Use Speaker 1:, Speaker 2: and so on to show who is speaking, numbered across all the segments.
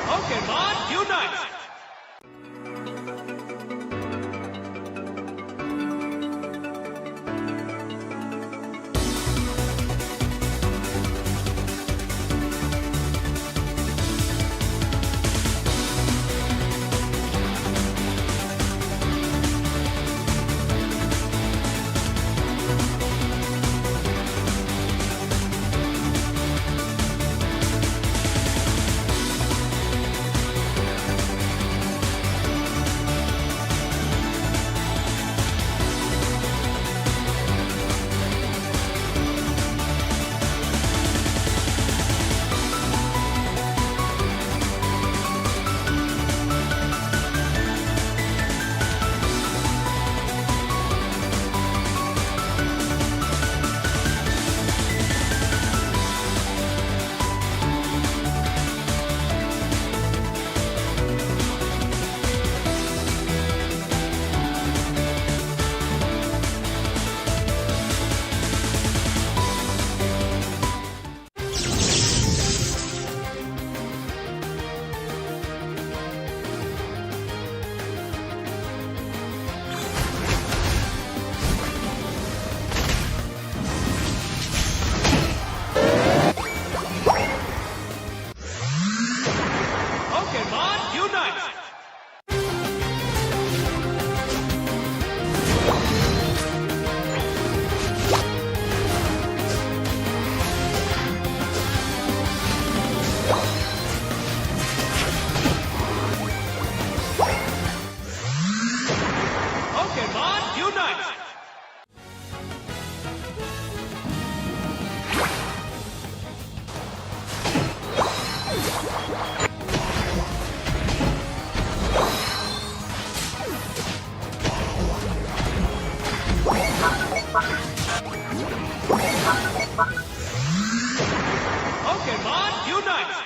Speaker 1: Pokémon Unite! Pokémon Unite! Pokémon Unite! Pokémon Unite!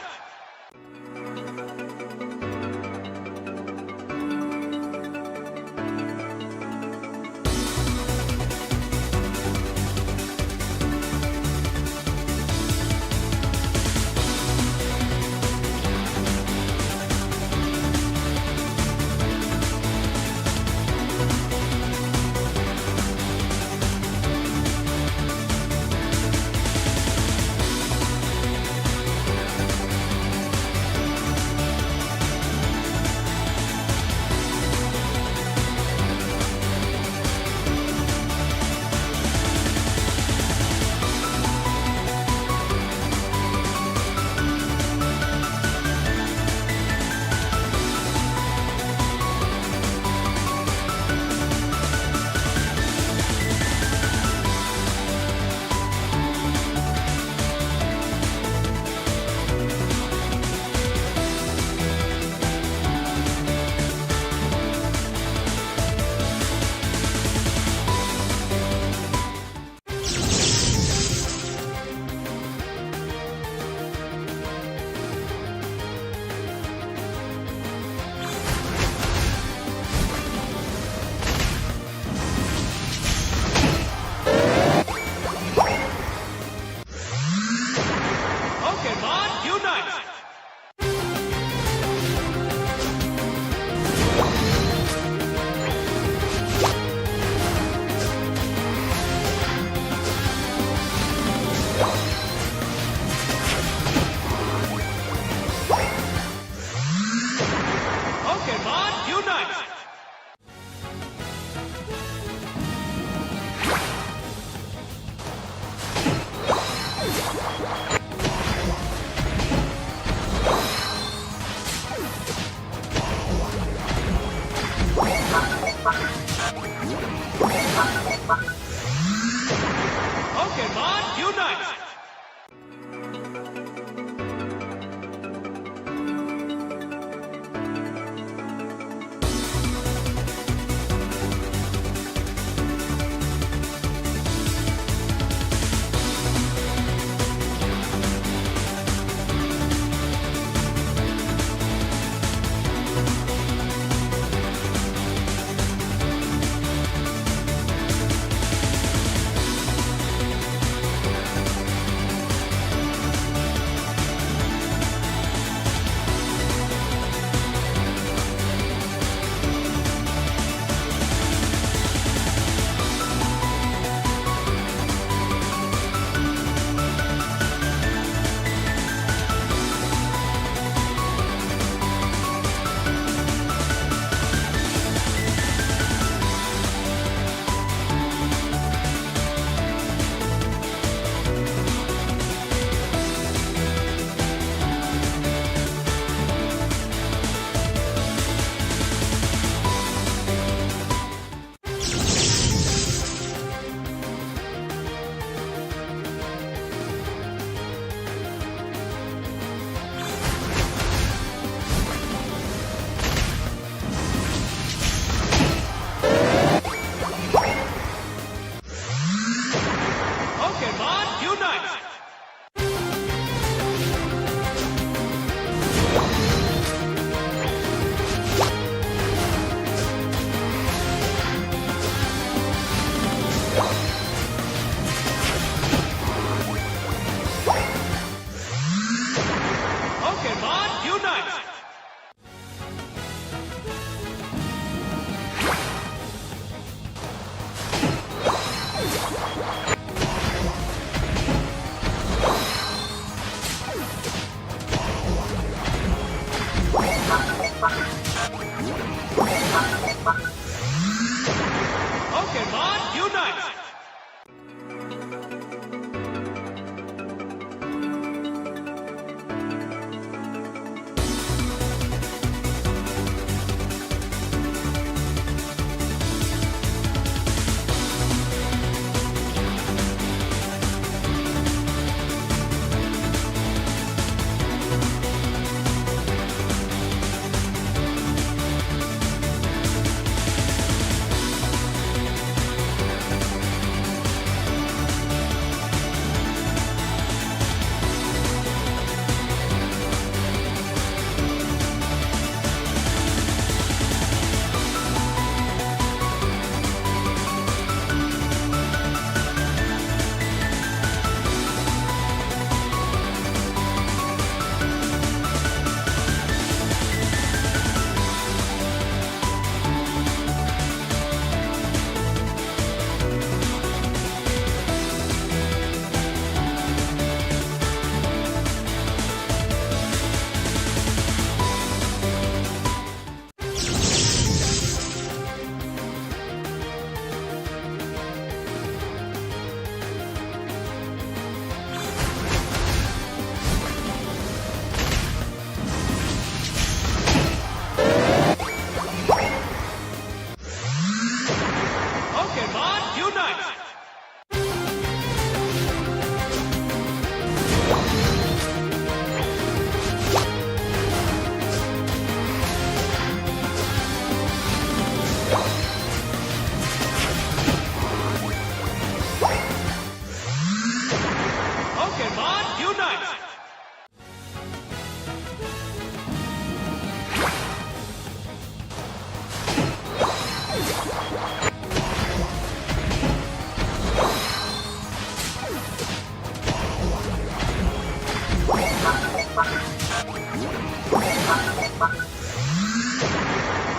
Speaker 1: Pokémon Unite! Pokémon Unite!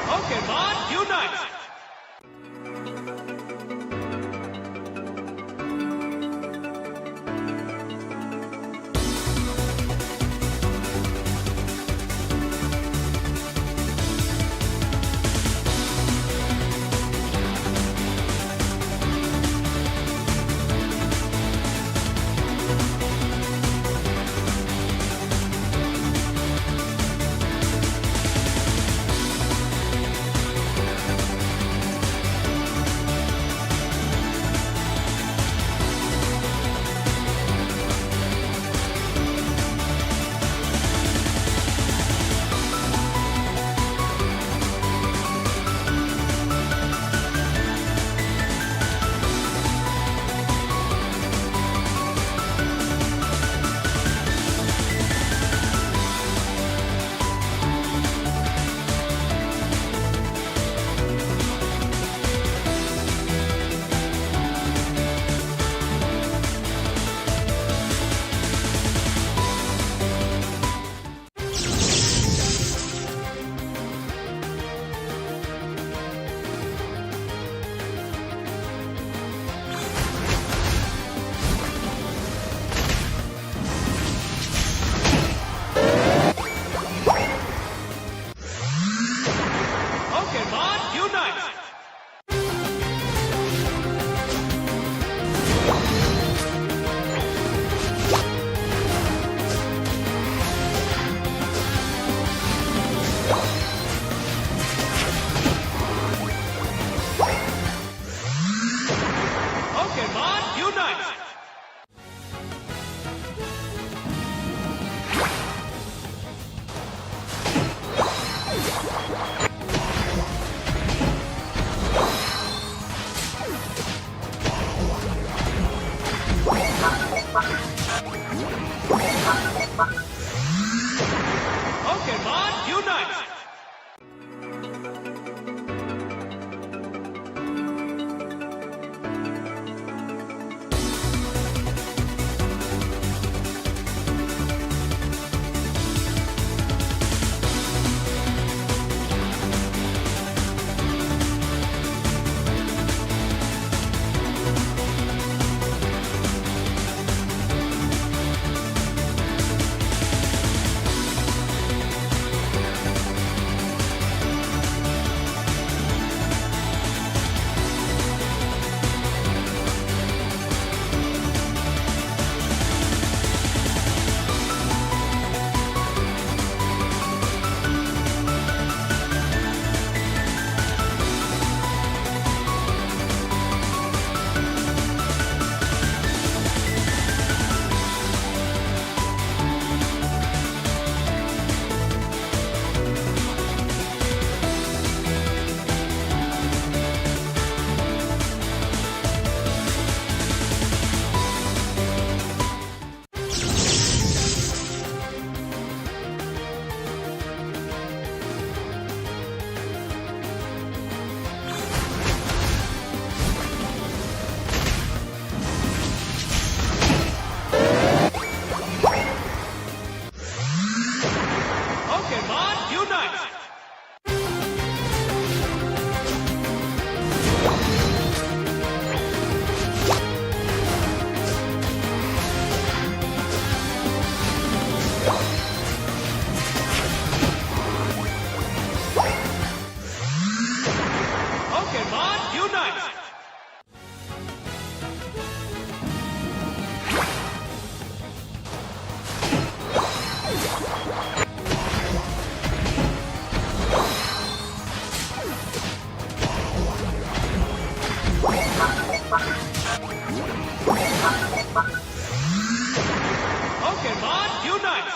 Speaker 1: Pokemon Unite! Pokemon Unite! Pokemon Unite! Pokemon Unite! Pokemon Unite! Pokemon Unite! Pokemon Unite!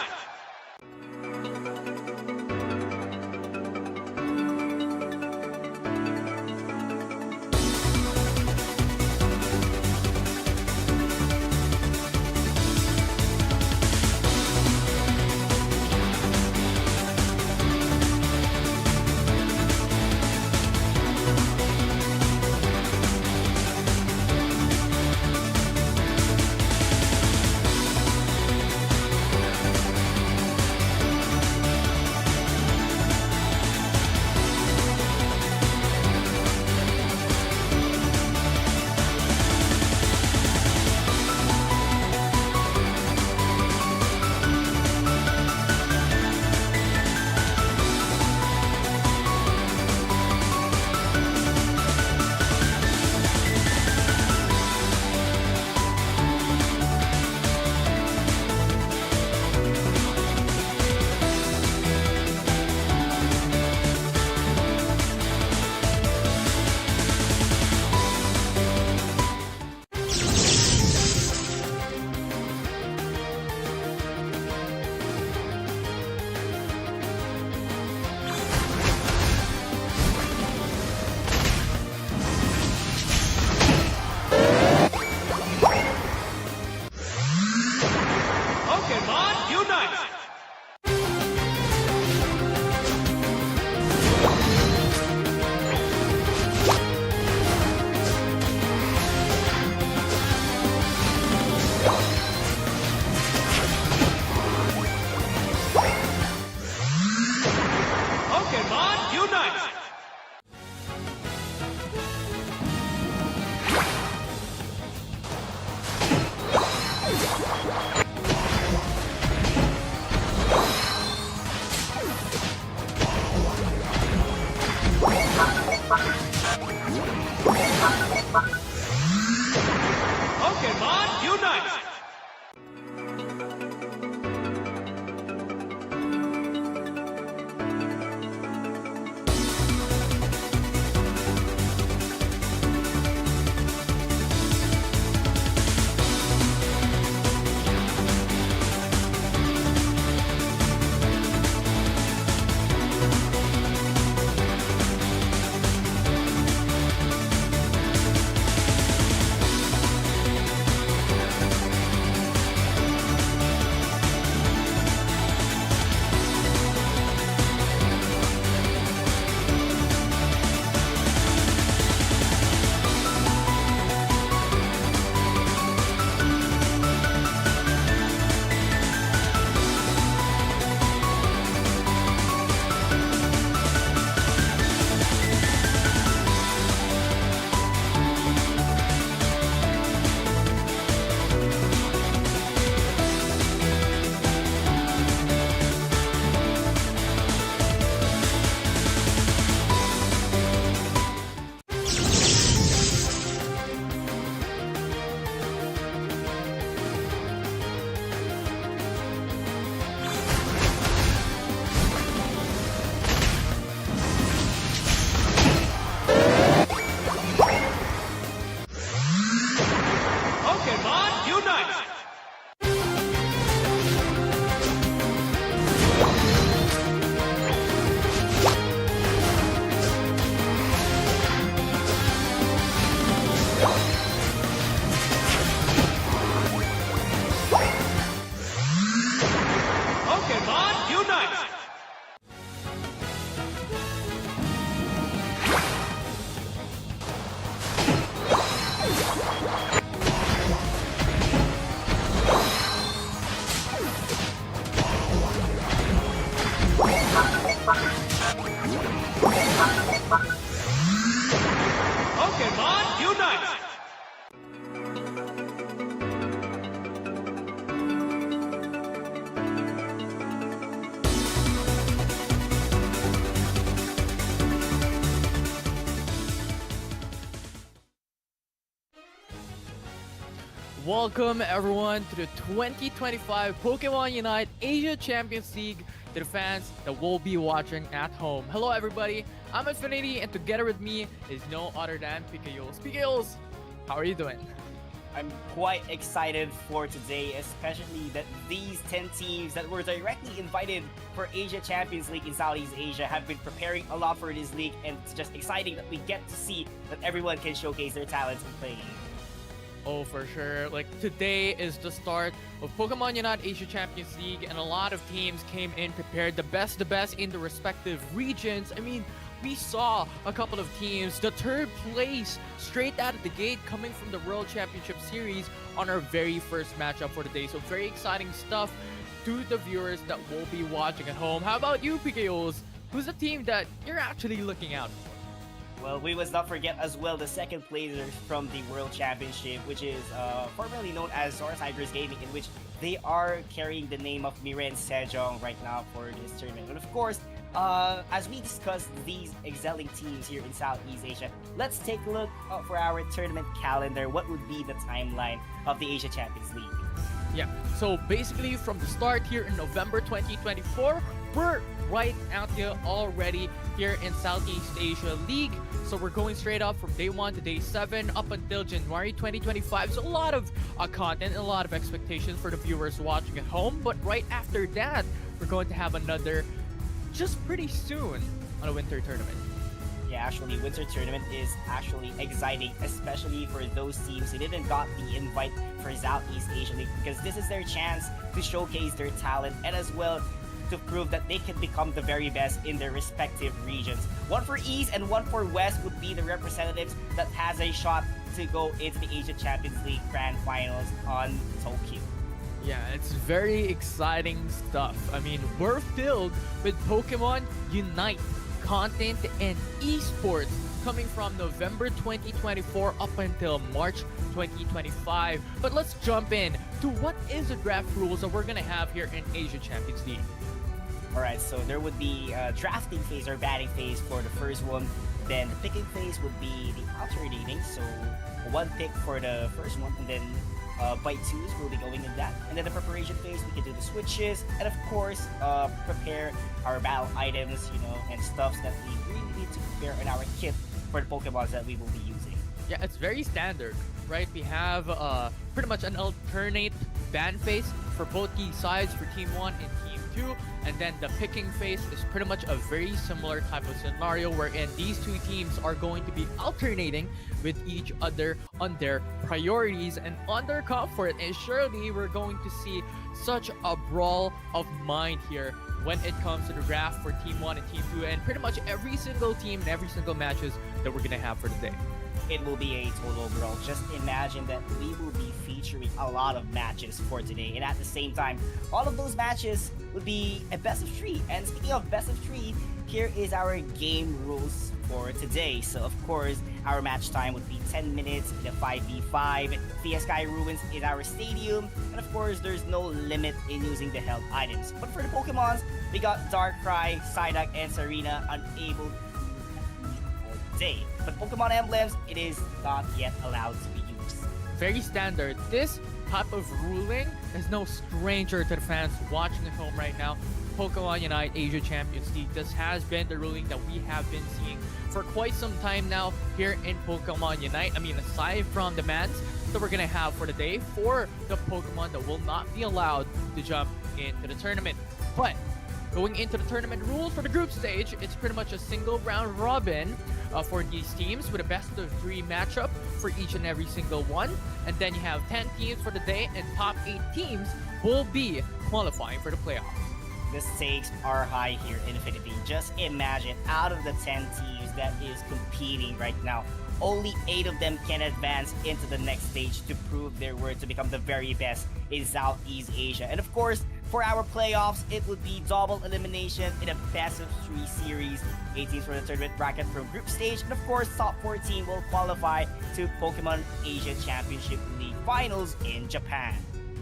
Speaker 1: Pokemon Unite! Pokemon Unite! Pokemon Unite! Pokemon Unite! Pokemon Unite! Pokemon Unite!
Speaker 2: Welcome everyone to the 2025 Pokemon Unite Asia Champions League, to the fans that will be watching at home. Hello everybody, I'm Infinity and together with me is no other than Pikachu's. Pikachu's, how are you doing?
Speaker 3: I'm quite excited for today, especially that these 10 teams that were directly invited for Asia Champions League in Southeast Asia have been preparing a lot for this league, and it's just exciting that we get to see that everyone can showcase their talents in playing.
Speaker 2: Oh, for sure. Like, today is the start of Pokemon Unite Asia Champions League, and a lot of teams came in prepared, the best in the respective regions. I mean, we saw a couple of teams, the third place straight out of the gate coming from the World Championship Series on our very first matchup for the day. So very exciting stuff to the viewers that will be watching at home. How about you, Pikachu's? Who's the team that you're actually looking out for?
Speaker 3: Well, we must not forget as well the second placers from the World Championship, which is formerly known as Zora Tigers Gaming, in which they are carrying the name of Miran Sejong right now for this tournament. And of course, as we discuss these excelling teams here in Southeast Asia, let's take a look for our tournament calendar. What would be the timeline of the Asia Champions League?
Speaker 2: Yeah, so basically from the start here in November 2024, we're right out here already here in Southeast Asia League. So we're going straight up from day 1 to day 7 up until January 2025. So a lot of content and a lot of expectations for the viewers watching at home. But right after that, we're going to have another just pretty soon on a winter tournament.
Speaker 3: Yeah, actually, Winter Tournament is actually exciting, especially for those teams who didn't got the invite for Southeast Asian League, because this is their chance to showcase their talent and as well to prove that they can become the very best in their respective regions. One for East and one for West would be the representatives that has a shot to go into the Asia Champions League Grand Finals on Tokyo.
Speaker 2: Yeah, it's very exciting stuff. I mean, we're filled with Pokemon Unite content and esports coming from November 2024 up until March 2025. But let's jump in to what is the draft rules that we're gonna have here in Asia Champions League.
Speaker 3: Alright, so there would be a drafting phase or batting phase for the first one. Then the picking phase would be the alternating, so one pick for the first one, and then by twos will be going in that. And then the preparation phase, we can do the switches, and of course, prepare our battle items, and stuffs that we really need to prepare in our kit for the Pokemons that we will be using.
Speaker 2: Yeah, it's very standard, right? We have pretty much an alternate ban phase for both the sides for Team 1 and Team 2. And then the picking phase is pretty much a very similar type of scenario wherein these two teams are going to be alternating with each other on their priorities and on their comfort. And surely we're going to see such a brawl of mind here when it comes to the draft for Team 1 and Team 2 and pretty much every single team and every single matches that we're going to have for the day.
Speaker 3: It will be a total brawl. Just imagine that we will be featuring a lot of matches for today, and at the same time, all of those matches would be a best of 3. And speaking of best of 3, here is our game rules for today. So of course, our match time would be 10 minutes in a 5v5. Via Sky Ruins is our stadium, and of course, there's no limit in using the held items. But for the Pokemons, we got Darkrai, Psyduck, and Serena unable to day. But Pokemon emblems, it is not yet allowed to be used.
Speaker 2: Very standard. This type of ruling is no stranger to the fans watching at home right now. Pokemon Unite Asia Champions League. This has been the ruling that we have been seeing for quite some time now here in Pokemon Unite. I mean, aside from the bans that we're gonna have for the day for the Pokemon that will not be allowed to jump into the tournament. But going into the tournament rules for the group stage, it's pretty much a single round robin for these teams with a best of 3 matchup for each and every single one. And then you have 10 teams for the day, and top 8 teams will be qualifying for the playoffs.
Speaker 3: The stakes are high here in Infinity. Just imagine, out of the 10 teams that is competing right now, only 8 of them can advance into the next stage to prove their worth to become the very best in Southeast Asia. And of course, for our playoffs, it would be double elimination in a best of 3 series. 8 teams for the tournament bracket from group stage, and of course, top 14 will qualify to Pokemon Asia Championship League Finals in Japan.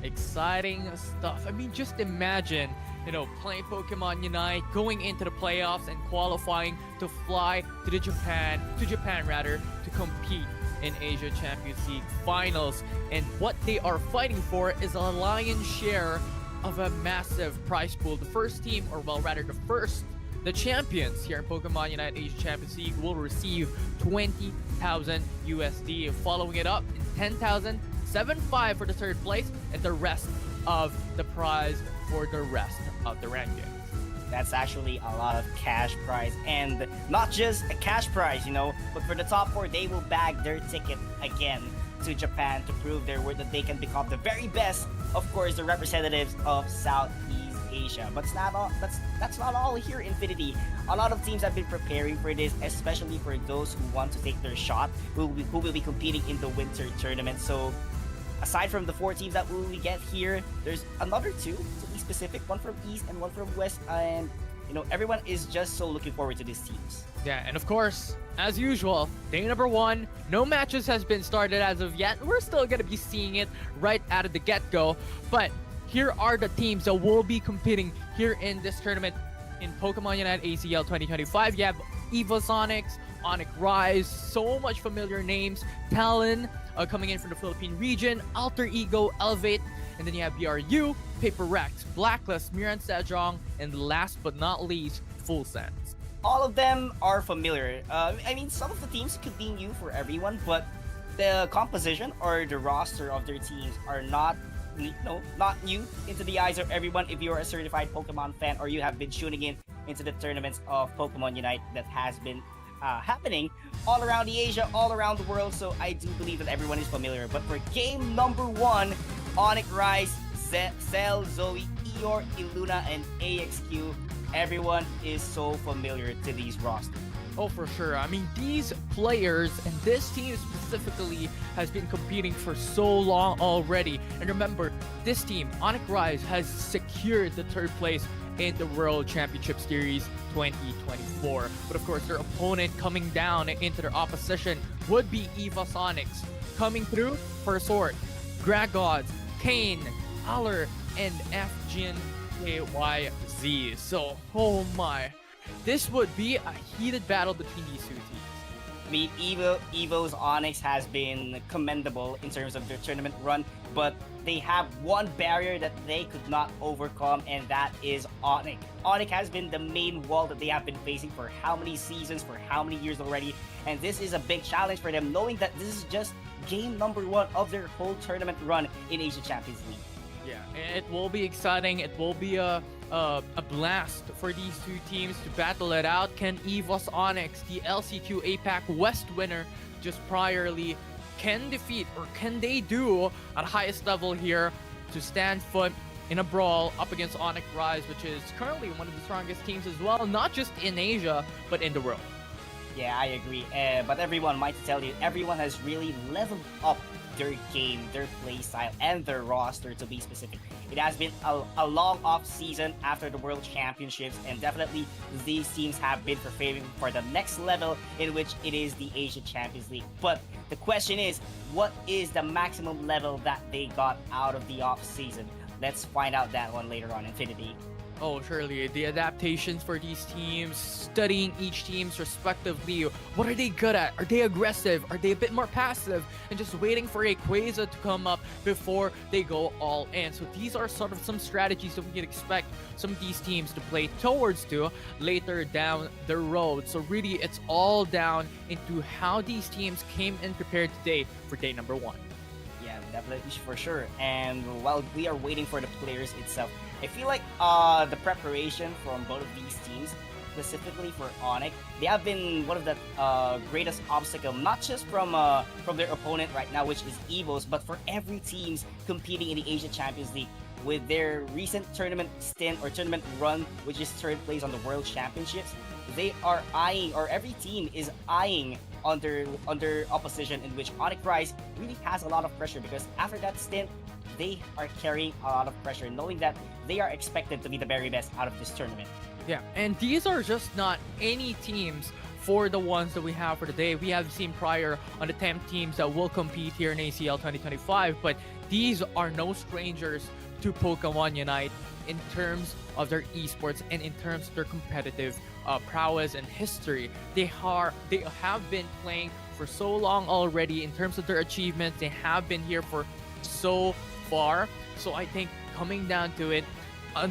Speaker 2: Exciting stuff. I mean, just imagine, playing Pokemon Unite, going into the playoffs and qualifying to fly to Japan, to compete in Asia Champions League Finals. And what they are fighting for is a lion's share of a massive prize pool. The first team, the champions here in Pokemon Unite Asia Champions League will receive 20,000 USD. Following it up in 10,000, 7.5 for the third place, and the rest of the prize for the rest of the rankings.
Speaker 3: That's actually a lot of cash prize, and not just a cash prize, but for the top 4, they will bag their ticket again to Japan to prove their worth that they can become the very best, of course, the representatives of Southeast Asia. But that's not all here in Infinity. A lot of teams have been preparing for this, especially for those who want to take their shot, who will be competing in the winter tournament. So aside from the 4 teams that we get here, there's another 2 to be specific, one from East and one from West, and everyone is just so looking forward to these teams.
Speaker 2: Yeah, and of course, as usual, day number 1, no matches has been started as of yet. We're still gonna be seeing it right out of the get-go, but here are the teams that will be competing here in this tournament in Pokemon Unite ACL 2025. You have Evosonics, Onyx Rise, so much familiar names, Talon coming in from the Philippine region, Alter Ego, Elevate, and then you have BRU, Paper Rex, Blacklist, Miran, Sejong, and last but not least, Full Sense.
Speaker 3: All of them are familiar. I mean, some of the teams could be new for everyone, but the composition or the roster of their teams are not new into the eyes of everyone if you're a certified Pokemon fan or you have been tuning in into the tournaments of Pokemon Unite that has been happening all around the Asia, all around the world. So I do believe that everyone is familiar. But for game number one, Onyx Rise, Cell, Zoe, Eeyore, Iluna, and AXQ, everyone is so familiar to these rosters.
Speaker 2: Oh, for sure. I mean, these players and this team specifically has been competing for so long already. And remember, this team, Onyx Rise, has secured the third place in the World Championship Series 2024. But of course, their opponent coming down into their opposition would be Eva Sonics. Coming through for Sword, Gragods, Kane, Aller, and FGNKYZ. So, oh my. This would be a heated battle between these two teams.
Speaker 3: I mean, Evo's Onyx has been commendable in terms of their tournament run, but they have one barrier that they could not overcome, and that is Onyx. Onyx has been the main wall that they have been facing for how many seasons, for how many years already, and this is a big challenge for them, knowing that this is just game number one of their whole tournament run in Asia Champions League.
Speaker 2: Yeah, it will be exciting. It will be a blast for these two teams to battle it out. Can EVOS Onyx, the LCQ APAC West winner just priorly, can defeat, or can they do at highest level here to stand foot in a brawl up against Onyx Rise, which is currently one of the strongest teams as well, not just in Asia, but in the world.
Speaker 3: Yeah, I agree. But everyone, might tell you, everyone has really leveled up their game, their play style, and their roster, to be specific. It has been a long off season after the World Championships, and definitely these teams have been preparing for the next level, in which it is the Asia Champions League. But the question is, what is the maximum level that they got out of the off season? Let's find out that one later on Infinity.
Speaker 2: Oh, surely. The adaptations for these teams, studying each team's respectively. What are they good at? Are they aggressive? Are they a bit more passive? And just waiting for a Quasar to come up before they go all in. So these are sort of some strategies that we can expect some of these teams to play towards to later down the road. So really, it's all down into how these teams came in prepared today for day number one.
Speaker 3: Yeah, definitely, for sure. And while we are waiting for the players itself, I feel like the preparation from both of these teams, specifically for Onyx, they have been one of the greatest obstacle, not just from their opponent right now, which is EVOS, but for every teams competing in the Asia Champions League. With their recent tournament stint or tournament run, which is third place on the World Championships, they are eyeing, or every team is eyeing on their opposition, in which Onyx Rise really has a lot of pressure, because after that stint, they are carrying a lot of pressure, knowing that they are expected to be the very best out of this tournament.
Speaker 2: Yeah, and these are just not any teams for the ones that we have for today. We have seen prior on the 10 teams that will compete here in ACL 2025, but these are no strangers to Pokemon Unite in terms of their esports and in terms of their competitive prowess and history. They have been playing for so long already. In terms of their achievements, they have been here for so far. So I think coming down to it,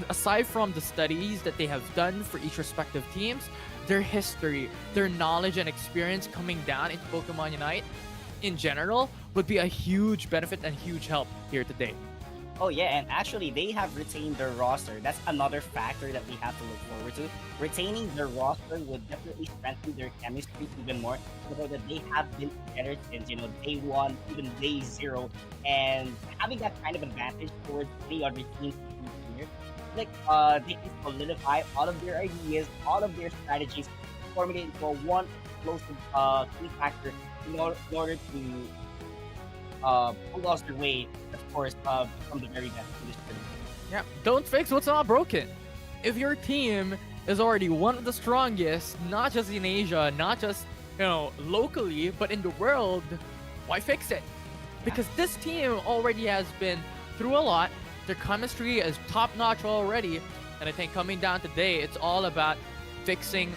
Speaker 2: aside from the studies that they have done for each respective teams, their history, their knowledge and experience coming down into Pokemon Unite in general would be a huge benefit and huge help here today.
Speaker 3: Oh yeah, and actually they have retained their roster. That's another factor that we have to look forward to. Retaining their roster would definitely strengthen their chemistry even more, so that they have been together since, day one, even day zero, and having that kind of advantage towards any other teams here, like they can solidify all of their ideas, all of their strategies, forming it into one explosive key factor in order to pull us their way, of course, from the very best in this tournament.
Speaker 2: Yeah, don't fix what's not broken. If your team is already one of the strongest, not just in Asia, not just, locally, but in the world, why fix it? Because this team already has been through a lot. Their chemistry is top-notch already. And I think coming down today, it's all about fixing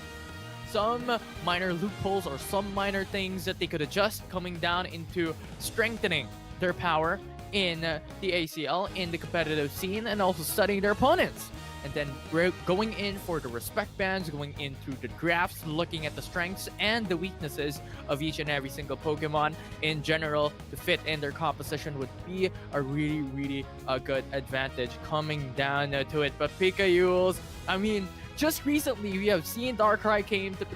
Speaker 2: some minor loopholes or some minor things that they could adjust, coming down into strengthening their power in the ACL, in the competitive scene, and also studying their opponents. And then we're going in for the respect bands, going in through the drafts, looking at the strengths and the weaknesses of each and every single Pokemon in general to fit in their composition would be a really, really good advantage coming down to it. But Pikachu's, just recently we have seen Darkrai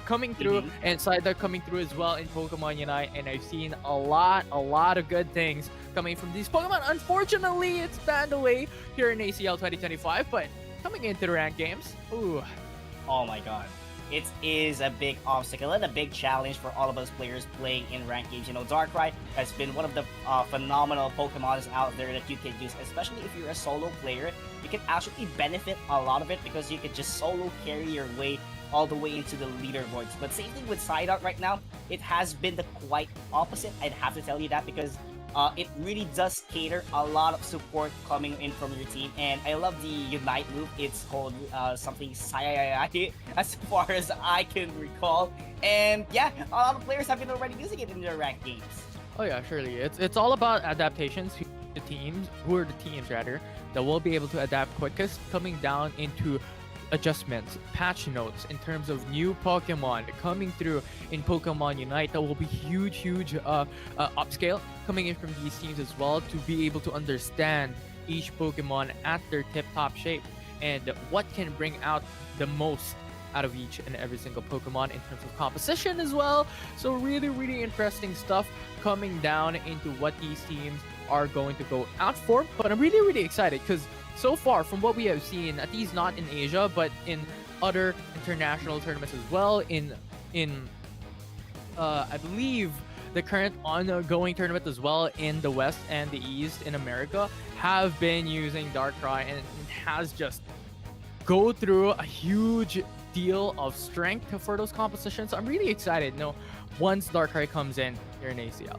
Speaker 2: coming through
Speaker 3: Mhm.
Speaker 2: and Psyduck coming through as well in Pokemon Unite, and I've seen a lot of good things coming from these Pokemon. Unfortunately, it's banned away here in ACL 2025, but coming into the ranked games, ooh,
Speaker 3: Oh my god. It is a big obstacle and a big challenge for all of us players playing in ranked games. You know, Darkrai has been one of the phenomenal Pokemons out there that you can use, especially if you're a solo player. You can actually benefit a lot of it because you can just solo carry your way all the way into the leaderboards. But same thing with Psyduck right now. It has been the quite opposite. I'd have to tell you that because it really does cater a lot of support coming in from your team, and I love the Unite move. It's called something Sayayayaki, as far as I can recall. And yeah, a lot of players have been already using it in their ranked games.
Speaker 2: oh yeah, surely. It's all about adaptations. Who are the teams rather, that will be able to adapt quickest, coming down into adjustments, patch notes in terms of new Pokemon coming through in Pokemon Unite. That will be huge upscale coming in from these teams as well, to be able to understand each Pokemon at their tip-top shape and what can bring out the most out of each and every single Pokemon in terms of composition as well. So really interesting stuff coming down into what these teams are going to go out for. But I'm really excited because so far from what we have seen, at least not in Asia, but in other international tournaments as well, in I believe the current ongoing tournament as well in the West and the East in America, have been using Darkrai, and it has just go through a huge deal of strength for those compositions. So I'm really excited, once Darkrai comes in here in ACL.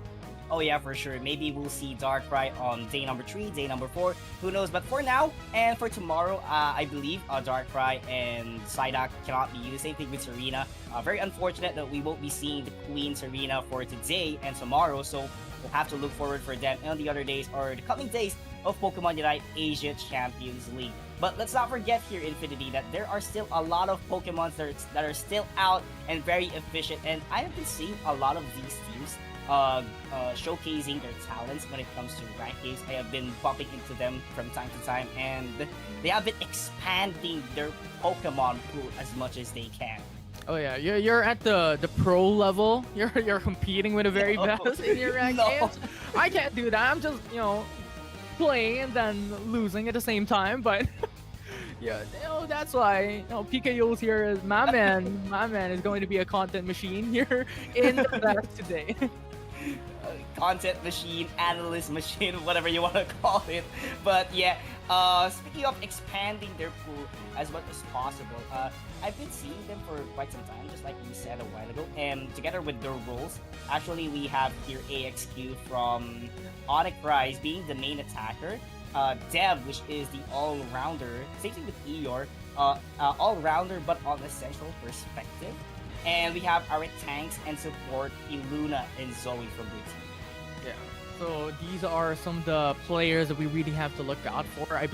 Speaker 3: Oh yeah, for sure. Maybe we'll see Darkrai on day number 3, day number 4. Who knows? But for now and for tomorrow, I believe Darkrai and Psyduck cannot be used. Same thing with Serena. Very unfortunate that we won't be seeing the Queen Serena for today and tomorrow. So we'll have to look forward for them on the other days or the coming days of Pokemon Unite Asia Champions League. But let's not forget here, Infinity, that there are still a lot of Pokemons that are still out and very efficient. And I have been seeing a lot of these teams showcasing their talents when it comes to ranked games. I have been bumping into them from time to time, and they have been expanding their Pokemon pool as much as they can.
Speaker 2: Oh yeah, you're at the pro level. You're competing with the very
Speaker 3: No.
Speaker 2: best in your ranked
Speaker 3: No.
Speaker 2: games. I can't do that. I'm just playing and then losing at the same time. But yeah, that's why PKO's here is my man. My man is going to be a content machine here in the best today.
Speaker 3: Content machine, analyst machine, whatever you want to call it. But yeah, speaking of expanding their pool as much as possible, I've been seeing them for quite some time, just like you said a while ago, and together with their roles, actually we have here AXQ from Onyx Rise being the main attacker, Dev, which is the all-rounder, same thing with Eeyore, all-rounder but on a central perspective. And we have our tanks and support Iluna and Zoe from their team.
Speaker 2: Yeah. So these are some of the players that we really have to look out for. I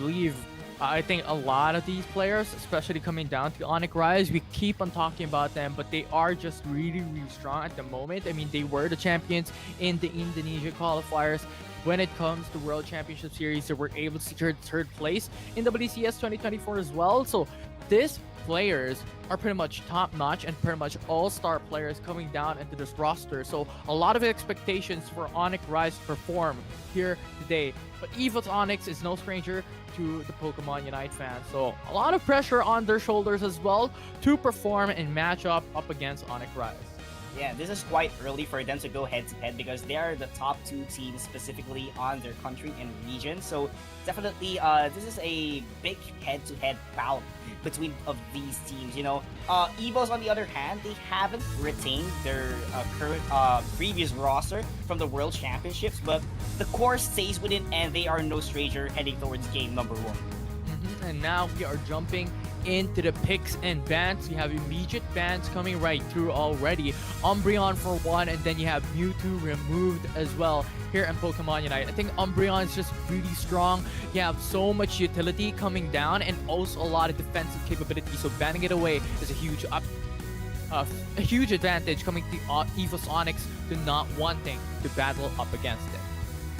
Speaker 2: think a lot of these players, especially coming down to Onyx Rise, we keep on talking about them, but they are just really strong at the moment. I mean, they were the champions in the Indonesia qualifiers. When it comes to World Championship Series, they were able to secure third place in WCS 2024 as well. So these players are pretty much top-notch and pretty much all-star players coming down into this roster. So a lot of expectations for Onyx Rise to perform here today. But EVO's Onyx is no stranger to the Pokemon Unite fans. So a lot of pressure on their shoulders as well to perform and match up against Onyx Rise.
Speaker 3: Yeah, this is quite early for them to go head-to-head because they are the top 2 teams specifically on their country and region. So definitely, this is a big head-to-head bout between of these teams. EVOs on the other hand, they haven't retained their current previous roster from the World Championships, but the core stays with it, and they are no stranger heading towards game number 1.
Speaker 2: And now we are jumping into the picks and bans. You have immediate bans coming right through already. Umbreon for one, and then you have Mewtwo removed as well here in Pokemon Unite. I think Umbreon is just really strong. You have so much utility coming down and also a lot of defensive capability. So banning it away is a huge advantage coming to EVO's Onyx to not wanting to battle up against it.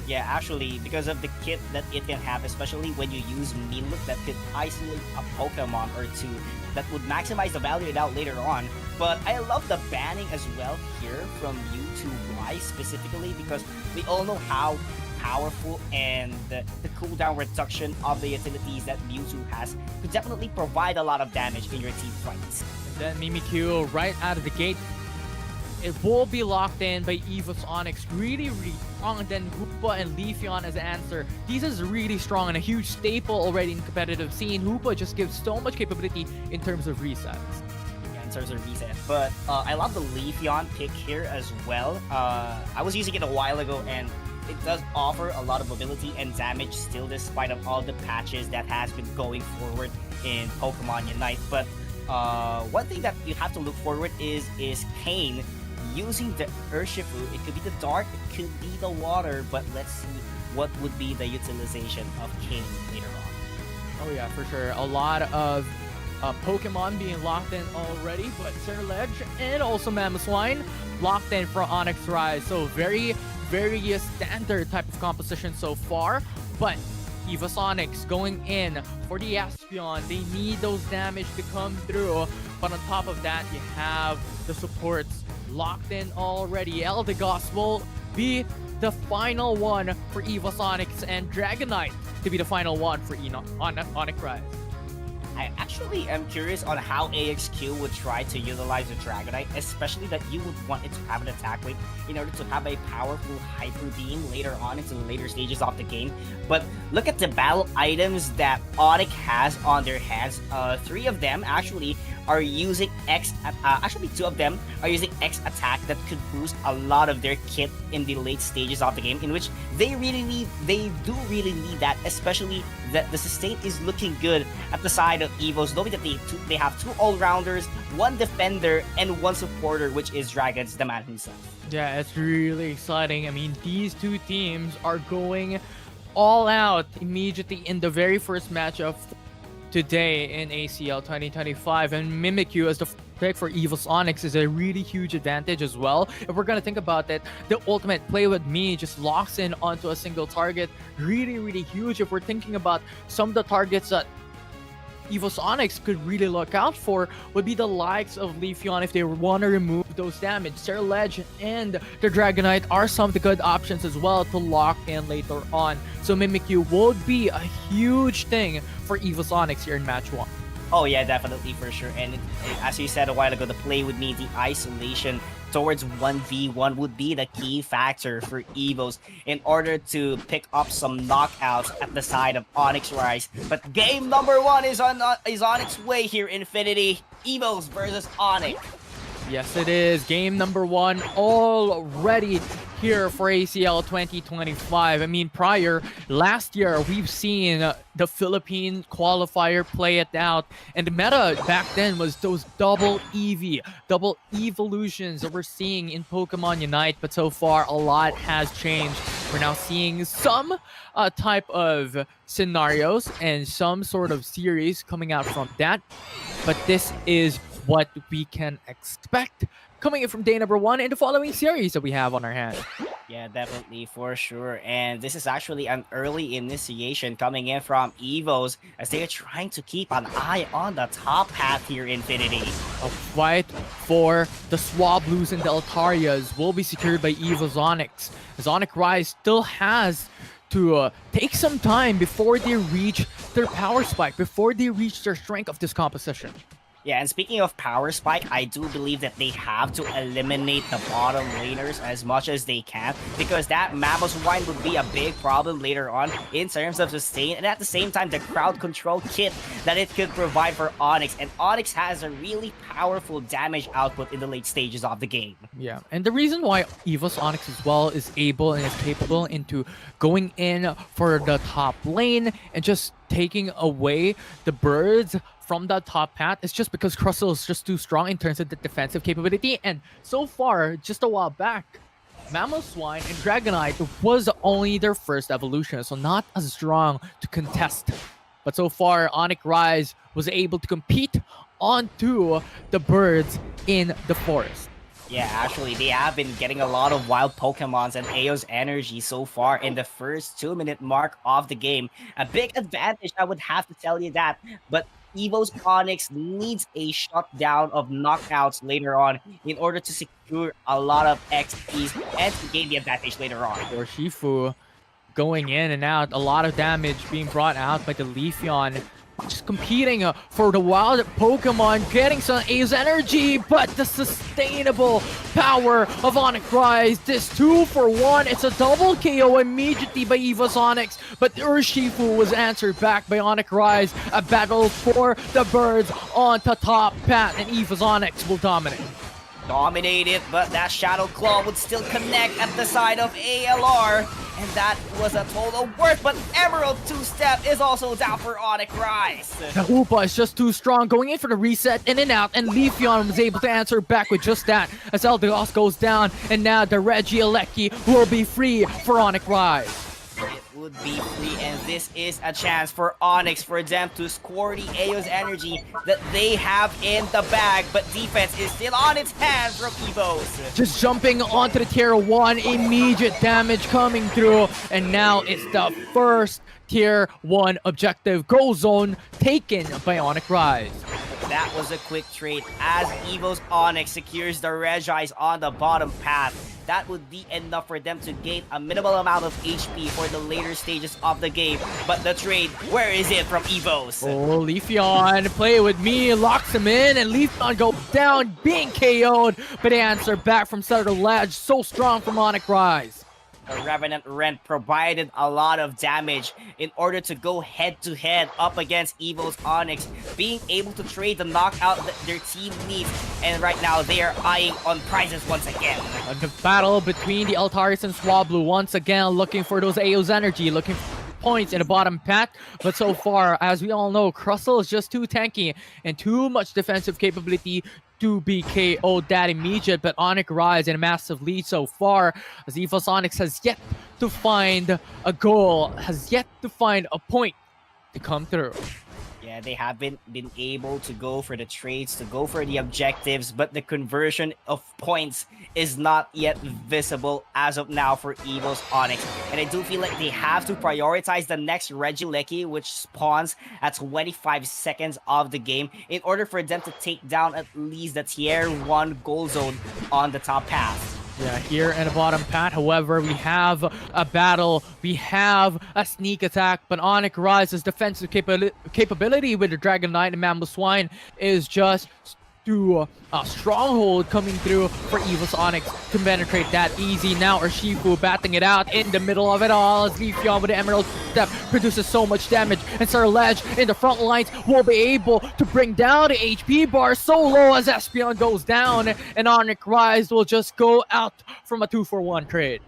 Speaker 3: Yeah, actually, because of the kit that it can have, especially when you use Miluk that could isolate a Pokemon or two, that would maximize the value it out later on. But I love the banning as well here from Mewtwo specifically, because we all know how powerful and the cooldown reduction of the utilities that Mewtwo has could definitely provide a lot of damage in your team fights.
Speaker 2: Then Mimikyu right out of the gate. It will be locked in by EVO's Onyx. Really, really strong. And then Hoopa and Leafeon as an answer. These is really strong and a huge staple already in competitive scene. Hoopa just gives so much capability in terms of resets.
Speaker 3: Yeah, in terms of reset. But I love the Leafeon pick here as well. I was using it a while ago, and it does offer a lot of mobility and damage still, despite of all the patches that has been going forward in Pokemon Unite. But one thing that you have to look forward is Kane using the Urshifu. It could be the dark, it could be the water, but let's see what would be the utilization of Kane later on.
Speaker 2: Oh yeah, for sure. A lot of Pokemon being locked in already, but Cerledge and also Mamoswine locked in for Onyx Rise. So very standard type of composition so far, but EVOsonics going in for the Espeon. They need those damage to come through, but on top of that, you have the supports locked in already. Eldegoss will be the final one for EVOsonics, and Dragonite to be the final one for Onyx Rise.
Speaker 3: I actually am curious on how AXQ would try to utilize the Dragonite, especially that you would want it to have an attack rate in order to have a powerful Hyper Beam later on into the later stages of the game. But look at the battle items that Onyx has on their hands. 3 of them actually are using X, actually 2 of them are using X attack that could boost a lot of their kit in the late stages of the game, in which they do really need that, especially that the sustain is looking good at the side of EVOs, knowing that they have 2 all-rounders, 1 defender, and 1 supporter, which is Dragons, the man himself.
Speaker 2: Yeah, it's really exciting. I mean, these 2 teams are going all out immediately in the very first match of today in ACL 2025, and Mimikyu as the pick for EVOsonics is a really huge advantage as well. If we're gonna think about it, the ultimate play with me just locks in onto a single target. Really huge. If we're thinking about some of the targets that EVOsonics could really look out for, would be the likes of Leafeon if they want to remove those damage. Cerledge and the Dragonite are some of the good options as well to lock in later on. So Mimikyu would be a huge thing for EVOsonics here in match 1.
Speaker 3: Oh yeah, definitely, for sure. And as you said a while ago, the play would need the isolation towards 1v1 would be the key factor for EVOs in order to pick up some knockouts at the side of Onyx Rise. But game number 1 is on its way here, Infinity. EVOs versus Onyx.
Speaker 2: Yes, it is. Game number 1 already here for ACL 2025. I mean, last year, we've seen the Philippine qualifier play it out. And the meta back then was those double evolutions that we're seeing in Pokemon Unite. But so far, a lot has changed. We're now seeing some type of scenarios and some sort of series coming out from that. But this is what we can expect coming in from day number 1 in the following series that we have on our hand.
Speaker 3: Yeah, definitely, for sure. And this is actually an early initiation coming in from EVOs as they are trying to keep an eye on the top path here, Infinity.
Speaker 2: A fight for the Swablues and the Altarias will be secured by EVOsonics. As Onyx Rise still has to take some time before they reach their power spike, before they reach their strength of this composition.
Speaker 3: Yeah, and speaking of power spike, I do believe that they have to eliminate the bottom laners as much as they can, because that Mamoswine would be a big problem later on in terms of sustain, and at the same time, the crowd control kit that it could provide for Onyx. And Onyx has a really powerful damage output in the late stages of the game.
Speaker 2: Yeah, and the reason why EVOsonics as well is able and is capable into going in for the top lane and just taking away the birds from that top path is just because Crustle is just too strong in terms of the defensive capability. And so far, just a while back, Mamoswine and Dragonite was only their first evolution, so not as strong to contest. But so far, Onyx Rise was able to compete onto the birds in the forest.
Speaker 3: Yeah, actually, they have been getting a lot of wild Pokemons and Ao's energy so far in the first 2-minute mark of the game. A big advantage, I would have to tell you that. But Evo's Onyx needs a shutdown of knockouts later on in order to secure a lot of XPs and to gain the advantage later on.
Speaker 2: Or Shifu going in and out, a lot of damage being brought out by the Leafeon. Just competing for the wild Pokemon, getting some A's energy, but the sustainable power of Onyx Rise. This 2-for-1, it's a double KO immediately by Evo's Onyx, but Urshifu was answered back by Onyx Rise. A battle for the birds on the top path, and Evo's Onyx will dominate.
Speaker 3: Dominated, but that Shadow Claw would still connect at the side of ALR. And that was a total worth, but Emerald 2-step is also down for Onyx Rise.
Speaker 2: The Hoopa is just too strong, going in for the reset, in and out, and Leafeon was able to answer back with just that as Eldegoss goes down, and now the Regieleki will be free for Onyx Rise.
Speaker 3: It would be free, and this is a chance for Onyx for them to score the Ao's energy that they have in the bag, but defense is still on its hands from Evos.
Speaker 2: Just jumping onto the tier 1, immediate damage coming through, and now it's the first tier 1 objective, Goal Zone, taken by Onyx Rise.
Speaker 3: That was a quick trade as Evo's Onyx secures the Regis on the bottom path. That would be enough for them to gain a minimal amount of HP for the later stages of the game. But the trade, where is it from Evos?
Speaker 2: Oh, Leafeon, play with me, locks him in, and Leafeon goes down, being KO'd. But the answer back from Center Ledge, so strong from Onyx Rise.
Speaker 3: The Revenant Rent provided a lot of damage in order to go head-to-head up against Evo's Onyx, being able to trade the knockout that their team needs, and right now they are eyeing on prizes once again.
Speaker 2: The battle between the Altaris and Swablu once again looking for those Ao's energy, looking for points in the bottom path, but so far, as we all know, Crustle is just too tanky and too much defensive capability to be KO'd that immediate, but Onyx Rise in a massive lead so far, as Evo's Onyx has yet to find a goal, has yet to find a point to come through.
Speaker 3: Yeah, they haven't been able to go for the trades, to go for the objectives, but the conversion of points is not yet visible as of now for Evo's Onyx. And I do feel like they have to prioritize the next Regieleki, which spawns at 25 seconds of the game, in order for them to take down at least the tier 1 goal zone on the top path.
Speaker 2: Yeah, here in the bottom path, however, we have a battle, we have a sneak attack, but Onyx Rise's defensive capability with the Dragon Knight and Mammoth Swine is just too stronghold coming through for Evo's Onyx to penetrate that easy. Now Urshifu batting it out in the middle of it all as Leafeon with the Emerald Step produces so much damage, and Sir Ledge in the front lines will be able to bring down the HP bar so low as Espeon goes down, and Onyx Rise will just go out from a 2-for-1 trade.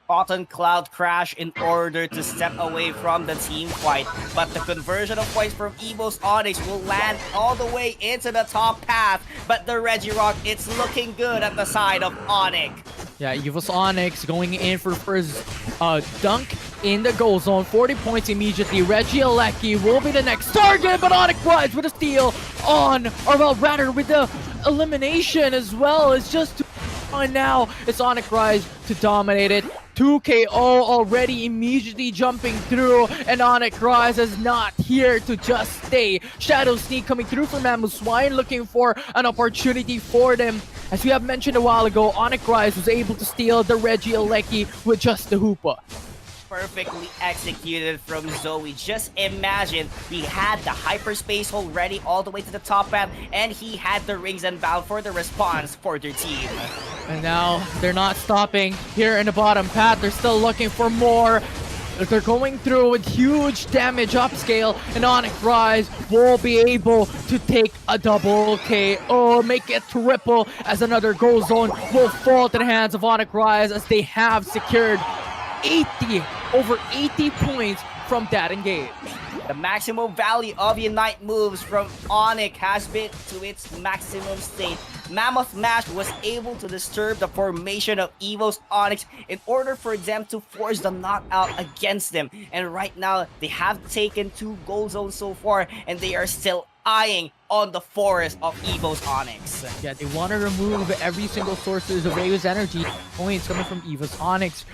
Speaker 3: Cotton Cloud Crash in order to step away from the team fight, but the conversion of points from Evo's Onyx will land all the way into the top path, but the Regirock, it's looking good at the side of Onyx.
Speaker 2: Yeah, Evo's Onyx going in for first dunk in the goal zone, 40 points immediately. Regieleki will be the next target, but Onyx Rise with a steal on, or well, rather with the elimination as well. It's just on now. It's Onyx Rise to dominate it. 2 KO already immediately jumping through, and Onyx Rise is not here to just stay. Shadow Sneak coming through for Mammoth Swine, looking for an opportunity for them. As we have mentioned a while ago, Onyx Rise was able to steal the Regieleki with just the Hoopa.
Speaker 3: Perfectly executed from Zoe. Just imagine, he had the hyperspace hole ready all the way to the top path, and he had the rings unbound for the response for their team.
Speaker 2: And now they're not stopping here in the bottom path. They're still looking for more. They're going through with huge damage upscale, and Onyx Rise will be able to take a double KO, make it triple, as another goal zone will fall to the hands of Onyx Rise as they have secured over 80 points from that engage.
Speaker 3: The maximum value of Unite moves from Onyx has been to its maximum state. Mammoth Mash was able to disturb the formation of Evo's Onyx in order for them to force the knockout against them. And right now, they have taken 2 goal zones so far, and they are still eyeing on the forest of Evo's Onyx.
Speaker 2: Yeah, they want to remove every single sources of Eva's energy points coming from Eva's Onyx.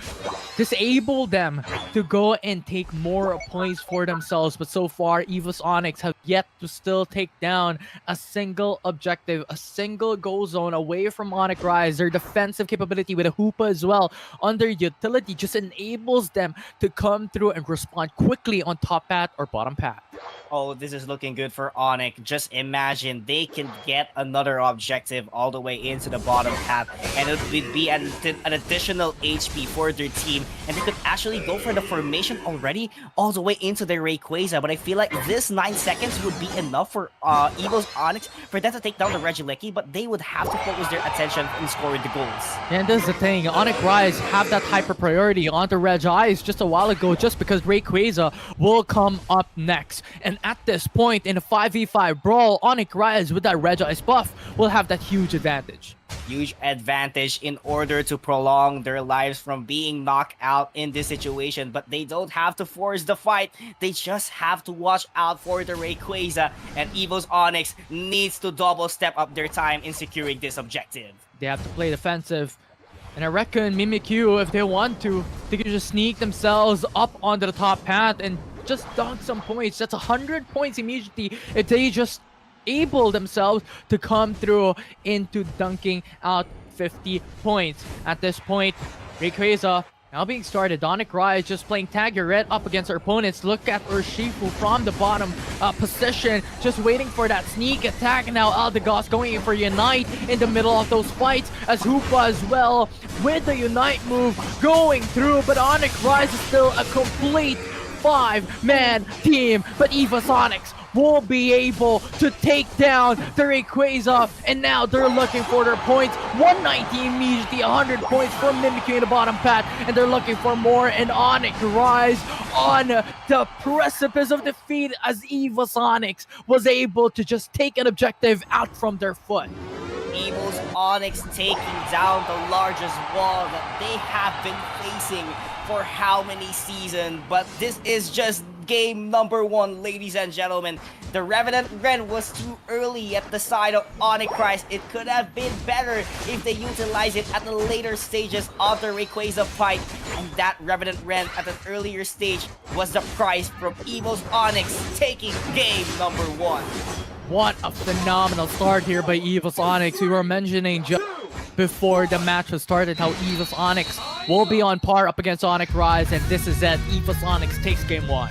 Speaker 2: Disable them to go and take more points for themselves. But so far, Eva's Onyx have yet to still take down a single objective, a single goal zone away from Onyx Rise. Their defensive capability with a Hoopa as well on their utility just enables them to come through and respond quickly on top path or bottom path.
Speaker 3: Oh, this is looking good for Onyx. Just imagine they can get another objective all the way into the bottom path, and it would be an additional HP for their team, and they could actually go for the formation already all the way into their Rayquaza. But I feel like this 9 seconds would be enough for Evo's Onyx for them to take down the Regieleki, but they would have to focus their attention in scoring the goals.
Speaker 2: And this is the thing, Onyx Rise have that hyper priority onto Reg Eyes just a while ago, just because Rayquaza will come up next. And at this point in a 5v5 brawl, Onyx Rise with that Reg Eyes buff will have that huge advantage.
Speaker 3: Huge advantage in order to prolong their lives from being knocked out in this situation, but they don't have to force the fight. They just have to watch out for the Rayquaza, and Evo's Onyx needs to double step up their time in securing this objective.
Speaker 2: They have to play defensive. And I reckon Mimikyu, if they want to, they can just sneak themselves up onto the top path and just dunk some points. That's 100 points immediately if they just able themselves to come through into dunking out 50 points. At this point, Rayquaza now being started. Onyx Rise just playing tag your red up against their opponents. Look at Urshifu from the bottom position, just waiting for that sneak attack. Now Aldegos going in for Unite in the middle of those fights, as Hoopa as well with the Unite move going through, but Onyx Rise is still a complete 5-man team, but Eva's Onyx will be able to take down the Rayquaza, and now they're looking for their points. 190 immediately, 100 points from Mimikyu in the bottom path, and they're looking for more, and Onyx Rise on the precipice of defeat as Eva's Onyx was able to just take an objective out from their foot.
Speaker 3: Evo's Onyx taking down the largest wall that they have been facing for how many seasons, but this is just game number 1, ladies and gentlemen. The Revenant Ren was too early at the side of Onyx Rise. It could have been better if they utilized it at the later stages of the Rayquaza fight, and that Revenant Ren at an earlier stage was the price from Evo's Onyx taking game number 1.
Speaker 2: What a phenomenal start here by Eva's Onyx. We were mentioning just before the match was started how Eva's Onyx will be on par up against Onyx Rise, and this is it. Eva's Onyx takes game 1.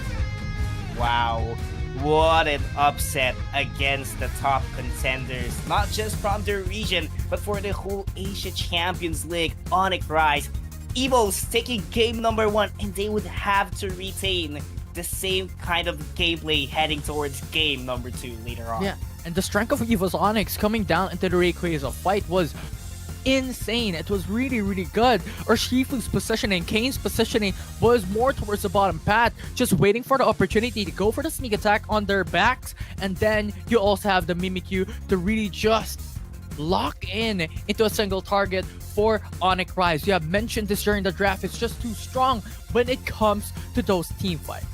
Speaker 3: Wow, what an upset against the top contenders, not just from their region, but for the whole Asia Champions League. Onyx Rise, Evo's taking game number 1, and they would have to retain the same kind of gameplay heading towards game number 2 later on.
Speaker 2: Yeah, and the strength of Eva's Onyx coming down into the Rayquaza fight was insane. It was really, really good. Urshifu's positioning, Kane's positioning was more towards the bottom path, just waiting for the opportunity to go for the sneak attack on their backs, and then you also have the Mimikyu to really just lock in into a single target for Onyx Rise. You have mentioned this during the draft, it's just too strong when it comes to those team fights.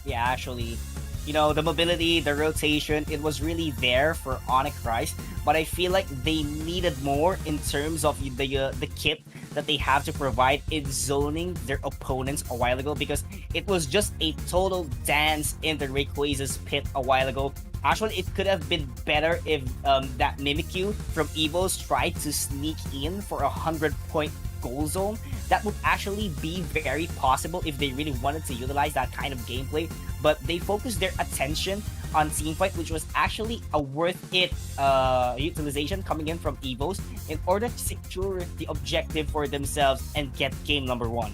Speaker 3: Yeah, actually, you know, the mobility, the rotation, it was really there for Onyx Rise, but I feel like they needed more in terms of the kit that they have to provide in zoning their opponents a while ago, because it was just a total dance in the Rayquaza's pit a while ago. Actually, it could have been better if that Mimikyu from Evo's tried to sneak in for a 100-point goal zone. That would actually be very possible if they really wanted to utilize that kind of gameplay, but they focused their attention on teamfight, which was actually a worth it utilization coming in from Evo's in order to secure the objective for themselves and get game number 1.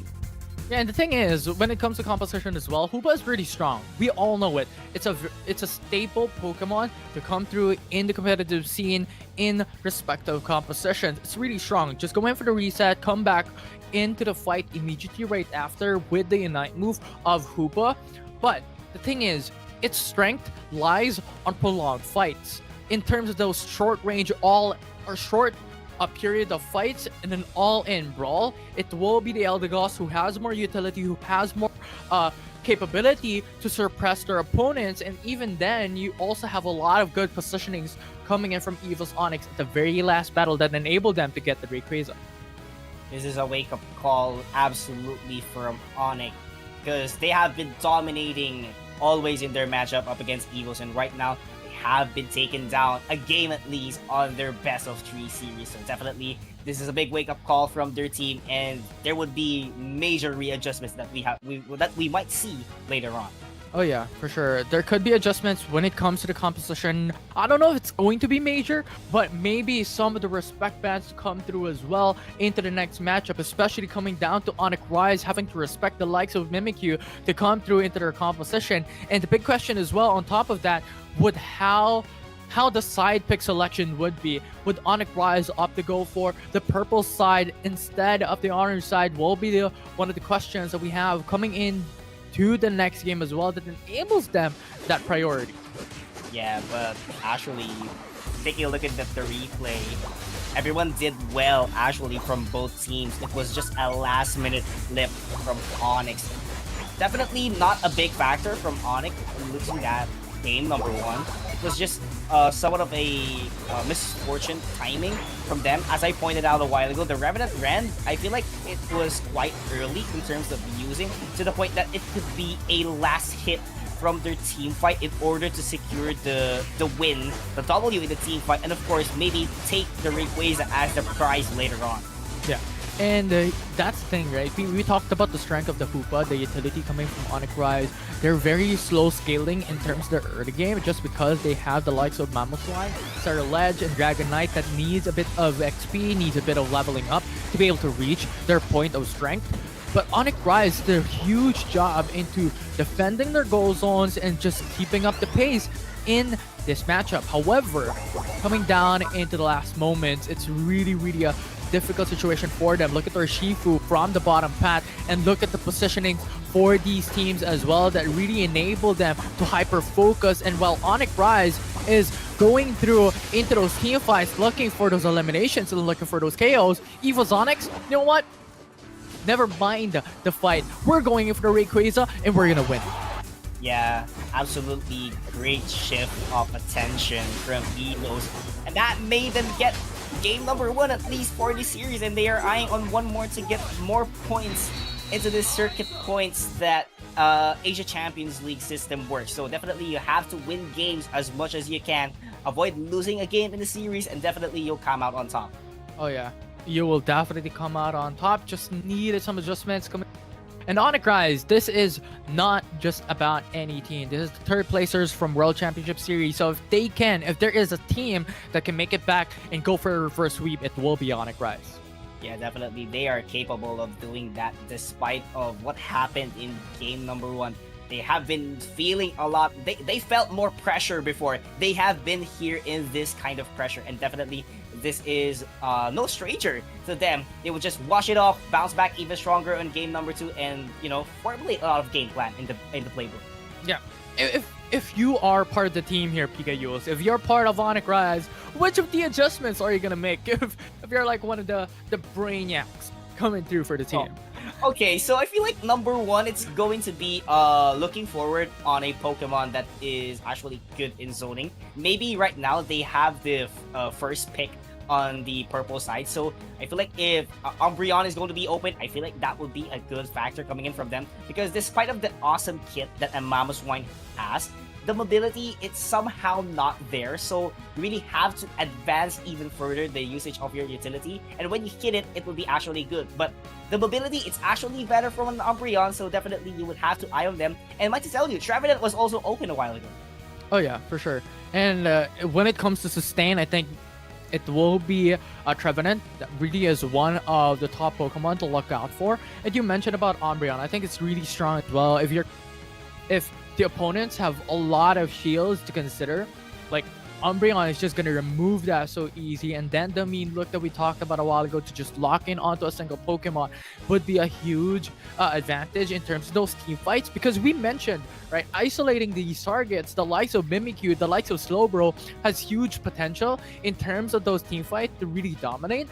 Speaker 2: Yeah, and the thing is, when it comes to composition as well, Hoopa is pretty strong. We all know it. It's a staple Pokemon to come through in the competitive scene in respective compositions. It's really strong. Just go in for the reset, come back into the fight immediately right after with the Unite move of Hoopa. But the thing is, its strength lies on prolonged fights. In terms of those short range a period of fights and an all-in brawl, it will be the Eldegoss who has more utility, who has more capability to suppress their opponents, and even then, you also have a lot of good positionings coming in from Evil's Onyx at the very last battle that enabled them to get the Rayquaza.
Speaker 3: This is a wake-up call absolutely from Onyx, because they have been dominating always in their matchup up against Evils, and right now they have been taken down a game at least on their best of 3 series. So definitely this is a big wake-up call from their team, and there would be major readjustments that we might see later on.
Speaker 2: Oh yeah, for sure. There could be adjustments when it comes to the composition. I don't know if it's going to be major, but maybe some of the respect bans to come through as well into the next matchup, especially coming down to Onyx Rise having to respect the likes of Mimikyu to come through into their composition. And the big question as well on top of that would how the side pick selection would be. Would Onyx Rise opt to go for the purple side instead of the orange side will be one of the questions that we have coming in to the next game as well that enables them that priority.
Speaker 3: Yeah, but actually, taking a look at the replay, everyone did well actually from both teams. It was just a last-minute flip from Onyx. Definitely not a big factor from Onyx losing that game number 1. It was just somewhat of a misfortune timing from them. As I pointed out a while ago, the Revenant Rend, I feel like it was quite early in terms of using, to the point that it could be a last hit from their team fight in order to secure the win, the W in the team fight, and of course maybe take the Rayquaza as the prize later on.
Speaker 2: Yeah. And that's the thing, right? We talked about the strength of the Hoopa, the utility coming from Onyx Rise. They're very slow scaling in terms of their early game just because they have the likes of Mamoswine, Sarah Ledge, and Dragon Knight that needs a bit of XP, needs a bit of leveling up to be able to reach their point of strength. But Onyx Rise did a huge job into defending their goal zones and just keeping up the pace in this matchup. However, coming down into the last moments, it's really a difficult situation for them. Look at their Shifu from the bottom path, and look at the positioning for these teams as well that really enable them to hyper focus. And while Onyx Rise is going through into those team fights, looking for those eliminations and looking for those KOs, Evil's Onyx, you know what? Never mind the fight. We're going in for the Rayquaza, and we're gonna win.
Speaker 3: Yeah, absolutely great shift of attention from Evos, and that made them get game number 1 at least for the series, and they are eyeing on one more to get more points into this circuit points that Asia Champions League system works. So definitely you have to win games as much as you can, avoid losing a game in the series, and definitely you'll come out on top.
Speaker 2: Oh yeah, you will definitely come out on top. Just needed some adjustments coming. And Onyx Rise, this is not just about any team. This is the third placers from World Championship Series. So if there is a team that can make it back and go for a reverse sweep, it will be Onyx Rise.
Speaker 3: Yeah, definitely they are capable of doing that despite of what happened in game number 1. They have been feeling a lot. They felt more pressure before. They have been here in this kind of pressure, and definitely this is no stranger to them. They would just wash it off, bounce back even stronger in game number 2, and formulate a lot of game plan in the playbook.
Speaker 2: Yeah. If you are part of the team here, PKUs, if you're part of Onyx Rise, which of the adjustments are you gonna make? If you're like one of the brainiacs coming through for the team.
Speaker 3: Okay, so I feel like number 1, it's going to be looking forward on a Pokemon that is actually good in zoning. Maybe right now they have the first pick on the purple side, so I feel like if Umbreon is going to be open, I feel like that would be a good factor coming in from them, because despite of the awesome kit that a Mamoswine has, the mobility, it's somehow not there, so you really have to advance even further the usage of your utility, and when you hit it, it will be actually good. But the mobility, it's actually better from an Umbreon, so definitely you would have to eye on them. And like to tell you, Trevenant was also open a while ago.
Speaker 2: Oh yeah, for sure. And when it comes to sustain, I think it will be a Trevenant that really is one of the top Pokemon to look out for. And you mentioned about Umbreon, I think it's really strong as well. If the opponents have a lot of shields to consider, like Umbreon is just going to remove that so easy. And then the mean look that we talked about a while ago to just lock in onto a single Pokemon would be a huge advantage in terms of those team fights. Because we mentioned, right, isolating these targets, the likes of Mimikyu, the likes of Slowbro, has huge potential in terms of those team fights to really dominate.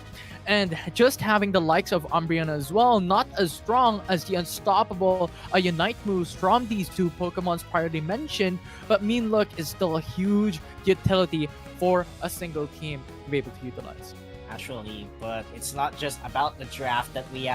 Speaker 2: And just having the likes of Umbreon as well, not as strong as the unstoppable Unite moves from these two Pokemons priorly mentioned, but Mean Look is still a huge utility for a single team to be able to utilize.
Speaker 3: Actually, but it's not just about the draft that we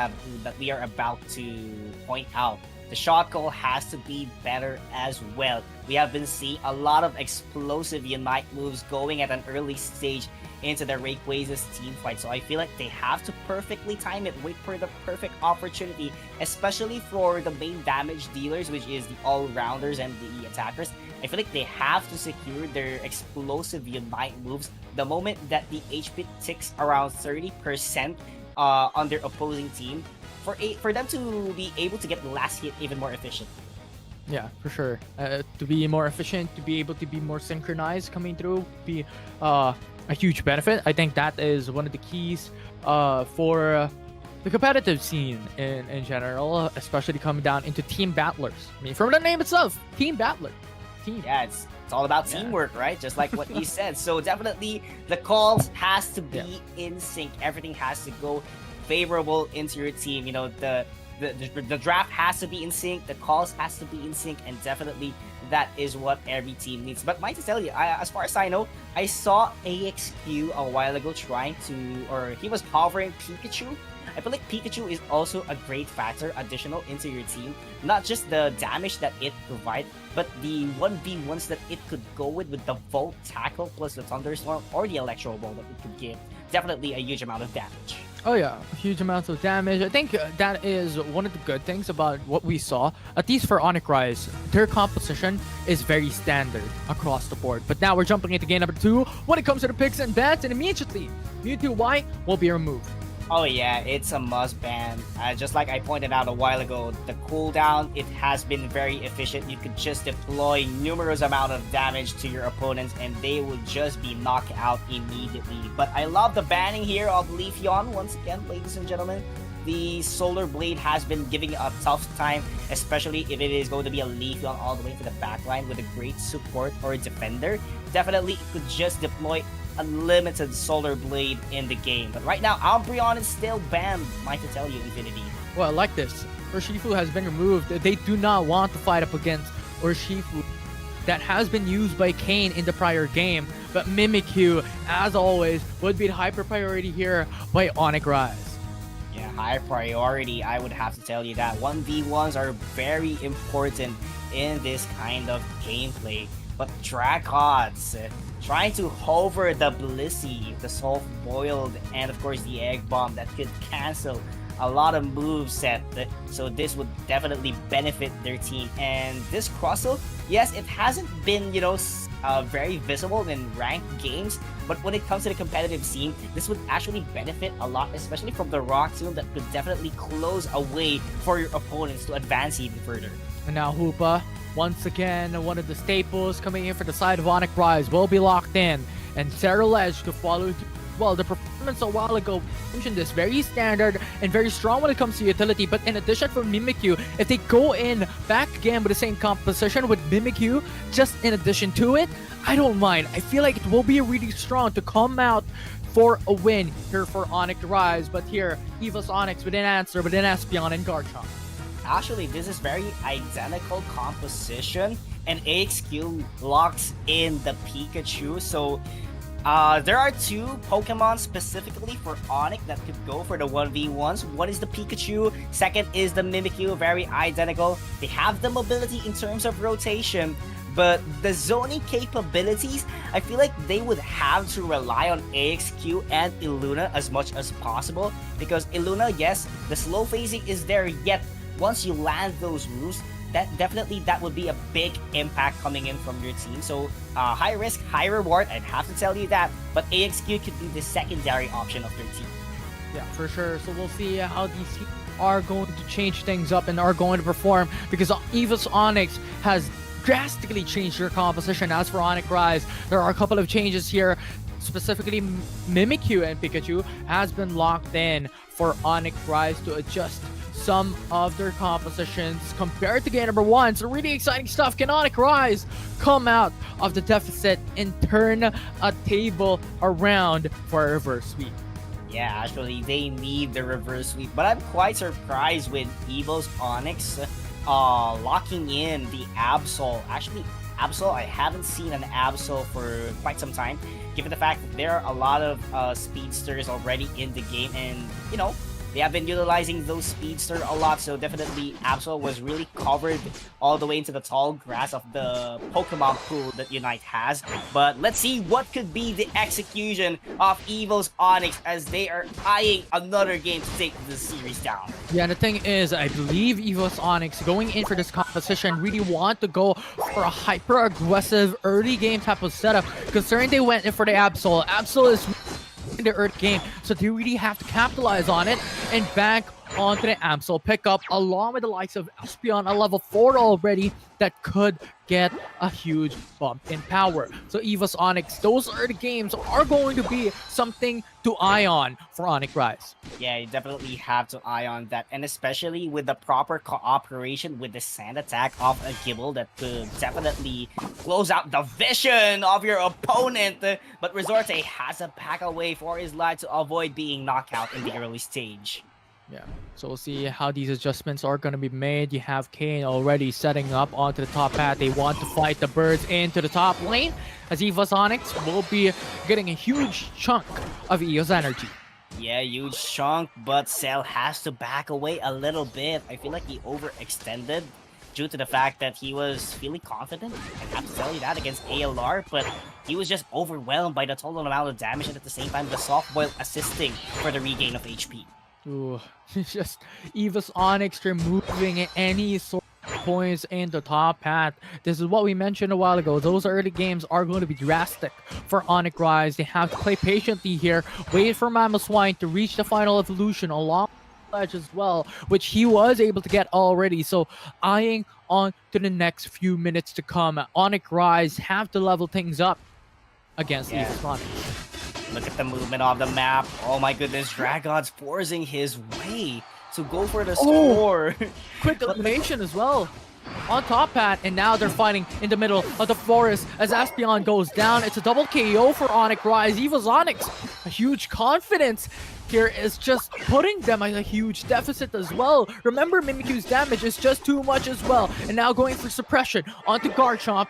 Speaker 3: are about to point out. The shot call has to be better as well. We have been seeing a lot of explosive Unite moves going at an early stage into the Rayquaza's team fight. So I feel like they have to perfectly time it, wait for the perfect opportunity, especially for the main damage dealers, which is the all-rounders and the attackers. I feel like they have to secure their explosive Unite moves the moment that the HP ticks around 30% on their opposing team for them to be able to get the last hit even more efficient.
Speaker 2: Yeah, for sure. To be more efficient, to be able to be more synchronized coming through, be a huge benefit. I think that is one of the keys for the competitive scene in general, especially coming down into team battlers. I mean, from the name itself, team battler. Team.
Speaker 3: Yeah, it's all about teamwork, right? Just like what you said. So definitely the calls has to be in sync. Everything has to go favorable into your team. You know, the draft has to be in sync, the calls has to be in sync, and definitely that is what every team needs. But might to tell you, as far as I know, I saw AXQ a while ago he was hovering Pikachu. I feel like Pikachu is also a great factor additional into your team. Not just the damage that it provides, but the 1v1s that it could go with the Volt Tackle plus the Thunderstorm or the Electro Ball that it could give. Definitely a huge amount of damage.
Speaker 2: Oh yeah, huge amounts of damage. I think that is one of the good things about what we saw. At least for Onyx Rise, their composition is very standard across the board. But now we're jumping into game number 2 when it comes to the picks and bans, and immediately Mewtwo Y will be removed.
Speaker 3: Oh yeah, it's a must ban. Just like I pointed out a while ago, the cooldown, it has been very efficient. You could just deploy numerous amount of damage to your opponents and they will just be knocked out immediately. But I love the banning here of Leafeon once again, ladies and gentlemen. The Solar Blade has been giving a tough time, especially if it is going to be a Leafeon all the way to the backline with a great support or a defender. Definitely, it could just deploy unlimited Solar Blade in the game. But right now, Umbreon is still banned, might I tell you, Infinity.
Speaker 2: Well, like this, Urshifu has been removed. They do not want to fight up against Urshifu that has been used by Kane in the prior game. But Mimikyu, as always, would be the hyper priority here by Onyx Rise.
Speaker 3: Yeah, high priority, I would have to tell you that. 1v1s are very important in this kind of gameplay. But Dragods, trying to hover the Blissey, the Soft Boiled, and of course the Egg Bomb that could cancel a lot of moves set. So this would definitely benefit their team. And this Crustle, yes, it hasn't been, very visible in ranked games, but when it comes to the competitive scene, this would actually benefit a lot, especially from the Rock Tomb that could definitely close a way for your opponents to advance even further.
Speaker 2: And now Hoopa, once again, one of the staples coming in for the side of Onyx Rise, will be locked in. And Ceruledge to follow. Well, the performance a while ago mentioned this, very standard and very strong when it comes to utility. But in addition for Mimikyu, if they go in back again with the same composition with Mimikyu, just in addition to it, I don't mind. I feel like it will be really strong to come out for a win here for Onyx Rise. But here, Eva's Onyx with an answer, with an Espeon and Garchomp.
Speaker 3: Actually, this is very identical composition, and AXQ locks in the Pikachu. So there are two Pokemon specifically for Onyx that could go for the 1v1s. One is the Pikachu, second is the Mimikyu, very identical. They have the mobility in terms of rotation, but the zoning capabilities, I feel like they would have to rely on AXQ and Illuna as much as possible, because Illuna, yes, the slow phasing is there, yet once you land those moves, that would be a big impact coming in from your team. So high risk, high reward, I'd have to tell you that. But AXQ could be the secondary option of their team.
Speaker 2: Yeah, for sure. So we'll see how these teams are going to change things up and are going to perform, because Eva's Onyx has drastically change their composition. As for Onyx Rise, there are a couple of changes here. Specifically, Mimikyu and Pikachu has been locked in for Onyx Rise to adjust some of their compositions compared to game number 1. So really exciting stuff. Can Onyx Rise come out of the deficit and turn a table around for a reverse sweep?
Speaker 3: Yeah, actually, they need the reverse sweep. But I'm quite surprised with Evo's Onyx locking in the Absol. Actually, Absol, I haven't seen an Absol for quite some time, given the fact that there are a lot of speedsters already in the game, and you know, they have been utilizing those speedsters a lot, so definitely Absol was really covered all the way into the tall grass of the Pokemon pool that Unite has. But let's see what could be the execution of Evo's Onyx as they are eyeing another game to take the series down.
Speaker 2: Yeah, and the thing is, I believe Evo's Onyx going in for this competition really want to go for a hyper-aggressive early game type of setup, considering they went in for the Absol. Absol is in the early game, so they really have to capitalize on it and bank onto the Absol pickup, along with the likes of Espeon at level 4 already that could get a huge bump in power. So Evo's Onyx, those early games are going to be something to eye on for Onyx Rise.
Speaker 3: Yeah, you definitely have to eye on that, and especially with the proper cooperation with the sand attack of a Gible that could definitely close out the vision of your opponent. But Resorte has to back away for his life to avoid being knocked out in the early stage.
Speaker 2: Yeah, so we'll see how these adjustments are going to be made. You have Kane already setting up onto the top path. They want to fight the birds into the top lane, as Evo's Onyx will be getting a huge chunk of Eo's energy.
Speaker 3: Yeah, huge chunk, but Cell has to back away a little bit. I feel like he overextended due to the fact that he was feeling confident. I have to tell you that against ALR, but he was just overwhelmed by the total amount of damage, and at the same time, the soft boil assisting for the regain of HP.
Speaker 2: Ooh, it's just Evo's Onyx removing any sort of points in the top path. This is what we mentioned a while ago. Those early games are going to be drastic for Onyx Rise. They have to play patiently here, wait for Mamoswine to reach the final evolution along the edge as well, which he was able to get already. So eyeing on to the next few minutes to come. Onyx Rise have to level things up against Evo's Onyx.
Speaker 3: Look at the movement of the map. Oh my goodness, Dragon's forcing his way to go for the score.
Speaker 2: Quick elimination as well on top path, and now they're fighting in the middle of the forest as Espeon goes down. It's a double KO for Onyx Rise. Evo's Onyx, a huge confidence here is just putting them at a huge deficit as well. Remember, Mimikyu's damage is just too much as well, and now going for suppression onto Garchomp,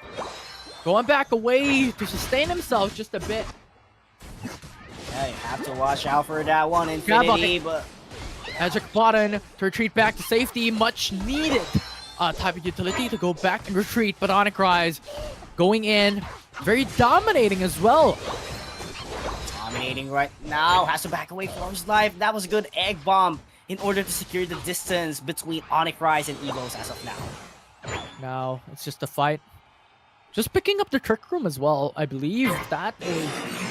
Speaker 2: going back away to sustain himself just a bit.
Speaker 3: Yeah, you have to watch out for that one, Infinity, but...
Speaker 2: Magic button to retreat back to safety, much needed type of utility to go back and retreat, but Onyx Rise going in, very dominating as well.
Speaker 3: Dominating right now, has to back away for his life. That was a good egg bomb in order to secure the distance between Onyx Rise and Evos as of now.
Speaker 2: Now, it's just a fight. Just picking up the Trick Room as well, I believe that is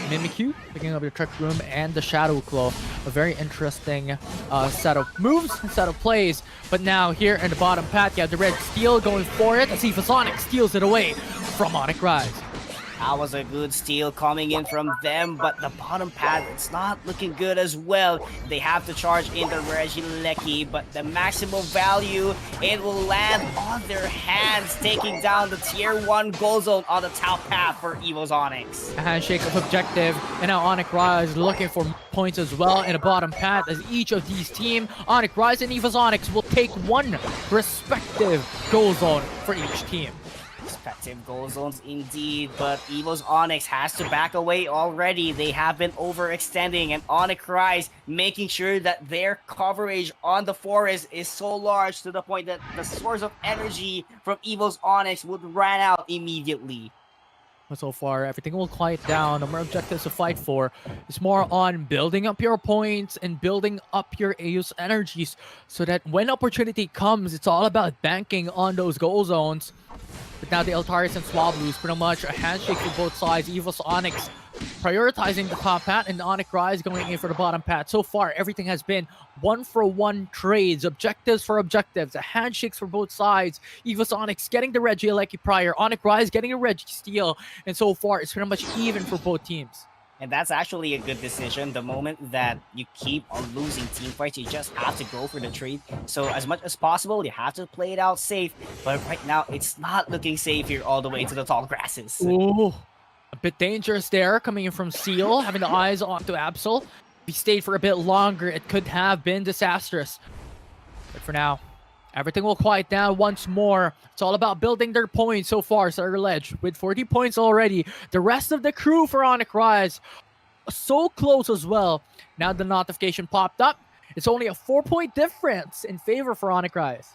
Speaker 2: Mimikyu picking up the Trick Room and the Shadow Claw. A very interesting set of moves, set of plays. But now here in the bottom path, you have the Red Steel going for it. As Sonic steals it away from Onyx Rise.
Speaker 3: That was a good steal coming in from them, but the bottom path, it's not looking good as well. They have to charge in the Regieleki, but the maximum value, it will land on their hands, taking down the tier 1 gold zone on the top path for Evo's Onyx.
Speaker 2: A handshake of objective, and now Onyx Rise looking for points as well in the bottom path, as each of these teams, Onyx Rise and Evo's Onyx, will take one respective gold zone for each team.
Speaker 3: Respective goal zones indeed, but Evo's Onyx has to back away already. They have been overextending, and Onyx Rise making sure that their coverage on the forest is so large to the point that the source of energy from Evo's Onyx would run out immediately.
Speaker 2: But so far, everything will quiet down. The more objectives to fight for is more on building up your points and building up your Eos energies so that when opportunity comes, it's all about banking on those goal zones. But now the Altaris and Swablu's pretty much a handshake for both sides. Evo's Onyx prioritizing the top pat, and Onyx Rise going in for the bottom pat. So far, everything has been 1-for-1 trades, objectives for objectives, handshakes for both sides. EvoSonics getting the Reggie Alecki prior, Onyx Rise getting a Reggie Steal, and so far, it's pretty much even for both teams.
Speaker 3: And that's actually a good decision. The moment that you keep on losing team fights, you just have to go for the trade. So as much as possible, you have to play it out safe. But right now, it's not looking safe here all the way to the tall grasses.
Speaker 2: Ooh, a bit dangerous there, coming in from Seal, having the eyes onto Absol. If he stayed for a bit longer, it could have been disastrous. But for now, everything will quiet down once more. It's all about building their points so far. Sutter Ledge with 40 points already. The rest of the crew for Onyx Rise so close as well. Now the notification popped up. It's only a 4-point difference in favor for Onyx Rise.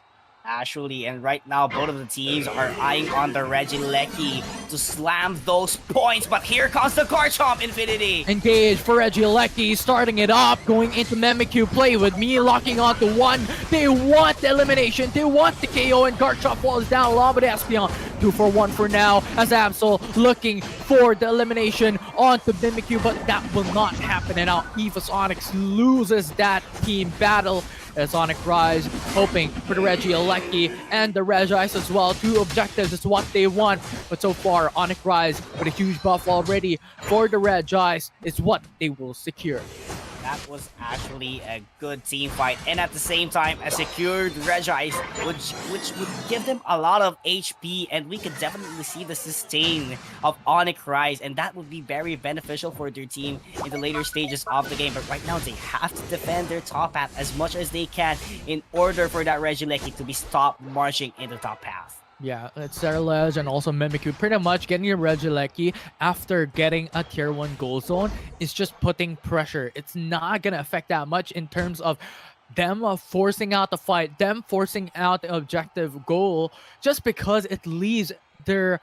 Speaker 3: Actually, and right now, both of the teams are eyeing on the Reggie Alecki to slam those points. But here comes the Garchomp Infinity.
Speaker 2: Engage for Reggie Alecki, starting it up, going into Mimikyu. Play with me, locking onto one. They want the elimination. They want the KO, and Garchomp falls down along with Espeon. 2-for-1 for now, as Absol looking for the elimination onto Mimikyu, but that will not happen. And now EvoSonics loses that team battle. As Onyx Rise hoping for the Reggie Alecki and the Regice as well. 2 objectives is what they want. But so far, Onyx Rise with a huge buff already for the Regice is what they will secure.
Speaker 3: That was actually a good team fight, and at the same time, a secured Regice, which would give them a lot of HP, and we could definitely see the sustain of Onyx Rise, and that would be very beneficial for their team in the later stages of the game. But right now, they have to defend their top path as much as they can in order for that Regieleki to be stopped marching in the top path.
Speaker 2: Yeah, it's Serlej and also Mimikyu pretty much getting a Regieleki after getting a tier 1 goal zone is just putting pressure. It's not going to affect that much in terms of them forcing out the fight, them forcing out the objective goal, just because it leaves their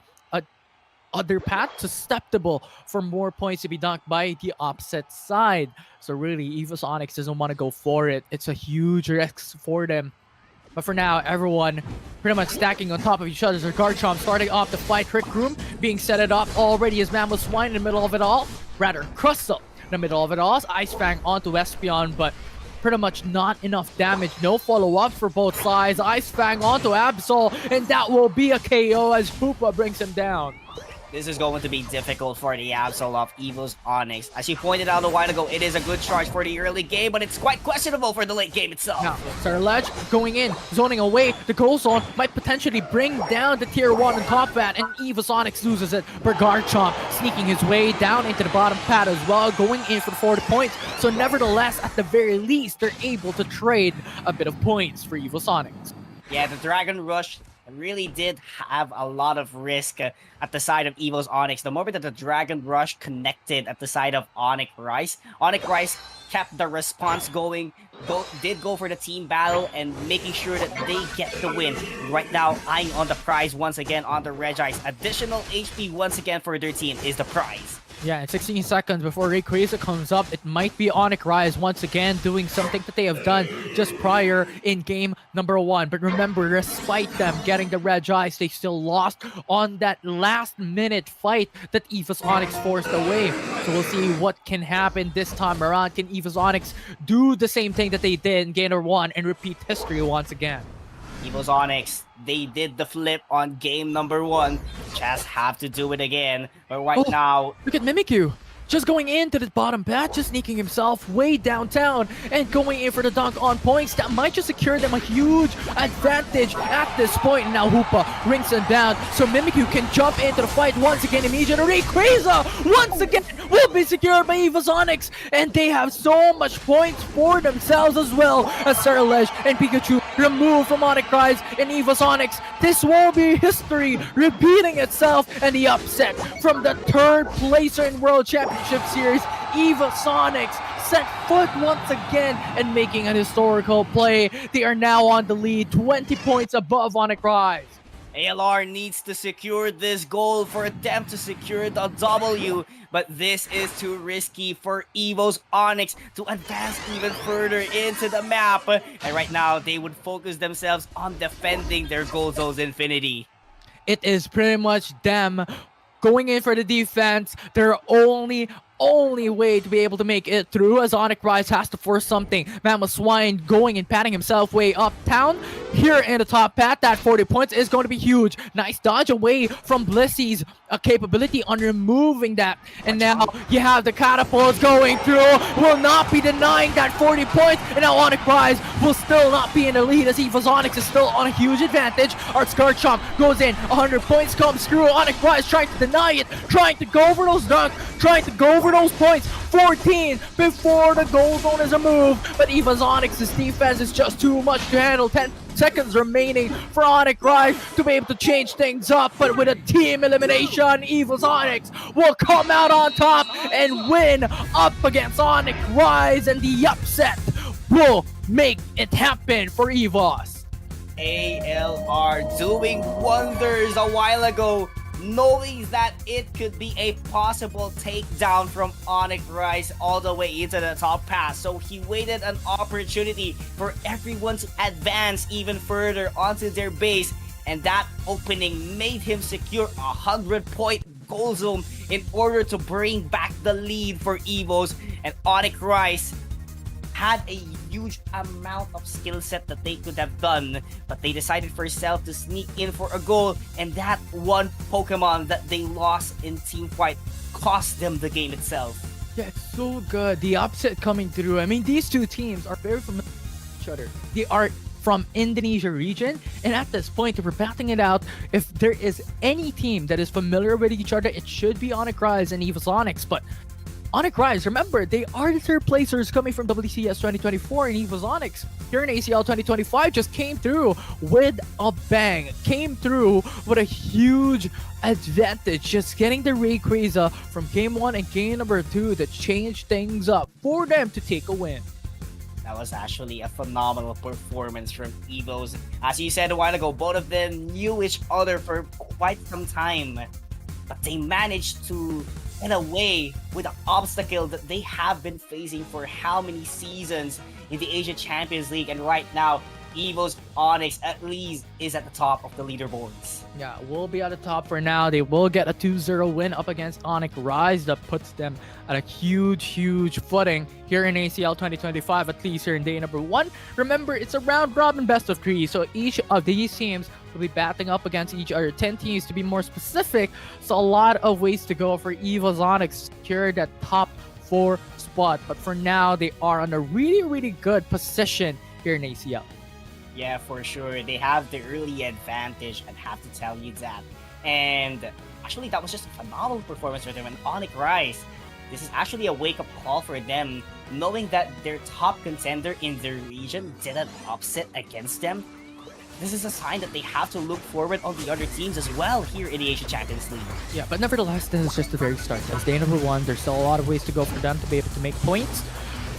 Speaker 2: other path susceptible for more points to be dunked by the opposite side. So really, EvoSonics doesn't want to go for it. It's a huge risk for them. But for now, everyone pretty much stacking on top of each other. So Garchomp starting off the fight. Trick Room being set it up already as Mammoth Swine in the middle of it all. Rather, Crustle in the middle of it all. Ice Fang onto Espeon, but pretty much not enough damage. No follow-up for both sides. Ice Fang onto Absol, and that will be a KO as Hoopa brings him down.
Speaker 3: This is going to be difficult for the Absol of Evo's Onyx. As you pointed out a while ago, it is a good charge for the early game, but it's quite questionable for the late game itself.
Speaker 2: Now, Serlej going in, zoning away. The goal zone might potentially bring down the tier 1 and top pad, and EvoSonics loses it. But Garchomp sneaking his way down into the bottom pad as well, going in for the 40 points. So nevertheless, at the very least, they're able to trade a bit of points for EvoSonics.
Speaker 3: Yeah, the Dragon Rush really did have a lot of risk at the side of Evo's Onyx. The moment that the Dragon Rush connected at the side of Onyx Rise kept the response going, did go for the team battle and making sure that they get the win. Right now, eyeing on the prize once again on the Regice. Additional HP once again for their team is the prize.
Speaker 2: Yeah, in 16 seconds before Rayquaza comes up, it might be Onyx Rise once again doing something that they have done just prior in game number 1. But remember, despite them getting the Regice, they still lost on that last-minute fight that EvoSonics forced away. So we'll see what can happen this time around. Can EvoSonics do the same thing that they did in game number 1 and repeat history once again?
Speaker 3: Evo's Onyx, they did the flip on game number 1. Just have to do it again. But right now,
Speaker 2: look at Mimikyu. Just going into the bottom patch, just sneaking himself way downtown and going in for the dunk on points. That might just secure them a huge advantage at this point. And now Hoopa rings him down, so Mimikyu can jump into the fight once again immediately. Rayquaza once again will be secured by EvoSonics, and they have so much points for themselves as well as Serlej and Pikachu removed from Onyx Rise and EvoSonics. This will be history repeating itself, and the upset from the third placer in World Championship Series, EvoSonics set foot once again and making an historical play. They are now on the lead, 20 points above Onyx Rise.
Speaker 3: ALR needs to secure this goal for them to secure the W, but this is too risky for Evo's Onyx to advance even further into the map. And right now, they would focus themselves on defending their Gold Zone's Infinity.
Speaker 2: It is pretty much them going in for the defense. Their only way to be able to make it through, as Onyx Rise has to force something. Mama Swine going and patting himself way uptown. Here in the top path, that 40 points is going to be huge. Nice dodge away from Blissy's capability on removing that. And now you have the catapults going through. Will not be denying that 40 points. And now Onyx Rise will still not be in the lead, as Eva's Onyx is still on a huge advantage. Art Scarchomp goes in. 100 points comes through. Onyx Rise trying to deny it. Trying to go over those dunks. Trying to go over those points. 14 before the goal zone is removed. But Eva's Onyx's defense is just too much to handle. 10 seconds remaining for Onyx Rise to be able to change things up. But with a team elimination, Eva's Onyx will come out on top and win up against Onyx Rise. And the upset will make it happen for Evos.
Speaker 3: ALR doing wonders a while ago, knowing that it could be a possible takedown from Onyx Rise all the way into the top pass. So he waited an opportunity for everyone to advance even further onto their base, and that opening made him secure a 100-point goal zone in order to bring back the lead for Evos. And Onyx Rise had a huge amount of skill set that they could have done, but they decided for Self to sneak in for a goal, and that one Pokemon that they lost in team fight cost them the game itself.
Speaker 2: Yeah, it's so good. The upset coming through. I mean, these two teams are very familiar with each other. They are from Indonesia region, and at this point, if we're batting it out, if there is any team that is familiar with each other, it should be Onyx Rise and Eva's Onyx. But Onyx Rise, remember, they are the third placers coming from WCS 2024, and Eva's Onyx here in ACL 2025 just came through with a bang. Came through with a huge advantage, just getting the Rayquaza from game 1 and game number 2 to change things up for them to take a win.
Speaker 3: That was actually a phenomenal performance from Evos. As you said a while ago, both of them knew each other for quite some time, but they managed to get away with an obstacle that they have been facing for how many seasons in the Asia Champions League, and right now Evo's Onyx at least is at the top of the leaderboards.
Speaker 2: Yeah, we'll be at the top for now. They will get a 2-0 win up against Onyx Rise that puts them at a huge footing here in ACL 2025, at least here in day number 1. Remember, it's a round robin best of 3, so each of these teams will be batting up against each other. 10 teams to be more specific, so a lot of ways to go for Eva's Onyx to secure that top 4 spot. But for now, they are on a really good position here in ACL.
Speaker 3: Yeah, for sure. They have the early advantage, I'd have to tell you that. And actually, that was just a phenomenal performance for them. And Onyx Rise, this is actually a wake-up call for them, knowing that their top contender in their region did an upset against them. This is a sign that they have to look forward on the other teams as well here in the Asia Champions League.
Speaker 2: Yeah, but nevertheless, this is just the very start. As day number 1, there's still a lot of ways to go for them to be able to make points.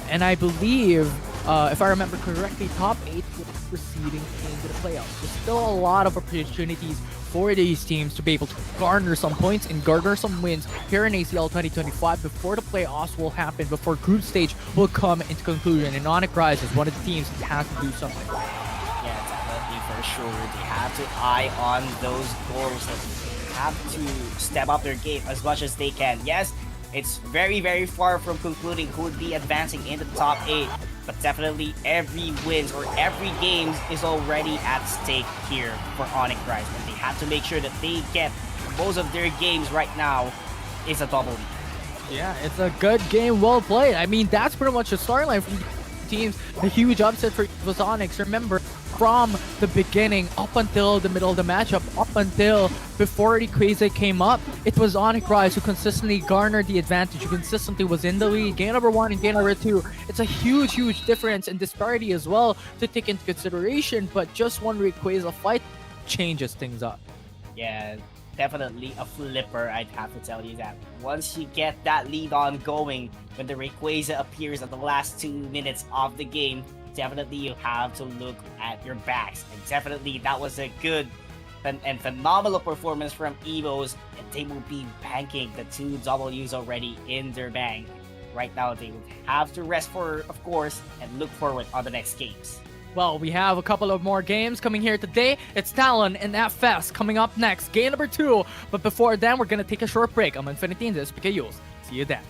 Speaker 2: And I believe, if I remember correctly, top 8 will be proceeding into the playoffs. There's still a lot of opportunities for these teams to be able to garner some points and garner some wins here in ACL 2025 before the playoffs will happen, before group stage will come into conclusion. And Onyx Rise is one of the teams that has to do something.
Speaker 3: Yeah, definitely, for sure. They have to eye on those goals. They have to step up their game as much as they can. Yes, it's very far from concluding who would be advancing into the top 8, but definitely every wins or every game is already at stake here for Onyx Rise, and they have to make sure that they get most of their games right now is a double lead.
Speaker 2: Yeah, it's a good game, well played. I mean, that's pretty much the storyline for the teams. A huge upset for Onyx. Remember, from the beginning up until the middle of the matchup, up until before Rayquaza came up, it was Onyx Rise who consistently garnered the advantage, who consistently was in the lead. Game number 1 and game number 2, it's a huge difference and disparity as well to take into consideration, but just one Rayquaza fight changes things up.
Speaker 3: Yeah, definitely a flipper, I'd have to tell you that. Once you get that lead on going, when the Rayquaza appears at the last 2 minutes of the game, definitely you have to look at your backs. And definitely that was a good and phenomenal performance from Evos, and they will be banking the 2 Ws already in their bank. Right now they will have to rest for, of course, and look forward on the next games.
Speaker 2: Well, we have a couple of more games coming here today. It's Talon and FS coming up next, game number 2. But before then, we're gonna take a short break. I'm Infinity and this is PKUs. See you then.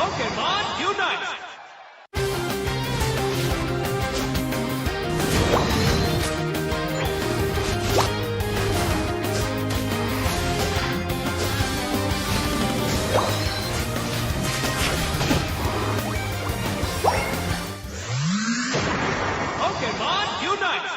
Speaker 1: Pokemon Unite! Pokemon Unite!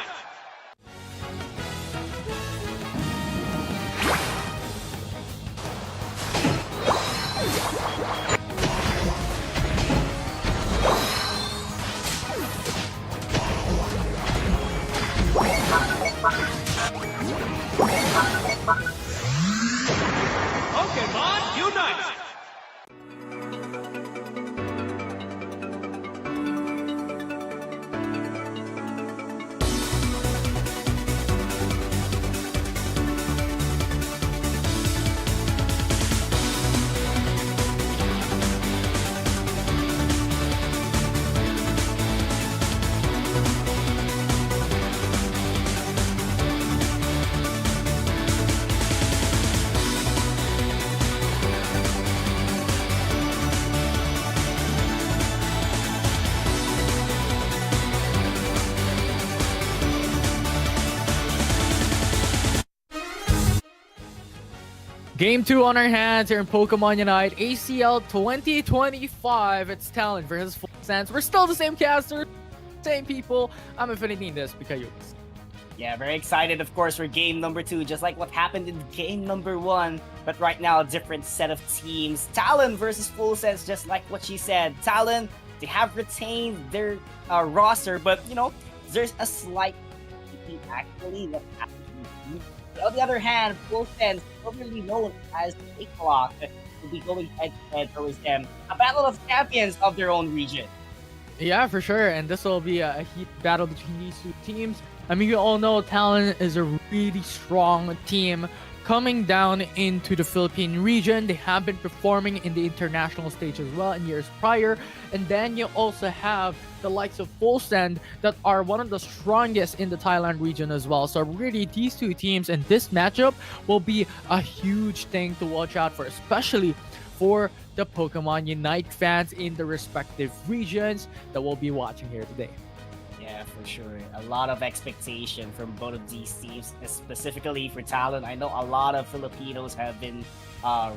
Speaker 1: Pokemon Unite!
Speaker 2: Game 2 on our hands here in Pokemon Unite ACL 2025. It's Talon versus Full Sense. We're still the same caster, same people. I'm Infinity in this because
Speaker 3: Yeah, very excited, of course, for game number 2, just like what happened in game number 1. But right now, a different set of teams. Talon versus Full Sense, just like what she said. Talon, they have retained their roster, but, you know, there's a slight actually that happened. On the other hand, Full Sense, formerly known as Clock, will be going head-to-head towards them. A battle of champions of their own region.
Speaker 2: Yeah, for sure. And this will be a heat battle between these two teams. I mean, you all know Talon is a really strong team coming down into the Philippine region. They have been performing in the international stage as well in years prior. And then you also have the likes of Full Send that are one of the strongest in the Thailand region as well. So really, these two teams and this matchup will be a huge thing to watch out for, especially for the Pokemon Unite fans in the respective regions that we'll be watching here today.
Speaker 3: Yeah, for sure. A lot of expectation from both of these teams, specifically for Talon. I know a lot of Filipinos have been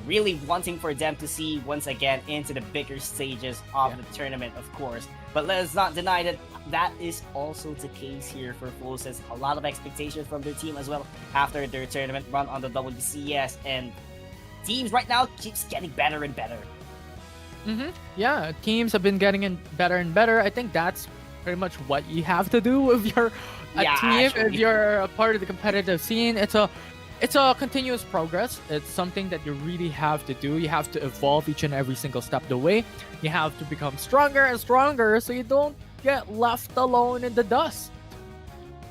Speaker 3: really wanting for them to see once again into the bigger stages of the tournament, of course. But let us not deny that that is also the case here for Full Sense. A lot of expectation from their team as well after their tournament run on the WCS, and teams right now keeps getting better and better.
Speaker 2: Yeah, teams have been getting in better and better. I think that's pretty much what you have to do if you're a team, if you're a part of the competitive scene. It's a continuous progress. It's something that you really have to do. You have to evolve each and every single step of the way. You have to become stronger and stronger so you don't get left alone in the dust.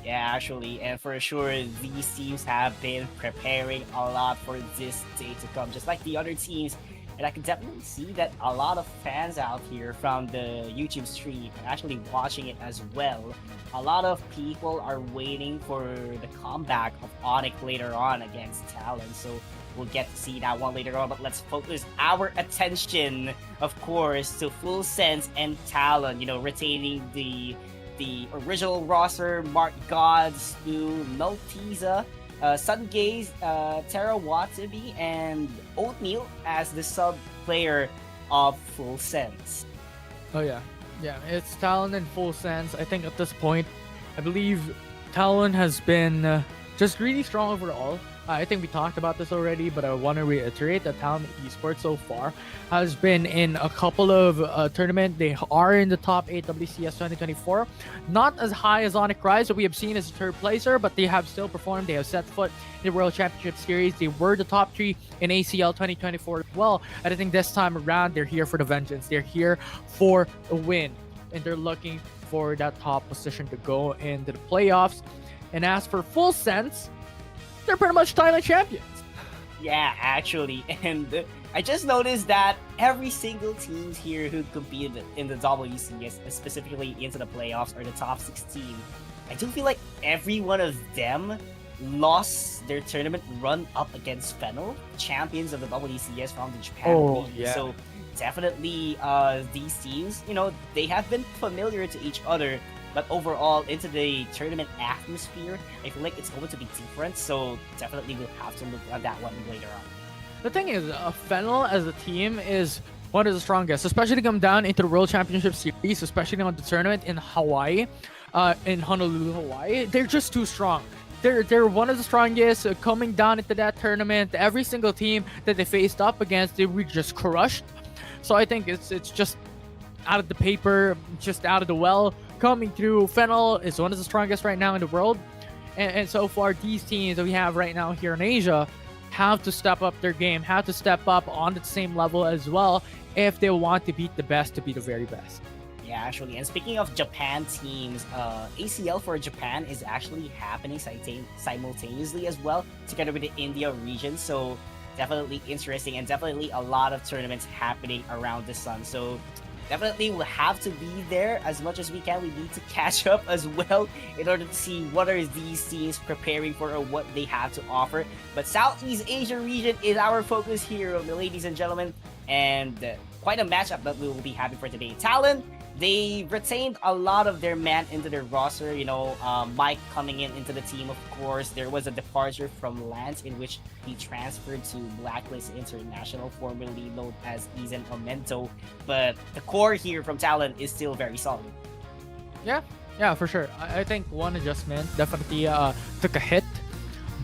Speaker 3: Yeah, actually, and for sure, these teams have been preparing a lot for this day to come, just like the other teams. And I can definitely see that a lot of fans out here from the YouTube stream are actually watching it as well. A lot of people are waiting for the comeback of Onyx later on against Talon, so we'll get to see that one later on. But let's focus our attention, of course, to Full Sense and Talon, you know, retaining the original roster, Mark Gods, Stu, Noltiza, Sungaze, Terra Watabe, and Oatmeal as the sub player of Full Sense.
Speaker 2: Oh yeah, it's Talon and Full Sense. I think at this point, I believe Talon has been just really strong overall. I think we talked about this already, but I want to reiterate that Talon Esports so far has been in a couple of tournaments. They are in the top 8 WCS 2024. Not as high as Onyx Rise, that we have seen as a third placer, but they have still performed. They have set foot in the World Championship Series. They were the top 3 in ACL 2024 as well. And I think this time around, they're here for the vengeance. They're here for a win. And they're looking for that top position to go into the playoffs. And as for Full Sense, they're pretty much Thailand champions.
Speaker 3: Yeah, actually, and I just noticed that every single teams here who competed in the WCS, specifically into the playoffs or the top 16, I do feel like every one of them lost their tournament run up against Fennel, champions of the WCS from the Japan League.
Speaker 2: Yeah.
Speaker 3: So definitely these teams, they have been familiar to each other, but overall into the tournament atmosphere, I feel like it's going to be different. So definitely we'll have to look at that one later on.
Speaker 2: The thing is, Fennel as a team is one of the strongest, especially to come down into the World Championship Series, especially on the tournament in Hawaii, in Honolulu, Hawaii. They're just too strong. They're one of the strongest coming down into that tournament. Every single team that they faced up against, they were just crushed. So I think it's just out of the paper, just out of the well, coming through. Fennel is one of the strongest right now in the world. And so far, these teams that we have right now here in Asia have to step up their game, have to step up on the same level as well if they want to beat the best, to be the very best.
Speaker 3: Yeah, actually. And speaking of Japan teams, ACL for Japan is actually happening simultaneously as well, together with the India region. So definitely interesting, and definitely a lot of tournaments happening around the sun. So definitely we'll have to be there as much as we can. We need to catch up as well in order to see what are these teams preparing for or what they have to offer. But Southeast Asia region is our focus here, ladies and gentlemen, and quite a matchup that we will be having for today. Talon, they retained a lot of their man into their roster. Mike coming into the team, of course. There was a departure from Lance in which he transferred to Blacklist International, formerly known as Izen Omento. But the core here from Talon is still very solid.
Speaker 2: Yeah, for sure. I think one adjustment definitely took a hit,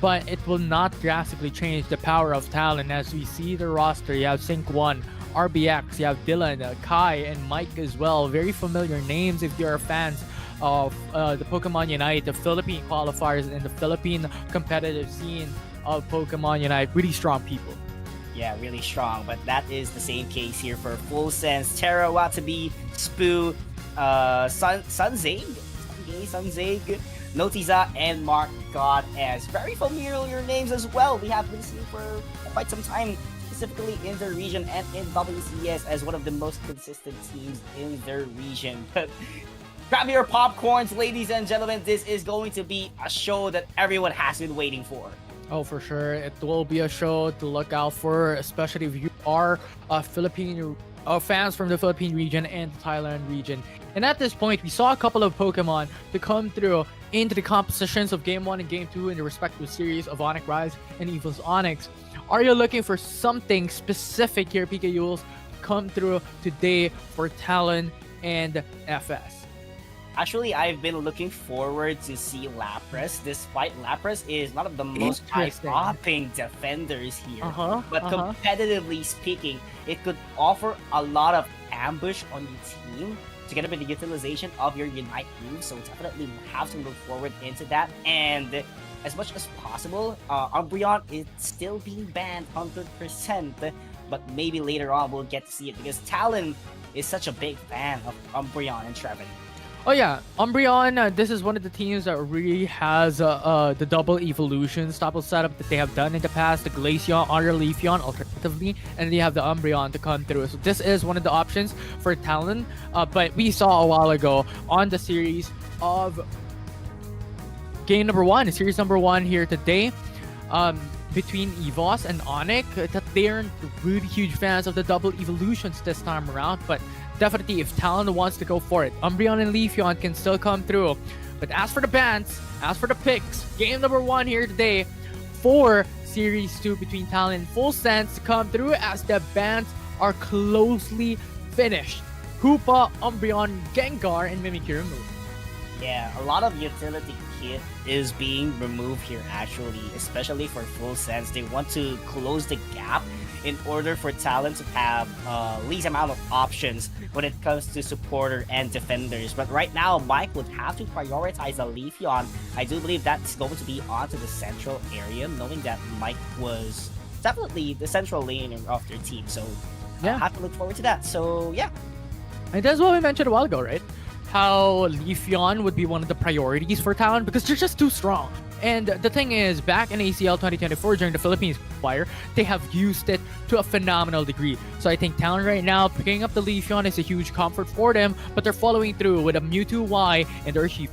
Speaker 2: but it will not drastically change the power of Talon. As we see the roster, you have Sync 1, RBX, you have Dylan, Kai, and Mike as well. Very familiar names if you're fans of the Pokemon Unite, the Philippine qualifiers, and the Philippine competitive scene of Pokemon Unite. Really strong people.
Speaker 3: Yeah, really strong. But that is the same case here for Full Sense, Terra Watabe, Spoo, Sunzig, Notiza, and Mark God as very familiar names as well. We have been seeing for quite some time, specifically in their region and in WCS as one of the most consistent teams in their region. But grab your popcorns, ladies and gentlemen. This is going to be a show that everyone has been waiting for.
Speaker 2: Oh, for sure. It will be a show to look out for, especially if you are Philippine fans from the Philippine region and the Thailand region. And at this point, we saw a couple of Pokemon to come through into the compositions of Game 1 and Game 2 in the respective series of Onyx Rise and Evil's Onyx. Are you looking for something specific here, PKUs, come through today for Talon and FS?
Speaker 3: Actually, I've been looking forward to see Lapras, despite Lapras is one of the most eye-popping defenders here. But competitively speaking, it could offer a lot of ambush on your team together with the utilization of your Unite move. So definitely we'll have to look forward into that. And as much as possible, Umbreon is still being banned 100%, but maybe later on we'll get to see it because Talon is such a big fan of Umbreon and Trevin.
Speaker 2: Oh yeah, Umbreon, this is one of the teams that really has the double evolution style setup that they have done in the past, the Glaceon or Leafeon alternatively, and they have the Umbreon to come through. So this is one of the options for Talon, but we saw a while ago on the series of game number 1, series number 1 here today, between EVOS and Onyx, that they aren't really huge fans of the double evolutions this time around, but definitely if Talon wants to go for it, Umbreon and Leafeon can still come through. But as for the bans, as for the picks, game number 1 here today for Series 2 between Talon and Full Sense to come through as the bans are closely finished. Hoopa, Umbreon, Gengar, and Mimikyu removed.
Speaker 3: Yeah, a lot of utility kit is being removed here actually, especially for Full Sense. They want to close the gap in order for Talon to have least amount of options when it comes to supporter and defenders. But right now, Mike would have to prioritize the Leafeon. I do believe that's going to be onto the central area, knowing that Mike was definitely the central laner of their team. So yeah, I have to look forward to that. So yeah.
Speaker 2: And that's what we mentioned a while ago, right? How Leafeon would be one of the priorities for Talon because they're just too strong. And the thing is, back in ACL 2024 during the Philippines fire, they have used it to a phenomenal degree. So I think Talon right now, picking up the Leafeon is a huge comfort for them, but they're following through with a Mewtwo Y and their Urshifu.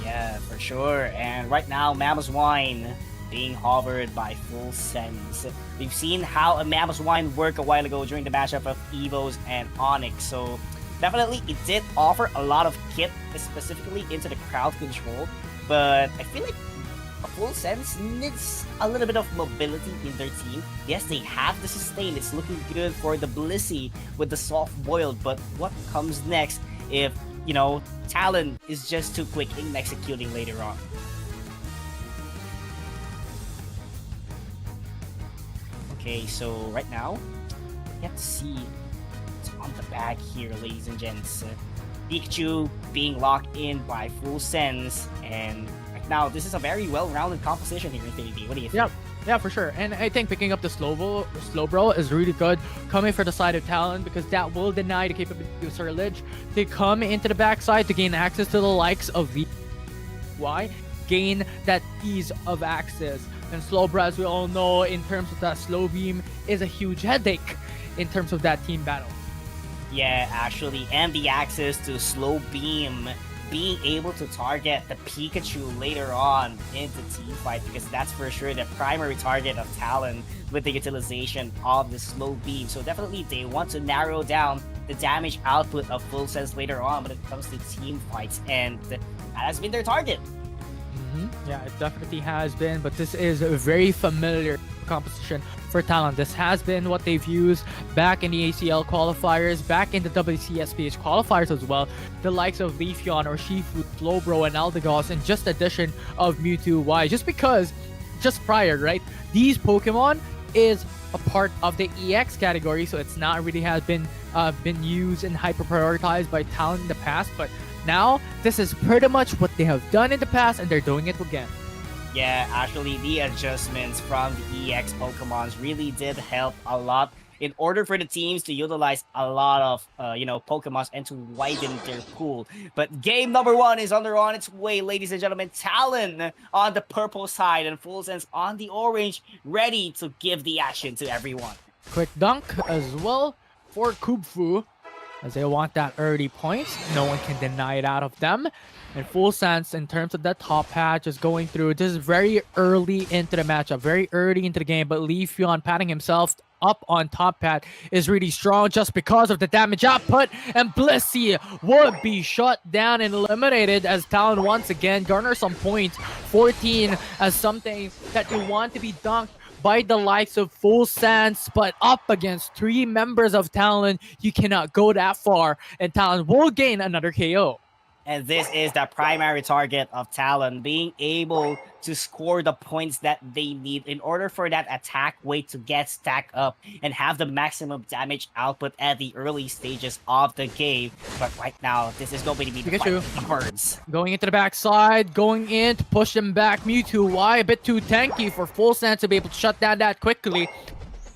Speaker 3: Yeah, for sure. And right now, Mammoth Wine being hovered by Full Sense. We've seen how a Mammoth Wine worked a while ago during the matchup of Evos and Onyx, so definitely it did offer a lot of kit, specifically into the crowd control, but I feel like a Full Sense needs a little bit of mobility in their team. Yes, they have the sustain, it's looking good for the Blissey with the soft boiled, but what comes next if, you know, Talon is just too quick in executing later on? Okay, so right now, let's see what's on the bag here, ladies and gents. Pikachu being locked in by Full Sense, and right now, this is a very well-rounded composition here in Infinity. What do you think?
Speaker 2: Yeah, for sure. And I think picking up the Slowbro is really good coming for the side of Talon, because that will deny the capability of Surledge to come into the backside to gain access to the likes of VY, gain that ease of access. And Slowbro, as we all know, in terms of that slow beam, is a huge headache in terms of that team battle.
Speaker 3: Yeah, actually, and the access to slow beam, being able to target the Pikachu later on in the team fight, because that's for sure the primary target of Talon with the utilization of the slow beam. So definitely they want to narrow down the damage output of Full Sense later on when it comes to team fights, and that has been their target.
Speaker 2: Yeah, it definitely has been, but this is a very familiar composition for Talon. This has been what they've used back in the ACL qualifiers, back in the WCSPH qualifiers as well. The likes of Leafeon or Shifu, Slowbro, and Aldegos, and just addition of Mewtwo. Why? Just because, just prior, right? These Pokemon is a part of the EX category, so it's not really has been used and hyper prioritized by Talon in the past, but now this is pretty much what they have done in the past, and they're doing it again.
Speaker 3: Yeah, actually, the adjustments from the EX Pokemons really did help a lot in order for the teams to utilize a lot of, Pokemons and to widen their pool. But game number 1 is on its way, ladies and gentlemen. Talon on the purple side and Full Sense on the orange, ready to give the action to everyone.
Speaker 2: Quick dunk as well for Kubfu, as they want that early points. No one can deny it out of them. And Full Sense, in terms of that top patch, is going through. This is very early into the matchup, very early into the game, but Leafeon patting himself up on top pad is really strong just because of the damage output, and Blissey would be shut down and eliminated as Talon once again garner some points. 14 as something that you want to be dunked by the likes of Full Sense, but up against 3 members of Talon, you cannot go that far, and Talon will gain another KO.
Speaker 3: And this is the primary target of Talon, being able to score the points that they need in order for that attack weight to get stacked up and have the maximum damage output at the early stages of the game. But right now, this is going to be the fight of the birds.
Speaker 2: Going into the backside, going in to push him back. Mewtwo, why? A bit too tanky for Full Sense to be able to shut down that quickly.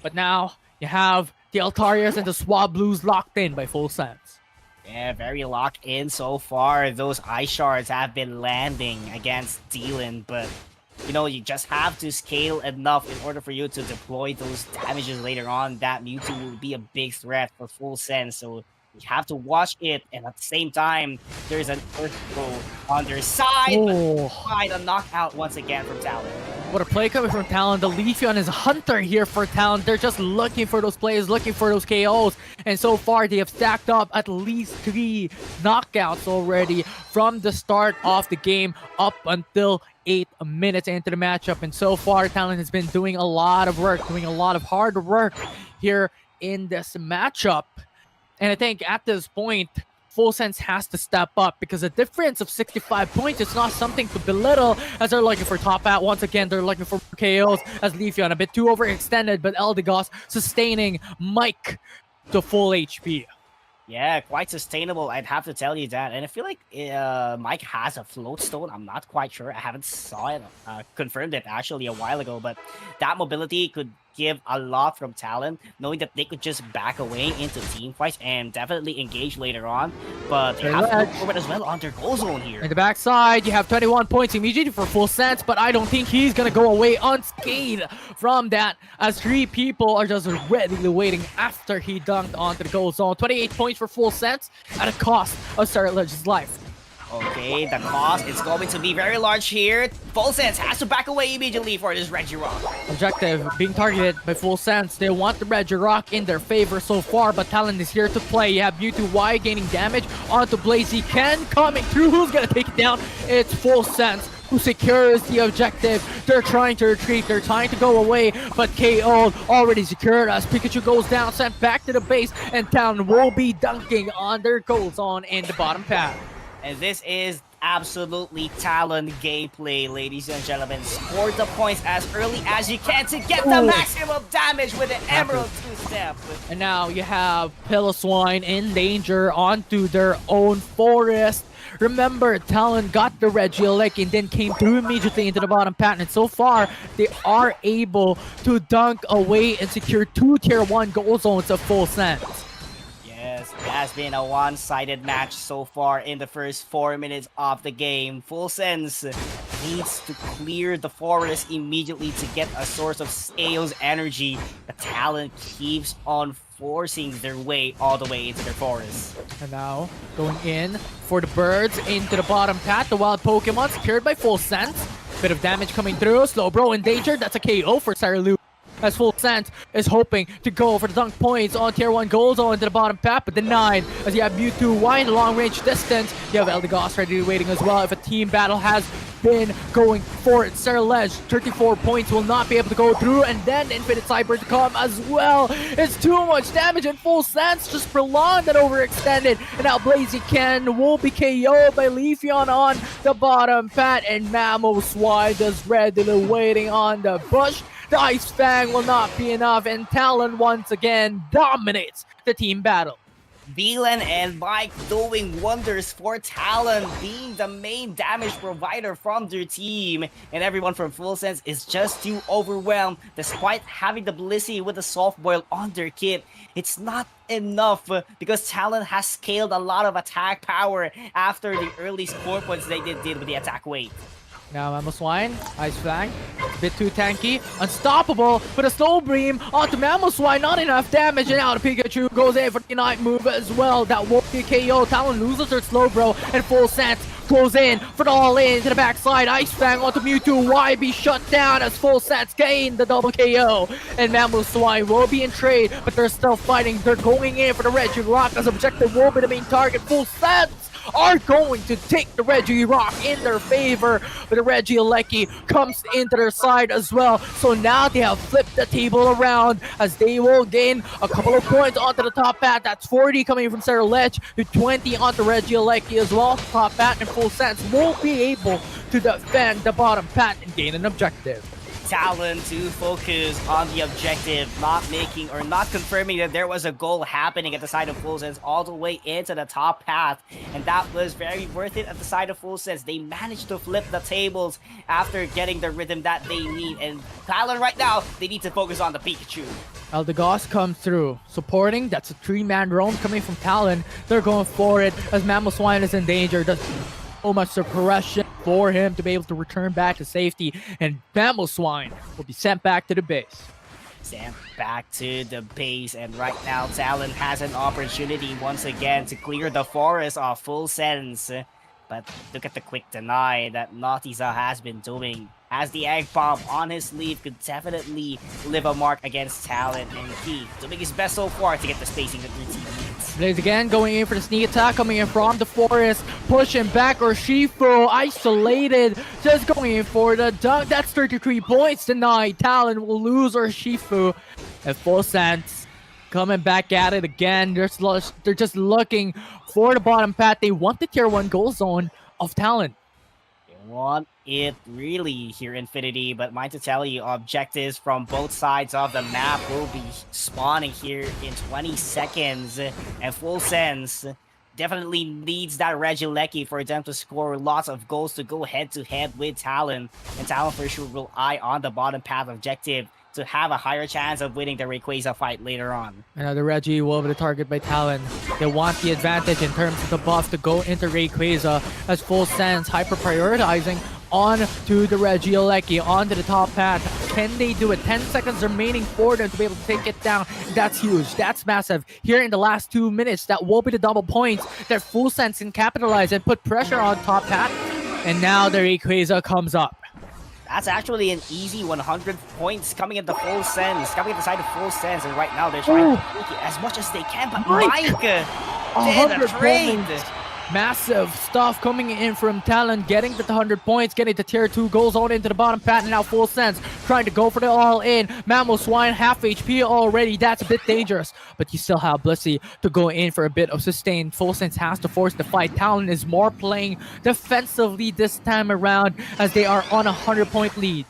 Speaker 2: But now, you have the Altarias and the Swablues locked in by Full Sense.
Speaker 3: Yeah, very locked in so far. Those ice shards have been landing against Dylan, but you just have to scale enough in order for you to deploy those damages later on. That Mewtwo will be a big threat for Full Sense, so you have to watch it. And at the same time, there's an Earthbow on their side, but a knockout once again from Talon.
Speaker 2: What a play coming from Talon. The Leafeon is a hunter here for Talon. They're just looking for those plays, looking for those KOs. And so far, they have stacked up at least 3 knockouts already from the start of the game up until 8 minutes into the matchup. And so far, Talon has been doing a lot of work, doing a lot of hard work here in this matchup. And I think at this point, Full Sense has to step up, because a difference of 65 points is not something to belittle, as they're looking for top hat. Once again, they're looking for KOs as Leafeon a bit too overextended, but Aldegos sustaining Mike to full HP.
Speaker 3: Yeah, quite sustainable, I'd have to tell you that. And I feel like Mike has a float stone. I'm not quite sure. I haven't saw it, confirmed it actually a while ago, but that mobility could give a lot from Talon, knowing that they could just back away into team fights and definitely engage later on. But they have to look forward as well on their goal zone here.
Speaker 2: In the backside, you have 21 points immediately for Full Sense, but I don't think he's going to go away unscathed from that, as 3 people are just readily waiting after he dunked onto the goal zone. 28 points for Full Sense at a cost of Surledge's life.
Speaker 3: Okay, the cost is going to be very large here. Full Sense has to back away immediately for this Regirock.
Speaker 2: Objective being targeted by Full Sense. They want the Regirock in their favor so far, but Talon is here to play. You have Mewtwo Y gaining damage onto Blazy Ken coming through. Who's gonna take it down? It's Full Sense who secures the objective. They're trying to retreat, they're trying to go away, but KO'd, already secured as Pikachu goes down, sent back to the base, and Talon will be dunking on their goal zone in the bottom path.
Speaker 3: And this is absolutely Talon gameplay, ladies and gentlemen. Score the points as early as you can to get the maximum damage with an Emerald 2-step.
Speaker 2: And now you have Piloswine in danger onto their own forest. Remember, Talon got the Regieleki and then came through immediately into the bottom path. And so far, they are able to dunk away and secure 2 Tier 1 goal zones of Full Sense.
Speaker 3: Yes, it has been a one-sided match so far in the first 4 minutes of the game. Full Sense needs to clear the forest immediately to get a source of Sales energy. The Talon keeps on forcing their way all the way into the forest.
Speaker 2: And now, going in for the birds into the bottom path. The wild Pokemon secured by Full Sense. Bit of damage coming through. Slowbro in danger. That's a KO for Saralu. As Full Sense is hoping to go for the dunk points on Tier 1 goal zone into the bottom path, but denied as you have Mewtwo Y in the long range distance. You have Eldegoss ready waiting as well if a team battle has been going for it. Serledge, 34 points, will not be able to go through, and then Infinite Cyber to come as well. It's too much damage, and Full Sense just prolonged and overextended. And now Blaziken will be KO'd by Leafeon on the bottom path, and Mamoswine is readily waiting on the bush. The Ice Fang will not be enough, and Talon once again dominates the team battle.
Speaker 3: Beelan and Mike doing wonders for Talon, being the main damage provider from their team. And everyone from Full Sense is just too overwhelmed. Despite having the Blissey with the Soft Boil on their kit, it's not enough because Talon has scaled a lot of attack power after the early score points they did with the attack weight.
Speaker 2: Now Mamoswine, Ice Fang, a bit too tanky, unstoppable, but a Slow Beam onto Mamoswine, not enough damage, and now the Pikachu goes in for the Night move as well. That won't be a KO. Talon loses their Slowbro, and Full Sense goes in for the all-in to the backside. Ice Fang onto Mewtwo, YB shut down as Full Sense gain the double KO. And Mamoswine will be in trade, but they're still fighting. They're going in for the Regirock as objective will be the main target. Full Sense are going to take the Regirock in their favor, but the Regieleki comes into their side as well. So now they have flipped the table around as they will gain a couple of points onto the top path. That's 40 coming from Serledge to 20 onto Regieleki as well. Top path and Full Sense won't be able to defend the bottom path and gain an objective.
Speaker 3: Talon to focus on the objective, not confirming that there was a goal happening at the side of Full Sense all the way into the top path, and that was very worth it at the side of Full Sense. They managed to flip the tables after getting the rhythm that they need, and Talon right now, they need to focus on the Pikachu.
Speaker 2: Eldegoss comes through, supporting. That's a 3-man roam coming from Talon. They're going for it as Mamoswine is in danger. Does so much suppression for him to be able to return back to safety, and Mamoswine will be sent back to the base.
Speaker 3: Sent back to the base, and right now Talon has an opportunity once again to clear the forest of Full Sense. But look at the quick deny that Nautiza has been doing. As the Egg Bomb on his sleeve could definitely leave a mark against Talon, and he doing his best so far to get the spacing that their team needs.
Speaker 2: Blaze again going in for the sneak attack, coming in from the forest, pushing back Urshifu, isolated, just going in for the dunk. That's 33 points denied. Talon will lose Urshifu. And Full Sense coming back at it again. They're just looking for the bottom path. They want the tier 1 goal zone of Talon.
Speaker 3: They want it really here, Infinity, but mind to tell you, objectives from both sides of the map will be spawning here in 20 seconds. And Full Sense definitely needs that Regieleki for them to score lots of goals to go head-to-head with Talon. And Talon for sure will eye on the bottom path objective to have a higher chance of winning the Rayquaza fight later on.
Speaker 2: Another Reggie will be the target by Talon. They want the advantage in terms of the buff to go into Rayquaza as Full Sense hyper-prioritizing on to the Regieleki, onto the top path. Can they do it? 10 seconds remaining for them to be able to take it down. That's huge. That's massive. Here in the last 2 minutes, that will be the double points that Full Sense can capitalize and put pressure on top hat. And now the Rayquaza comes up.
Speaker 3: That's actually an easy 100 points coming at the Full Sense, coming at the side of Full Sense, and right now they're trying to take it as much as they can, but Mike did a trade.
Speaker 2: Massive stuff coming in from Talon, getting the 100 points, getting the tier 2 goals on into the bottom pat, and now Full Sense trying to go for the all-in. Mammal Swine, half HP already. That's a bit dangerous, but you still have Blissey to go in for a bit of sustain. Full Sense has to force the fight. Talon is more playing defensively this time around as they are on a 100-point lead.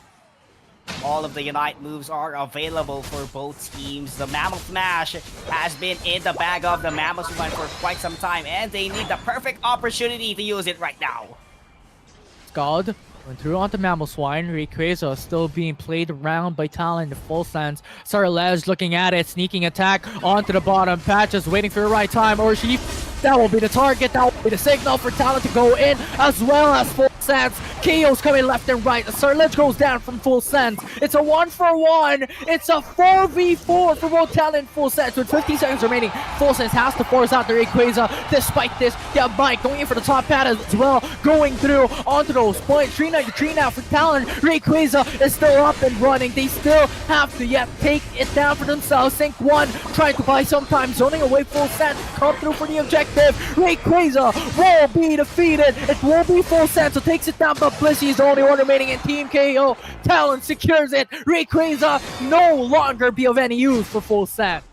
Speaker 3: All of the Unite moves are available for both teams. The Mammal Smash has been in the bag of the Mammal Swine for quite some time, and they need the perfect opportunity to use it right now.
Speaker 2: Scald went through onto Mammal Swine. Rayquaza still being played around by Talon, the Full Sense. Sarlej looking at it, sneaking attack onto the bottom patch, just waiting for the right time. Or she, that will be the target, that will be the signal for Talon to go in, as well as Full Sense. KO's coming left and right. Sarlej goes down from Full Sense. It's a 1-for-1. It's a 4v4 for both Talon and Full Sense. With 50 seconds remaining, Full Sense has to force out the Rayquaza. Despite this, yeah, Mike going in for the top pad as well, going through onto those points. 393 now for Talon. Rayquaza is still up and running. They still have to yet take it down for themselves. Sync 1 trying to buy some time, zoning away Full Sense, come through for the objective. Rayquaza will be defeated. It will be Full Sense who takes it down, but Blissey is the only one remaining in Team KO. Talon secures it. Rayquaza no longer be of any use for Full Sense.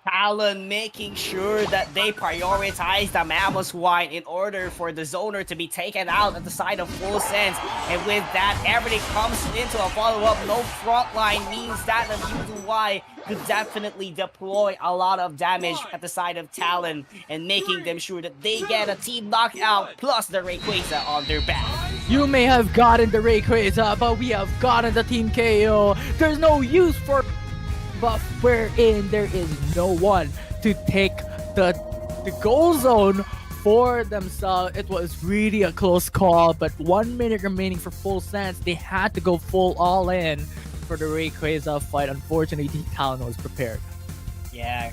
Speaker 3: Talon making sure that they prioritize the Mammal Swine in order for the Zoner to be taken out at the side of Full Sense. And with that, everything comes into a follow-up. No frontline means that the U2Y could definitely deploy a lot of damage at the side of Talon and making them sure that they get a team knockout plus the Rayquaza on their back.
Speaker 2: You may have gotten the Rayquaza, but we have gotten the Team KO. There's no use for buff wherein there is no one to take the goal zone for themselves. It was really a close call, but 1 minute remaining for Full Sense. They had to go full all in for the Rayquaza fight. Unfortunately, Talon was prepared.
Speaker 3: Yeah,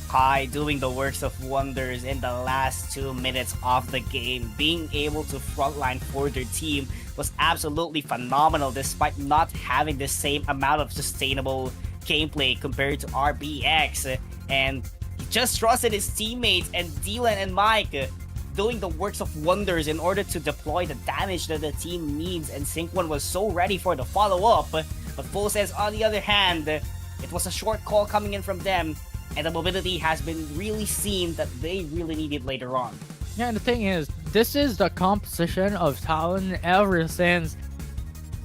Speaker 3: Kai doing the works of wonders in the last 2 minutes of the game. Being able to frontline for their team was absolutely phenomenal despite not having the same amount of sustainable gameplay compared to RBX. And he just trusted his teammates, and Dylan and Mike doing the works of wonders in order to deploy the damage that the team needs. And Sync 1 was so ready for the follow-up, but Full Sense, on the other hand, it was a short call coming in from them, and the mobility has been really seen that they really needed later on.
Speaker 2: Yeah, and the thing is, this is the composition of Talon ever since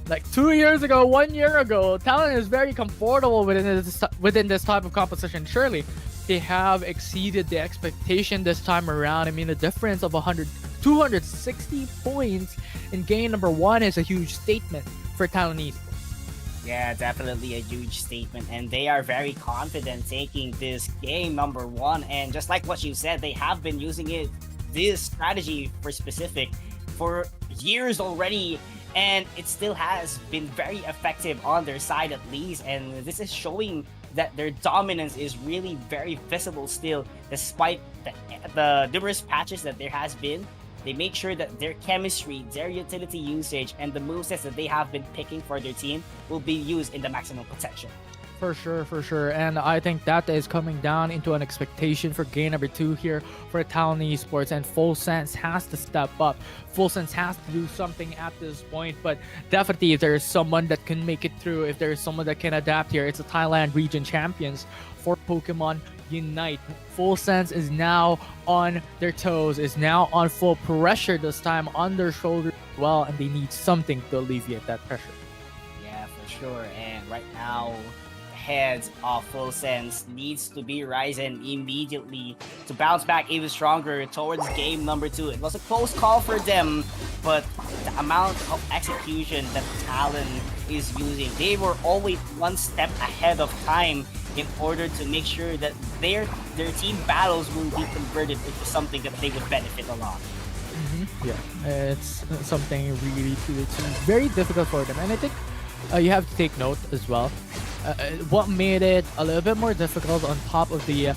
Speaker 2: like 2 years ago, 1 year ago. Talon is very comfortable within this type of composition. Surely they have exceeded the expectation this time around. I mean, the difference of 260 points in game number 1 is a huge statement for Talonese.
Speaker 3: Yeah, definitely a huge statement, and they are very confident taking this game number 1. And just like what you said, they have been using this strategy for years already, and it still has been very effective on their side at least. And this is showing that their dominance is really very visible still, despite the numerous patches that there has been. They make sure that their chemistry, their utility usage, and the movesets that they have been picking for their team will be used in the maximum potential.
Speaker 2: For sure. And I think that is coming down into an expectation for game number 2 here for Talon Esports, and Full Sense has to step up. Full Sense has to do something at this point, but definitely if there is someone that can make it through, if there is someone that can adapt here, it's the Thailand region champions for Pokemon Unite. Full Sense is now on their toes, is now on full pressure this time on their shoulders as well, and they need something to alleviate that pressure.
Speaker 3: Yeah, for sure. And right now, heads of Full Sense needs to be rising immediately to bounce back even stronger towards game number 2. It was a close call for them, but the amount of execution that Talon is using, they were always one step ahead of time in order to make sure that their team battles will be converted into something that they would benefit a lot.
Speaker 2: Yeah, it's something really, it's very difficult for them, and I think you have to take note as well. What made it a little bit more difficult on top of the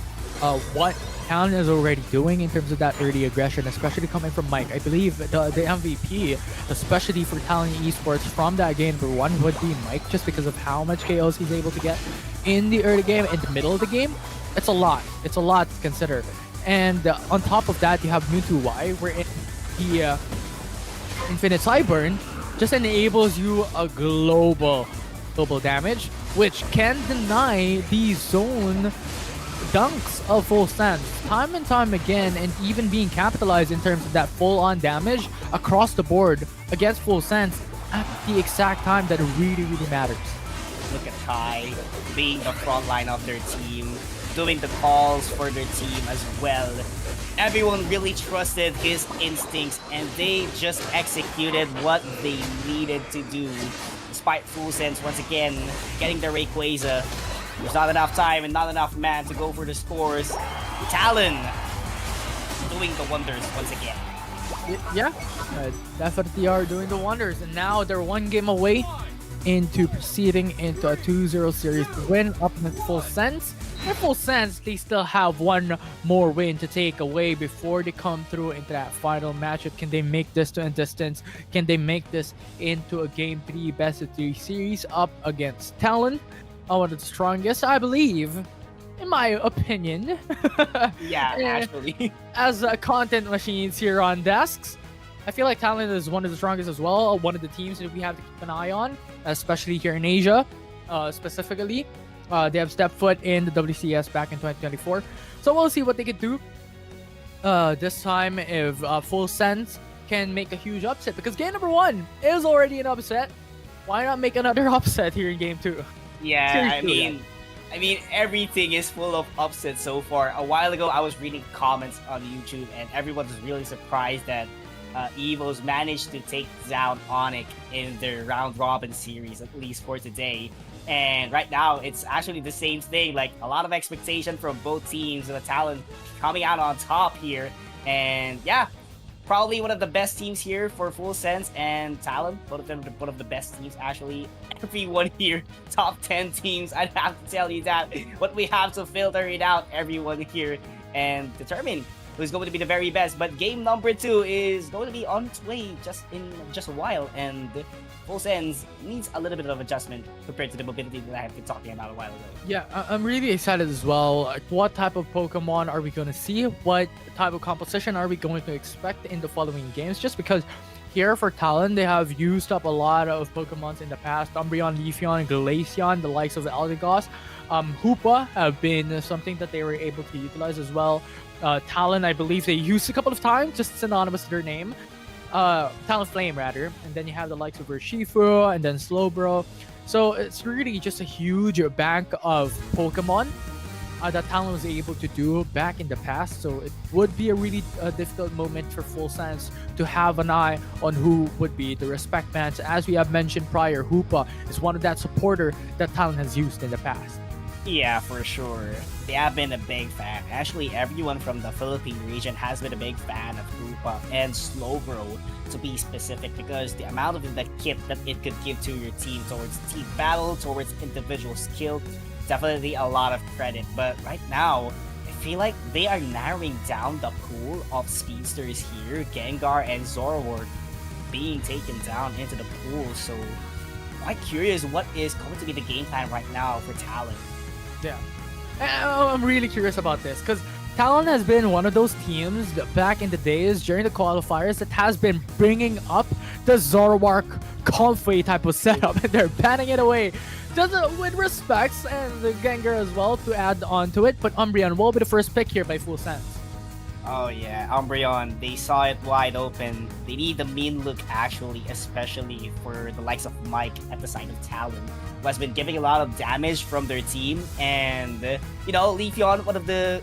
Speaker 2: what Talon is already doing in terms of that early aggression, especially coming from Mike. I believe the MVP, especially for Talon Esports from that game number 1 would be Mike, just because of how much KOs he's able to get in the early game, in the middle of the game. It's a lot. It's a lot to consider. And on top of that, you have Mewtwo where the Infinite Cyburn just enables you a global damage, which can deny the zone dunks of Full Sense time and time again, and even being capitalized in terms of that full-on damage across the board against Full Sense at the exact time that it really matters.
Speaker 3: Look at Kai being the front line of their team, doing the calls for their team as well. Everyone really trusted his instincts, and they just executed what they needed to do. Despite Full Sense once again getting the Rayquaza, there's not enough time and not enough man to go for the scores. Talon doing the wonders once again.
Speaker 2: Yeah, definitely are doing the wonders, and now they're 1 game away into proceeding into a 2-0 series win up against Full Sense. In Full Sense, they still have 1 more win to take away before they come through into that final matchup. Can they make this to a distance? Can they make this into a Game 3 best of 3 series up against Talon? One of the strongest, I believe, in my opinion.
Speaker 3: Yeah, actually.
Speaker 2: As content machines here on desks, I feel like Talon is one of the strongest as well. One of the teams that we have to keep an eye on, especially here in Asia, specifically. They have stepped foot in the WCS back in 2024. So we'll see what they can do this time if Full Sense can make a huge upset. Because game number 1 is already an upset. Why not make another upset here in game 2?
Speaker 3: Yeah, I mean, everything is full of upsets so far. A while ago, I was reading comments on YouTube, and everyone was really surprised that Evos managed to take down Onyx in their round robin series, at least for today. And right now, it's actually the same thing. Like, a lot of expectation from both teams, and the Talon coming out on top here. And yeah, probably one of the best teams here for Full Sense and Talon. Both of them are one of the best teams, actually. Everyone here, top 10 teams, I'd have to tell you that. But we have to filter it out, everyone here, and determine who's going to be the very best. But game number 2 is going to be on its way in just a while, and Full Sense needs a little bit of adjustment compared to the mobility that I have been talking about a while ago.
Speaker 2: Yeah, I'm really excited as well. Like, what type of Pokemon are we going to see? What type of composition are we going to expect in the following games? Just because here for Talon, they have used up a lot of Pokemons in the past. Umbreon, Leafeon, Glaceon, the likes of Eldegoss. Hoopa have been something that they were able to utilize as well. Talon, I believe they used a couple of times, just synonymous to their name. Talon Flame rather, and then you have the likes of Urshifu and then Slowbro. So it's really just a huge bank of Pokemon that Talon was able to do back in the past. So it would be a really difficult moment for Full Sense to have an eye on who would be the respect bans. As we have mentioned prior, Hoopa is one of that supporter that Talon has used in the past.
Speaker 3: Yeah, for sure. They have been a big fan. Actually, everyone from the Philippine region has been a big fan of Hoopa and Slowbro, to be specific, because the amount of the kit that it could give to your team towards team battle, towards individual skill, definitely a lot of credit. But right now, I feel like they are narrowing down the pool of speedsters here. Gengar and Zoroark being taken down into the pool. So, quite curious what is going to be the game plan right now for Talon.
Speaker 2: Yeah. I'm really curious about this because Talon has been one of those teams that back in the days during the qualifiers that has been bringing up the Zoroark Comfrey type of setup, and they're banning it away. Just with respects and the Gengar as well to add on to it, but Umbreon will be the first pick here by Full Sense.
Speaker 3: Oh yeah, Umbreon, they saw it wide open. They need the mean look actually, especially for the likes of Mike at the side of Talon, who has been giving a lot of damage from their team. And, you know, Leafeon, one of the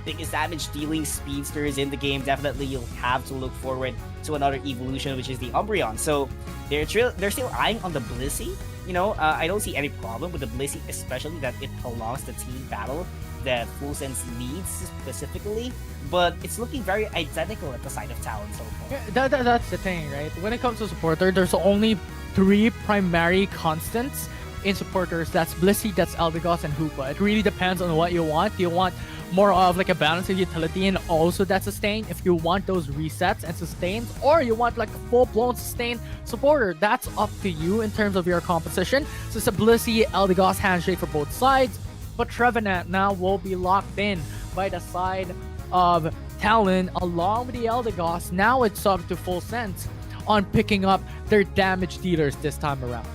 Speaker 3: biggest damage dealing speedsters in the game. Definitely you'll have to look forward to another evolution, which is the Umbreon. So they're still eyeing on the Blissey. You know, I don't see any problem with the Blissey, especially that it prolongs the team battle that Full Sense needs specifically, but it's looking very identical at the side of Talon so far.
Speaker 2: Yeah, that's the thing, right? When it comes to supporter, there's only three primary constants in supporters. That's Blissey, that's Eldegoss, and Hoopa. It really depends on what you want. Do you want more of like a balance of utility and also that sustain if you want those resets and sustains, or you want like a full-blown sustain supporter? That's up to you in terms of your composition. So it's a Blissey Eldegoss handshake for both sides, but Trevenant now will be locked in by the side of Talon along with the Eldegoss. Now it's up to Full Sense on picking up their damage dealers this time around.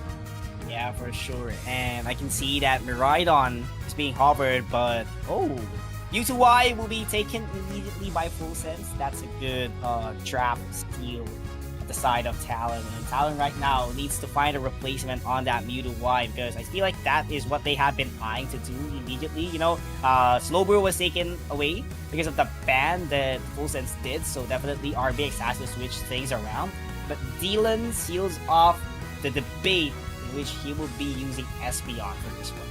Speaker 3: Yeah, for sure. And I can see that Miran is being hovered, but U2Y will be taken immediately by Full Sense. That's a good trap steal at the side of Talon. And Talon right now needs to find a replacement on that U2Y, because I feel like that is what they have been eyeing to do immediately. You know, Slowbro was taken away because of the ban that Full Sense did, so definitely RBX has to switch things around. But Dylan seals off the debate in which he will be using Espeon for this one.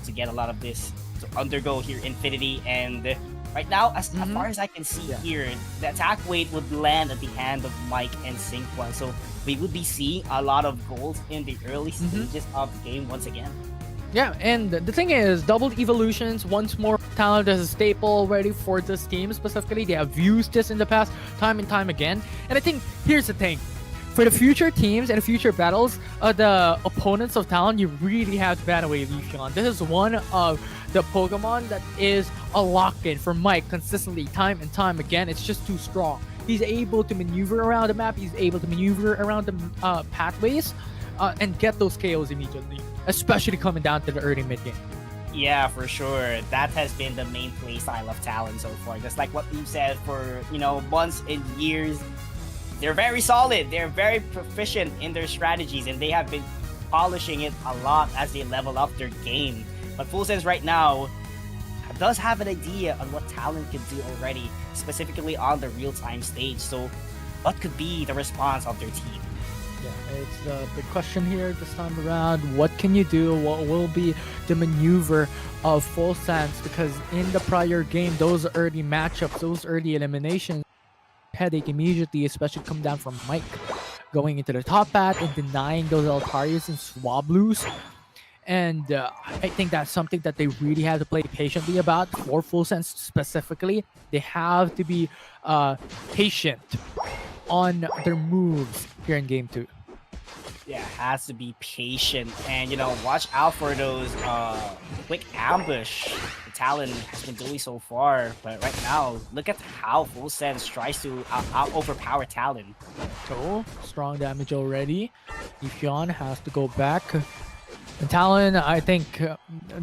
Speaker 3: To get a lot of this to undergo here Infinity, and right now as far as I can see here, the attack weight would land at the hand of Mike and Synquan, so we would be seeing a lot of goals in the early stages of the game once again.
Speaker 2: Yeah, and the thing is, doubled evolutions once more. Talent is a staple already for this team specifically. They have used this in the past time and time again, and I think here's the thing. For the future teams and future battles, the opponents of Talon, you really have to ban away Leafeon. This is one of the Pokemon that is a lock-in for Mike consistently, time and time again. It's just too strong. He's able to maneuver around the map. He's able to maneuver around the pathways and get those KOs immediately, especially coming down to the early mid-game.
Speaker 3: Yeah, for sure. That has been the main playstyle of Talon so far. Just like what we've said for, months and years. They're very solid. They're very proficient in their strategies, and they have been polishing it a lot as they level up their game. But Full Sense right now does have an idea on what Talon can do already, specifically on the real-time stage. So what could be the response of their team?
Speaker 2: Yeah, it's the big question here this time around. What can you do? What will be the maneuver of Full Sense? Because in the prior game, those early matchups, those early eliminations, headache immediately, especially come down from Mike going into the top path and denying those Altarius and Swablues. And I think that's something that they really have to play patiently about for Full Sense specifically. They have to be patient on their moves here in game 2.
Speaker 3: Yeah, has to be patient and, watch out for those quick ambush the Talon has been doing so far. But right now, look at how Full Sense tries to overpower Talon.
Speaker 2: So, strong damage already. Leafeon has to go back. And Talon, I think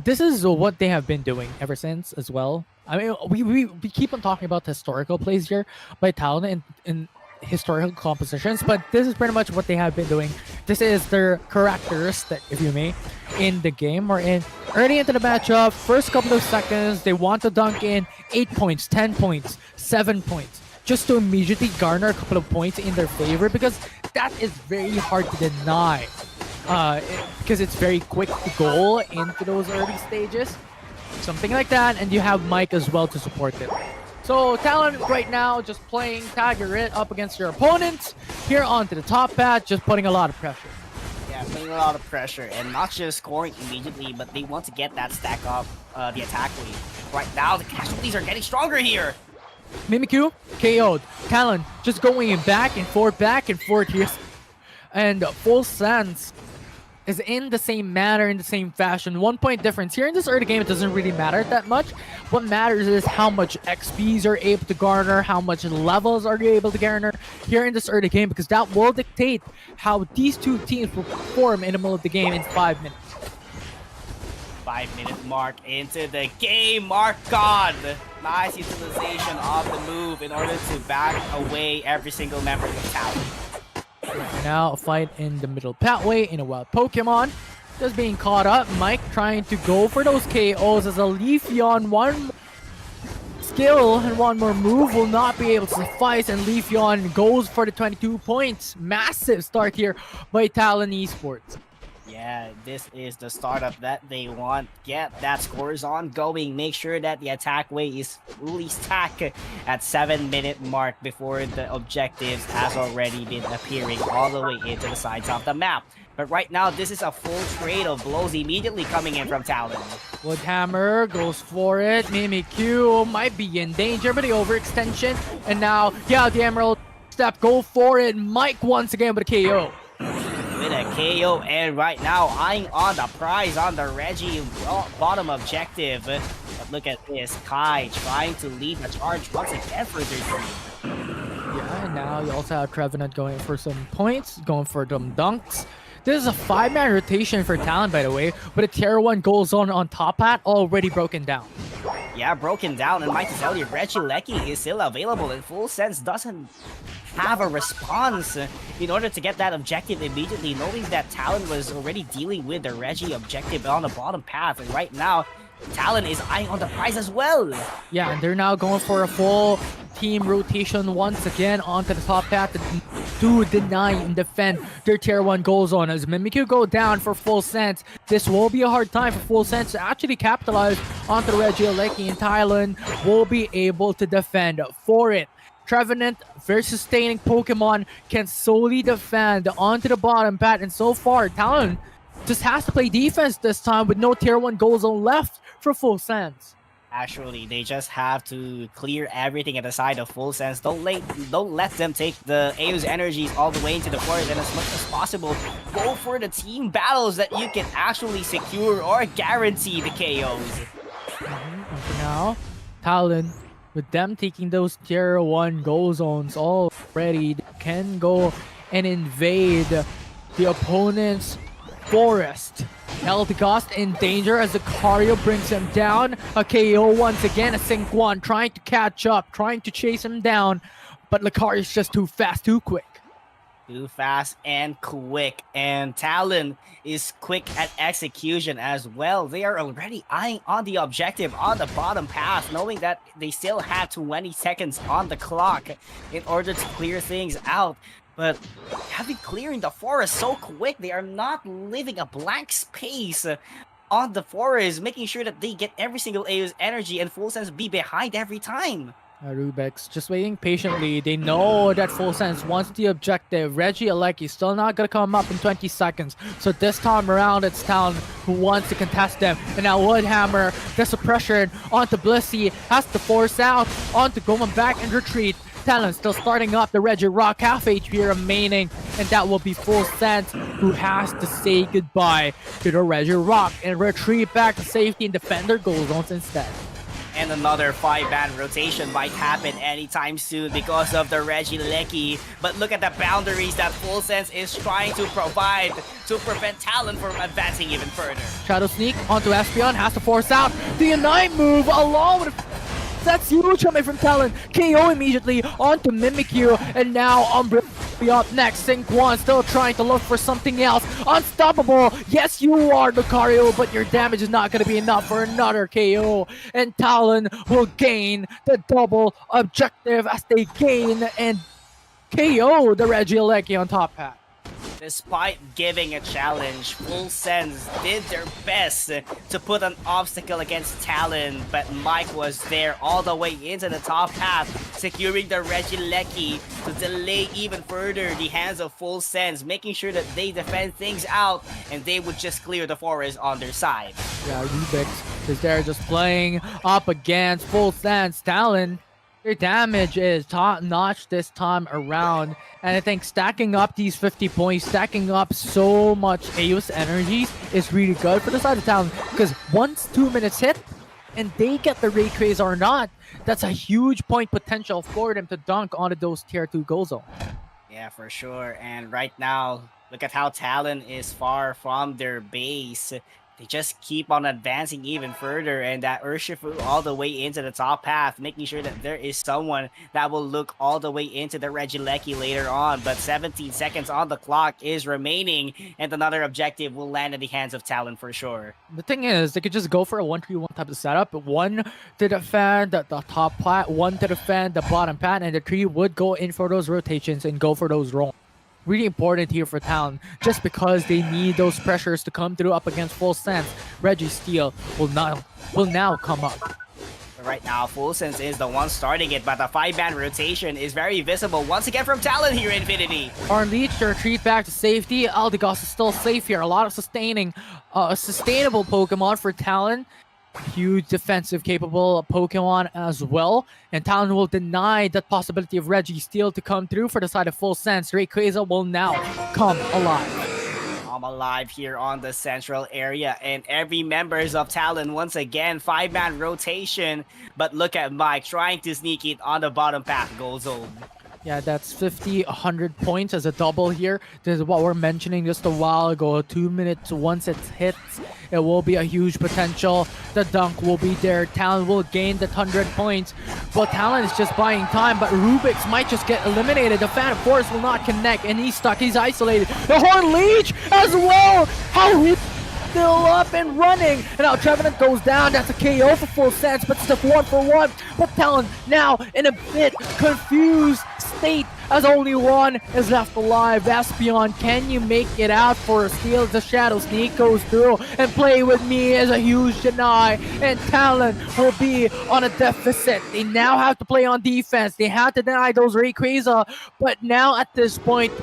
Speaker 2: this is what they have been doing ever since as well. I mean, we keep on talking about historical plays here by Talon in historical compositions, but this is pretty much what they have been doing. This is their characteristic, if you may, in the game or in early into the matchup. First couple of seconds, they want to dunk in 8 points, 10 points, 7 points, just to immediately garner a couple of points in their favor, because that is very hard to deny. Because it's very quick to go into those early stages, something like that, and you have Mike as well to support it. So Talon right now just playing Tiger It up against your opponents here onto the top path, just putting a lot of pressure.
Speaker 3: Yeah, putting a lot of pressure, and not just scoring immediately, but they want to get that stack up the attack lead. Right now, the casualties are getting stronger here.
Speaker 2: Mimikyu KO'd. Talon just going back and forth here. And Full Sense is in the same manner, in the same fashion. 1 point difference. Here in this early game, it doesn't really matter that much. What matters is how much XPs you're able to garner, how much levels are you able to garner here in this early game, because that will dictate how these two teams will perform in the middle of the game in 5 minutes.
Speaker 3: 5-minute mark into the game. Mark God. Nice utilization of the move in order to back away every single member of Talon.
Speaker 2: Right now, a fight in the middle pathway in a wild Pokemon. Just being caught up. Mike trying to go for those KOs as a Leafeon. One skill and one more move will not be able to suffice, and Leafeon goes for the 22 points. Massive start here by Talon Esports.
Speaker 3: Yeah, this is the startup that they want. Get that scores on going. Make sure that the attack way is fully stacked at 7-minute mark before the objectives has already been appearing all the way into the sides of the map. But right now, this is a full trade of blows immediately coming in from Talon.
Speaker 2: Woodhammer goes for it. Mimikyu might be in danger, but the overextension. And now, yeah, the Emerald step, go for it. Mike once again with a KO.
Speaker 3: With a KO, and right now eyeing on the prize on the Reggie bottom objective. But look at this, Kai trying to lead the charge once again for their team.
Speaker 2: Yeah, and now you also have Trevenant going for some points, going for some dunks. This is a 5-man rotation for Talon, by the way, but a tier 1 goal zone on top hat already broken down.
Speaker 3: Yeah, broken down, and Mike to tell you, Reggie Lecky is still available, and Full Sense doesn't have a response in order to get that objective immediately, knowing that Talon was already dealing with the Reggie objective on the bottom path, and right now, Talon is eyeing on the prize as well.
Speaker 2: Yeah, and they're now going for a full team rotation once again onto the top path to deny and defend their tier 1 goal zone. As Mimikyu go down for Full Sense, this will be a hard time for Full Sense to actually capitalize onto Reggie Lecky, and Talon will be able to defend for it. Trevenant, very sustaining Pokemon, can solely defend onto the bottom path, and so far, Talon just has to play defense this time with no tier 1 goal zone left for Full Sense.
Speaker 3: Actually, they just have to clear everything at the side of Full Sense. Don't let them take the AU's energies all the way into the forest, and as much as possible, go for the team battles that you can actually secure or guarantee the KOs.
Speaker 2: And for now, Talon, with them taking those tier 1 goal zones already, they can go and invade the opponent's forest. Eldegost in danger as Lucario brings him down. A KO once again, a Sync 1 trying to catch up, trying to chase him down, but Lucario's just too fast, too quick.
Speaker 3: Too fast and quick, and Talon is quick at execution as well. They are already eyeing on the objective on the bottom path, knowing that they still have 20 seconds on the clock in order to clear things out. But having clearing the forest so quick, they are not leaving a blank space on the forest, making sure that they get every single AU's energy and Full Sense be behind every time.
Speaker 2: Rubex just waiting patiently. They know that Full Sense wants the objective. Reggie Alecki still not gonna come up in 20 seconds. So this time around, it's Talon who wants to contest them. And now Woodhammer, the suppression onto Blissey, has to force out onto going back and retreat. Talon still starting up the Reggie Rock, half HP remaining, and that will be Full Sense who has to say goodbye to the Reggie Rock and retreat back to safety and defend their goal zones instead.
Speaker 3: And another 5-man rotation might happen anytime soon because of the Reggie Lecky. But look at the boundaries that Full Sense is trying to provide to prevent Talon from advancing even further.
Speaker 2: Shadow Sneak onto Espeon, has to force out the Unite move along with that's huge coming from Talon. KO immediately onto Mimikyu, and now Umbra be up next. Sync 1 still trying to look for something else. Unstoppable. Yes, you are Lucario, but your damage is not going to be enough for another KO. And Talon will gain the double objective as they gain and KO the Regieleki on top hat.
Speaker 3: Despite giving a challenge, Full Sense did their best to put an obstacle against Talon, but Mike was there all the way into the top half, securing the Regieleki to delay even further the hands of Full Sense, making sure that they defend things out and they would just clear the forest on their side.
Speaker 2: Yeah, Rubix is there just playing up against Full Sense. Talon, their damage is top-notch this time around. And I think stacking up these 50 points, stacking up so much AOS energies is really good for the side of Talon. Because once 2 minutes hit, and they get the Rayquaza or not, that's a huge point potential for them to dunk onto those tier 2 goal zone.
Speaker 3: Yeah, for sure. And right now, look at how Talon is far from their base. They just keep on advancing even further, and that Urshifu all the way into the top path, making sure that there is someone that will look all the way into the Regieleki later on. But 17 seconds on the clock is remaining, and another objective will land in the hands of Talon for sure.
Speaker 2: The thing is, they could just go for a 1-3-1 type of setup. One to defend the top plat, one to defend the bottom pat, and the three would go in for those rotations and go for those rolls. really important here for Talon, just because they need those pressures to come through up against Full Sense. Reggie Steele will now come up.
Speaker 3: Right now, Full Sense is the one starting it, but the 5-man rotation is very visible once again from Talon here, Infinity.
Speaker 2: Arn Leech to retreat back to safety. Aldegos is still safe here. A lot of sustainable Pokemon for Talon. Huge defensive capable Pokemon as well. And Talon will deny that possibility of Reggie Steele to come through for the side of Full Sense. Rayquaza will now come alive.
Speaker 3: I'm alive here on the central area, and every members of Talon once again 5-man rotation. But look at Mike trying to sneak it on the bottom path goal zone.
Speaker 2: Yeah, that's 50, 100 points as a double here. This is what we're mentioning just a while ago. 2 minutes once it hits, it will be a huge potential. The dunk will be there. Talon will gain the 100 points. But Talon is just buying time, but Rubik's might just get eliminated. The Phantom Force will not connect, and he's stuck. He's isolated. The Horn Leech as well. How he still up and running. And now Trevenant goes down. That's a KO for Full Sense, but still 1-for-1. But Talon now in a bit confused state as only one is left alive. Vespion, can you make it out for a steal? The Shadow Sneak goes through, and Play With Me is a huge deny, and Talon will be on a deficit. They now have to play on defense. They have to deny those Rayquaza, but now at this point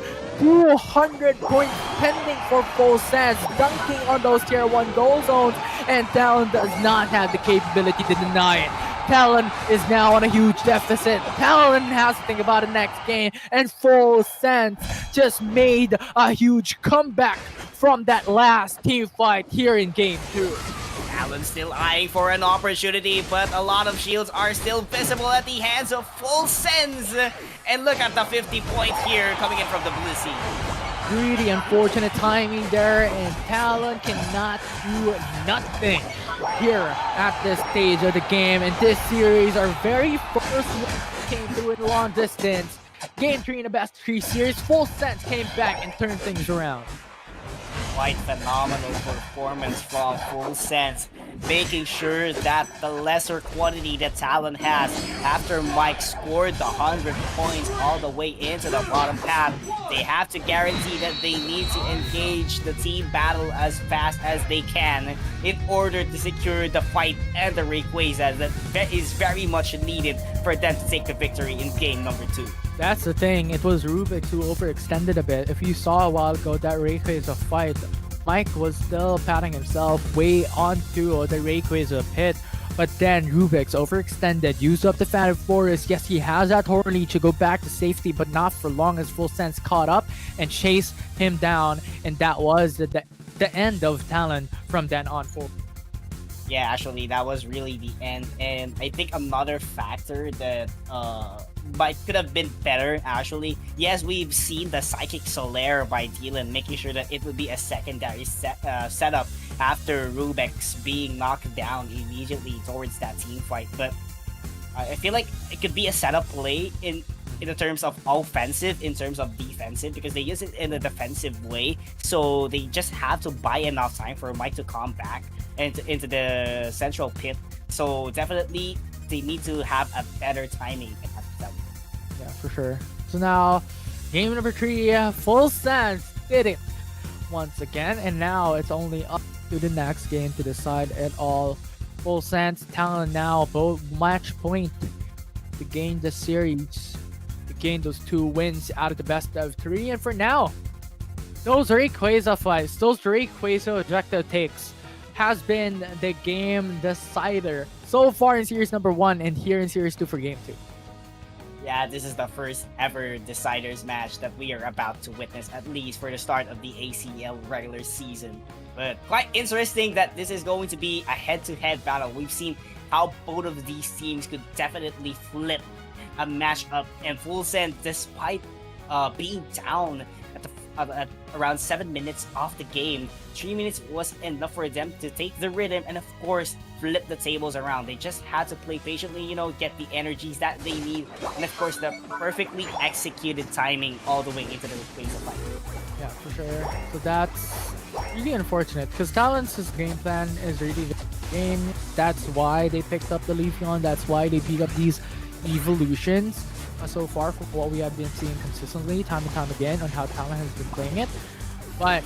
Speaker 2: 200 points pending for Full Sense, dunking on those tier 1 goal zones, and Talon does not have the capability to deny it. Talon is now on a huge deficit. Talon has to think about it next game, and Full Sense just made a huge comeback from that last team fight here in game 2.
Speaker 3: Talon still eyeing for an opportunity, but a lot of shields are still visible at the hands of Full Sense. And look at the 50 points here coming in from the Blue Sea.
Speaker 2: Really unfortunate timing there, and Talon cannot do nothing here at this stage of the game. And this series, our very first one came through in long distance. Game 3 in the best 3 series, Full Sense came back and turned things around.
Speaker 3: Quite phenomenal performance from Full Sense, making sure that the lesser quantity that Talon has after Mike scored the 100 points all the way into the bottom path, they have to guarantee that they need to engage the team battle as fast as they can in order to secure the fight and the Rayquaza that is very much needed for them to take the victory in game number 2.
Speaker 2: That's the thing, it was Rubik who overextended a bit. If you saw a while ago that Rayquaza fight, Mike was still patting himself way onto the Rayquaza pit, but then Rubik's overextended, used up the Phantom Forest. Yes, he has that Horn Leech to go back to safety, but not for long as Full Sense caught up and chased him down, and that was the end of Talon from then on forward.
Speaker 3: Yeah, actually, that was really the end, and I think another factor that could have been better, actually. Yes, we've seen the Psychic Solaire by Dylan, making sure that it would be a secondary setup after Rubik's being knocked down immediately towards that team fight, but I feel like it could be a setup play in the terms of offensive, in terms of defensive, because they use it in a defensive way, so they just have to buy enough time for Mike to come back into the central pit. So definitely they need to have a better timing.
Speaker 2: Yeah, for sure. So now, game number 3, Full Sense did it once again, and now it's only up to the next game to decide it all. Full Sense, Talon now both match point to gain the series, to gain those 2 wins out of the best of 3, and for now, those Rayquaza fights, those Rayquaza objective takes has been the game decider so far in series number 1 and here in series 2 for game 2.
Speaker 3: Yeah, this is the first ever deciders match that we are about to witness, at least for the start of the ACL regular season. But quite interesting that this is going to be a head-to-head battle. We've seen how both of these teams could definitely flip a matchup, and Full Sense, despite being down at around 7 minutes off the game, 3 minutes was enough for them to take the rhythm and of course flip the tables around. They just had to play patiently, get the energies that they need, and of course the perfectly executed timing all the way into the Rayquaza fight.
Speaker 2: Yeah, for sure. So that's really unfortunate because Talon's game plan is really the game. That's why they picked up the Leafeon. That's why they picked up these evolutions.
Speaker 4: so far from what we have been seeing consistently time and time again on how Talon has been playing it. But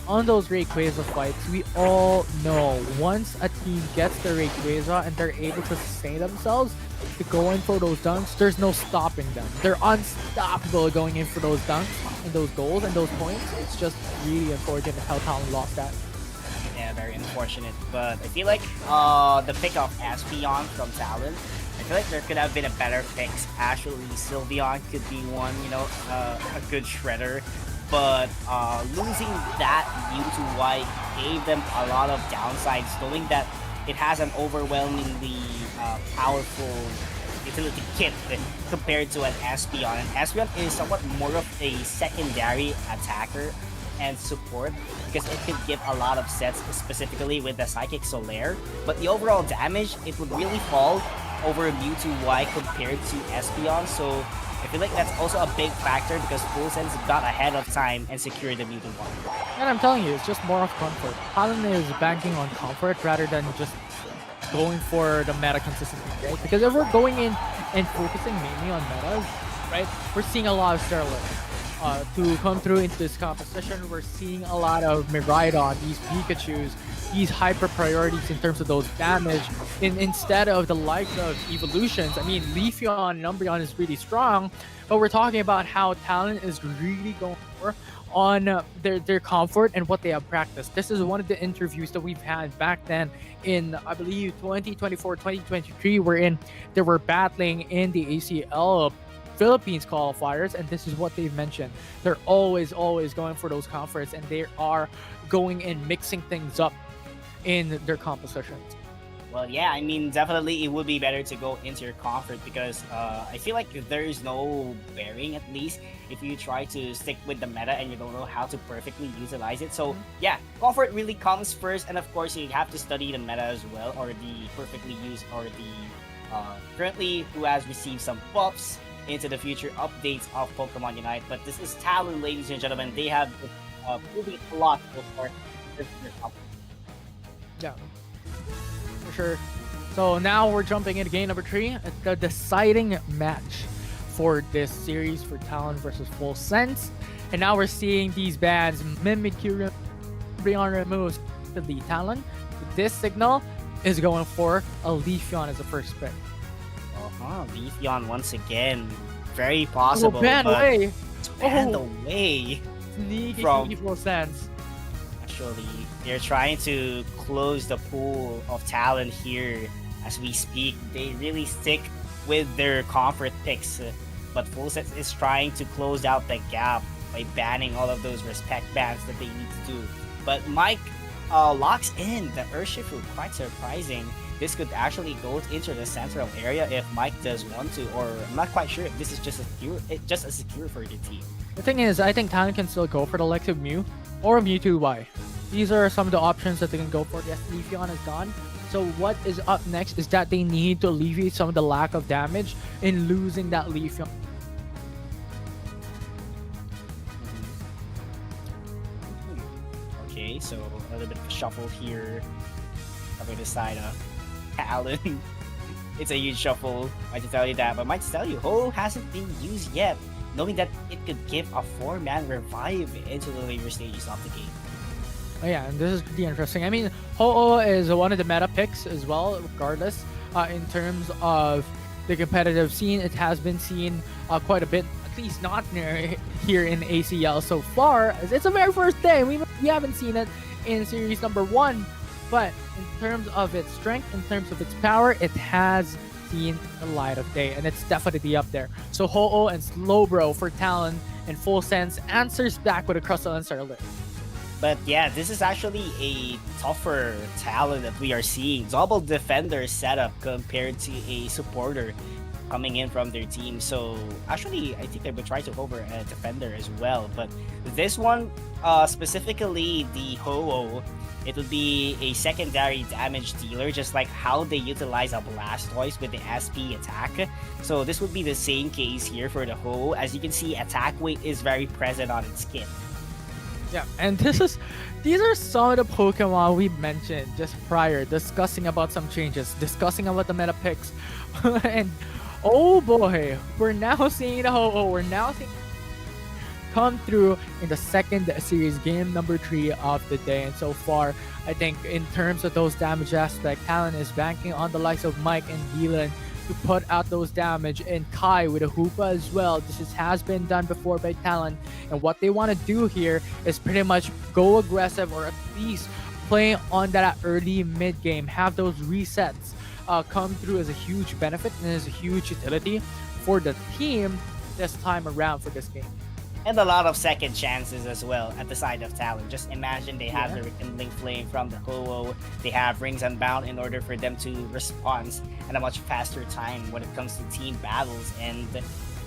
Speaker 4: on those Rayquaza fights, we all know once a team gets the Rayquaza and they're able to sustain themselves to go in for those dunks, there's no stopping them. They're unstoppable going in for those dunks and those goals and those points. It's just really unfortunate how Talon lost that.
Speaker 3: Yeah, very unfortunate. But I feel like the pick of Espeon from Talon, I feel like there could have been a better picks. Actually, Sylveon could be one, a good shredder. But losing that Mewtwo White gave them a lot of downsides, knowing that it has an overwhelmingly powerful utility kit compared to an Espeon. And Espeon is somewhat more of a secondary attacker and support because it could give a lot of sets, specifically with the Psychic Solaire. But the overall damage, it would really fall over Mewtwo Y compared to Espeon. So I feel like that's also a big factor because Full Sense got ahead of time and secured the Mewtwo Y.
Speaker 4: And I'm telling you, it's just more of comfort. Talon is banking on comfort rather than just going for the meta consistency, right? Because if we're going in and focusing mainly on metas, right, we're seeing a lot of Sterilus. To come through into this competition, we're seeing a lot of Miraidon, these Pikachus, these hyper priorities in terms of those damage, instead of the likes of evolutions. I mean, Leafeon and Umbreon is really strong, but we're talking about how Talon is really going for on their comfort and what they have practiced. This is one of the interviews that we've had back then in, I believe, 2024, 2023, wherein they were battling in the ACL Philippines qualifiers, and this is what they've mentioned. They're always going for those comforts, and they are going and mixing things up in their compositions.
Speaker 3: Well, yeah, I mean, definitely it would be better to go into your comfort because I feel like there is no bearing, at least, if you try to stick with the meta and you don't know how to perfectly utilize it. So, yeah, comfort really comes first, and of course, you have to study the meta as well, or the perfectly used, or the currently who has received some buffs into the future updates of Pokemon Unite. But this is Talon, ladies and gentlemen. They have proving a lot so far.
Speaker 4: Yeah, for sure. So now we're jumping into game number 3, the deciding match for this series for Talon versus Full Sense. And now we're seeing these bands, Mimikyu, Brion removes the Talon. This signal is going for a Leafeon as a first pick.
Speaker 3: Leafeon once again. Very possible.
Speaker 4: Ban away.
Speaker 3: Banned away.
Speaker 4: Sneaky,
Speaker 3: From-
Speaker 4: sneaky Full Sense.
Speaker 3: Actually, they're trying to close the pool of talent here as we speak. They really stick with their comfort picks, but Full Sense is trying to close out the gap by banning all of those respect bans that they need to do. But Mike locks in the Earthshift route. Quite surprising. This could actually go into the central area if Mike does want to, or I'm not quite sure if this is just a secure for the team.
Speaker 4: The thing is, I think Talon can still go for the likes of Mew or Mewtwo Y. These are some of the options that they can go for. Yes, Leafeon is gone. So what is up next is that they need to alleviate some of the lack of damage in losing that Leafeon.
Speaker 3: Okay, so a little bit of a shuffle here. Over the side of Talon. It's a huge shuffle, I can tell you that. But I might tell you, Ho hasn't been used yet, knowing that it could give a 4-man revive into the later stages of the game.
Speaker 4: Oh yeah, and this is pretty interesting. I mean, Ho-Oh is one of the meta picks as well, regardless. In terms of the competitive scene, it has been seen quite a bit, at least not near here in ACL so far. It's a very first day. We haven't seen it in series number 1, but in terms of its strength, in terms of its power, it has seen the light of day, and it's definitely up there. So Ho-Oh and Slowbro for Talon, and Full Sense answers back with a Crustle and Starlit.
Speaker 3: But yeah, this is actually a tougher Talon that we are seeing. Double defender setup compared to a supporter coming in from their team. So actually, I think they would try to over a defender as well. But this one, specifically the Ho-Oh, it would be a secondary damage dealer, just like how they utilize a Blastoise with the SP attack. So this would be the same case here for the Ho. As you can see, attack weight is very present on its skin.
Speaker 4: Yeah, and these are some of the Pokemon we mentioned just prior, discussing about some changes, discussing about the meta picks, and Oh boy, we're now seeing the Ho-Oh. We're now seeing come through in the second series, game number 3 of the day. And so far, I think in terms of those damage aspect, Talon is banking on the likes of Mike and Dylan to put out those damage, and Kai with a Hoopa as well. Has been done before by Talon, and what they want to do here is pretty much go aggressive, or at least play on that early mid game, have those resets come through as a huge benefit and as a huge utility for the team this time around for this game.
Speaker 3: And a lot of second chances as well at the side of Talon. Just imagine they have the Rekindling Flame from the Ho-Oh. They have Rings Unbound in order for them to respond at a much faster time when it comes to team battles. And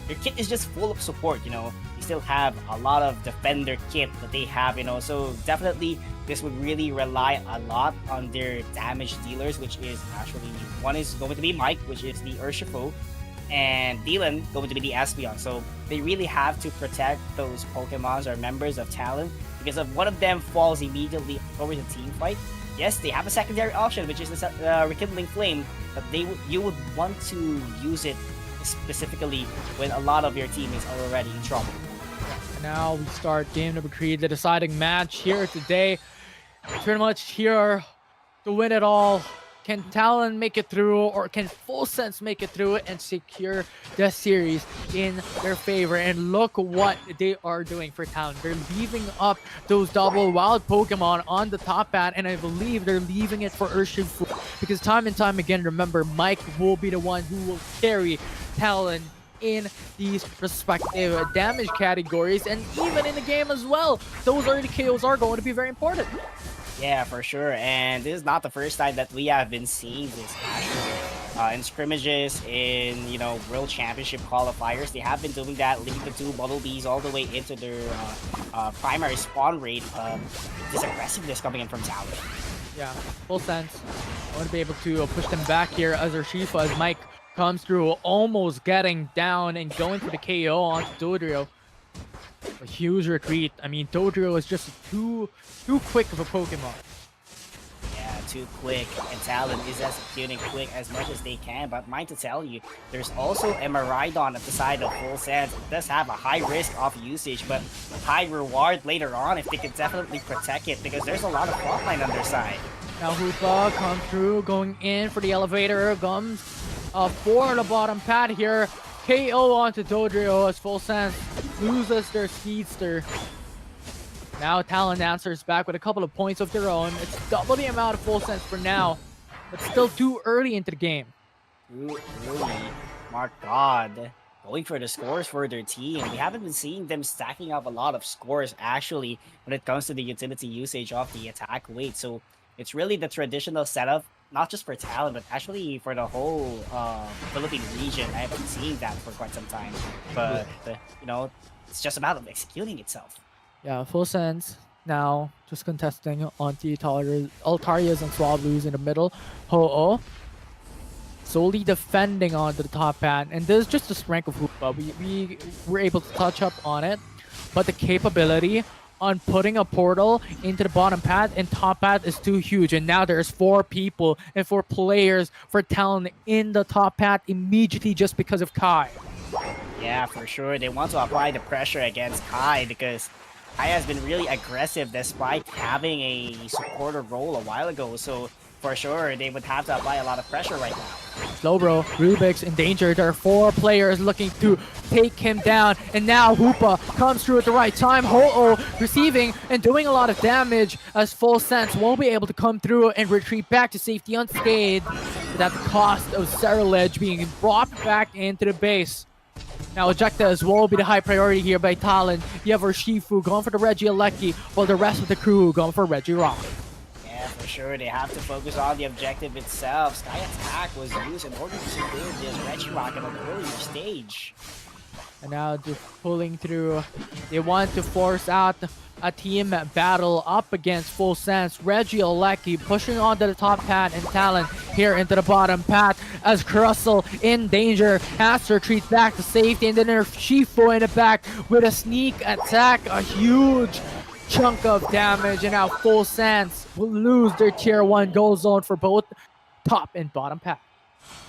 Speaker 3: your kit is just full of support, you know. You still have a lot of defender kit that they have, you know. So definitely this would really rely a lot on their damage dealers, which is actually, one is going to be Mike, which is the Urshifu, and Dylan going to be the Espeon. So they really have to protect those Pokemons or members of Talon, because if one of them falls immediately over the team fight, yes, they have a secondary option, which is the Rekindling Flame, but you would want to use it specifically when a lot of your team is already in trouble.
Speaker 4: Now we start game number 3, the deciding match here today. Pretty much here to win it all. Can Talon make it through, or can Full Sense make it through and secure the series in their favor? And look what they are doing for Talon. They're leaving up those double wild Pokemon on the top bat, and I believe they're leaving it for Urshifu, because time and time again, remember, Mike will be the one who will carry Talon in these respective damage categories, and even in the game as well. Those early KOs are going to be very important.
Speaker 3: Yeah, for sure. And this is not the first time that we have been seeing this actually. In scrimmages, in, you know, World Championship qualifiers, they have been doing that, leading the 2 Bubble Bees all the way into their primary spawn rate. This aggressiveness coming in from Talon.
Speaker 4: Yeah, Full Sense. I want to be able to push them back here as Urshifu, as Mike comes through, almost getting down and going for the KO onto Dodrio. A huge retreat. I mean, Dodrio is just too quick of a Pokemon.
Speaker 3: Yeah, too quick. And Talon is executing quick as much as they can. But mind to tell you, there's also a Miraidon at the side of Full Sense. It does have a high risk of usage, but high reward later on if they can definitely protect it, because there's a lot of frontline on their side.
Speaker 4: Now Hoopa comes through, going in for the elevator. Comes for the bottom pad here. KO onto Dodrio as Full Sense loses their Speedster. Now Talon answers back with a couple of points of their own. It's double the amount of Full Sense for now, but still too early into the game.
Speaker 3: Too early. My God. Going for the scores for their team. We haven't been seeing them stacking up a lot of scores actually when it comes to the utility usage of the attack weight. So it's really the traditional setup, not just for Talon, but actually for the whole Philippine region. I haven't seen that for quite some time. But, you know, it's just a matter of executing itself.
Speaker 4: Yeah, Full Sense now just contesting onto Altarias and Swablu's in the middle. Ho-Oh solely defending onto the top pad. And this is just the strength of Hoopa. We were able to touch up on it, but the capability on putting a portal into the bottom pad and top pad is too huge. And now there's 4 people and 4 players for Talon in the top pad immediately just because of Kai.
Speaker 3: Yeah, for sure. They want to apply the pressure against Kai, because Kai has been really aggressive despite having a supporter role a while ago. So for sure, they would have to apply a lot of pressure right now.
Speaker 4: Slowbro, Rubik's in danger. There are 4 players looking to take him down. And now Hoopa comes through at the right time. Ho-Oh receiving and doing a lot of damage, as Full Sense won't be able to come through and retreat back to safety unscathed, but at the cost of Ceruledge being brought back into the base. Now Ejecta as well will be the high priority here by Talon. You have Urshifu going for the Regieleki, while the rest of the crew going for Regirock.
Speaker 3: Yeah, for sure. They have to focus on the objective itself. Sky Attack was used in order to secure this Regirock at an earlier stage.
Speaker 4: And now just pulling through. They want to force out a team battle up against Full Sense. Regieleki pushing onto the top pad, and Talon here into the bottom pad as Crustle in danger has to retreat back to safety, and then there's Shifu in the back with a sneak attack, a huge chunk of damage, and now Full Sense will lose their tier 1 goal zone for both top and bottom pad.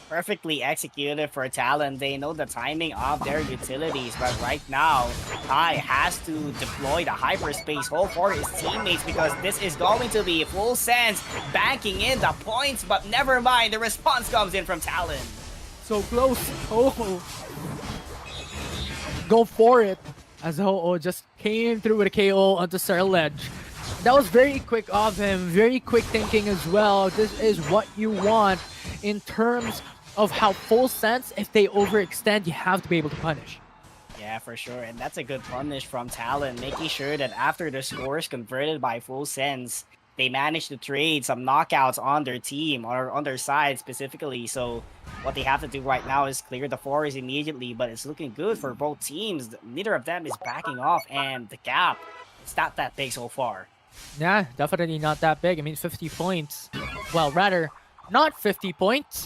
Speaker 3: Perfectly executed for Talon. They know the timing of their utilities, but right now, Tai has to deploy the hyperspace hole for his teammates because this is going to be full sense banking in the points, but never mind, the response comes in from Talon.
Speaker 4: So close. Oh, go for it. As Ho-Oh just came through with a KO onto Ledge. That was very quick of him, very quick thinking as well. This is what you want in terms of how full sense, if they overextend, you have to be able to punish.
Speaker 3: Yeah, for sure. And that's a good punish from Talon, making sure that after the score is converted by full sense, they manage to trade some knockouts on their team or on their side specifically. So what they have to do right now is clear the forest immediately, but it's looking good for both teams. Neither of them is backing off, and the gap, it's not that big so far.
Speaker 4: Yeah, definitely not that big. I mean, 50 points. Well, rather, not 50 points.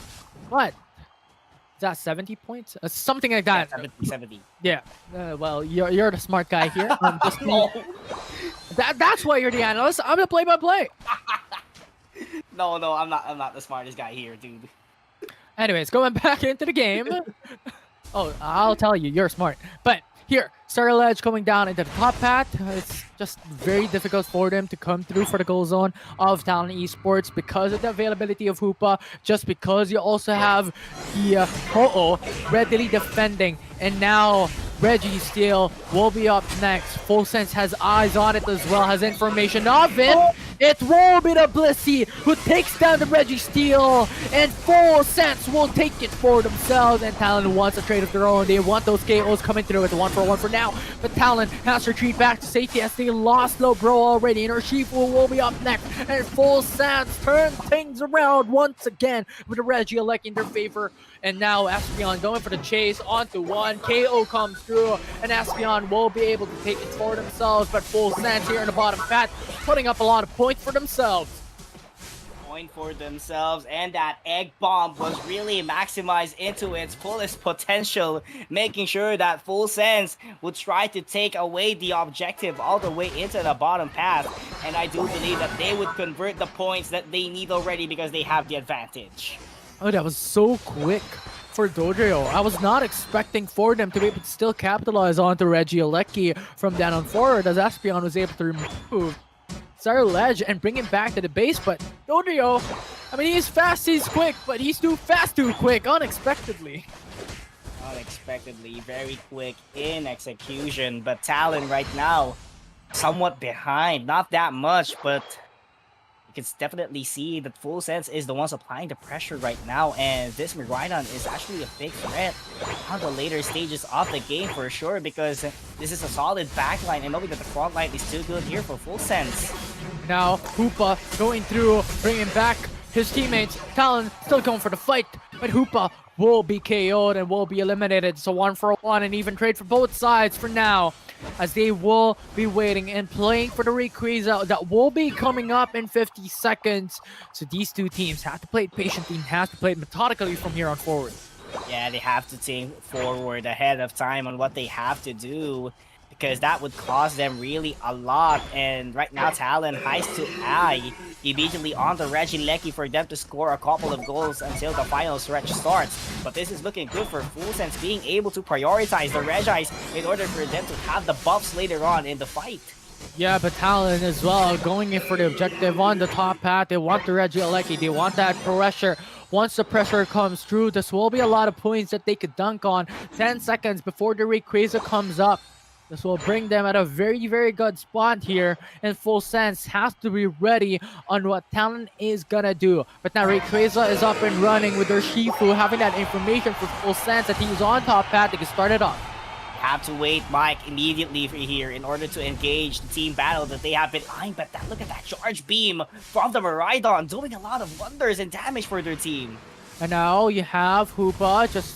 Speaker 4: What? Is that 70 points? Something like that.
Speaker 3: Yeah, 70.
Speaker 4: Yeah. Well, you're the smart guy here. Just
Speaker 3: No.
Speaker 4: That's why you're the analyst. I'm the play-by-play.
Speaker 3: No, I'm not the smartest guy here, dude.
Speaker 4: Anyways, going back into the game. Oh, I'll tell you, you're smart. But here, Ledge coming down into the top path. It's just very difficult for them to come through for the goal zone of Talon Esports because of the availability of Hoopa, just because you also have the Ho-Oh readily defending. And now Reggie Steele will be up next. Full Sense has eyes on it as well, has information of it. It will be the Blissey who takes down the Reggie Steele, and Full Sense will take it for themselves. And Talon wants a trade of their own. They want those KOs coming through with 1-for-1 for now. But Talon has to retreat back to safety as they lost Low Bro already. And Urshifu will be up next. And Full Sense turn things around once again with the Reggie elect in their favor. And now Espion going for the chase onto one. KO comes through, and Espion will be able to take it for themselves. But Full Sense here in the bottom path, putting up a lot of points for themselves.
Speaker 3: Point for themselves, and that egg bomb was really maximized into its fullest potential, making sure that Full Sense would try to take away the objective all the way into the bottom path. And I do believe that they would convert the points that they need already because they have the advantage.
Speaker 4: Oh, that was so quick for Dojo. I was not expecting for them to be able to still capitalize onto Reggie Alecki from down on forward, as Espion was able to remove Ledge and bring him back to the base. But Dojo, I mean, he's fast, he's quick, but he's too fast, too quick, unexpectedly.
Speaker 3: Unexpectedly, very quick in execution. But Talon right now, somewhat behind. Not that much, but you can definitely see that Full Sense is the ones applying the pressure right now, and this Miran is actually a big threat on the later stages of the game for sure, because this is a solid backline, and knowing that the front line is too good here for Full Sense.
Speaker 4: Now, Hoopa going through, bringing back his teammates. Talon still going for the fight, but Hoopa will be KO'd and will be eliminated. So 1-for-1, and even trade for both sides for now, as they will be waiting and playing for the Rayquaza that will be coming up in 50 seconds. So these two teams have to play it patiently and have to play it methodically from here on forward.
Speaker 3: Yeah, they have to think forward ahead of time on what they have to do, because that would cost them really a lot. And right now, Talon has to eye immediately on the Regieleki for them to score a couple of goals until the final stretch starts. But this is looking good for Full Sense being able to prioritize the Regis in order for them to have the buffs later on in the fight.
Speaker 4: Yeah, but Talon as well going in for the objective on the top path. They want the Regieleki. They want that pressure. Once the pressure comes through, this will be a lot of points that they could dunk on. 10 seconds before the Rayquaza comes up. This will bring them at a very, very good spot here. And Full Sense has to be ready on what Talon is gonna do. But now Rayquaza is up and running with their Shifu, having that information for Full Sense that he's on top path. They can start it off.
Speaker 3: Have to wait, Mike, immediately for here in order to engage the team battle that they have been eyeing. But look at that charge beam from the Miraidon doing a lot of wonders and damage for their team.
Speaker 4: And now you have Hoopa just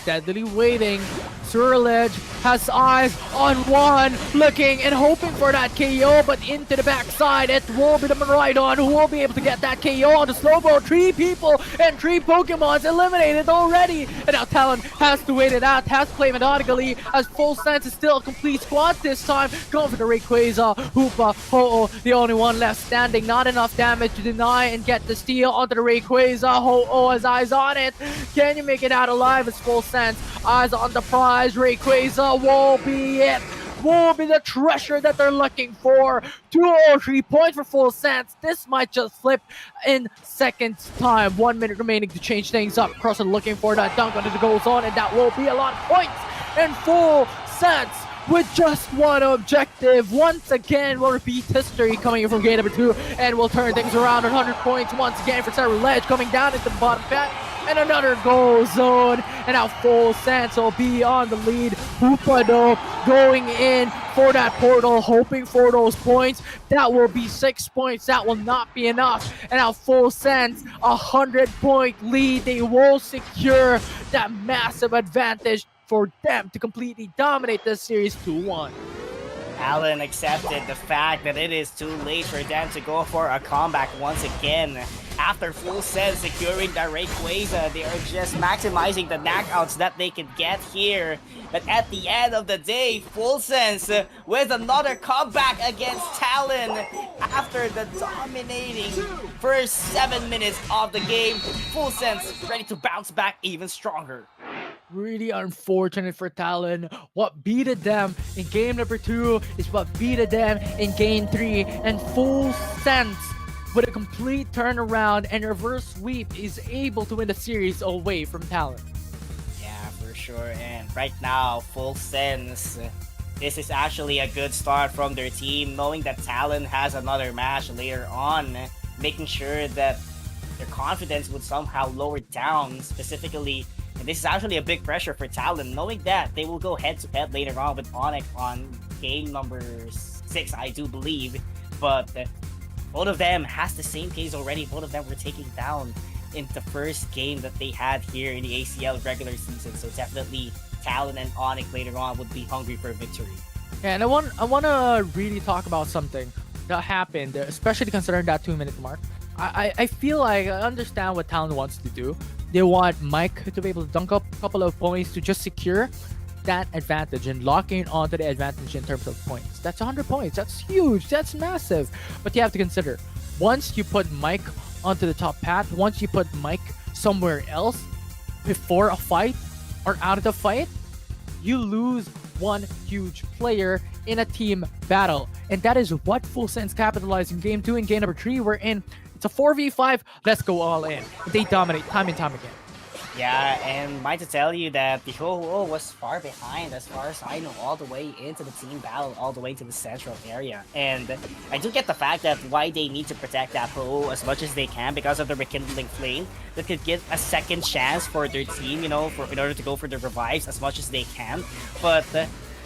Speaker 4: steadily waiting. Surledge has eyes on one, looking and hoping for that KO, but into the backside, it will be the Miraidon who will be able to get that KO on the Slowbro. 3 people and 3 Pokemons eliminated already, and now Talon has to wait it out, has to play methodically, as Full Sense is still a complete squad this time, going for the Rayquaza, Hoopa, Ho-Oh, the only one left standing, not enough damage to deny and get the steal onto the Rayquaza. Ho-Oh has eyes on it, can you make it out alive? As Full Sense, eyes on the prize, Rayquaza will be it, will be the treasure that they're looking for. 203 points for Full Sense. This might just flip in seconds time. 1 minute remaining to change things up. Cross looking for that dunk under the goal zone, and that will be a lot of points. And Full Sense with just one objective once again will repeat history coming in from game number 2, and will turn things around. 100 points once again for Surledge coming down into the bottom pack. And another goal zone, and now Full Sense will be on the lead. Hoopa going in for that portal, hoping for those points. That will be 6 points. That will not be enough. And now Full Sense, 100-point lead. They will secure that massive advantage for them to completely dominate this series 2-1.
Speaker 3: Talon accepted the fact that it is too late for them to go for a comeback once again. After Full Sense securing the Rayquaza, they are just maximizing the knockouts that they can get here. But at the end of the day, Full Sense with another comeback against Talon after the dominating first 7 minutes of the game. Full Sense ready to bounce back even stronger.
Speaker 4: Really unfortunate for Talon. What beated them in game number 2 is what beated them in game 3, and Full Sense with a complete turnaround and reverse sweep is able to win the series away from Talon.
Speaker 3: Yeah, for sure. And right now, Full Sense, this is actually a good start from their team, knowing that Talon has another match later on, making sure that their confidence would somehow lower down, specifically. And this is actually a big pressure for Talon, knowing that they will go head-to-head later on with Onyx on game number 6, I do believe. But both of them has the same case already. Both of them were taken down in the first game that they had here in the ACL regular season. So definitely Talon and Onyx later on would be hungry for victory.
Speaker 4: Yeah, and I want to really talk about something that happened, especially considering that 2-minute mark. I feel like I understand what Talon wants to do. They want Mike to be able to dunk up a couple of points to just secure that advantage and locking onto the advantage in terms of points. That's 100 points. That's huge. That's massive. But you have to consider, once you put Mike onto the top path, once you put Mike somewhere else before a fight or out of the fight, you lose one huge player in a team battle. And that is what Full Sense capitalized in game 2 and game number 3. We're in. It's a 4v5. Let's go all in. They dominate time and time again.
Speaker 3: Yeah, and might to tell you that the Ho-Oh was far behind as far as I know, all the way into the team battle, all the way to the central area. And I do get the fact that why they need to protect that Ho-Oh as much as they can because of the Rekindling Flame that could give a second chance for their team, you know, in order to go for the revives as much as they can. But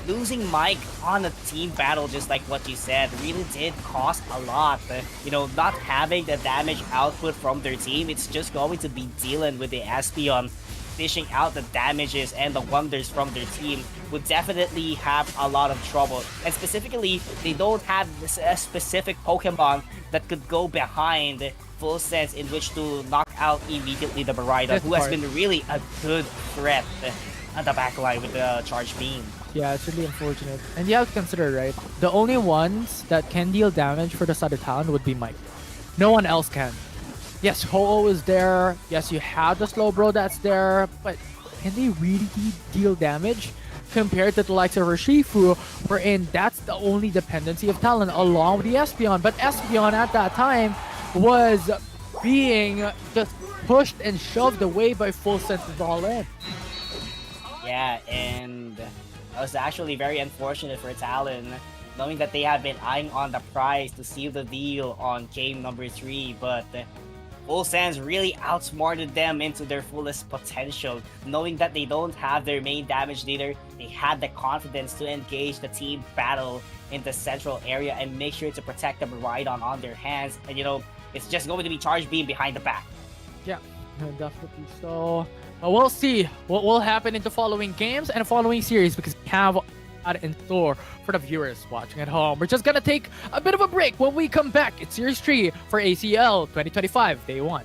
Speaker 3: losing Mike on a team battle, just like what you said, really did cost a lot. You know, not having the damage output from their team, it's just going to be dealing with the Espeon dishing out the damages and the wonders from their team would definitely have a lot of trouble. And specifically, they don't have a specific Pokemon that could go behind Full Sense in which to knock out immediately the Miraidon, who has been really a good threat on the backline with the Charge Beam.
Speaker 4: Yeah, it's really unfortunate. And you have to consider, right? The only ones that can deal damage for the side of Talon would be Mike. No one else can. Yes, Ho-Oh is there. Yes, you have the Slowbro that's there. But can they really deal damage? Compared to the likes of Urshifu, wherein that's the only dependency of Talon along with the Espeon. But Espeon at that time was being just pushed and shoved away by Full Sense's all in.
Speaker 3: Yeah, and it was actually very unfortunate for Talon, knowing that they have been eyeing on the prize to seal the deal on game number 3, but Full Sense really outsmarted them into their fullest potential. Knowing that they don't have their main damage leader, they had the confidence to engage the team battle in the central area and make sure to protect the Miraidon on their hands. And you know, it's just going to be Charge Beam behind the back.
Speaker 4: Yeah, Definitely so. But we'll see what will happen in the following games and following series because we have a lot in store for the viewers watching at home. We're just gonna take a bit of a break. When we come back, it's Series 3 for ACL 2025 Day 1.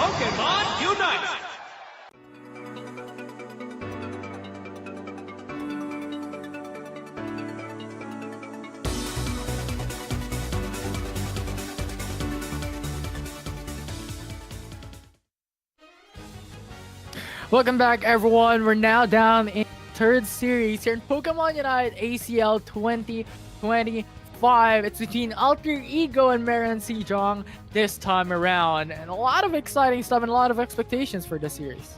Speaker 1: Pokemon Unite!
Speaker 4: Welcome back, everyone. We're now down in third series here in Pokemon Unite ACL 2025. It's between Alter Ego and Miran Sejong this time around, and a lot of exciting stuff and a lot of expectations for this series.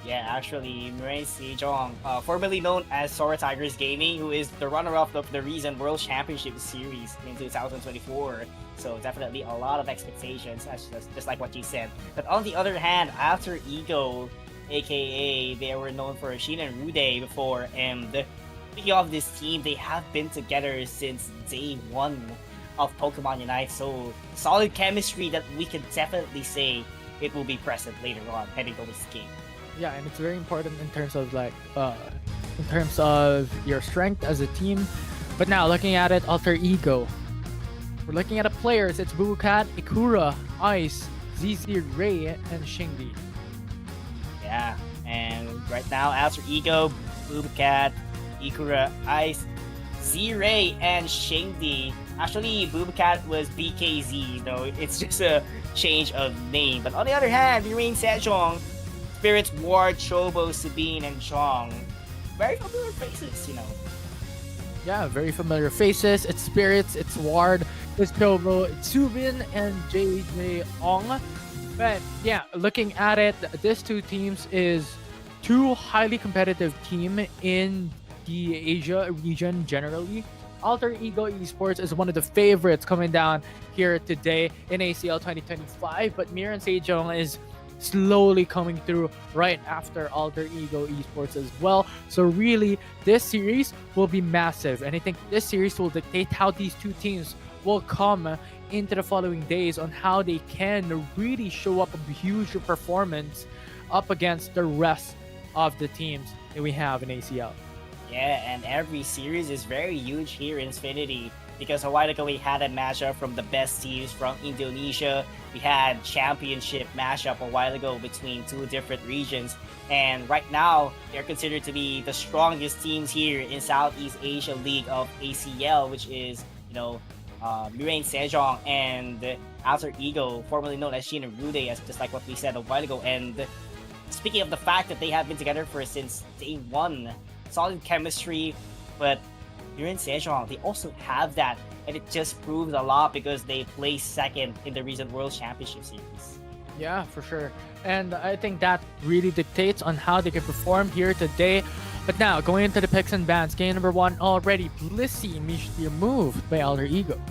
Speaker 3: Yeah, actually, Miran Sejong, formerly known as Sora Tigers Gaming, who is the runner-up of the recent World Championship Series in 2024. So definitely a lot of expectations, just like what you said. But on the other hand, Alter Ego, aka they were known for Shin and Rude before, and speaking of this team, they have been together since day one of Pokemon Unite, so solid chemistry that we can definitely say it will be present later on heading towards this game.
Speaker 4: Yeah, and it's very important in terms of in terms of your strength as a team. But now looking at it, Alter Ego, we're looking at the players. It's Bukat, Ikura, Ice, ZZ Ray, and Shingdi.
Speaker 3: Yeah, and right now, Alter Ego, Bukat, Ikura, Ice, Z-Ray, and Shingdi. Actually, Bukat was BKZ, though it's just a change of name. But on the other hand, Miran Sejong, Spirits, Ward, Chobo, Sabine, and Chong. Very familiar faces, you know.
Speaker 4: Yeah, very familiar faces. It's Spirits, it's Ward, it's Chobo, it's Subin, and JJ Ong. But yeah, looking at it, these two teams is two highly competitive team in the Asia region generally. Alter Ego Esports is one of the favorites coming down here today in ACL 2025, but Miran Sejong is slowly coming through right after Alter Ego Esports as well. So really, this series will be massive, and I think this series will dictate how these two teams will come into the following days on how they can really show up a huge performance up against the rest of the teams that we have in ACL.
Speaker 3: Yeah, and every series is very huge here in Infinity, because a while ago we had a matchup from the best teams from Indonesia. We had championship matchup a while ago between two different regions, and right now they're considered to be the strongest teams here in Southeast Asia League of ACL, which is, Miran Sejong and Alter Ego, formerly known as Shin and Rude, as just like what we said a while ago. And speaking of the fact that they have been together for since day one, solid chemistry, but Miran Sejong, they also have that, and it just proves a lot because they placed second in the recent World Championship Series.
Speaker 4: Yeah, for sure. And I think that really dictates on how they can perform here today. But now, going into the picks and bans, game number one already, Blissey missed the move by Alter Ego.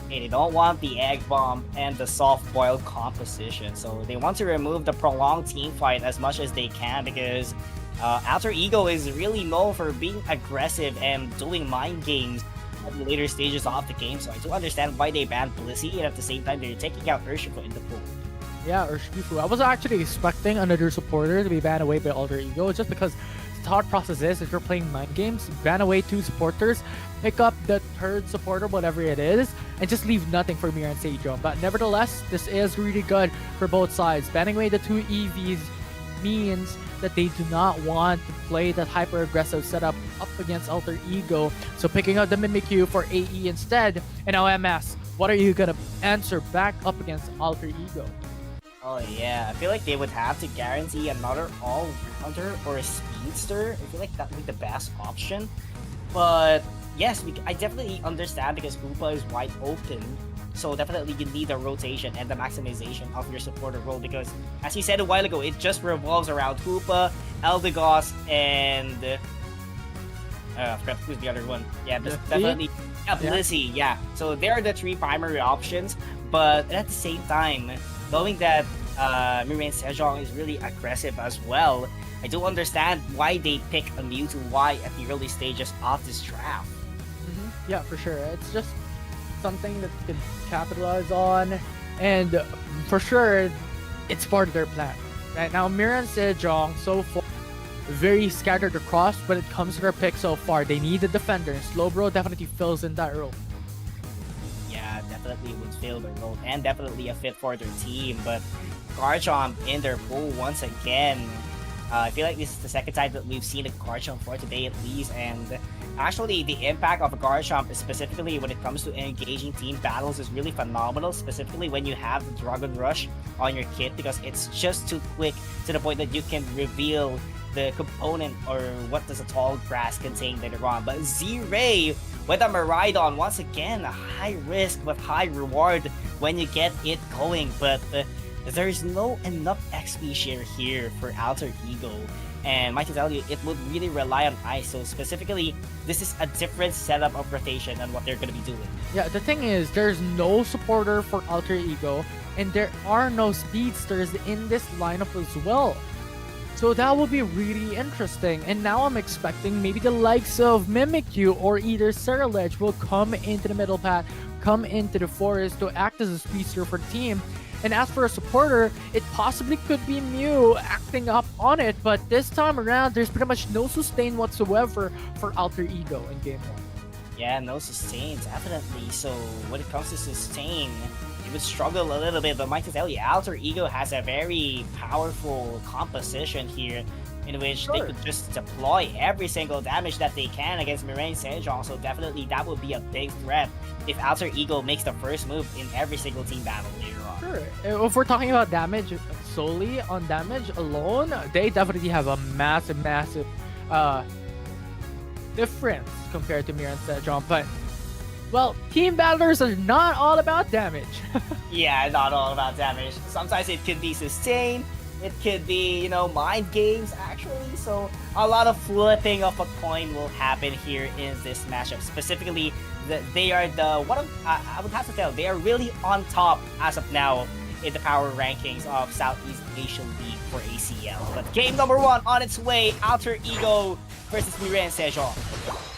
Speaker 3: Hey, they don't want the egg bomb and the soft-boiled composition, so they want to remove the prolonged team fight as much as they can, because Alter Ego is really known for being aggressive and doing mind games at the later stages of the game, so I do understand why they banned Blissey, and at the same time they're taking out Urshifu in the pool.
Speaker 4: Yeah, Urshifu. I was actually expecting another supporter to be banned away by Alter Ego, just because the thought process is, if you're playing mind games, ban away two supporters, pick up the third supporter, whatever it is, and just leave nothing for Miran Sejong. But nevertheless, this is really good for both sides. Banning away the two EVs means that they do not want to play that hyper-aggressive setup up against Alter Ego. So picking up the Mimikyu for AE instead. And now MS, what are you gonna answer back up against Alter Ego?
Speaker 3: Oh yeah, I feel like they would have to guarantee another all-rounder or a speedster. I feel like that would be the best option. But yes, I definitely understand, because Koopa is wide open. So definitely you need the rotation and the maximization of your supporter role, because as you said a while ago, it just revolves around Koopa, Eldegoss, and I forgot who's the other one. Yeah, definitely Blissey. Yeah, so they are the three primary options. But at the same time, knowing that Miran Sejong is really aggressive as well, I do understand why they pick a Mewtwo Y at the early stages of this draft.
Speaker 4: Mm-hmm. Yeah, for sure. It's just something that you can capitalize on, and for sure, it's part of their plan. Right now, Miran Sejong so far very scattered across when it comes to their pick so far. They need a defender, and Slowbro definitely fills in that role.
Speaker 3: Yeah, definitely would fill the role, and definitely a fit for their team. But Garchomp in their pool once again. I feel like this is the second time that we've seen a Garchomp for today at least, and actually the impact of a Garchomp, specifically when it comes to engaging team battles, is really phenomenal, specifically when you have the Dragon Rush on your kit, because it's just too quick to the point that you can reveal the component or what does a tall grass contain later on. But Z-Ray with a Miraidon, once again, a high risk but high reward when you get it going, but there's no enough XP share here for Alter Ego, and I can tell you, it would really rely on ice. So specifically, this is a different setup of rotation than what they're going to be doing.
Speaker 4: Yeah, the thing is, there's no supporter for Alter Ego, and there are no speedsters in this lineup as well. So that will be really interesting. And now I'm expecting maybe the likes of Mimikyu or either Ceruledge will come into the middle path, come into the forest to act as a speedster for the team. And as for a supporter, it possibly could be Mew acting up on it, but this time around, there's pretty much no sustain whatsoever for Alter Ego in Game 1.
Speaker 3: Yeah, no sustain, definitely. So when it comes to sustain, it would struggle a little bit, but I can tell you, Alter Ego has a very powerful composition here, in which they could just deploy every single damage that they can against Miran Sejong. So definitely that would be a big threat if Alter Ego makes the first move in every single team battle later on.
Speaker 4: Sure. If we're talking about damage solely on damage alone, they definitely have a massive difference compared to Miran Sejong. But, well, team battlers are not all about damage.
Speaker 3: Yeah, not all about damage. Sometimes it could be sustain, it could be, mind games, actually. So a lot of flipping of a coin will happen here in this matchup. Specifically, they are I would have to tell, they are really on top as of now in the power rankings of Southeast Asian League for ACL. But game number 1 on its way, Alter Ego versus Miran Sejong.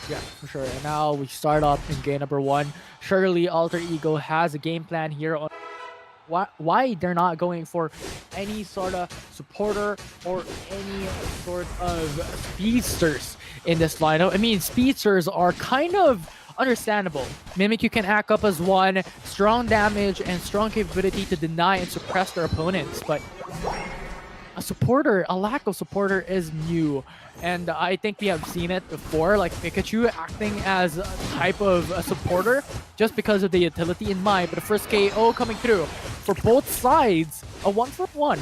Speaker 4: Yeah, for sure. And now we start off in game number 1. Surely Alter Ego has a game plan here on why they're not going for any sort of supporter or any sort of speedsters in this lineup. I mean, speedsters are kind of understandable. Mimikyu can act up as one, strong damage and strong capability to deny and suppress their opponents, but a lack of supporter is new. And I think we have seen it before, like Pikachu acting as a type of a supporter just because of the utility in mind. But the first KO coming through for both sides, a 1-for-1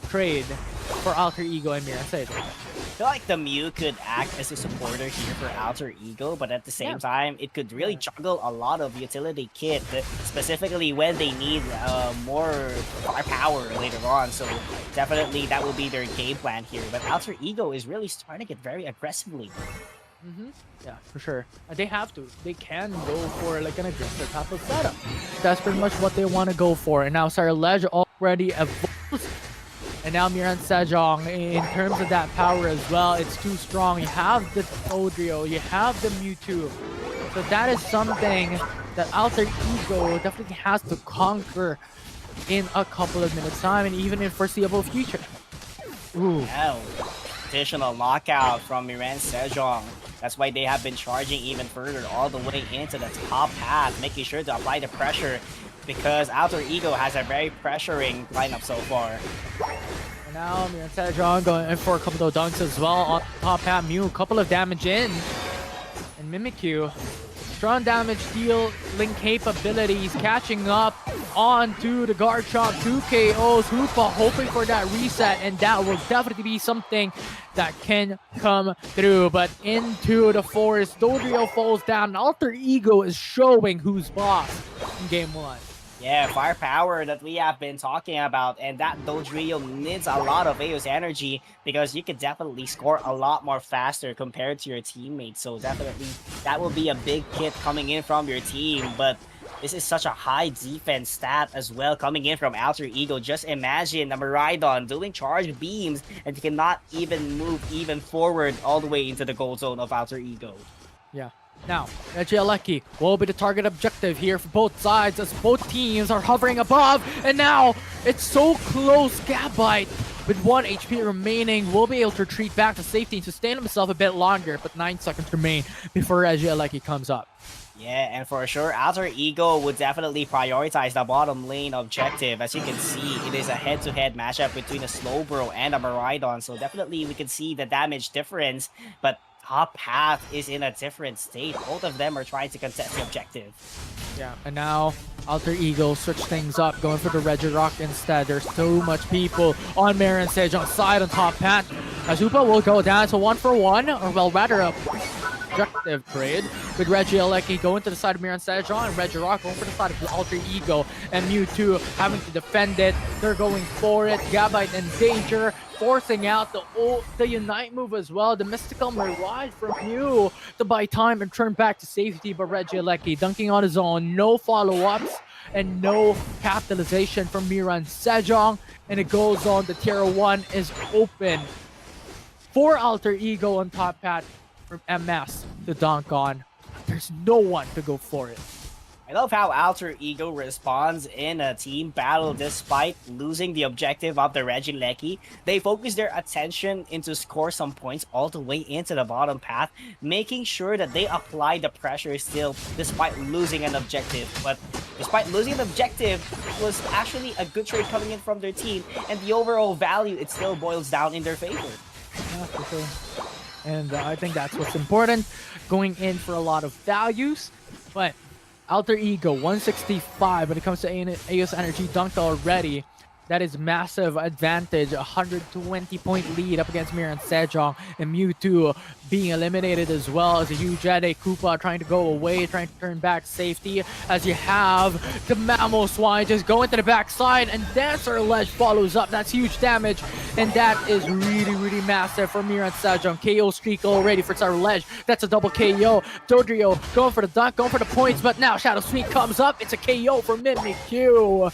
Speaker 4: trade for Alter Ego and Miran Sejong.
Speaker 3: I feel like the Mew could act as a supporter here for Alter Ego, but at the same time, it could really juggle a lot of utility kit, specifically when they need more firepower later on. So definitely that will be their game plan here. But Alter Ego is really starting it very aggressively.
Speaker 4: Yeah, for sure. They have to. They can go for like an aggressive type of setup. That's pretty much what they want to go for. And now Ceruledge already evolves. And now Miran Sejong, in terms of that power as well, it's too strong. You have the Dodrio, you have the Mewtwo. So that is something that Alter Ego definitely has to conquer in a couple of minutes time and even in foreseeable future. Ooh.
Speaker 3: Wow. Additional knockout from Miran Sejong. That's why they have been charging even further all the way into the top path, making sure to apply the pressure, because Alter Ego has a very pressuring lineup so far.
Speaker 4: And now Miran Sejong going in for a couple of dunks as well on top hat. Mew, a couple of damage in. And Mimikyu, strong damage dealing capabilities, catching up onto the Garchomp. 2 KOs. Hoopa hoping for that reset, and that will definitely be something that can come through. But into the forest, Dodrio falls down. Alter Ego is showing who's boss in game 1.
Speaker 3: Yeah, firepower that we have been talking about, and that Dodrio needs a lot of Aeos energy because you could definitely score a lot more faster compared to your teammates. So definitely that will be a big hit coming in from your team, but this is such a high defense stat as well coming in from Alter Ego. Just imagine the Miraidon doing charge beams and cannot even move even forward all the way into the goal zone of Alter Ego.
Speaker 4: Yeah. Now, Regieleki will be the target objective here for both sides as both teams are hovering above. And now, it's so close. Gabite, with 1 HP remaining, will be able to retreat back to safety and sustain himself a bit longer. But 9 seconds remain before Regieleki comes up.
Speaker 3: Yeah, and for sure, Alter Ego would definitely prioritize the bottom lane objective. As you can see, it is a head-to-head matchup between a Slowbro and a Maridon, so definitely we can see the damage difference, but top path is in a different state. Both of them are trying to contest the objective.
Speaker 4: Yeah, and now Alter Ego switch things up, going for the Regirock instead. There's so much people on Miran Sejong side on top path. Azupa will go down to 1-for-1, or well, rather a objective trade with Regieleki going to the side of Miran Sejong and Regirock going for the side of Alter Ego and Mewtwo having to defend it. They're going for it. Gabite in danger, forcing out the Unite move as well. The Mystical Mirage from Mew to buy time and turn back to safety, but Regieleki dunking on his own. No follow-ups and no capitalization from Miran Sejong, and it goes on. The tier 1 is open for Alter Ego on top path from MS to dunk on. There's no one to go for it.
Speaker 3: I love how Alter Ego responds in a team battle despite losing the objective of the Regieleki. They focus their attention into score some points all the way into the bottom path, making sure that they apply the pressure still despite losing an objective. But despite losing an objective, it was actually a good trade coming in from their team, and the overall value, it still boils down in their favor.
Speaker 4: Yeah, for sure. And I think that's what's important, going in for a lot of values. But Alter Ego 165 when it comes to AOS Energy dunked already. That is massive advantage, 120 point lead up against Miran Sejong, and Mewtwo being eliminated as well as a huge headache. Koopa trying to go away, trying to turn back safety, as you have the Mamoswine just going to the backside, and Dancer Ledge follows up. That's huge damage, and that is really massive for Miran Sejong. KO streak already for Dancer Ledge. That's a double KO. Dodrio going for the dunk, going for the points, but now Shadow Sweep comes up. It's a KO for Mimikyu.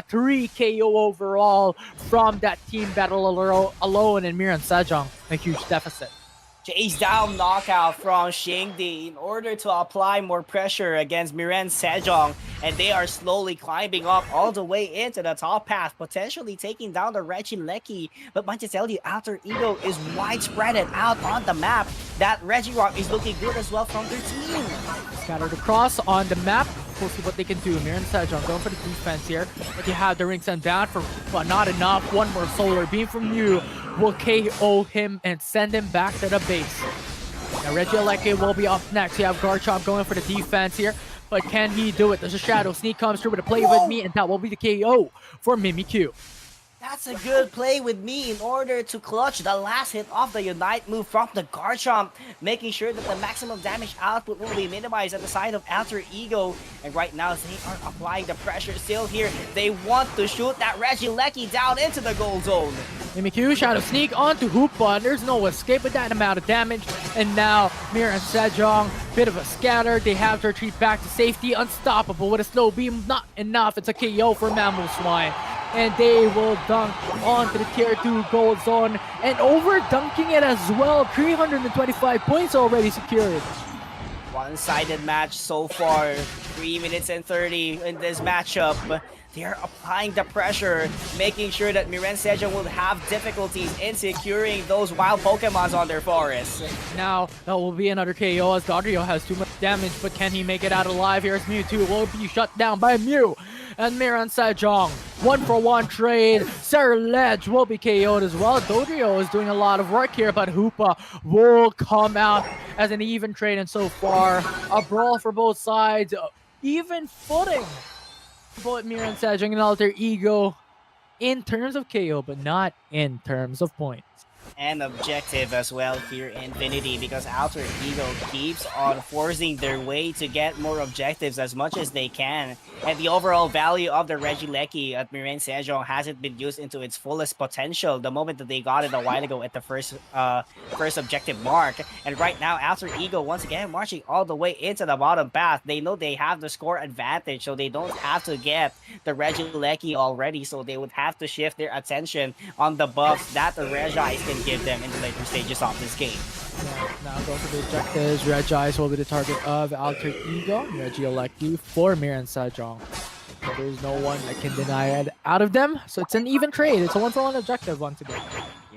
Speaker 4: 3 KO overall from that team battle alone, and Miran Sejong, a huge deficit.
Speaker 3: Chase down knockout from Shingdi in order to apply more pressure against Miran Sejong, and they are slowly climbing up all the way into the top path, potentially taking down the Regieleki. But might just tell you, Alter Ego is widespread and out on the map. That Regirock is looking good as well from their team.
Speaker 4: Scattered across on the map. We'll see what they can do. Miran Sejong going for the defense here, but you have the ring sent down for, but not enough. One more solar beam from you will KO him and send him back to the base. Now Regieleki will be up next. You have Garchomp going for the defense here, but can he do it? There's a Shadow Sneak comes through with a play with me, and that will be the KO for Mimikyu.
Speaker 3: That's a good play with me in order to clutch the last hit of the Unite move from the Garchomp, making sure that the maximum damage output will be minimized at the side of Alter Ego. And right now, they are applying the pressure still here. They want to shoot that Regieleki down into the goal zone.
Speaker 4: Mimikyu, Shadow Sneak onto Hoopa, and there's no escape with that amount of damage. And now, Miran Sejong, bit of a scatter. They have to retreat back to safety. Unstoppable with a slow beam. Not enough. It's a KO for Mamoswine. And they will dunk onto the tier 2 gold zone, and over dunking it as well. 325 points already secured.
Speaker 3: One-sided match so far. 3 minutes and 30 in this matchup. They are applying the pressure, making sure that Miran Sejong will have difficulties in securing those wild Pokemons on their forest.
Speaker 4: Now, that will be another KO as Dodrio has too much damage, but can he make it out alive? Here's Mewtwo, will be shut down by Mew. And Miran Sejong, 1-for-1 trade. Sarah Ledge will be KO'd as well. Dodrio is doing a lot of work here, but Hoopa will come out as an even trade, and so far, a brawl for both sides. Even footing. Both Miran Sejong and Alter Ego in terms of KO, but not in terms of points.
Speaker 3: And objective as well here in Infinity, because Alter Ego keeps on forcing their way to get more objectives as much as they can. And the overall value of the Regieleki at Miran Sejong hasn't been used into its fullest potential the moment that they got it a while ago at the first objective mark. And right now, Alter Ego once again marching all the way into the bottom path. They know they have the score advantage, so they don't have to get the Regieleki already, so they would have to shift their attention on the buffs that the Regis can give them in the later stages of this game.
Speaker 4: Yeah, now go for the objectives. Regis will be the target of Alter Ego. Regieleki for Miran Sejong. So there's no one that can deny it out of them. So it's an even trade. It's a 1-for-1 objective once again.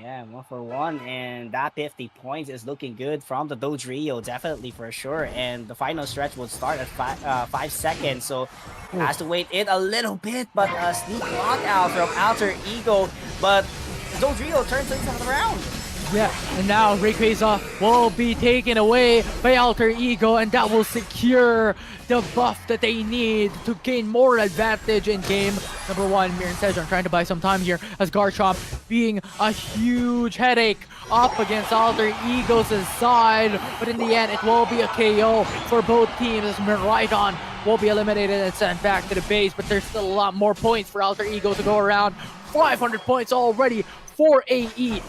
Speaker 3: Yeah, 1-for-1, and that 50 points is looking good from the Dodrio, definitely for sure. And the final stretch will start at 5 seconds, so has to wait it a little bit, but a sneak lockout from Alter Ego, but Dodrio turns things around.
Speaker 4: Yeah, and now Rayquaza will be taken away by Alter Ego, and that will secure the buff that they need to gain more advantage in game number 1. Miran Sejong trying to buy some time here as Garchomp being a huge headache up against Alter Ego's side, but in the end it will be a KO for both teams as Miraidon will be eliminated and sent back to the base, but there's still a lot more points for Alter Ego to go around. 500 points already for AE.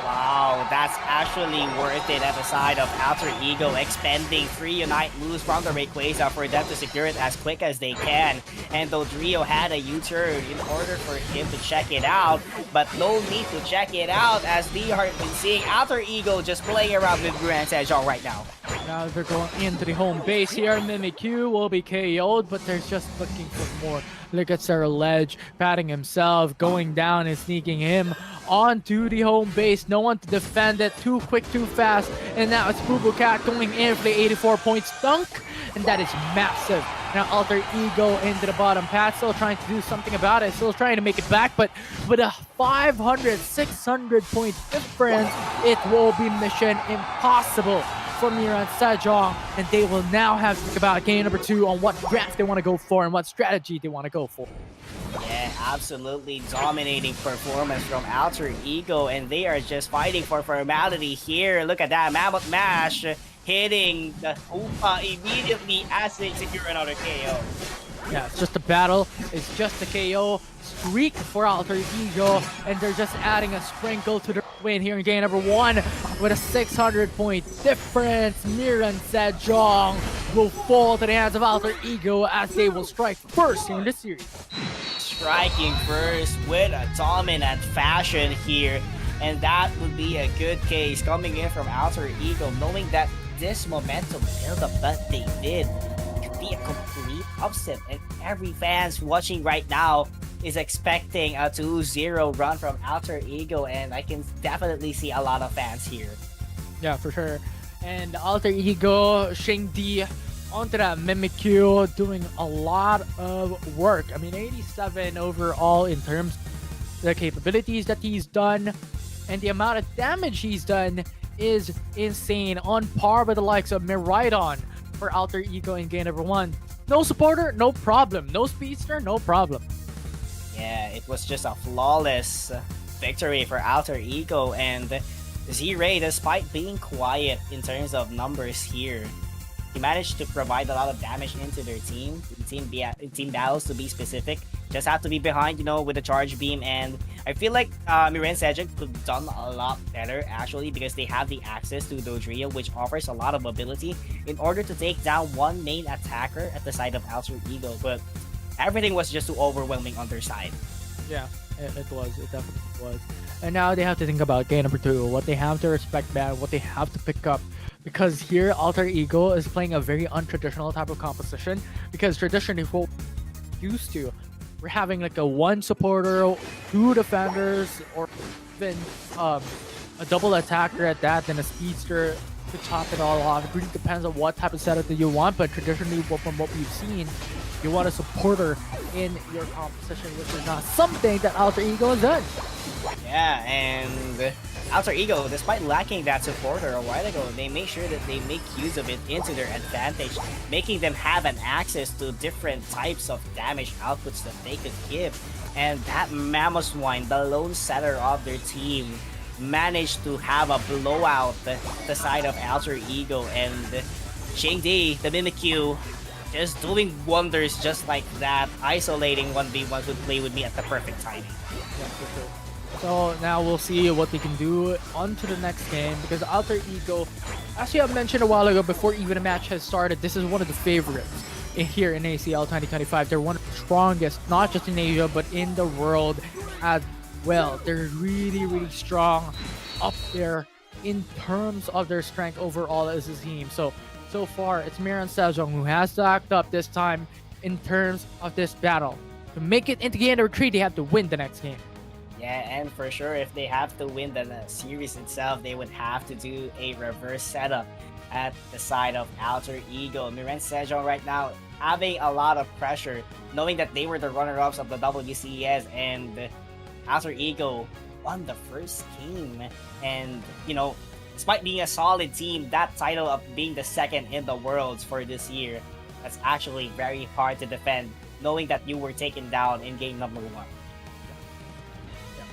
Speaker 3: Wow, that's actually worth it at the side of Alter Ego expending 3 Unite moves from the Rayquaza for them to secure it as quick as they can. And Dodrio had a U-turn in order for him to check it out, but no need to check it out as we have been seeing Alter Ego just playing around with Grand Sejong right now.
Speaker 4: Now they're going into the home base here. Mimikyu will be KO'd, but they're just looking for more. Look at Sarah Ledge patting himself, going down and sneaking him onto the home base. No one to defend it. Too quick, too fast. And now it's Boo Boo Cat going in for the 84 points dunk. And that is massive. Now Alter Ego into the bottom path. Still trying to do something about it. Still trying to make it back. But with a 500, 600 point difference, it will be mission impossible for Miran Sejong, and they will now have to think about game number 2 on what draft they want to go for and what strategy they want to go for.
Speaker 3: Yeah, absolutely dominating performance from Alter Ego, and they are just fighting for formality here. Look at that Mammoth Mash hitting the Hoopa immediately as they secure another KO.
Speaker 4: Yeah, it's just a battle. It's just a KO streak for Alter Ego, and they're just adding a sprinkle to the win here in game number 1 with a 600 point difference. Miran Sejong will fall to the hands of Alter Ego as they will strike first here in this series.
Speaker 3: Striking first with a dominant fashion here, and that would be a good case coming in from Alter Ego, knowing that this momentum build-up that they did could be a complete upset, and every fans watching right now is expecting a 2-0 run from Alter Ego, and I can definitely see a lot of fans here.
Speaker 4: Yeah, for sure. And Alter Ego, Shengdi onto that Mimikyu, doing a lot of work. I mean, 87 overall in terms of the capabilities that he's done, and the amount of damage he's done is insane, on par with the likes of Miraidon for Alter Ego in game number 1. No supporter, no problem. No speedster, no problem.
Speaker 3: Yeah, it was just a flawless victory for Alter Ego, and Z-Ray, despite being quiet in terms of numbers here, he managed to provide a lot of damage into their team, team battles to be specific. Just have to be behind, with the charge beam, and I feel like Miran Sejong could have done a lot better actually, because they have the access to Dodrio, which offers a lot of ability in order to take down one main attacker at the side of Alter Ego, but everything was just too overwhelming on their side.
Speaker 4: Yeah, it was. It definitely was. And now they have to think about game number 2, what they have to respect back, what they have to pick up. Because here, Alter Ego is playing a very untraditional type of composition. Because traditionally, what we're used to, we're having like a 1 supporter, 2 defenders, or even a double attacker at that, then a speedster to top it all off. It really depends on what type of setup that you want, but traditionally, from what we've seen, you want a supporter in your composition, which is not something that Alter Ego has done.
Speaker 3: Yeah, and Alter Ego, despite lacking that supporter a while ago, they make sure that they make use of it into their advantage, making them have an access to different types of damage outputs that they could give. And that Mamoswine, the lone setter of their team, managed to have a blowout the side of Alter Ego, and Shengdi, the Mimikyu, just doing wonders just like that, isolating 1v1 who play with me at the perfect timing.
Speaker 4: Yeah, for sure. So now we'll see what they can do on to the next game, because Alter Ego, as you have mentioned a while ago before even a match has started, this is one of the favorites here in ACL 2025. They're one of the strongest, not just in Asia, but in the world as well. They're really, really strong up there in terms of their strength overall as a team. So far, it's Miran Sejong who has to act up this time in terms of this battle. To make it into game number 3, they have to win the next game.
Speaker 3: Yeah, and for sure, if they have to win the series itself, they would have to do a reverse setup at the side of Alter Ego. Miran Sejong right now having a lot of pressure, knowing that they were the runner-ups of the WCS, and Alter Ego won the first game. And, despite being a solid team, that title of being the second in the worlds for this year, that's actually very hard to defend, knowing that you were taken down in game number 1.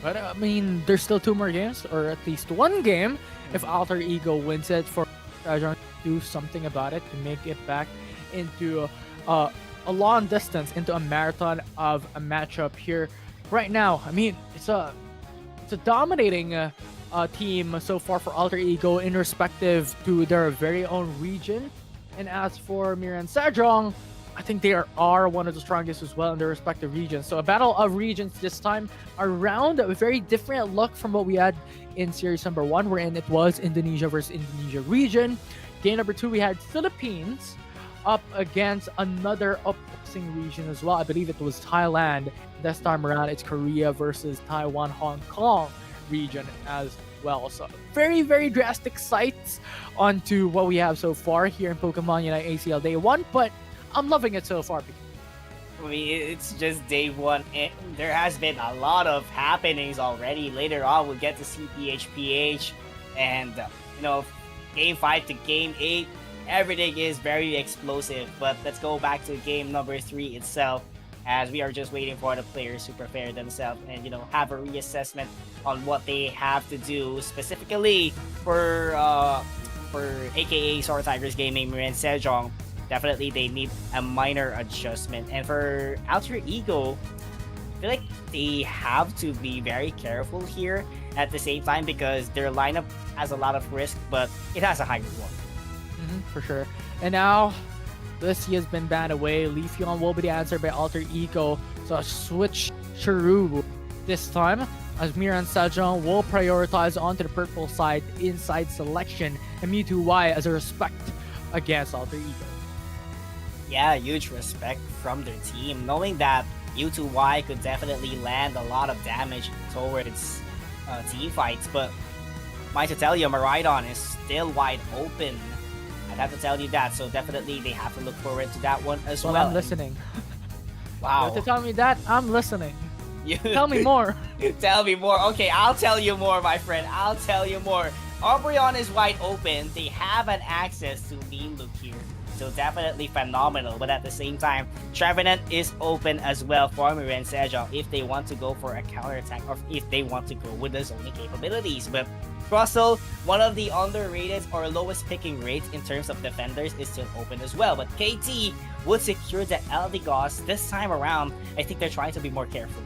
Speaker 4: But I mean, there's still 2 more games, or at least 1 game. If Alter Ego wins it, for Sejong to do something about it to make it back into a long distance, into a marathon of a matchup here. Right now, I mean, it's a dominating team so far for Alter Ego in respective to their very own region. And as for Miran Sejong, I think they are one of the strongest as well in their respective regions. So a battle of regions this time around, a very different look from what we had in series number 1, wherein it was Indonesia versus Indonesia region. Game number 2, we had Philippines up against another opposing region as well. I believe it was Thailand. This time around, it's Korea versus Taiwan, Hong Kong region as well. So very, very drastic sights onto what we have so far here in Pokemon Unite ACL Day 1, but I'm loving it so far.
Speaker 3: I mean, it's just day 1, and there has been a lot of happenings already. Later on, we'll get to see PHPH, and game 5 to game 8, everything is very explosive. But let's go back to game number 3 itself, as we are just waiting for the players to prepare themselves and have a reassessment on what they have to do specifically for AKA Sword Tigers Gaming, Miran Sejong. Definitely they need a minor adjustment. And for Alter Ego, I feel like they have to be very careful here at the same time, because their lineup has a lot of risk, but it has a high reward.
Speaker 4: For sure. And now this has been banned away. Leafeon will be the answer by Alter Ego. So switch Chiru this time, as Miran Sejong will prioritize onto the purple side inside selection, and Mewtwo Y as a respect against Alter Ego.
Speaker 3: Yeah, huge respect from their team, knowing that U2Y could definitely land a lot of damage towards team fights, but might to tell you, Miraidon is still wide open. I'd have to tell you that, so definitely they have to look forward to that one as well.
Speaker 4: I'm listening.
Speaker 3: Wow.
Speaker 4: You have to tell me that? I'm listening.
Speaker 3: You
Speaker 4: Tell me more.
Speaker 3: Tell me more. Okay, I'll tell you more, my friend. I'll tell you more. Umbreon is wide open. They have an access to Mean Look here, so definitely phenomenal. But at the same time, Trevenant is open as well for Miran Sejong if they want to go for a counterattack, or if they want to go with the zoning capabilities. But Russell, one of the underrated or lowest picking rates in terms of defenders, is still open as well. But KT would secure the Eldegoss this time around. I think they're trying to be more careful.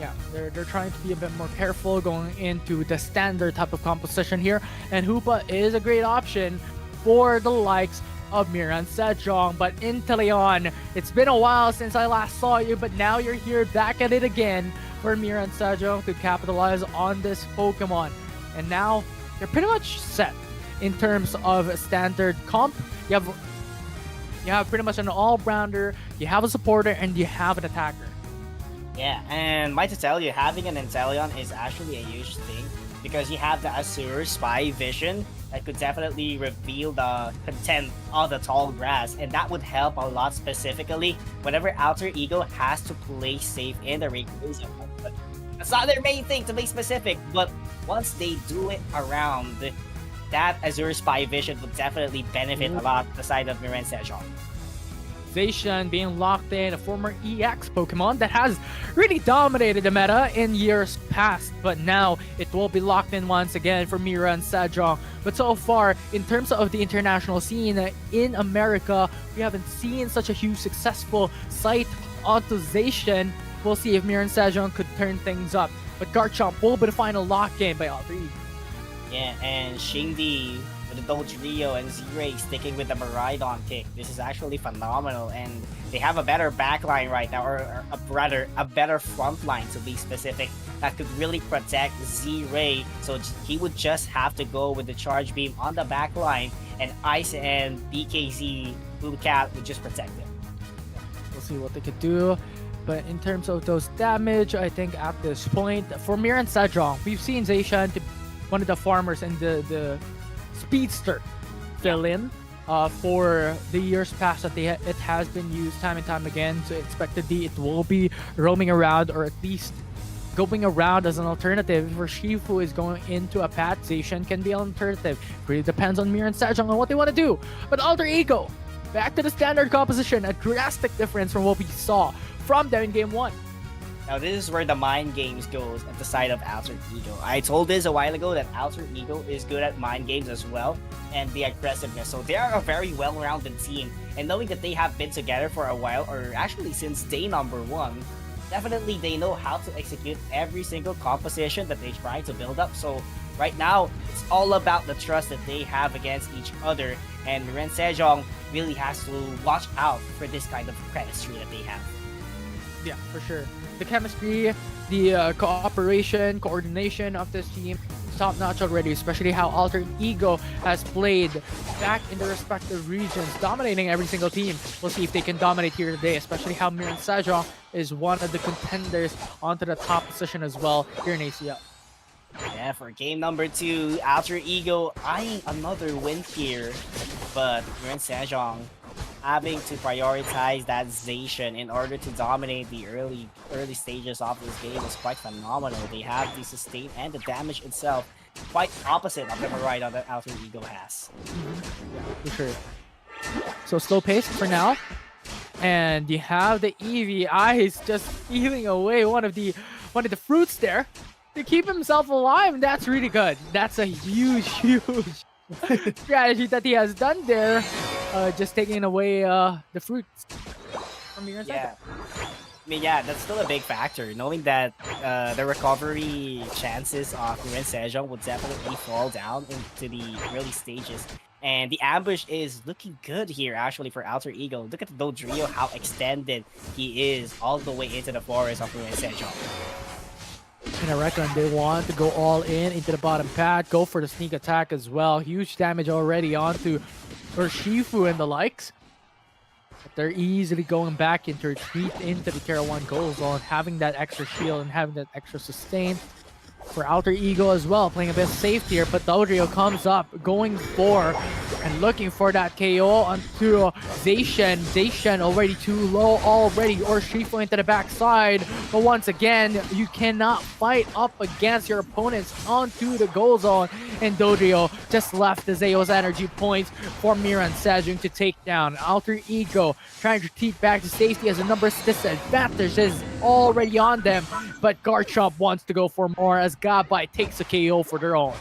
Speaker 4: Yeah, they're trying to be a bit more careful going into the standard type of composition here. And Hoopa is a great option for the likes of Miran Sejong. But Inteleon, it's been a while since I last saw you, but now you're here back at it again for Miran Sejong to capitalize on this Pokemon. And now you're pretty much set in terms of standard comp. You have pretty much an all-rounder, you have a supporter, and you have an attacker.
Speaker 3: Yeah, and might to tell you, having an Inteleon is actually a huge thing, because you have the Azure Spy Vision that could definitely reveal the content of the tall grass, and that would help a lot, specifically whenever Alter Ego has to play safe in the Rayquaza zone. But that's not their main thing, to be specific, but once they do it around, that Azure Spy Vision would definitely benefit a lot the side of Miran Sejong.
Speaker 4: Zacian being locked in, a former EX Pokemon that has really dominated the meta in years past, but now it will be locked in once again for Miran Sejong. But so far, in terms of the international scene in America, we haven't seen such a huge successful sight onto Zacian. We'll see if Miran Sejong could turn things up. But Garchomp will be the final lock game by Alter Ego.
Speaker 3: Yeah, and Shindy with the Dodrio and Z-Ray sticking with the Miraidon pick. This is actually phenomenal, and they have a better backline right now, or a better front line to be specific, that could really protect Z-Ray. So he would just have to go with the Charge Beam on the backline, and Ice and BKZ Blue Cat would just protect him.
Speaker 4: We'll see what they could do. But in terms of those damage, I think at this point, for Miran Sejong, we've seen Zayshan to one of the farmers and the speedster fill in for the years past that it has been used time and time again. So expectedly it will be roaming around, or at least going around as an alternative. For Shifu is going into a path, Zayshan can be an alternative. Really depends on Miran Sejong on what they want to do. But Alter Ego, back to the standard composition, a drastic difference from what we saw from them in Game 1.
Speaker 3: Now this is where the mind games goes at the side of Alter Ego. I told this a while ago that Alter Ego is good at mind games as well, and the aggressiveness. So they are a very well-rounded team, and knowing that they have been together for a while, or actually since day number 1, definitely they know how to execute every single composition that they try to build up. So right now, it's all about the trust that they have against each other, and Miran Sejong really has to watch out for this kind of chemistry that they have.
Speaker 4: Yeah, for sure. The chemistry, the cooperation, coordination of this team is top notch already, especially how Alter Ego has played back in the respective regions, dominating every single team. We'll see if they can dominate here today, especially how Miran Sejong is one of the contenders onto the top position as well here in ACL.
Speaker 3: Yeah, for game number 2, Alter Ego eyeing another win here, but Miran Sejong having to prioritize that Zayshan in order to dominate the early stages of this game is quite phenomenal. They have the sustain and the damage itself quite opposite of the variety that Alter Ego has.
Speaker 4: For sure. So slow pace for now. And you have the Eevee Eyes just stealing away one of the fruits there to keep himself alive, and that's really good. That's a huge strategy that he has done there. Just taking away the fruits from your
Speaker 3: Yeah. I mean, yeah, that's still a big factor. Knowing that the recovery chances of Miran Sejong would definitely fall down into the early stages. And the ambush is looking good here, actually, for Alter Ego. Look at the Dodrio, how extended he is all the way into the forest of Miran Sejong.
Speaker 4: And I reckon they want to go all in into the bottom pad, go for the sneak attack as well. Huge damage already onto Shifu and the likes. But they're easily going back into retreat into the Tier 1 goal zone, having that extra shield and having that extra sustain. For Alter Ego as well, playing a bit safe here, but Dodrio comes up, going for and looking for that KO onto Zayshan. Zayshan already too low already, or Shifu into the backside. But once again, you cannot fight up against your opponents onto the goal zone. And Dodrio just left the Zayo's energy points for Miran Sejong to take down. Alter Ego trying to retreat back to safety as a numbers disadvantage is already on them. But Garchomp wants to go for more as Gabbai takes a KO for their own.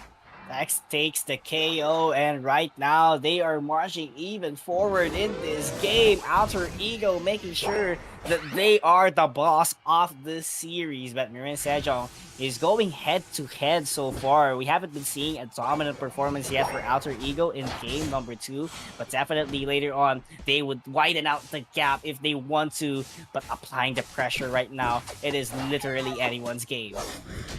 Speaker 3: Max takes the KO, and right now they are marching even forward in this game. Alter Ego making sure that they are the boss of this series, but Miran Sejong is going head-to-head so far. We haven't been seeing a dominant performance yet for Alter Ego in game number 2, but definitely later on they would widen out the gap if they want to, but applying the pressure right now, it is literally anyone's game.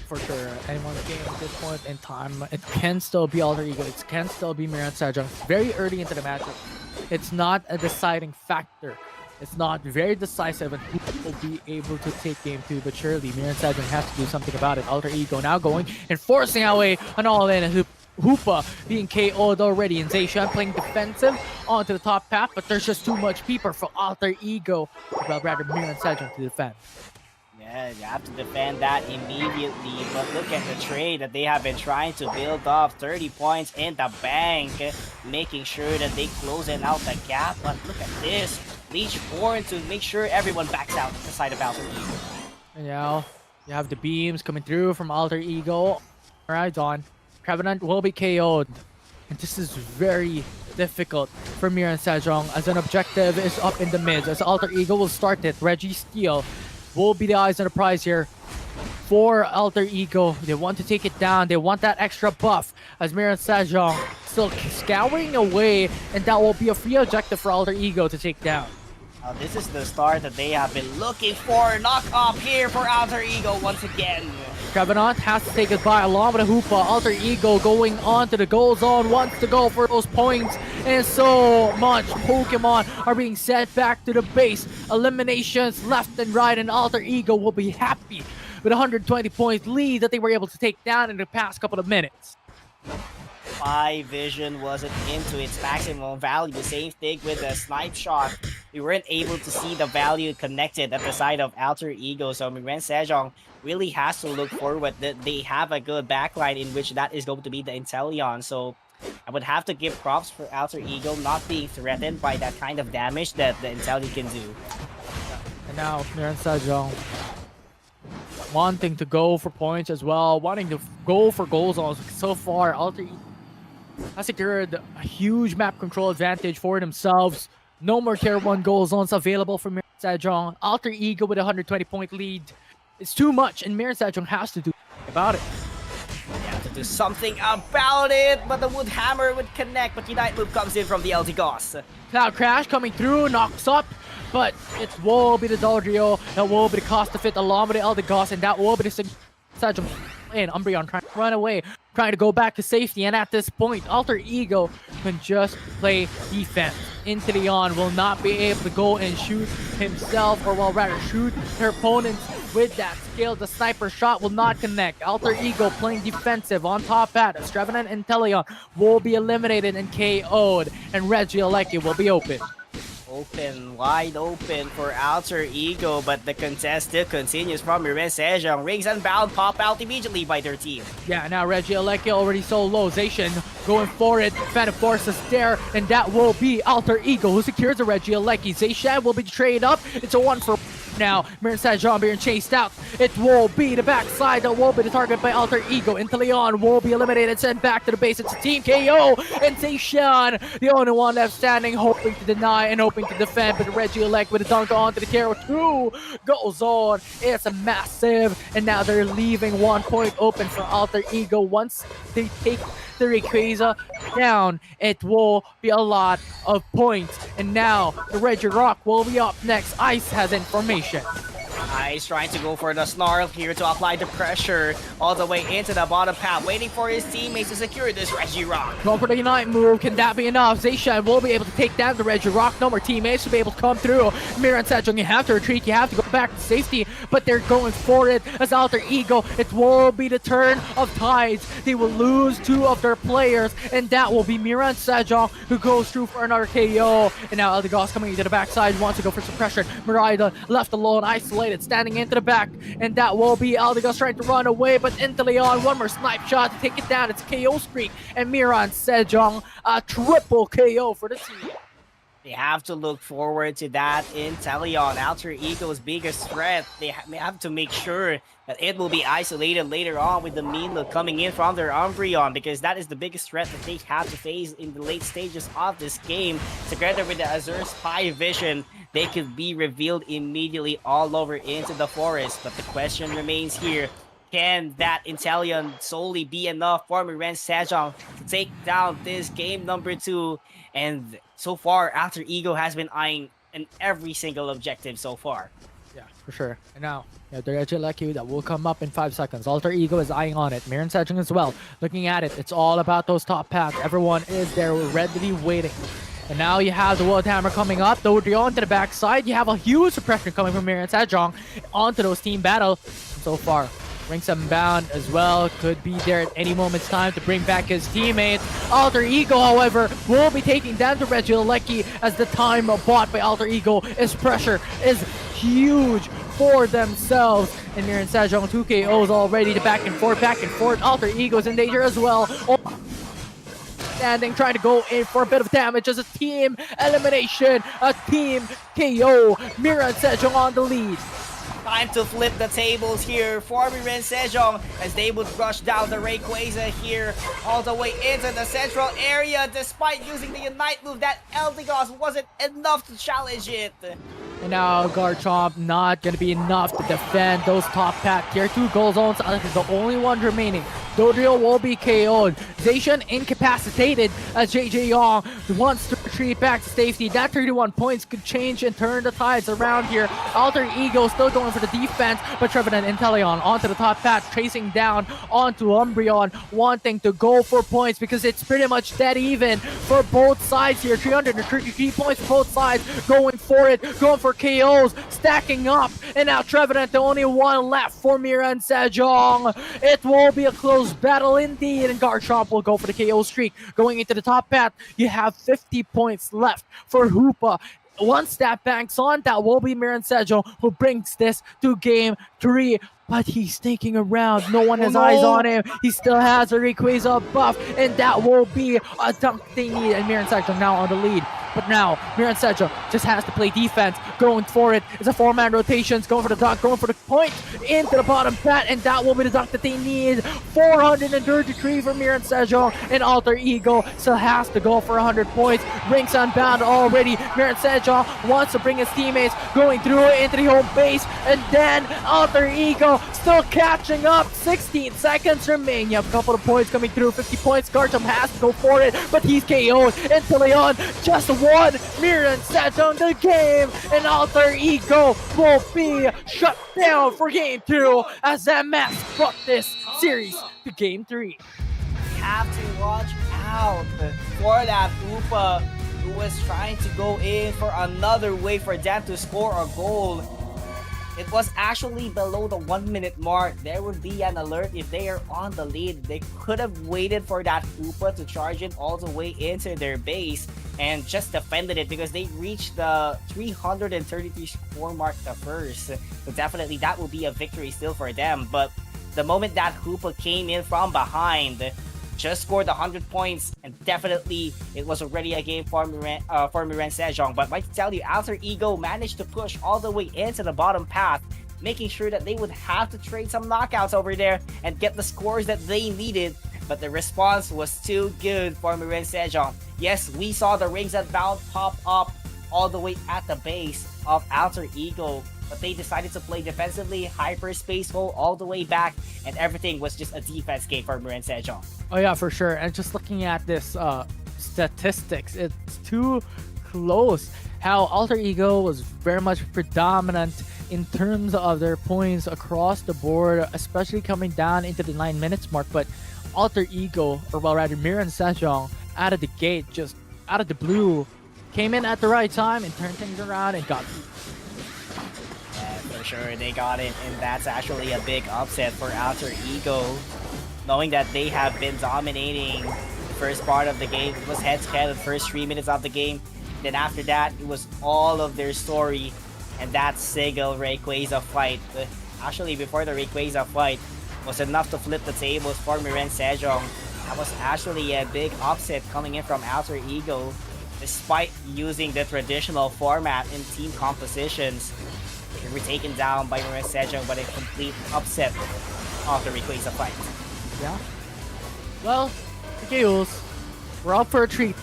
Speaker 4: For sure, anyone's game at this point in time. It can still be Alter Ego, it can still be Miran Sejong. Very early into the matchup, it's not a deciding factor. It's not very decisive and who will be able to take game 2, but surely Miran Sejong has to do something about it. Alter Ego now going and forcing away an all-in Hoopa being KO'd already, and Zayshan playing defensive onto the top path, but there's just too much people for Alter Ego, well, rather Miran Sejong to defend.
Speaker 3: Yeah, you have to defend that immediately, but look at the trade that they have been trying to build up. 30 points in the bank, making sure that they closing out the gap, but look at this. Leech Horn to make sure everyone backs out the side of Alter Ego.
Speaker 4: And now, you have the beams coming through from Alter Ego. Alright, on. Trevenant will be KO'd. And this is very difficult for Miran Sejong, as an objective is up in the mids, as Alter Ego will start it. Reggie Steele will be the eyes on the prize here for Alter Ego. They want to take it down. They want that extra buff, as Miran Sejong still scouring away, and that will be a free objective for Alter Ego to take down.
Speaker 3: This is the start that they have been looking for. Knock up here for Alter Ego once again.
Speaker 4: Trevenant has to say goodbye along with a Hoopa. Alter Ego going on to the goal zone, wants to go for those points, and so much Pokemon are being sent back to the base. Eliminations left and right, and Alter Ego will be happy with a 120 point lead that they were able to take down in the past couple of minutes.
Speaker 3: Vision wasn't into its maximum value. Same thing with the snipe shot. We weren't able to see the value connected at the side of Alter Ego. So Miran Sejong really has to look forward that they have a good backline in which that is going to be the Inteleon. So I would have to give props for Alter Ego not being threatened by that kind of damage that the Inteleon can do.
Speaker 4: And now Miran Sejong wanting to go for points as well, wanting to go for goal zones. So far, Alter Ego has secured a huge map control advantage for themselves. No more tier 1 goal zones available for Miran Sejong. Alter Ego with a 120 point lead. It's too much, and Miran Sejong has to do about it.
Speaker 3: They have to do something about it, but the Wood Hammer would connect, but Unite Move comes in from the LT
Speaker 4: Cloud Crash coming through, knocks up, but it will be the Dodrio, that will be the cost to fit along with the Eldegoss, and that will be the Sejong and Umbreon trying to run away, trying to go back to safety, and at this point, Alter Ego can just play defense. Inteleon will not be able to go and shoot himself, or well, rather shoot their opponents with that skill. The sniper shot will not connect. Alter Ego playing defensive on top at Trevenant and Inteleon will be eliminated and KO'd, and Regieleki will be open.
Speaker 3: Wide open for Alter Ego, but the contest still continues from Miran Sejong. Rings Unbound pop out immediately by their team.
Speaker 4: Yeah, now Regieleki already so low. Zacian going for it. Phantom Force is there, and that will be Alter Ego who secures the Regieleki. Zacian will be traded up. It's a 1 for now. Miran Sejong being chased out. It will be the backside that will be the target by Alter Ego. Inteleon will be eliminated, sent back to the base. It's a team KO, and Zacian, the only one left standing, hoping to deny and hoping to defend, but Regieleki with a dunk onto the Carol 2 goes on. It's a massive, and now they're leaving 1 point open for Alter Ego. Once they take the Rayquaza down, it will be a lot of points. And now the Regirock will be up next. Ice has information.
Speaker 3: Ice trying to go for the Snarl here to apply the pressure all the way into the bottom path, waiting for his teammates to secure this Regirock.
Speaker 4: Going for the Unite move. Can that be enough? Zacian will be able to take down the Regirock. No more teammates to be able to come through. Miran Sejong, you have to retreat. You have to go back to safety, but they're going for it as Alter Ego. It will be the turn of tides. They will lose 2 of their players, and that will be Miran Sejong who goes through for another KO. And now Eldegoss coming into the backside, wants to go for suppression. Miraida left alone, isolated, standing into the back, and that will be Eldegoss trying to run away, but Inteleon, 1 more snipe shot to take it down. It's KO streak, and Miran Sejong, a triple KO for the team.
Speaker 3: They have to look forward to that Inteleon, Alter Ego's biggest threat. They have to make sure that it will be isolated later on with the mean look coming in from their Umbreon, because that is the biggest threat that they have to face in the late stages of this game. Together with the Azure Spy Vision, they could be revealed immediately all over into the forest. But the question remains here, can that Inteleon solely be enough for Miran Sejong to take down this game number 2? And so far, Alter Ego has been eyeing in every single objective so far.
Speaker 4: Yeah, for sure. And now, the Regieleki that will come up in 5 seconds. Alter Ego is eyeing on it. Miran Sejong as well. Looking at it. It's all about those top paths. Everyone is there readily waiting. And now you have the World Hammer coming up. Though onto the backside, you have a huge suppression coming from Miran Sejong onto those team battle. So far, Rings Unbound as well could be there at any moment's time to bring back his teammates. Alter Ego, however, will be taking down to Regieleki as the time bought by Alter Ego is pressure is huge for themselves. And Miran Sejong 2 KOs already to back and forth, back and forth. Alter Ego's in danger as well. Standing, trying to go in for a bit of damage as a team elimination, a team KO. Miran Sejong on the lead.
Speaker 3: Time to flip the tables here for Miran Sejong as they would rush down the Rayquaza here all the way into the central area. Despite using the Unite move, that Eldegoss wasn't enough to challenge it.
Speaker 4: And now Garchomp not going to be enough to defend those top pack tier 2 goal zones. The only one remaining. Dodrio will be KO'd. Zacian incapacitated as JJ Yong wants to retreat back to safety. That 31 points could change and turn the tides around here. Alter Ego still going for the defense, but Trevenant and Teleon onto the top path, chasing down onto Umbreon, wanting to go for points because it's pretty much dead even for both sides here. 333 points for both sides, going for it, going for KOs, stacking up, and now Trevenant, the only one left for Miran Sejong. It will be a close battle indeed, and Garchomp will go for the KO streak. Going into the top path, you have 50 points left for Hoopa. Once that banks on, that will be Miran Sejong who brings this to game 3. But he's sneaking around. No one has eyes on him. He still has a Rayquaza buff, and that will be a dunk they need. And Miran Sejong now on the lead. But now, Miran Sejong just has to play defense, going for it. It's a 4-man rotations, going for the dunk, going for the point into the bottom pat, and that will be the dunk that they need. 433 for Miran Sejong, and Alter Ego still has to go for 100 points. Rinks unbound already. Miran Sejong wants to bring his teammates, going through it into the home base, and then Alter Ego still catching up. 16 seconds remain. You have a couple of points coming through. 50 points. Garchomp has to go for it, but he's KO'd. And Leon just won. Miran Sejong the game, and Alter Ego will be shut down for game 2 as MS brought this series to game 3.
Speaker 3: Have to watch out for that Hoopa who was trying to go in for another way for them to score a goal. It was actually below the 1 minute mark. There would be an alert if they are on the lead. They could have waited for that Hoopa to charge it all the way into their base and just defended it because they reached the 333 score mark the first. So definitely that will be a victory still for them. But the moment that Hoopa came in from behind, just scored 100 points, and definitely it was already a game for Miran Sejong. But like I tell you, Alter Ego managed to push all the way into the bottom path, making sure that they would have to trade some knockouts over there and get the scores that they needed. But the response was too good for Miran Sejong. Yes, we saw the rings that bound pop up all the way at the base of Alter Ego, but they decided to play defensively, hyperspace hole all the way back, and everything was just a defense game for Miran Sejong.
Speaker 4: Oh yeah, for sure. And just looking at this statistics, it's too close. How Alter Ego was very much predominant in terms of their points across the board, especially coming down into the 9 minutes mark. But Alter Ego, or well rather Miran Sejong, out of the gate, just out of the blue, came in at the right time and turned things around and got
Speaker 3: Yeah, for sure, they got it, and that's actually a big upset for Alter Ego, knowing that they have been dominating the first part of the game. It was head-to-head the first 3 minutes of the game. Then after that, it was all of their story, and that Sigil Rayquaza fight. Actually, before the Rayquaza fight, was enough to flip the tables for Miran Sejong. That was actually a big upset coming in from Alter Ego, despite using the traditional format in team compositions. They were taken down by Miran Sejong by a complete upset of the Rayquaza fight.
Speaker 4: Yeah. Well, the Gales, we're up for a treat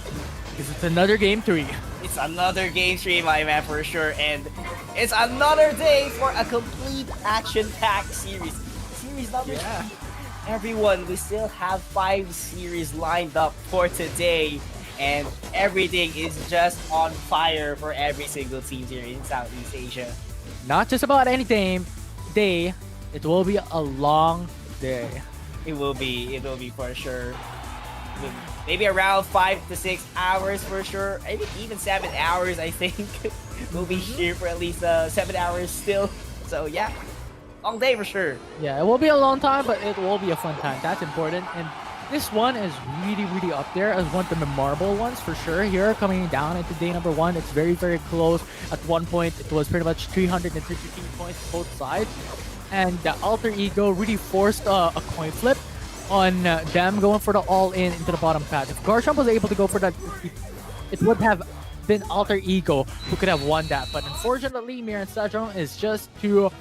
Speaker 4: because it's another game 3.
Speaker 3: It's another game 3, my man, for sure, and it's another day for a complete action-packed series. Series number 3. Everyone, we still have 5 series lined up for today, and everything is just on fire for every single team here in Southeast Asia.
Speaker 4: Not just about any day, it will be a long day.
Speaker 3: It will be for sure. Maybe around 5 to 6 hours for sure. Maybe even 7 hours, I think. We'll be here for at least 7 hours still. So yeah, long day for sure.
Speaker 4: Yeah, it will be a long time, but it will be a fun time. That's important. And this one is really, really up there as one of the memorable ones for sure. Here, coming down into day number 1, it's very, very close. At one point, it was pretty much 333 points both sides. And the Alter Ego really forced a coin flip on them going for the all-in into the bottom path. If Garchomp was able to go for that, it would have been Alter Ego who could have won that. But unfortunately, Miran Sejong is just too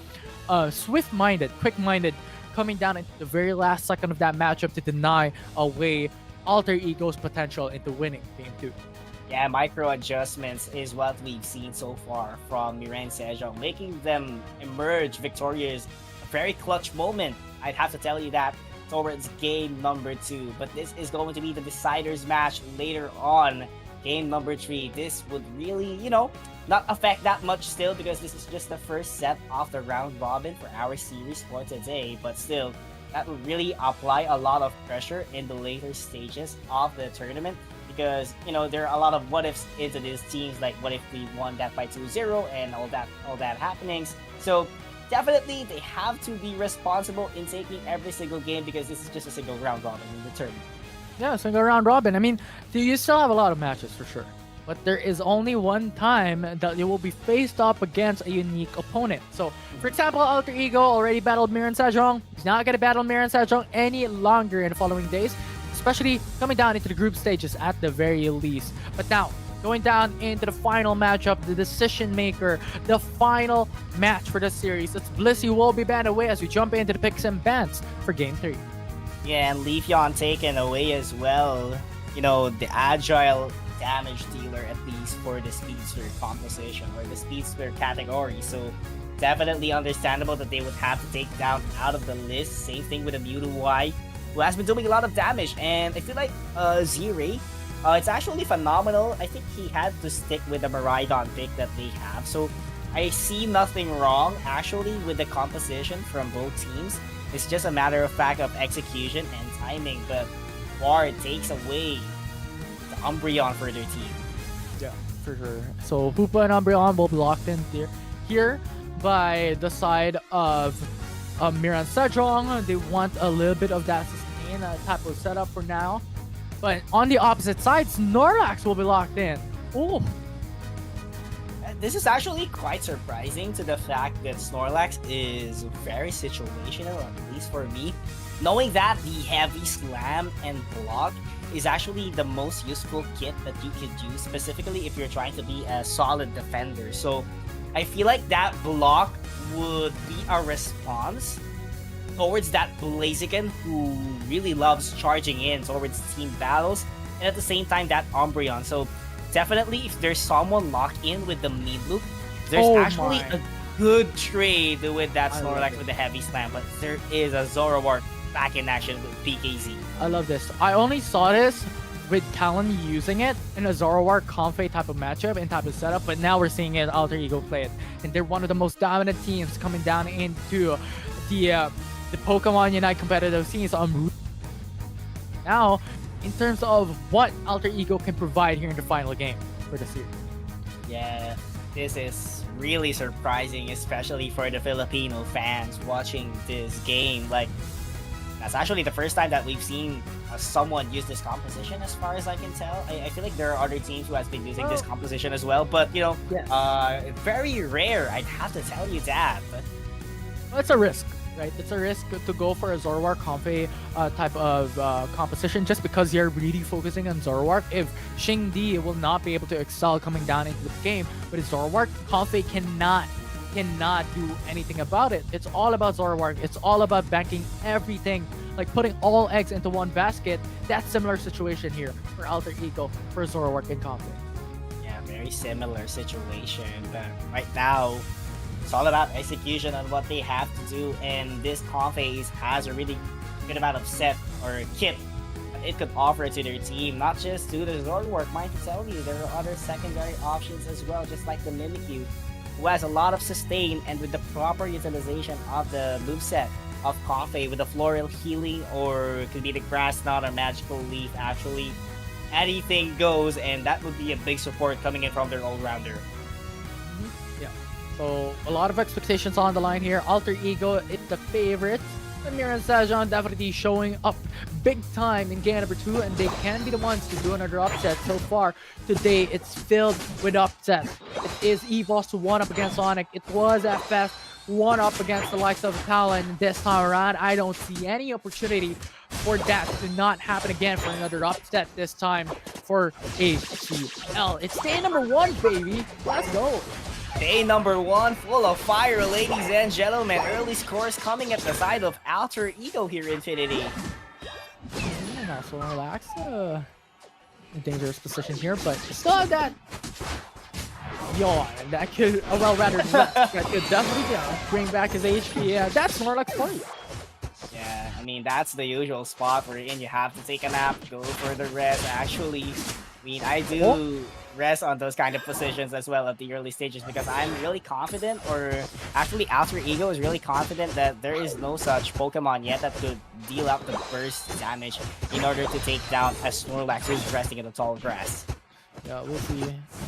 Speaker 4: swift-minded, quick-minded, coming down into the very last second of that matchup to deny away Alter Ego's potential into winning game 2.
Speaker 3: Yeah, micro adjustments is what we've seen so far from Miran Sejong, making them emerge victorious. A very clutch moment, I'd have to tell you that, towards game number 2. But this is going to be the deciders match later on game number 3, this would really, not affect that much still because this is just the first set of the round robin for our series for today. But still, that would really apply a lot of pressure in the later stages of the tournament because, there are a lot of what ifs into these teams, like what if we won that by 2-0 and all that happenings. So definitely they have to be responsible in taking every single game because this is just a single round robin in the tournament.
Speaker 4: Yeah, single round robin. I mean, you still have a lot of matches for sure. But there is only one time that you will be faced up against a unique opponent. So, for example, Alter Ego already battled Miran Sejong. He's not going to battle Miran Sejong any longer in the following days, especially coming down into the group stages at the very least. But now, going down into the final matchup, the decision maker, the final match for the series. It's Blissey will be banned away as we jump into the picks and bans for Game 3.
Speaker 3: Yeah, and Leafeon taken away as well. The agile damage dealer, at least for the speedster composition or the speedster category. So definitely understandable that they would have to take down out of the list. Same thing with the Mewtwo Y, who has been doing a lot of damage. And I feel like Z-Ray, it's actually phenomenal. I think he had to stick with the Miraidon pick that they have. So I see nothing wrong actually with the composition from both teams. It's just a matter of fact of execution and timing. But Ward takes away the Umbreon for their team.
Speaker 4: Yeah, for sure. So Hoopa and Umbreon will be locked in here by the side of Miran Sejong. They want a little bit of that sustain type of setup for now. But on the opposite side, Snorlax will be locked in. Oh,
Speaker 3: This is actually quite surprising to the fact that Snorlax is very situational, at least for me. Knowing that the heavy slam and block is actually the most useful kit that you could use, specifically if you're trying to be a solid defender. So I feel like that block would be a response towards that Blaziken who really loves charging in towards team battles, and at the same time that Umbreon. So definitely if there's someone locked in with the mid loop, there's actually a good trade with that Snorlax with the heavy slam, but there is a Zoroark back in action with PKZ.
Speaker 4: I love this. I only saw this with Talon using it in a Zoroark Comfey type of matchup and type of setup, but now we're seeing it Alter Ego play it. And they're one of the most dominant teams coming down into the Pokemon Unite competitive scenes on Route. Now, in terms of what Alter Ego can provide here in the final game for the series.
Speaker 3: Yeah, this is really surprising, especially for the Filipino fans watching this game. Like, that's actually the first time that we've seen someone use this composition, as far as I can tell. I feel like there are other teams who has been using this composition as well, but very rare. I'd have to tell you that. But
Speaker 4: it's a risk, right? It's a risk to go for a Zoroark Comfey type of composition just because you're really focusing on Zoroark. If Xingdi will not be able to excel coming down into the game, but Zoroark Comfey cannot do anything about it. It's all about Zoroark. It's all about banking everything, like putting all eggs into one basket. That's similar situation here for Alter Ego, for Zoroark and Comfey.
Speaker 3: Yeah, very similar situation. But right now, it's all about execution on what they have to do, and this Comfey has a really good amount of set or kit that it could offer to their team. Not just to the Zoroark, mind to tell you, there are other secondary options as well, just like the Mimikyu, who has a lot of sustain, and with the proper utilization of the moveset of Comfey with the floral healing, or it could be the grass knot or magical leaf, actually anything goes, and that would be a big support coming in from their all-rounder.
Speaker 4: Yeah. So a lot of expectations on the line here. Alter Ego, it's the favorite. And Miran Sejong definitely showing up big time in game number 2, and they can be the ones to do another upset. So far today, it's filled with upset. It is EVOS 1-up against Sonic. It was at Fest 1-up against the likes of Talon. This time around, I don't see any opportunity for that to not happen again for another upset, this time for ACL. It's day number 1, baby. Let's go.
Speaker 3: Day number 1, full of fire, ladies and gentlemen. Early scores coming at the side of Alter Ego here, Infinity.
Speaker 4: Yeah, so relax. A dangerous position here, but still have that. Yawn. That could, that could definitely bring back his HP. Yeah, that's Snorlax for you.
Speaker 3: Yeah, I mean, that's the usual spot wherein you have to take a nap, go for the rest. Actually, I mean, I do rest on those kind of positions as well at the early stages because I'm really confident, or actually Alter Ego is really confident that there is no such Pokemon yet that could deal out the burst damage in order to take down a Snorlax who's resting in the tall grass.
Speaker 4: Yeah, we'll see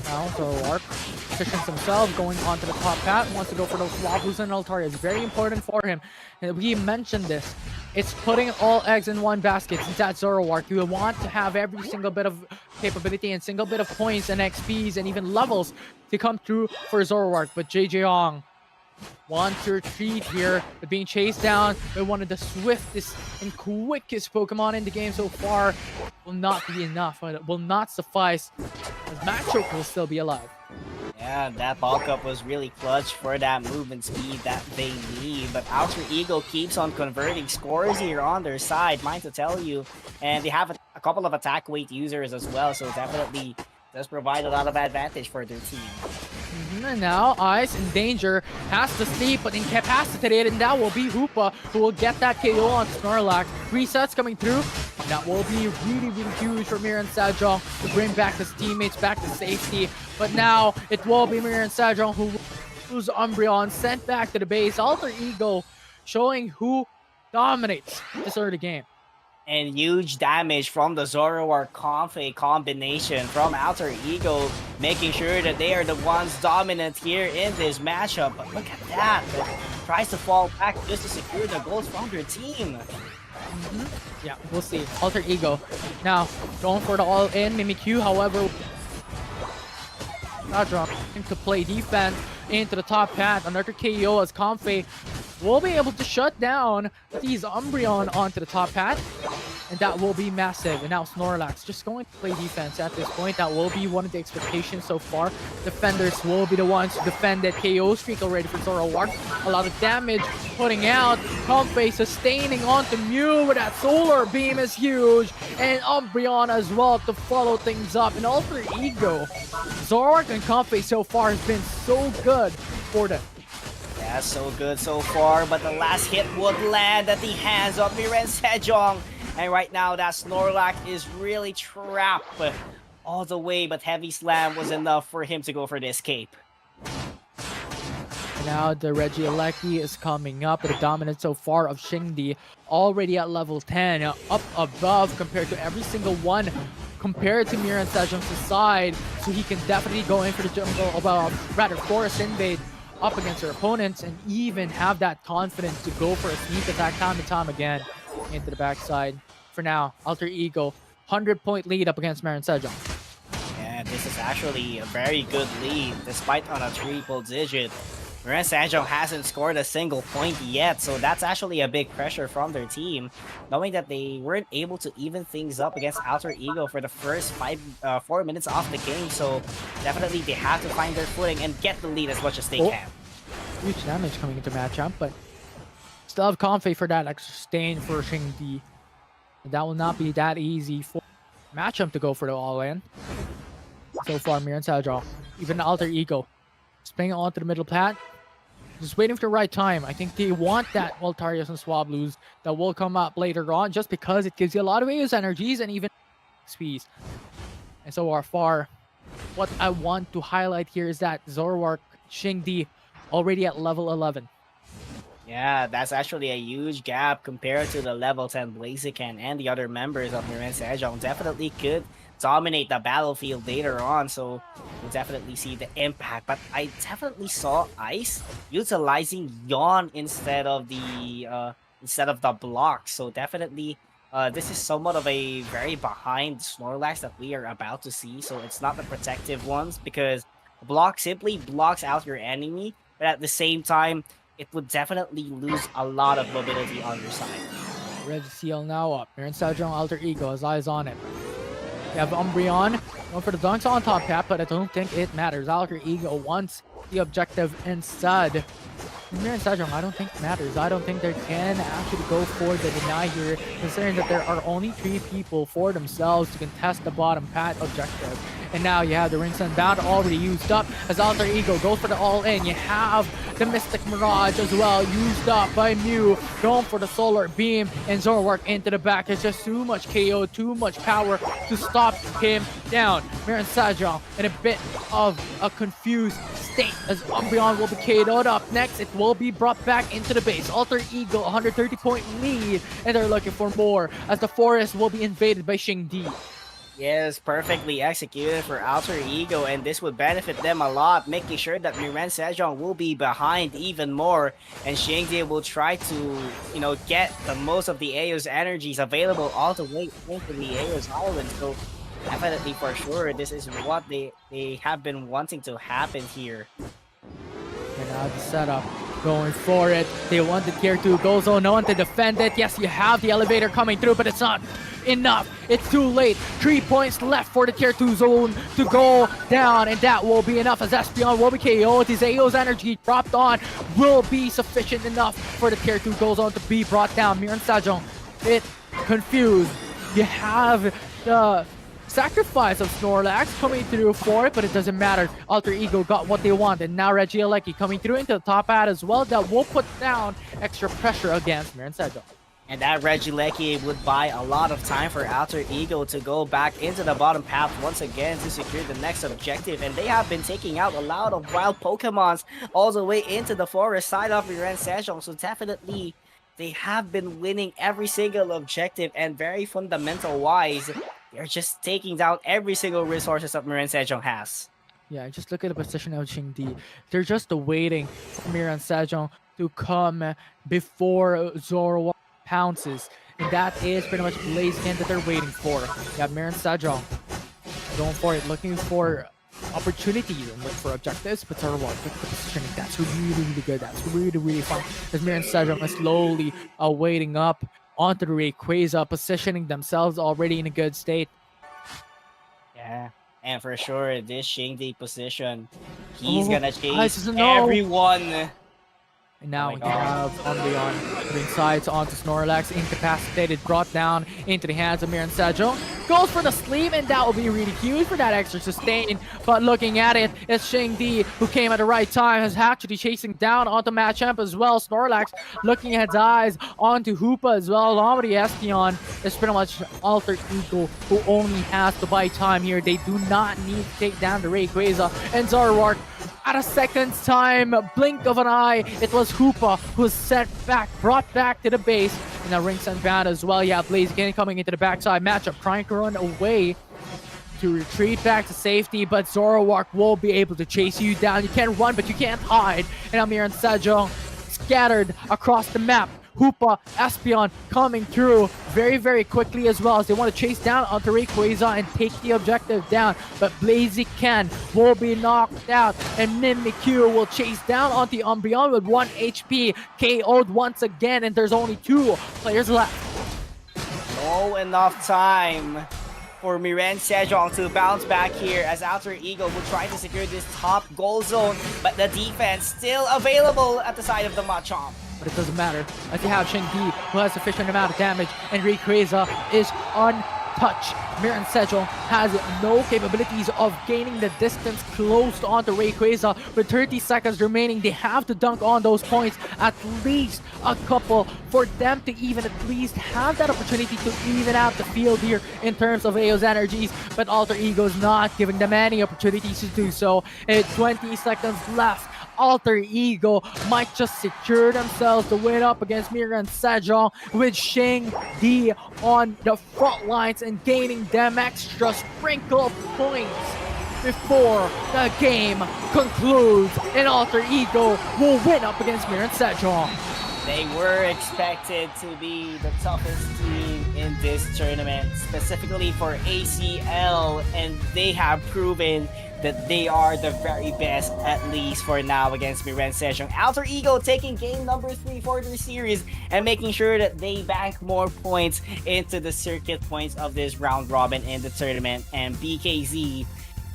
Speaker 4: now. Zoroark positions himself, going onto the top path, wants to go for those Swablues and Altaria. It's very important for him. And we mentioned this. It's putting all eggs in one basket. Since that's Zoroark, you want to have every single bit of capability and single bit of points and XPs and even levels to come through for Zoroark. But Sejong wants to retreat here, but being chased down by one of the swiftest and quickest Pokemon in the game so far will not be enough, but it will not suffice, as Machoke will still be alive.
Speaker 3: Yeah, that bulk up was really clutch for that movement speed that they need. But Alter Ego keeps on converting scores here on their side, mind to tell you. And they have a couple of attack weight users as well, so definitely does provide a lot of advantage for their team.
Speaker 4: And now Ice in danger, has to sleep but incapacitated, and that will be Hoopa who will get that KO on Snorlax. Resets coming through. That will be really, really huge for Miran Sejong to bring back his teammates back to safety. But now it will be Miran Sejong who lose Umbreon, sent back to the base. Alter Ego showing who dominates this early game.
Speaker 3: And huge damage from the Zoroark Comfey combination from Alter Ego, making sure that they are the ones dominant here in this matchup. But look at that, it tries to fall back just to secure the goals from their team.
Speaker 4: Yeah, we'll see. Alter Ego now going for the all-in Mimikyu, however, to play defense into the top path. Another KO as Comfey will be able to shut down these Umbreon onto the top path, and that will be massive. And now Snorlax just going to play defense at this point. That will be one of the expectations so far. Defenders will be the ones to defend that KO streak already for Zoroark. A lot of damage putting out. Comfey sustaining onto Mew with that Solar Beam is huge. And Umbreon as well to follow things up. And Alter Ego, Zoroark and Comfey so far has been so good for them.
Speaker 3: Yeah, so good so far, but the last hit would land at the hands of Miran Sejong. And right now, that Snorlax is really trapped all the way, but Heavy Slam was enough for him to go for the escape.
Speaker 4: Now the Regieleki is coming up with a dominance so far of Xingdi, already at level 10, up above compared to every single one compared to Miran Sejong's side, so he can definitely go in for the jungle, rather forest invade up against their opponents and even have that confidence to go for a sneak attack time and time again into the backside. For now, Alter Ego, 100-point lead up against Miran Sejong.
Speaker 3: Yeah, this is actually a very good lead, despite on a triple digit. Miran Sejong hasn't scored a single point yet, so that's actually a big pressure from their team, knowing that they weren't able to even things up against Alter Ego for the first 4 minutes of the game, so definitely they have to find their footing and get the lead as much as they can.
Speaker 4: Huge damage coming into matchup, but still have Comfey for that extra stain for Xingdi. That will not be that easy for matchup to go for the all-in. So far, Miran Sejong, even Alter Ego, just playing onto the middle path, just waiting for the right time. I think they want that Altarius and Swablues that will come up later on, just because it gives you a lot of AOS energies and even XPs. And so far, what I want to highlight here is that Zoroark Xingdi already at level 11.
Speaker 3: Yeah, that's actually a huge gap compared to the level 10 Blaziken and the other members of Miran Sejong. Definitely could dominate the battlefield later on, so we'll definitely see the impact. But I definitely saw Ice utilizing Yawn instead of the block, so definitely this is somewhat of a very behind Snorlax that we are about to see. So it's not the protective ones, because block simply blocks out your enemy, but at the same time it would definitely lose a lot of mobility on your side.
Speaker 4: Regiseal now up. Miran Sejong, Alter Ego has eyes on it. You have Umbreon going for the dunks on top cap, but I don't think it matters. Alter Ego wants the objective instead. Miran Sejong, I don't think it matters. I don't think they can actually go for the deny here, considering that there are only 3 people for themselves to contest the bottom path objective. And now you have the Ring Sun Bound already used up as Alter Ego goes for the all-in. You have the Mystic Mirage as well used up by Mew, going for the Solar Beam, and Zoroark into the back. It's just too much KO, too much power to stop him down. Miran Sejong in a bit of a confused state as Umbreon will be KO'd up. Next, it will be brought back into the base. Alter Ego, 130-point lead, and they're looking for more as the forest will be invaded by Xingdi.
Speaker 3: Yes, perfectly executed for Alter Ego, and this would benefit them a lot, making sure that Miran Sejong will be behind even more, and Xingdi will try to, get the most of the Ao's energies available all the way into the Ao's island. So definitely for sure, this is what they have been wanting to happen here.
Speaker 4: And now the setup going for it. They want the tier 2 goal zone, no one to defend it. Yes, you have the elevator coming through, but it's not enough. It's too late. 3 points left for the tier 2 zone to go down, and that will be enough as Espeon will be KO'd. His AO's energy dropped on will be sufficient enough for the tier 2 goal zone to be brought down. Miran Sejong, bit confused. You have the sacrifice of Snorlax coming through for it, but it doesn't matter. Alter Ego got what they want, and now Regieleki coming through into the top ad as well. That will put down extra pressure against Miran Sejong.
Speaker 3: And that Regieleki would buy a lot of time for Alter Ego to go back into the bottom path once again to secure the next objective. And they have been taking out a lot of wild Pokemons all the way into the forest side of Miran Sejong. So definitely, they have been winning every single objective, and very fundamental-wise, they're just taking down every single resources that Miran Sejong has.
Speaker 4: Yeah, just look at the position of Xingdi. They're just waiting for Miran Sejong to come before Zoroark pounces. And that is pretty much Blaziken that they're waiting for. You have Miran Sejong going for it, looking for opportunities and look for objectives, but Zoroark with the positioning. That's really good. That's really fun. As Miran Sejong is slowly waiting up onto the Rayquaza, positioning themselves already in a good state.
Speaker 3: Yeah, and for sure, this Xingdi position, he's gonna chase
Speaker 4: no.
Speaker 3: everyone.
Speaker 4: And now
Speaker 3: Oh
Speaker 4: we
Speaker 3: my
Speaker 4: have Umbreon putting sides onto Snorlax, incapacitated, brought down into the hands of Miran Sejong. Goes for the sleeve, and that will be really huge for that extra sustain. But looking at it, it's Xingdi who came at the right time, is actually chasing down onto Machamp as well. Snorlax looking at his eyes onto Hoopa as well. Along with the Espeon, it's pretty much Alter Ego who only has to buy time here. They do not need to take down the Rayquaza. And Zoroark, at a second's time, blink of an eye, it was Hoopa who was brought back to the base. And now Rings Unbound as well. Yeah, Blaziken coming into the backside matchup, trying to run away to retreat back to safety, but Zoroark will be able to chase you down. You can run, but you can't hide. And now Miran Sejong scattered across the map. Hoopa, Espeon coming through very quickly as well as they want to chase down onto Rayquaza and take the objective down. But Blaziken will be knocked out, and Mimikyu will chase down onto Umbreon with 1 HP, KO'd once again, and there's only 2 players left.
Speaker 3: No enough time for Miran Sejong to bounce back here as Alter Ego will try to secure this top goal zone, but the defense still available at the side of the Machamp.
Speaker 4: But it doesn't matter, as you have Xingdi who has sufficient amount of damage, and Rayquaza is untouched. Miran Sejong has no capabilities of gaining the distance close onto Rayquaza. With 30 seconds remaining, they have to dunk on those points, at least a couple, for them to even at least have that opportunity to even out the field here in terms of AO's energies. But Alter Ego's not giving them any opportunities to do so. 20 seconds left. Alter Ego might just secure themselves the win up against Miran Sejong, with Xingdi on the front lines and gaining them extra sprinkle of points before the game concludes, and Alter Ego will win up against Miran Sejong.
Speaker 3: They were expected to be the toughest team in this tournament, specifically for ACL, and they have proven that they are the very best, at least for now, against Miran Sejong. Alter Ego taking game number 3 for their series and making sure that they bank more points into the circuit points of this round robin in the tournament, and BKZ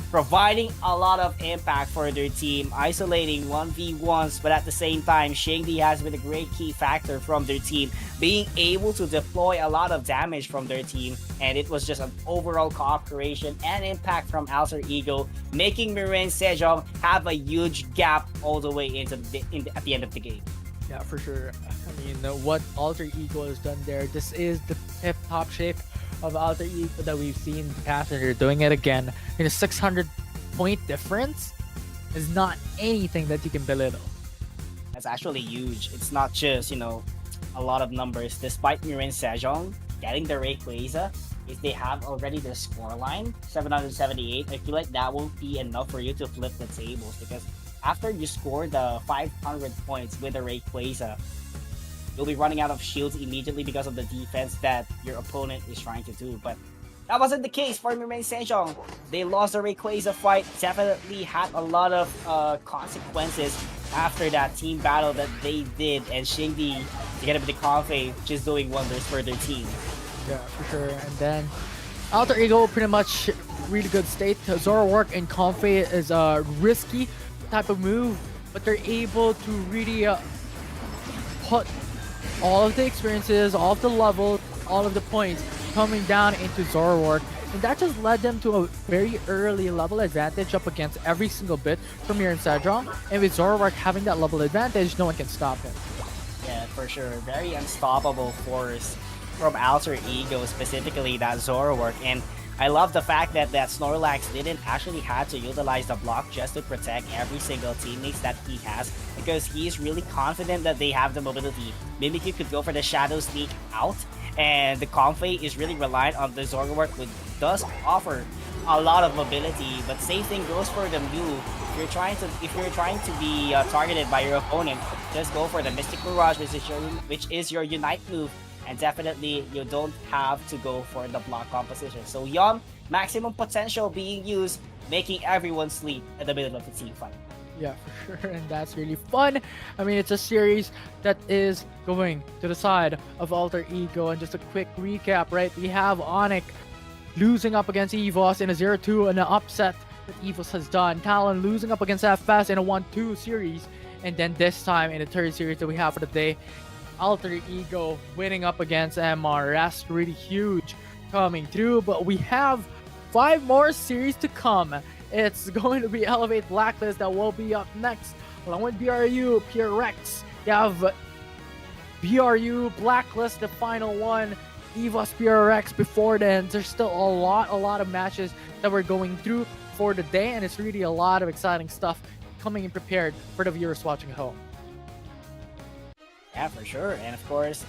Speaker 3: providing a lot of impact for their team, isolating 1v1s, but at the same time, Xingdi has been a great key factor from their team, being able to deploy a lot of damage from their team, and it was just an overall cooperation and impact from Alter Ego, making Miran Sejong have a huge gap all the way into at the end of the game.
Speaker 4: Yeah, for sure. I mean, what Alter Ego has done there, this is the tip-top shape of Alter Ego that we've seen in the past, and they're doing it again. In a 600-point difference is not anything that you can belittle.
Speaker 3: That's actually huge. It's not just, a lot of numbers. Despite Miran Sejong getting the Rayquaza, if they have already the scoreline, 778, I feel like that won't be enough for you to flip the tables, because after you score the 500 points with the Rayquaza, you'll be running out of shields immediately because of the defense that your opponent is trying to do. But that wasn't the case for Miran Sejong. They lost the Rayquaza fight, definitely had a lot of consequences after that team battle that they did, and Shingdi, together with the Confe, just doing wonders for their team.
Speaker 4: Yeah, for sure. And then Alter Ego pretty much really good state. Zoroark and Confe is a risky type of move, but they're able to really put all of the experiences, all of the levels, all of the points coming down into Zoroark. And that just led them to a very early level advantage up against every single bit from Miran Sejong. And with Zoroark having that level advantage, no one can stop him.
Speaker 3: Yeah, for sure. Very unstoppable force from Alter Ego, specifically that Zoroark. And I love the fact that Snorlax didn't actually have to utilize the block just to protect every single teammates that he has, because he's really confident that they have the mobility. Mimikyu could go for the Shadow Sneak out, and the Confe is really reliant on the Zoroark, which does offer a lot of mobility. But same thing goes for the Mew. If you're trying to be targeted by your opponent, just go for the Mystic Mirage, which is your Unite move. And definitely, you don't have to go for the block composition. So Yon, maximum potential being used, making everyone sleep in the middle of the team fight.
Speaker 4: Yeah, for sure, and that's really fun. I mean, it's a series that is going to the side of Alter Ego. And just a quick recap, right? We have Onyx losing up against EVOS in a 0-2, and an upset that EVOS has done. Talon losing up against FS in a 1-2 series. And then this time in the third series that we have for the day, Alter Ego winning up against MR. That's really huge coming through. But we have 5 more series to come. It's going to be Elevate Blacklist that will be up next, along with BRU, Pure Rex. You have BRU, Blacklist, the final one, EVOS, Pure Rex before then. There's still a lot of matches that we're going through for the day, and it's really a lot of exciting stuff coming in prepared for the viewers watching at home.
Speaker 3: Yeah, for sure. And of course,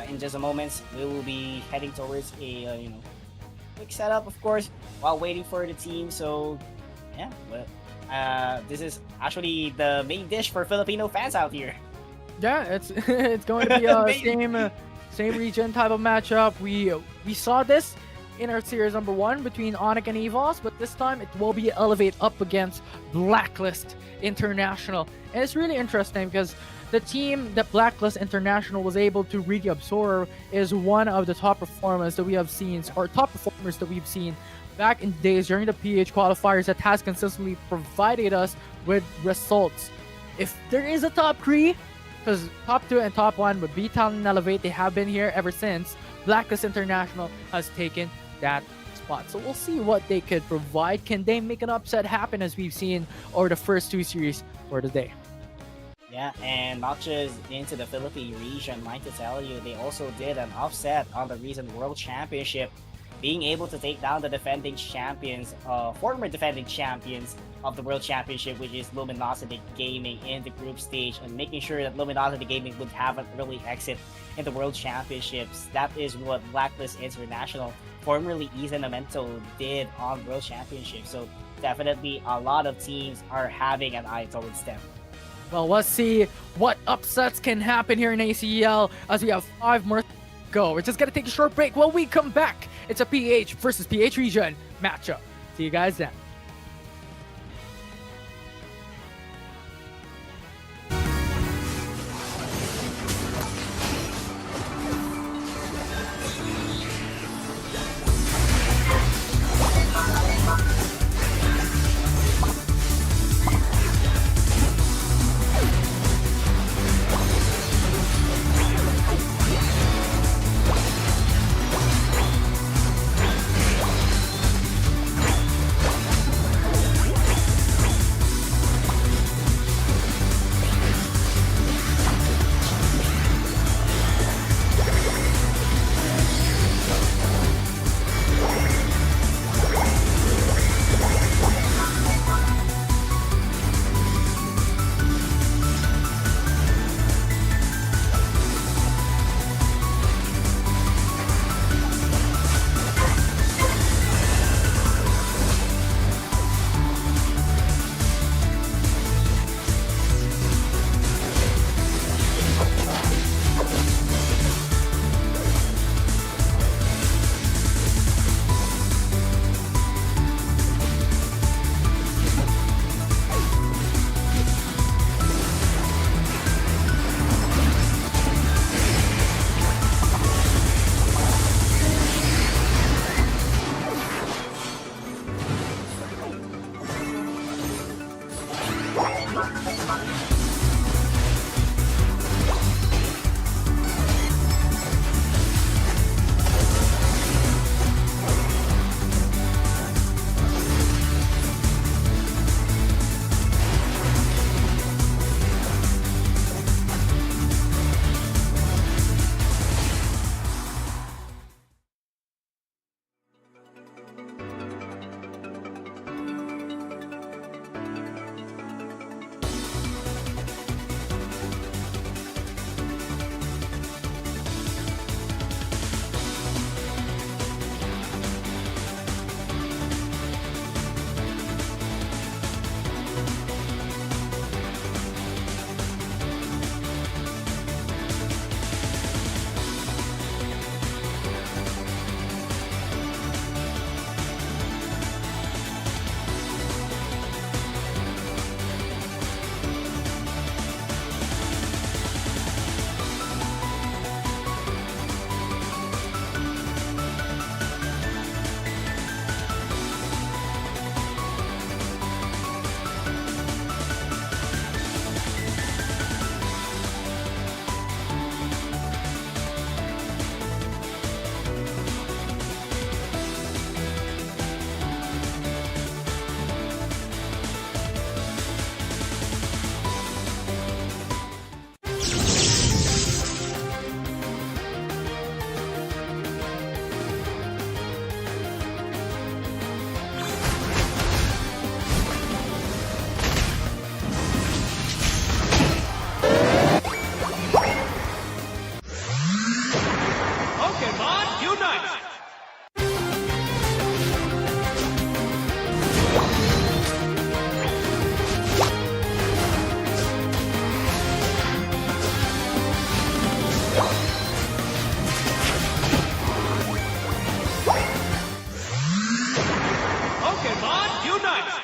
Speaker 3: in just a moment, we will be heading towards a quick setup, of course, while waiting for the team. So yeah, well, this is actually the main dish for Filipino fans out here.
Speaker 4: Yeah, it's it's going to be a same region type of matchup. We saw this in our series number 1 between Onyx and EVOS, but this time it will be Elevate up against Blacklist International. And it's really interesting because the team that Blacklist International was able to really absorb is one of the top performers that we have seen, or top performers that we've seen back in the days during the PH qualifiers, that has consistently provided us with results. If there is a top 3, because top 2 and top 1 would be Talon and Elevate, they have been here ever since. Blacklist International has taken that spot. So we'll see what they could provide. Can they make an upset happen as we've seen over the first 2 series for the day?
Speaker 3: Yeah, and not just into the Philippine region, mind to tell you, they also did an offset on the recent World Championship, being able to take down the defending champions, former defending champions of the World Championship, which is Luminosity Gaming, in the group stage, and making sure that Luminosity Gaming would have an early exit in the World Championships. That is what Blacklist International, formerly Izanamento, did on World Championships. So definitely a lot of teams are having an eye towards them.
Speaker 4: Well, let's see what upsets can happen here in ACL as we have 5 more to go. We're just going to take a short break. When we come back, it's a PH versus PH region matchup. See you guys then.
Speaker 1: Pokémon unite!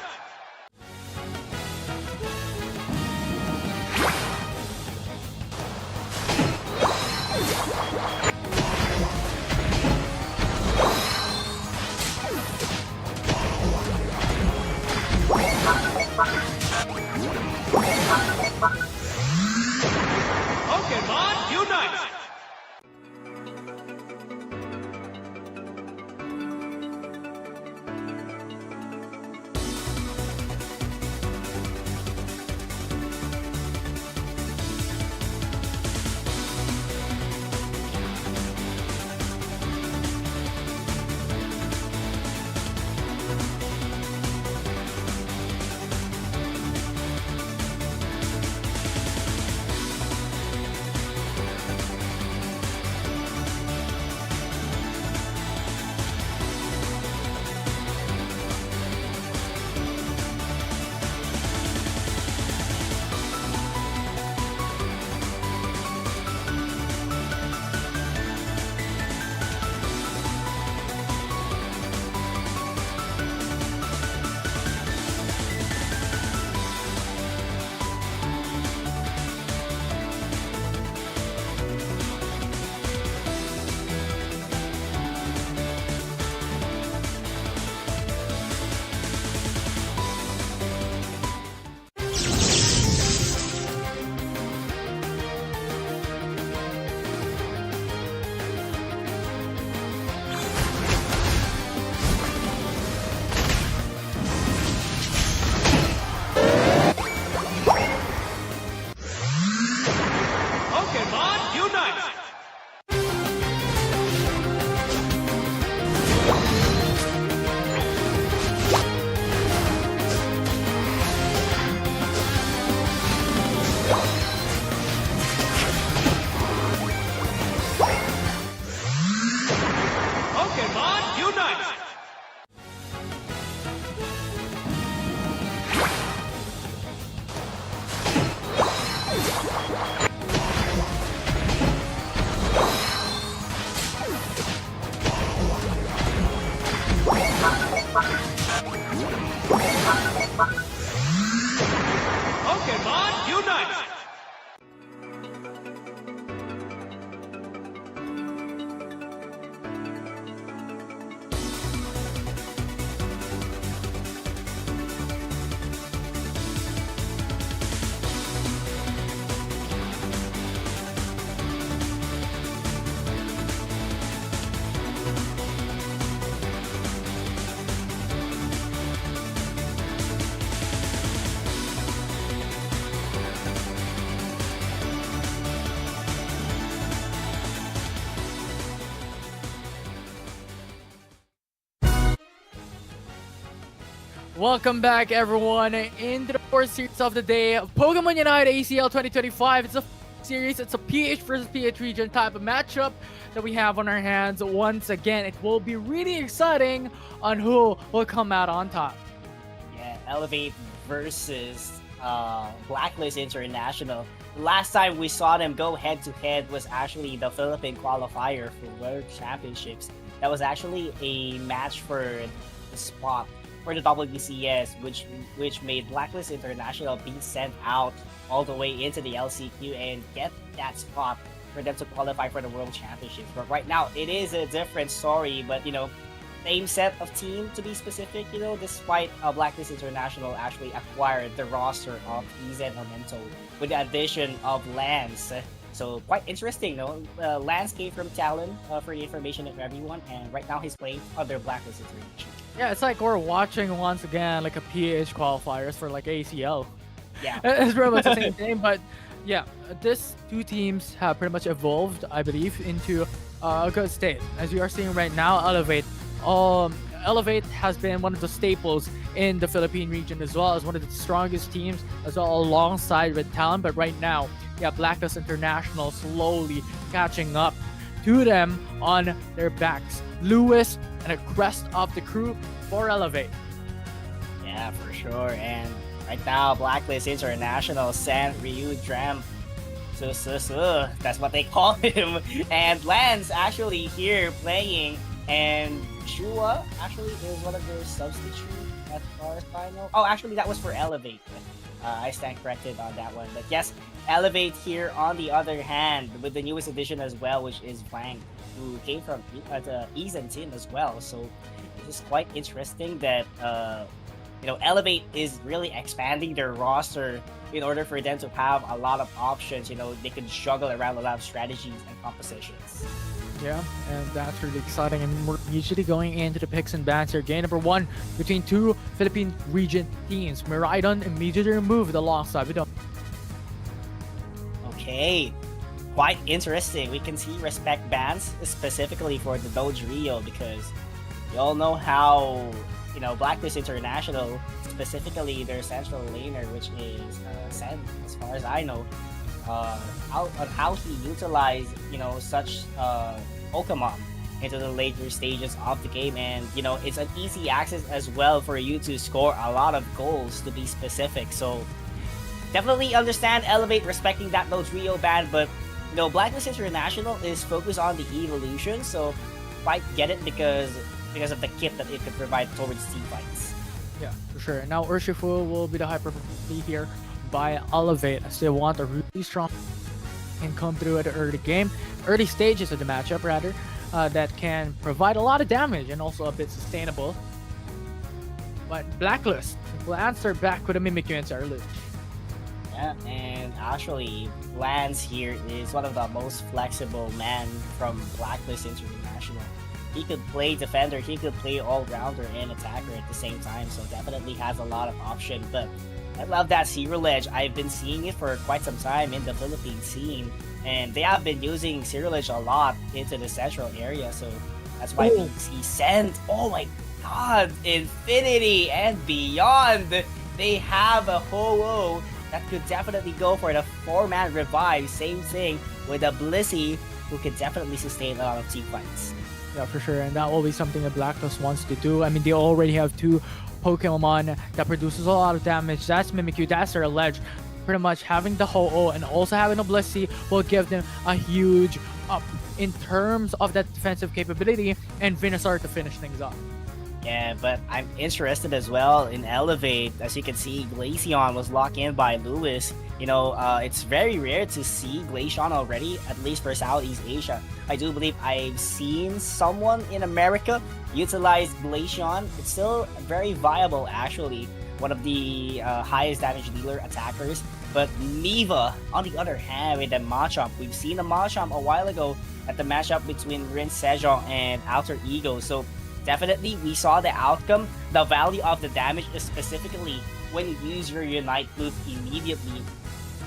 Speaker 1: Pokémon unite! Pokémon unite! Pokémon unite! Pokémon unite!
Speaker 4: Welcome back, everyone, into the fourth series of the day of Pokemon Unite ACL 2025. It's a series. It's a PH versus PH region type of matchup that we have on our hands. Once again, it will be really exciting on who will come out on top.
Speaker 3: Yeah, Elevate versus Blacklist International. The last time we saw them go head to head was actually the Philippine qualifier for World Championships. That was actually a match for the spot for the WBCS, which made Blacklist International be sent out all the way into the LCQ and get that spot for them to qualify for the World Championships. But right now, it is a different story, but same set of team to be specific, despite Blacklist International actually acquired the roster of Ease and Memento with the addition of Lance. So quite interesting, no? Lance came from Talon for the information of everyone, and right now he's playing under Blacklist International.
Speaker 4: Yeah, it's like we're watching once again like a PH qualifiers for like ACL.
Speaker 3: Yeah.
Speaker 4: It's pretty much the same thing, but yeah, these two teams have pretty much evolved, I believe, into a good state. As we are seeing right now, Elevate has been one of the staples in the Philippine region, as well as one of the strongest teams, as well alongside with Talon. But right now, yeah, Blacklist International slowly catching up to them on their backs. Lewis and a crest of the crew for Elevate.
Speaker 3: Yeah, for sure. And right now, Blacklist International sent Ryu Dram. That's what they call him. And Lance actually here playing. And Shua actually is one of their substitutes as far as I know. Oh, actually, that was for Elevate. I stand corrected on that one. But yes, Elevate here on the other hand with the newest addition as well, which is Wang, who came from the Eason team as well. So this is quite interesting that Elevate is really expanding their roster in order for them to have a lot of options. They can juggle around a lot of strategies and compositions.
Speaker 4: Yeah, and that's really exciting. And we're usually going into the picks and bans here. Game number 1 between two Philippine region teams. Miran immediately removed alongside with them.
Speaker 3: Okay, quite interesting. We can see respect bans specifically for the Doge Rio because we all know how Blacklist International, specifically their central laner, which is Sen, as far as I know, how he utilized such Pokemon into the later stages of the game, and it's an easy access as well for you to score a lot of goals, to be specific. So definitely understand Elevate respecting that low trio ban, but Blacklist International is focused on the evolution, so quite get it because of the kit that it could provide towards team fights.
Speaker 4: Yeah, for sure. Now Urshifu will be the hyper here by Elevate as they want a really strong and come through at the early stages of the matchup rather, that can provide a lot of damage and also a bit sustainable. But Blacklist will answer back with a Mimikyu and Sarluch.
Speaker 3: Yeah, and actually Lance here is one of the most flexible men from Blacklist International. He could play defender, he could play all-rounder and attacker at the same time, so definitely has a lot of options. But I love that Zero Ledge. I've been seeing it for quite some time in the Philippine scene, and they have been using Zero Ledge a lot into the central area, so that's why we see Send. Oh my god, Infinity and beyond! They have a Ho-Oh that could definitely go for the 4-man revive. Same thing with a Blissey, who could definitely sustain a lot of team fights.
Speaker 4: Yeah, for sure, and that will be something that Blacklist wants to do. I mean, they already have 2 Pokemon that produces a lot of damage. That's Mimikyu, that's their ledge. Pretty much having the Ho-Oh and also having a Blissey will give them a huge up in terms of that defensive capability, and Venusaur to finish things off.
Speaker 3: Yeah, but I'm interested as well in Elevate. As you can see, Glaceon was locked in by Lewis. It's very rare to see Glaceon already, at least for Southeast Asia. I do believe I've seen someone in America utilize Glaceon. It's still very viable, actually. One of the highest damage dealer attackers. But Miva, on the other hand, with the Machamp. We've seen a Machamp a while ago at the matchup between Sejong and Alter Ego. So definitely, we saw the outcome. The value of the damage is specifically when you use your Unite Loop immediately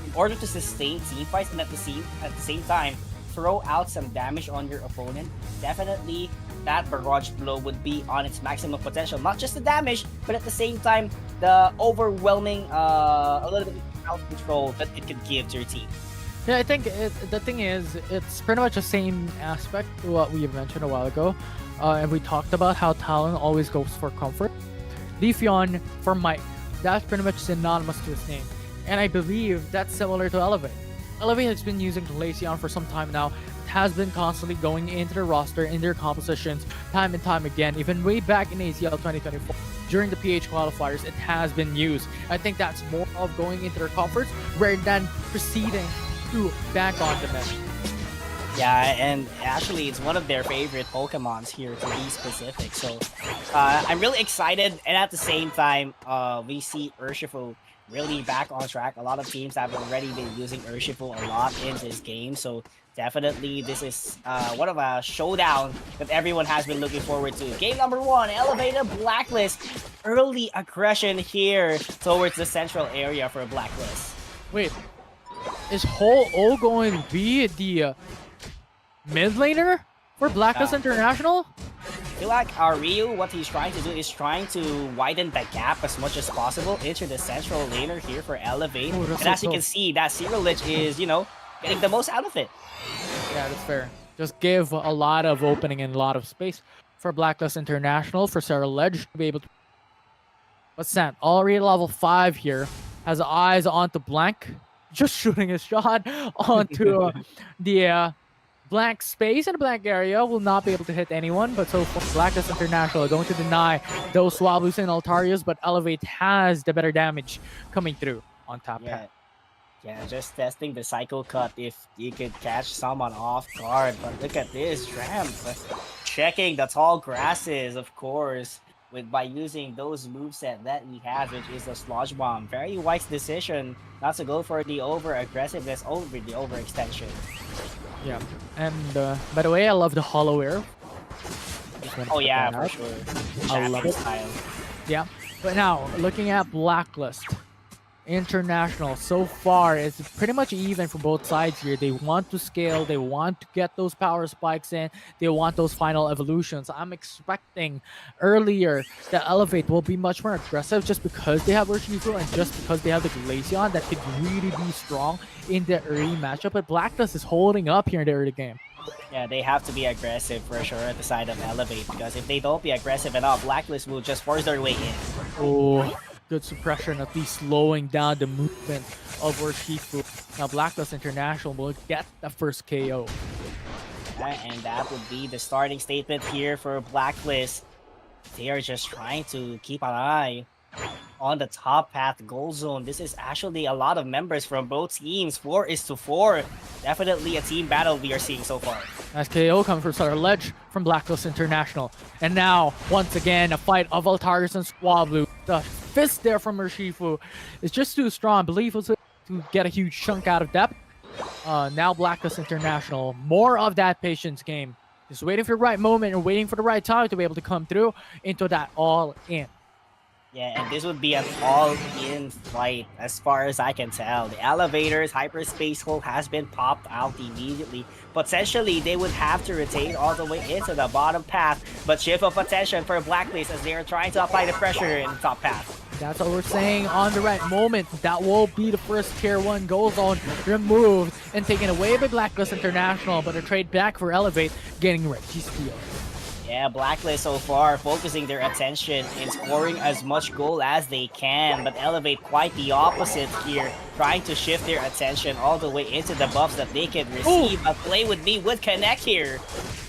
Speaker 3: in order to sustain team fights and at the same time throw out some damage on your opponent. Definitely, that Barrage Blow would be on its maximum potential. Not just the damage, but at the same time, the overwhelming, a little bit out control that it could give to your team.
Speaker 4: Yeah, I think the thing is, it's pretty much the same aspect to what we mentioned a while ago. And we talked about how Talon always goes for comfort. Leafeon for Mike. That's pretty much synonymous to his name. And I believe that's similar to Elevate. Elevate has been using Glaceon for some time now. It has been constantly going into the roster in their compositions time and time again. Even way back in ACL 2024, during the PH qualifiers, it has been used. I think that's more of going into their comforts rather than proceeding to back on the meta.
Speaker 3: Yeah, and actually, it's one of their favorite Pokemons here, to be specific. So, I'm really excited, and at the same time, we see Urshifu really back on track. A lot of teams have already been using Urshifu a lot in this game, so definitely this is one of a showdown that everyone has been looking forward to. Game number 1, Elevated Blacklist. Early aggression here towards the central area for Blacklist.
Speaker 4: Wait, is Ho-Oh going to be the mid laner for Blacklist International?
Speaker 3: I feel like our Ryu, what he's trying to do is trying to widen the gap as much as possible into the central laner here for Elevate.
Speaker 4: Oh,
Speaker 3: and as you can see, that Zero Lich is, getting the most out of it.
Speaker 4: Yeah, that's fair. just give a lot of opening and a lot of space for Blacklist International, for Sarah Ledge to be able to. But Sant, already level 5 here, has eyes onto Blank, just shooting a shot onto the blank space and a blank area. Will not be able to hit anyone, but so far Blacklist International are going to deny those Swablu's and Altarias, but Elevate has the better damage coming through on top
Speaker 3: Yeah.
Speaker 4: path.
Speaker 3: Yeah, just testing the cycle cut if you could catch someone off guard. But look at this, Tramp checking the tall grasses, of course, by using those moveset that he has, which is the Sludge Bomb. Very wise decision not to go for the over aggressiveness over the overextension.
Speaker 4: Yeah, and by the way, I love the Hollow Air. Just wanna
Speaker 3: Oh
Speaker 4: put
Speaker 3: yeah,
Speaker 4: that
Speaker 3: for
Speaker 4: out.
Speaker 3: sure.
Speaker 4: I love
Speaker 3: Champion
Speaker 4: it.
Speaker 3: style.
Speaker 4: Yeah, but now looking at Blacklist International, so far it's pretty much even for both sides here. They want to scale, they want to get those power spikes in, they want those final evolutions. I'm expecting earlier that Elevate will be much more aggressive just because they have Urshifu and just because they have the Glaceon that could really be strong in the early matchup. But Blacklist is holding up here in the early game.
Speaker 3: Yeah, they have to be aggressive for sure at the side of Elevate, because if they don't be aggressive enough, Blacklist will just force their way in.
Speaker 4: Oh, good suppression, at least slowing down the movement of Urshifu. Now Blacklist International will get the first KO.
Speaker 3: And that would be the starting statement here for Blacklist. They are just trying to keep an eye on the top path goal zone. This is actually a lot of members from both teams. 4-4. Definitely a team battle we are seeing so far.
Speaker 4: As KO comes from Sarah Ledge from Blacklist International. And now, once again, a fight of Altarius and Swablu. The fist there from Urshifu is just too strong. I believe it was to get a huge chunk out of depth. Now Blacklist International, more of that patience game. Just waiting for the right moment and waiting for the right time to be able to come through into that all-in.
Speaker 3: Yeah, and this would be an all-in fight as far as I can tell. The elevator's hyperspace hole has been popped out immediately. Potentially, they would have to retain all the way into the bottom path, but shift of attention for Blacklist as they are trying to apply the pressure in the top path.
Speaker 4: That's what we're saying, on the right moment. That will be the first tier 1 goal zone removed and taken away by Blacklist International, but a trade back for Elevate, getting Reggie Steele.
Speaker 3: Yeah, Blacklist so far focusing their attention in scoring as much goal as they can, but Elevate quite the opposite here, trying to shift their attention all the way into the buffs that they can receive.
Speaker 4: Ooh.
Speaker 3: A play with me would connect here.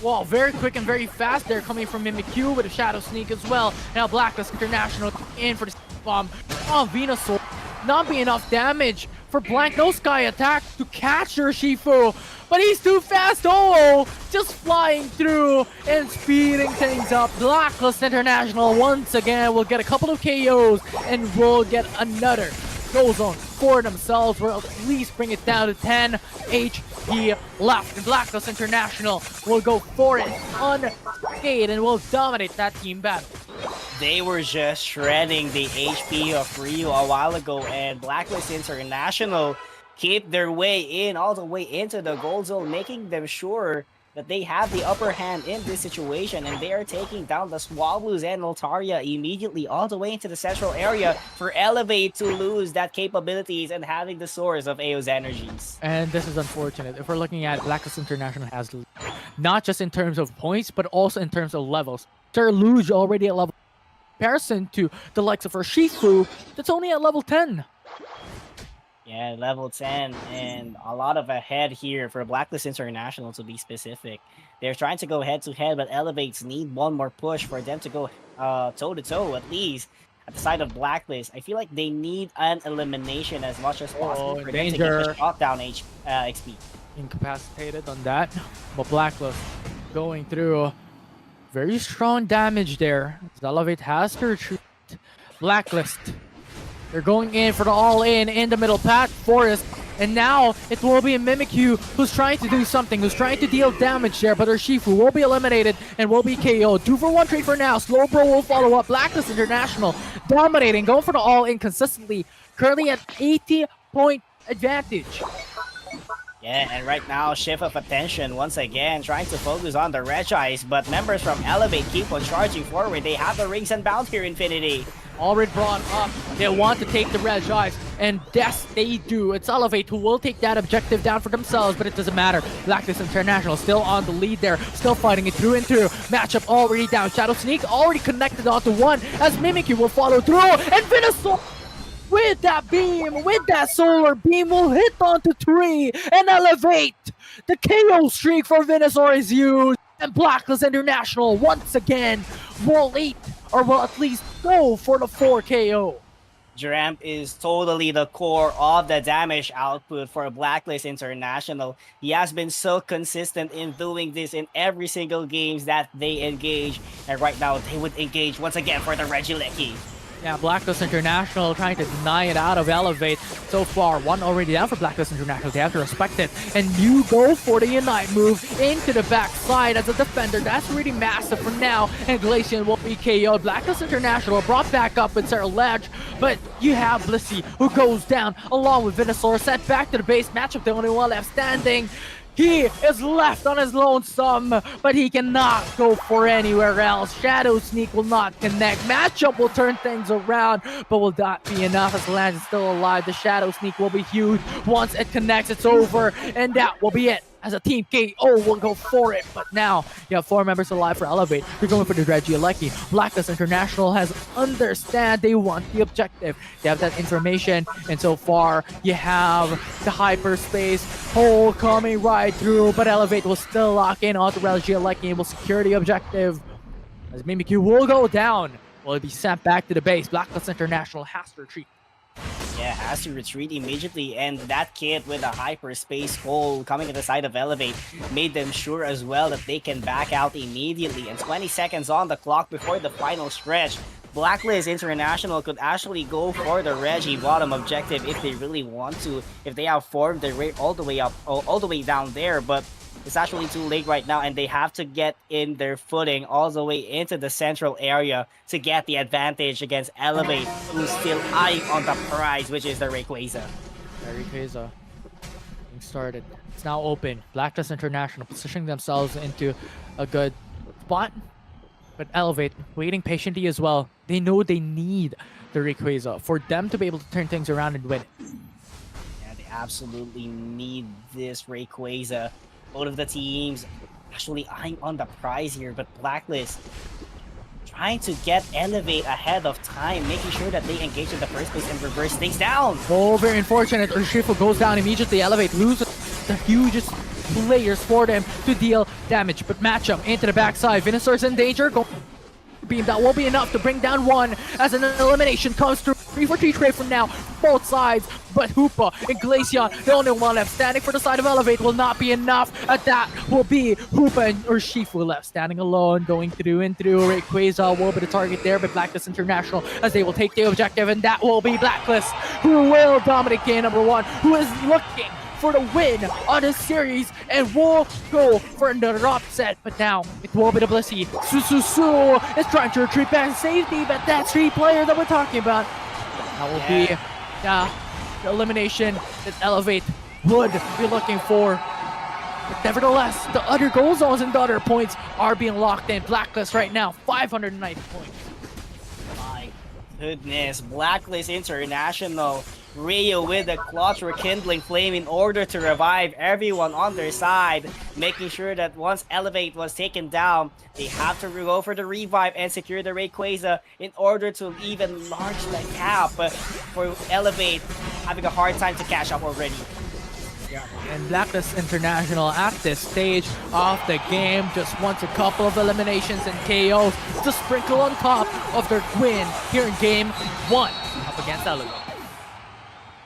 Speaker 4: Wow, very quick and very fast there, coming from Mimikyu with a Shadow Sneak as well. Now Blacklist International in for the bomb. Oh, Venusaur, not be enough damage for Blank. No Sky Attack to catch Urshifu, but he's too fast. Oh, just flying through and speeding things up. Blacklist International once again will get a couple of KOs and will get another goal zone for themselves, or at least bring it down to 10 HP left. And Blacklist International will go for it unscathed and will dominate that team battle.
Speaker 3: They were just shredding the HP of Ryu a while ago, and Blacklist International keep their way in all the way into the gold zone, making them sure that they have the upper hand in this situation, and they are taking down the Swablu's and Altaria immediately all the way into the central area for Elevate to lose that capabilities and having the source of AO's energies.
Speaker 4: And this is unfortunate. If we're looking at Blacklist International has not just in terms of points, but also in terms of levels. Sir Luge already at level comparison to the likes of Urshifu, that's only at level 10.
Speaker 3: Yeah, level 10, and a lot of ahead here for Blacklist International to be specific. They're trying to go head-to-head, but Elevates need one more push for them to go toe-to-toe, at least, at the side of Blacklist. I feel like they need an elimination as much as possible for them to get the shot down XP.
Speaker 4: Incapacitated on that, but Blacklist going through very strong damage there. Elevate has to retreat. Blacklist, they're going in for the all-in the middle path, Forest, and now it will be Mimikyu who's trying to do something, who's trying to deal damage there, but Urshifu will be eliminated and will be KO'd. 2-for-1 trade for now. Slowbro will follow up. Blacklist International dominating, going for the all-in consistently, currently at 80-point advantage.
Speaker 3: Yeah, and right now, shift of attention once again, trying to focus on the Regice, but members from Elevate keep on charging forward. They have the rings and bound here, Infinity.
Speaker 4: already brought up. They want to take the red eyes, and yes, they do. It's Elevate who will take that objective down for themselves, but it doesn't matter. Blacklist International still on the lead there, still fighting it through and through. Matchup already down. Shadow Sneak already connected onto one, as Mimikyu will follow through, and Venusaur with that beam, with that solar beam, will hit onto 3 and Elevate. The KO streak for Venusaur is used, and Blacklist International once again will eat, or will at least go for the 4 KO.
Speaker 3: Buriram is totally the core of the damage output for Blacklist International. He has been so consistent in doing this in every single games that they engage, and right now they would engage once again for the Regieleki.
Speaker 4: Yeah, Blacklist International trying to deny it out of Elevate. So far, one already down for Blacklist International. They have to respect it. And you go for the Unite move into the backside as a defender. That's really massive for now. And Glacian will be KO'd. Blacklist International brought back up with Sarah Ledge. But you have Blissey who goes down along with Venusaur. Sent back to the base. Matchup, the only one left standing. He is left on his lonesome, but he cannot go for anywhere else. Shadow Sneak will not connect. Matchup will turn things around, but will not be enough as Lance is still alive. The Shadow Sneak will be huge. Once it connects, it's over, and that will be it. As a team, KO will go for it, but now you have 4 members alive for Elevate. You're going for the Regieleki. Blacklist International has understand they want the objective. They have that information, and so far you have the hyperspace hole coming right through, but Elevate will still lock in onto Regieleki and will secure the objective. As Mimikyu will go down, will be sent back to the base. Blacklist International has to retreat.
Speaker 3: Yeah, has to retreat immediately, and that kit with a hyperspace hole coming at the side of Elevate made them sure as well that they can back out immediately. And 20 seconds on the clock before the final stretch. Blacklist International could actually go for the Reggie bottom objective if they really want to, if they have formed their rate all the way up, all the way down there, but it's actually too late right now, and they have to get in their footing all the way into the central area to get the advantage against Elevate, who's still eyeing on the prize, which is the Rayquaza.
Speaker 4: Rayquaza getting started. It's now open. Blacklist International positioning themselves into a good spot, but Elevate waiting patiently as well. They know they need the Rayquaza for them to be able to turn things around and win it.
Speaker 3: Yeah, they absolutely need this Rayquaza. Both of the teams actually eyeing on the prize here, but Blacklist trying to get Elevate ahead of time, making sure that they engage in the first place and reverse things down.
Speaker 4: Oh, very unfortunate. Urshifu goes down immediately. Elevate loses the hugest players for them to deal damage, but matchup into the backside. Venusaur's in danger. Go beam, that will be enough to bring down one as an elimination comes through. 3-for-3 trade from now, both sides, but Hoopa and Glacian, the only one left standing for the side of Elevate, will not be enough. That will be Hoopa and Urshifu left standing alone, going through and through. Rayquaza will be the target there, but Blacklist International as they will take the objective, and that will be Blacklist, who will dominate game number 1, who is looking for the win on this series and will go for another upset. But now it will be the Blissey. Sususu is trying to retreat back to safety, but that 3 player that we're talking about, that will be the elimination that Elevate would be looking for. But nevertheless, the other goal zones and the other points are being locked in. Blacklist right now, 590 points.
Speaker 3: My goodness, Blacklist International. Rio with the clutch rekindling flame in order to revive everyone on their side, making sure that once Elevate was taken down, they have to go for the revive and secure the Rayquaza in order to even large the gap for Elevate having a hard time to catch up already.
Speaker 4: And Blacklist International at this stage of the game just wants a couple of eliminations and KOs to sprinkle on top of their win here in game 1 up against Elevate.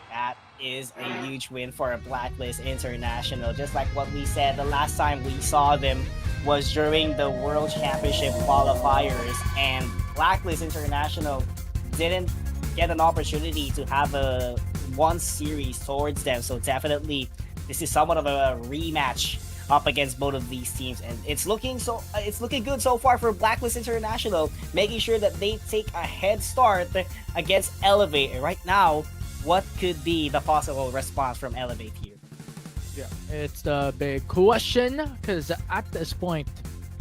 Speaker 3: That is a huge win for a Blacklist International. Just like what we said, the last time we saw them was during the World Championship qualifiers, and Blacklist International didn't get an opportunity to have a one series towards them. So definitely, this is somewhat of a rematch up against both of these teams, and it's looking good so far for Blacklist International, making sure that they take a head start against Elevate. And right now, what could be the possible response from Elevate here?
Speaker 4: Yeah, it's the big question, because at this point,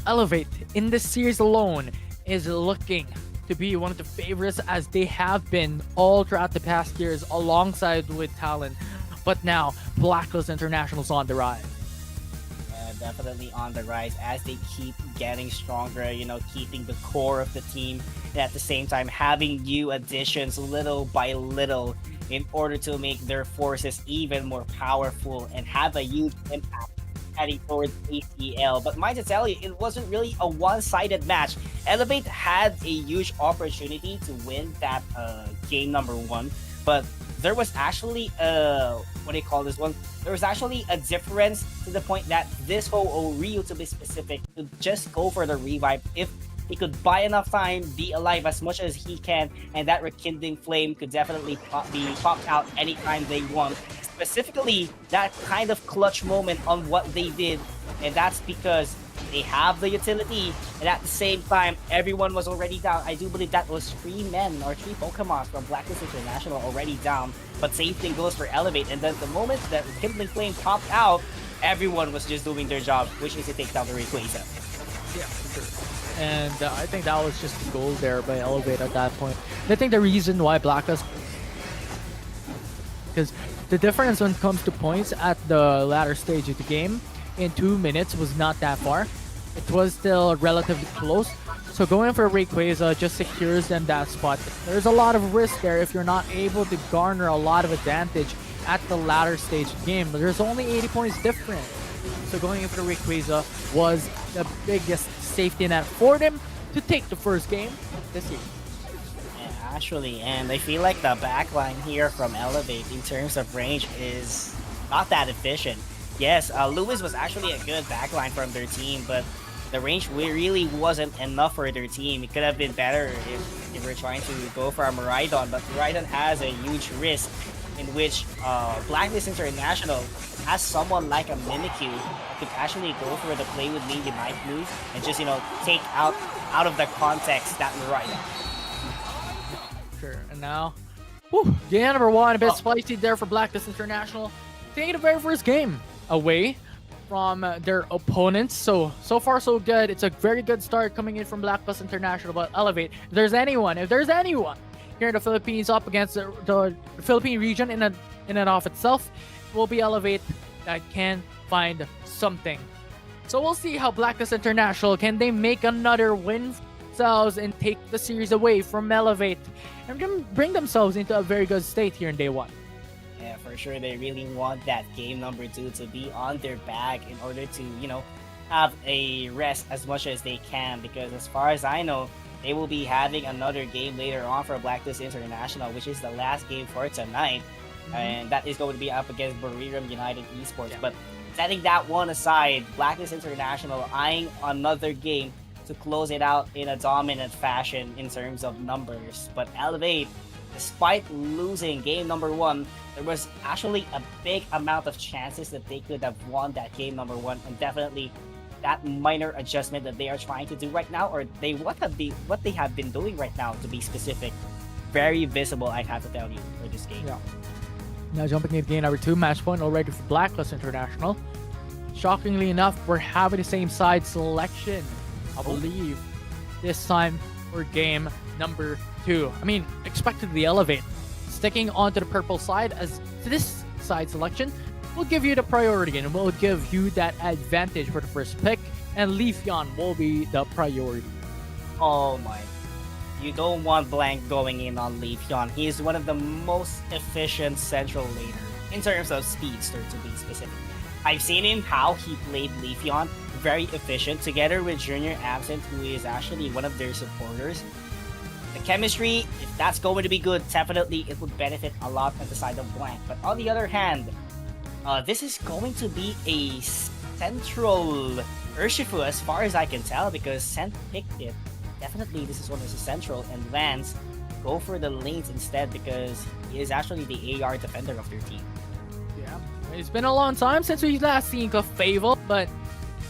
Speaker 4: Elevate in this series alone is looking to be one of the favorites as they have been all throughout the past years alongside with Talon. But now, Blacklist International's on the rise.
Speaker 3: Definitely on the rise as they keep getting stronger, keeping the core of the team, and at the same time having new additions little by little in order to make their forces even more powerful and have a huge impact heading towards ACL. But mind to tell you, it wasn't really a one-sided match. Elevate had a huge opportunity to win that game number 1, but there was actually what do you call this one? There was actually a difference to the point that this whole Ryu, to be specific, could just go for the revive if he could buy enough time, be alive as much as he can, and that rekindling flame could definitely be popped out anytime they want. Specifically, that kind of clutch moment on what they did, and that's because they have the utility, and at the same time, everyone was already down. I do believe that was 3 men or 3 Pokemon from Blacklist International already down, but same thing goes for Elevate, and then the moment that Kindling Flame popped out, everyone was just doing their job, which is to take down the Rayquaza.
Speaker 4: Yeah, for sure. And I think that was just the goal there by Elevate at that point. And I think the reason why Blacklist, because the difference when it comes to points at the latter stage of the game in 2 minutes was not that far. It was still relatively close. So going for Rayquaza just secures them that spot. There's a lot of risk there if you're not able to garner a lot of advantage at the latter stage of the game. But there's only 80 points difference. So going in for the Rayquaza was the biggest safety net for them to take the first game this year.
Speaker 3: Yeah, actually, and I feel like the backline here from Elevate in terms of range is not that efficient. Yes, Lewis was actually a good backline from their team, but the range really wasn't enough for their team. It could have been better if they were trying to go for a Miran, but Miran has a huge risk in which Blacklist International has someone like a Mimikyu that could actually go for the play with me Unite move and just, take out of the context that Miran.
Speaker 4: Sure, and now, game number 1, a bit spicy there for Blacklist International. Taking the very first game away from their opponents. So far so good. It's a very good start coming in from Blacklist International. But Elevate, if there's anyone here in the Philippines up against the Philippine region in and of itself, will be Elevate that can find something. So we'll see how Blacklist International, can they make another win for themselves and take the series away from Elevate and bring themselves into a very good state here in day 1.
Speaker 3: Yeah, for sure. They really want that game number 2 to be on their back in order to, have a rest as much as they can. Because as far as I know, they will be having another game later on for Blacklist International, which is the last game for tonight. And that is going to be up against Buriram United Esports.
Speaker 4: Yeah.
Speaker 3: But setting that one aside, Blacklist International eyeing another game to close it out in a dominant fashion in terms of numbers. But Elevate, despite losing game number 1, there was actually a big amount of chances that they could have won that game number 1, and definitely that minor adjustment that they are trying to do right now, or what they have been doing right now, to be specific, very visible, I have to tell you, for this game.
Speaker 4: Yeah. Now jumping into game number 2, match point already for Blacklist International. Shockingly enough, we're having the same side selection, I believe, this time for game number 2. I mean, expectedly Elevate. Sticking onto the purple side, as this side selection will give you the priority and will give you that advantage for the first pick, and Leafeon will be the priority.
Speaker 3: Oh my. You don't want blank going in on Leafeon. He is one of the most efficient central laner in terms of speedster, to be specific. I've seen him how he played Leafeon, very efficient, together with Junior Absent, who is actually one of their supporters. The chemistry, if that's going to be good, definitely it would benefit a lot at the side of blank. But on the other hand, this is going to be a central Urshifu as far as I can tell, because Cent picked it. Definitely this is one as a central, and Vance go for the lanes instead because he is actually the AR defender of their team.
Speaker 4: Yeah, it's been a long time since we last seen Clefable, but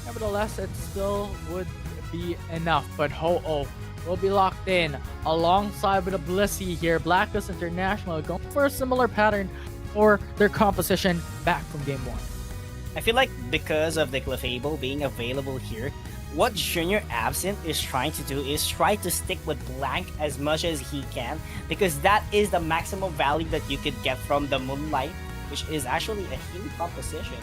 Speaker 4: nevertheless it still would be enough. But Ho-Oh will be locked in alongside with a Blissey here. Blacklist International going for a similar pattern for their composition back from game 1.
Speaker 3: I feel like because of the Clefable being available here, what Junior Absent is trying to do is try to stick with Blank as much as he can, because that is the maximum value that you could get from the Moonlight, which is actually a huge composition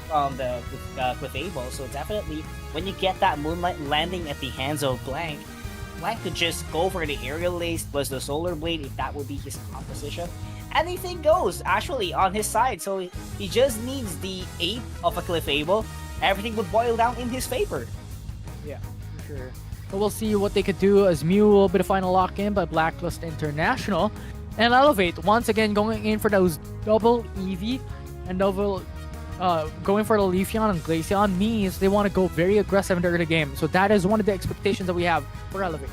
Speaker 3: from the Clefable. So definitely, when you get that Moonlight landing at the hands of Blank, Blank could just go for the Aerial Ace plus the Solar Blade if that would be his composition. Anything goes actually on his side, so he just needs the 8 of a Clefable. Everything would boil down in his favor.
Speaker 4: Yeah, for sure. But we'll see what they could do as Mew will be the final lock-in by Blacklist International. And Elevate, once again, going in for those double Eevee and double going for the Leafeon and Glaceon means they want to go very aggressive in the early game. So that is one of the expectations that we have for Elevate.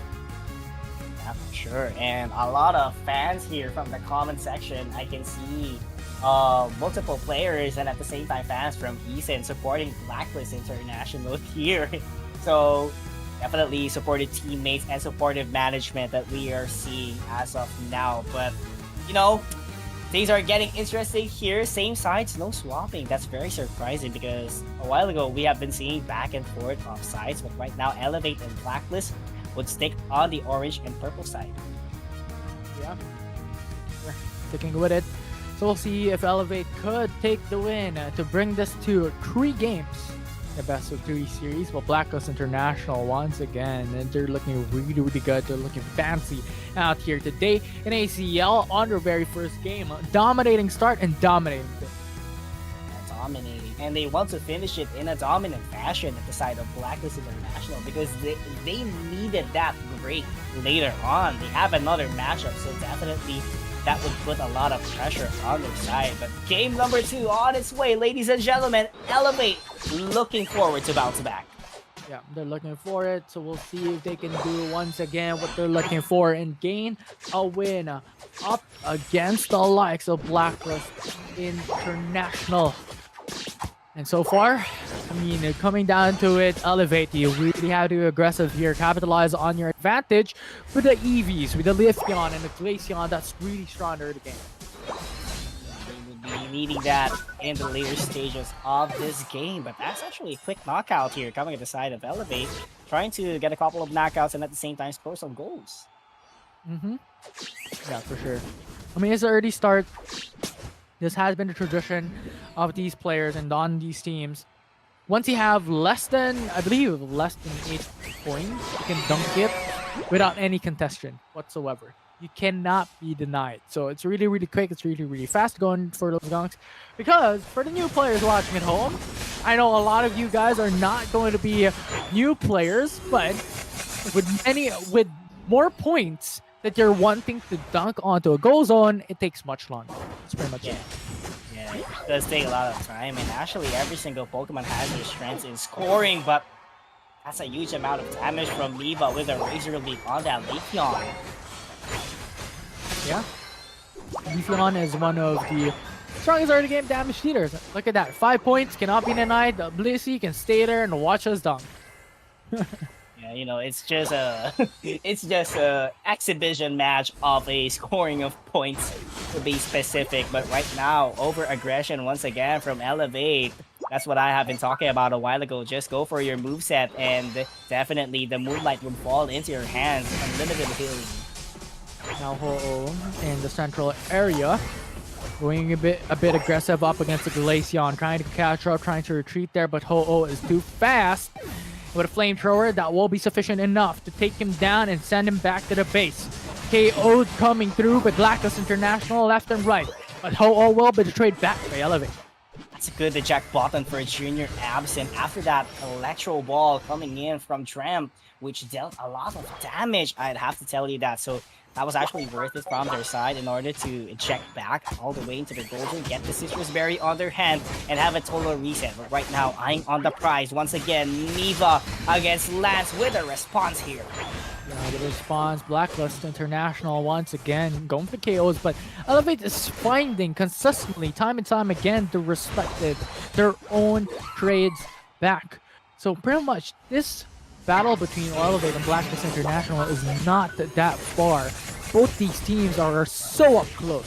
Speaker 3: Yeah, for sure. And a lot of fans here from the comment section, I can see multiple players and at the same time fans from Eason supporting Blacklist International here. So definitely supportive teammates and supportive management that we are seeing as of now. But you know, things are getting interesting here. Same sides, no swapping. That's very surprising because a while ago we have been seeing back and forth of sides, but right now Elevate and Blacklist would stick on the orange and purple side.
Speaker 4: Yeah, we're sticking with it. So we'll see if Elevate could take the win to bring this to 3 games. The best of 3 series. Well, Blacklist International once again, and they're looking really, really good. They're looking fancy out here today in ACL on their very first game. Dominating start and dominating finish.
Speaker 3: Dominating, and they want to finish it in a dominant fashion at the side of Blacklist International because they needed that break later on. They have another matchup, so definitely that would put a lot of pressure on their side. But game number 2 on its way, ladies and gentlemen. Elevate looking forward to bounce back.
Speaker 4: Yeah, they're looking for it, so we'll see if they can do once again what they're looking for and gain a win up against the likes of Blacklist International. And so far, I mean, coming down to it, Elevate, you really have to be aggressive here, capitalize on your advantage with the EVs, with the Leafeon and the Glaceon that's really strong in the game.
Speaker 3: They would be needing that in the later stages of this game, but that's actually a quick knockout here coming at the side of Elevate, trying to get a couple of knockouts and at the same time score some goals.
Speaker 4: Yeah, for sure. I mean, it's an early start. This has been the tradition of these players and on these teams. Once you have less than, I believe, less than 8 points, you can dunk it without any contestation whatsoever. You cannot be denied. So it's really, really quick. It's really, really fast going for those dunks. Because for the new players watching at home, I know a lot of you guys are not going to be new players, but with more points that you're wanting to dunk onto a goal zone, it takes much longer. That's pretty much it.
Speaker 3: Yeah, it does take a lot of time, and actually every single Pokemon has their strengths in scoring, but that's a huge amount of damage from Neva with a Razor Leaf on that Leafeon.
Speaker 4: Yeah. Leafeon is one of the strongest early game damage dealers. Look at that. 5 points, cannot be denied. The Blissey can stay there and watch us dunk.
Speaker 3: Yeah, you know, it's just a exhibition match of a scoring of points to be specific. But right now, over aggression once again from Elevate. That's what I have been talking about a while ago. Just go for your moveset, and definitely the Moonlight would fall into your hands. Unlimited healing.
Speaker 4: Now Ho-Oh in the central area, going a bit aggressive up against the Glaceon, trying to catch up, trying to retreat there, but Ho-Oh is too fast. With a flamethrower, that will be sufficient enough to take him down and send him back to the base. KO coming through with Blacklist International left and right, but Ho-Oh will be betrayed back by Elevate.
Speaker 3: That's a good eject button for Junior Absent after that electro ball coming in from Tramp, which dealt a lot of damage, I'd have to tell you that. So that was actually worth it from their side in order to eject back all the way into the Golden, get the Citrus Berry on their hand, and have a total reset. But right now, eyeing on the prize. Once again, Neva against Lance with a response here.
Speaker 4: Yeah, the response, Blacklist International once again going for KOs, but Elevate is finding consistently, time and time again, to respect their own trades back. So pretty much this battle between Elevate and Blacklist International is not that far. Both these teams are so up close.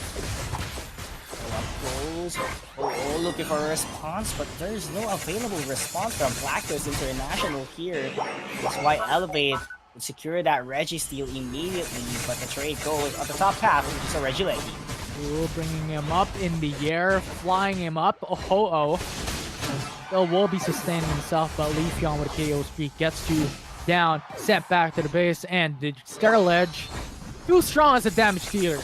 Speaker 3: goes. Oh, looking for a response, but there's no available response from Blacklist International here. That's why Elevate would secure that Registeel immediately, but the trade goes on the top path, which is a Regileki.
Speaker 4: Ooh, bringing him up in the air, flying him up. Oh. Still will be sustaining himself, but Leafeon with a KO streak gets you down, sent back to the base, and the Sterilege, too strong as a damage dealer.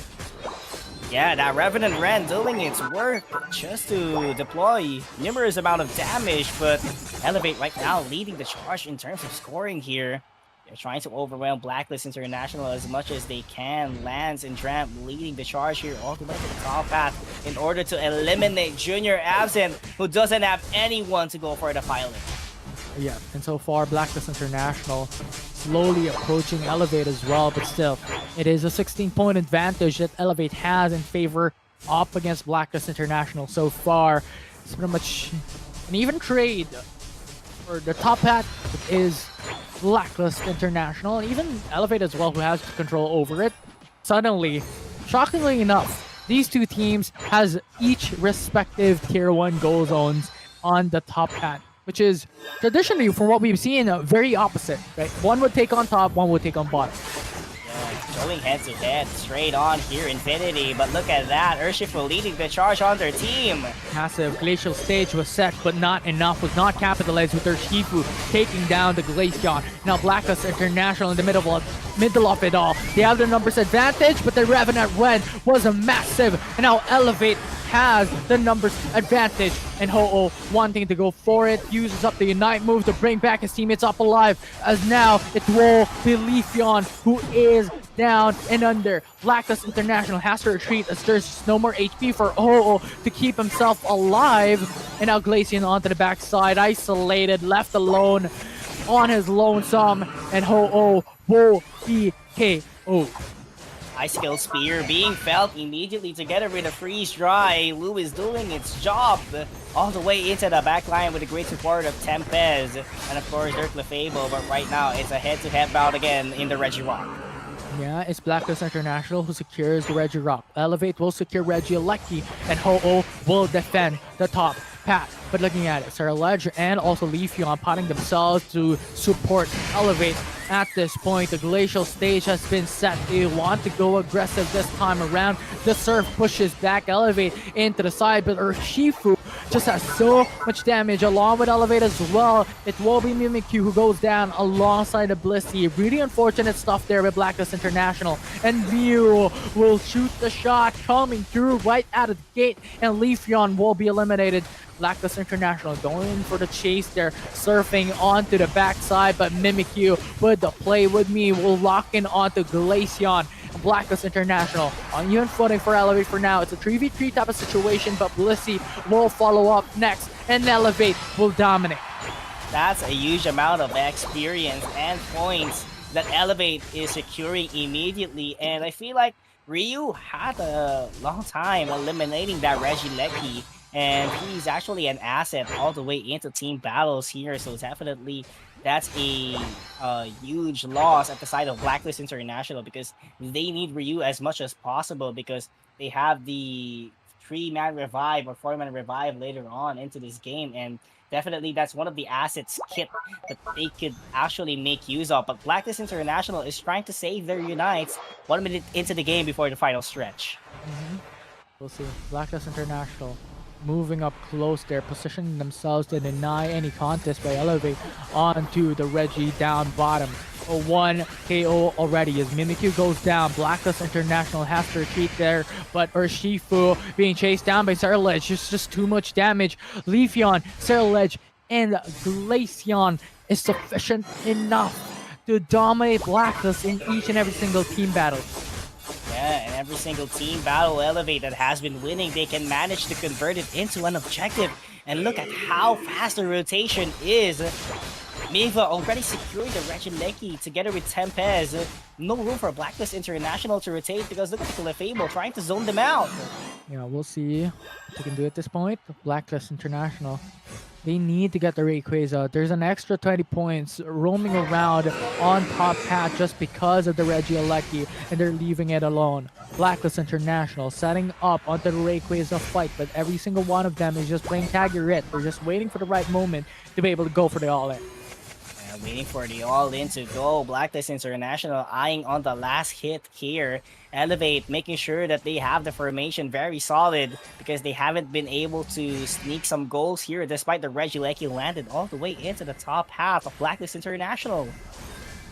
Speaker 3: Yeah, that Revenant Ren doing its work just to deploy numerous amount of damage, but Elevate right now leading the charge in terms of scoring here. They're trying to overwhelm Blacklist International as much as they can. Lance and Dramp leading the charge here all the way to the top path in order to eliminate Junior Absent, who doesn't have anyone to go for the pilot.
Speaker 4: Yeah, and so far Blacklist International slowly approaching Elevate as well, but still, it is a 16-point advantage that Elevate has in favor up against Blacklist International so far. It's pretty much an even trade for the top hat is Blacklist International, and even Elevate as well, who has control over it. Suddenly, shockingly enough, these two teams has each respective tier 1 goal zones on the top hat, which is traditionally, from what we've seen, very opposite, right? One would take on top, one would take on bottom.
Speaker 3: Going head-to-head, straight on here, Infinity, but look at that, Urshifu leading the charge on their team.
Speaker 4: Massive glacial stage was set, but not enough, was not capitalized with Urshifu taking down the Glaceon. Now Blacklist International in the middle of it all. They have the numbers advantage, but the Revenant Ren was a massive, and now Elevate has the numbers advantage, and Ho-Oh wanting to go for it, uses up the Unite move to bring back his teammates up alive, as now it will be Leafeon who is down and under. Blacklist International has to retreat as there's just no more HP for Ho-Oh to keep himself alive, and now Glaceon onto the backside, isolated, left alone on his lonesome, and Ho-Oh will be KO.
Speaker 3: Icicle Spear being felt immediately together with a Freeze Dry. Lu is doing its job all the way into the backline with a great support of Tempest and of course Dirk Lefable, but right now it's a head-to-head bout again in the Regirock.
Speaker 4: Yeah, it's Blacklist International who secures the Regirock. Elevate will secure Regileki, and Ho-Oh will defend the top path. But looking at it, Sterilege and also Leafeon potting themselves to support Elevate. At this point, the glacial stage has been set. They want to go aggressive this time around. The Surf pushes back Elevate into the side, but Urshifu just has so much damage along with Elevate as well. It will be Mimikyu who goes down alongside the Blissey. Really unfortunate stuff there with Blacklist International. And Mew will shoot the shot coming through right out of the gate, and Leafeon will be eliminated. Blacklist International going for the chase there, surfing onto the backside, but Mimikyu with the play with me will lock in onto Glaceon. Blacklist International on even footing for Elevate for now. It's a 3v3 type of situation, but Blissey will follow up next, and Elevate will dominate.
Speaker 3: That's a huge amount of experience and points that Elevate is securing immediately, and I feel like Ryu had a long time eliminating that Regileki, and he's actually an asset all the way into team battles here, so definitely that's a huge loss at the side of Blacklist International, because they need Ryu as much as possible, because they have the 3-man revive or 4-man revive later on into this game, and definitely that's one of the assets kit that they could actually make use of. But Blacklist International is trying to save their Unites 1 minute into the game before the final stretch.
Speaker 4: We'll see. Blacklist International moving up close there, positioning themselves to deny any contest by Elevate onto the Reggie down bottom. A 1 KO already as Mimikyu goes down. Blacklist International has to retreat there, but Urshifu being chased down by Sterilege. Just too much damage. Leafeon, Sterilege, and Glaceon is sufficient enough to dominate Blacklist in each and every single team battle.
Speaker 3: Yeah, and every single team battle Elevate that has been winning, they can manage to convert it into an objective. And look at how fast the rotation is. Miva already securing the Regileki together with Tempest. No room for Blacklist International to rotate, because look at the Clefable trying to zone them out.
Speaker 4: Yeah, we'll see what they can do at this point. Blacklist International They need to get the Rayquaza. There's an extra 20 points roaming around on top path just because of the Regieleki, and they're leaving it alone. Blacklist International setting up onto the Rayquaza fight, but every single one of them is just playing tag your it. They're just waiting for the right moment to be able to go for the all-in.
Speaker 3: Waiting for the all-in to go. Blacklist International eyeing on the last hit here. Elevate, making sure that they have the formation very solid because they haven't been able to sneak some goals here despite the Regieleki landed all the way into the top half of Blacklist International.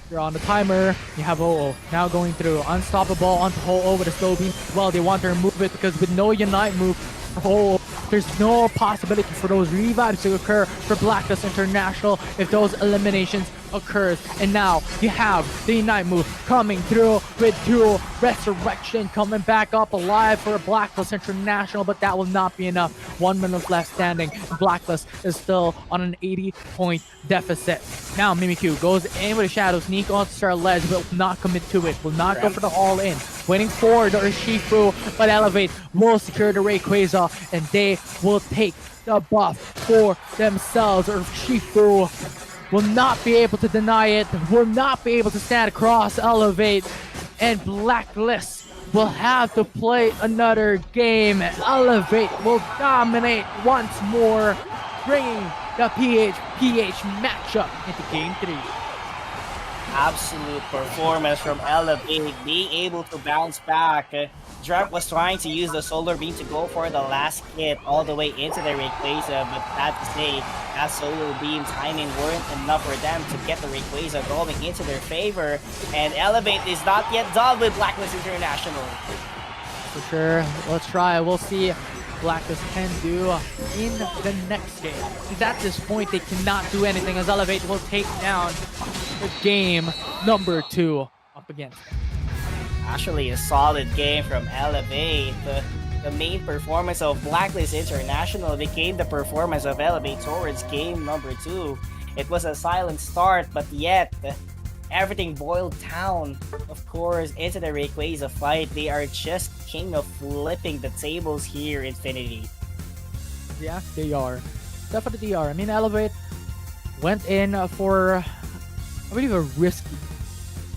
Speaker 4: You're on the timer. You have Oo now going through. Unstoppable onto Ho-Oh with a slow beam. Well, they want to remove it because with no Unite move, Oh, there's no possibility for those revives to occur for Blacklist International if those eliminations occurs. And now you have the Unite move coming through with dual resurrection coming back up alive for Blacklist International, but that will not be enough. 1 minute left standing. Blacklist is still on an 80-point deficit. Now Mimikyu goes in with a shadow sneak on Star Ledge, but will not commit to it. Will not go for the all-in. Waiting for the Urshifu, but Elevate will secure the Rayquaza, and they will take the buff for themselves. Urshifu will not be able to deny it, will not be able to stand across Elevate, and Blacklist will have to play another game. Elevate will dominate once more, bringing the PH matchup into Game 3.
Speaker 3: Absolute performance from Elevate, being able to bounce back. Drunk was trying to use the solar beam to go for the last hit all the way into the Rayquaza, but sad to say, that solar beam timing weren't enough for them to get the Rayquaza going into their favor, and Elevate is not yet done with Blacklist International.
Speaker 4: For sure, let's try. We'll see Blacklist can do in the next game. Because at this point, they cannot do anything as Elevate will take down the game number 2 up against them.
Speaker 3: Actually, a solid game from Elevate. The main performance of Blacklist International became the performance of Elevate towards game number 2. It was a silent start, but yet everything boiled down, of course, into the Rayquaza fight. They are just king of flipping the tables here, Infinity.
Speaker 4: Yeah, they are. Definitely are. I mean, Elevate went in for, I believe, a risky.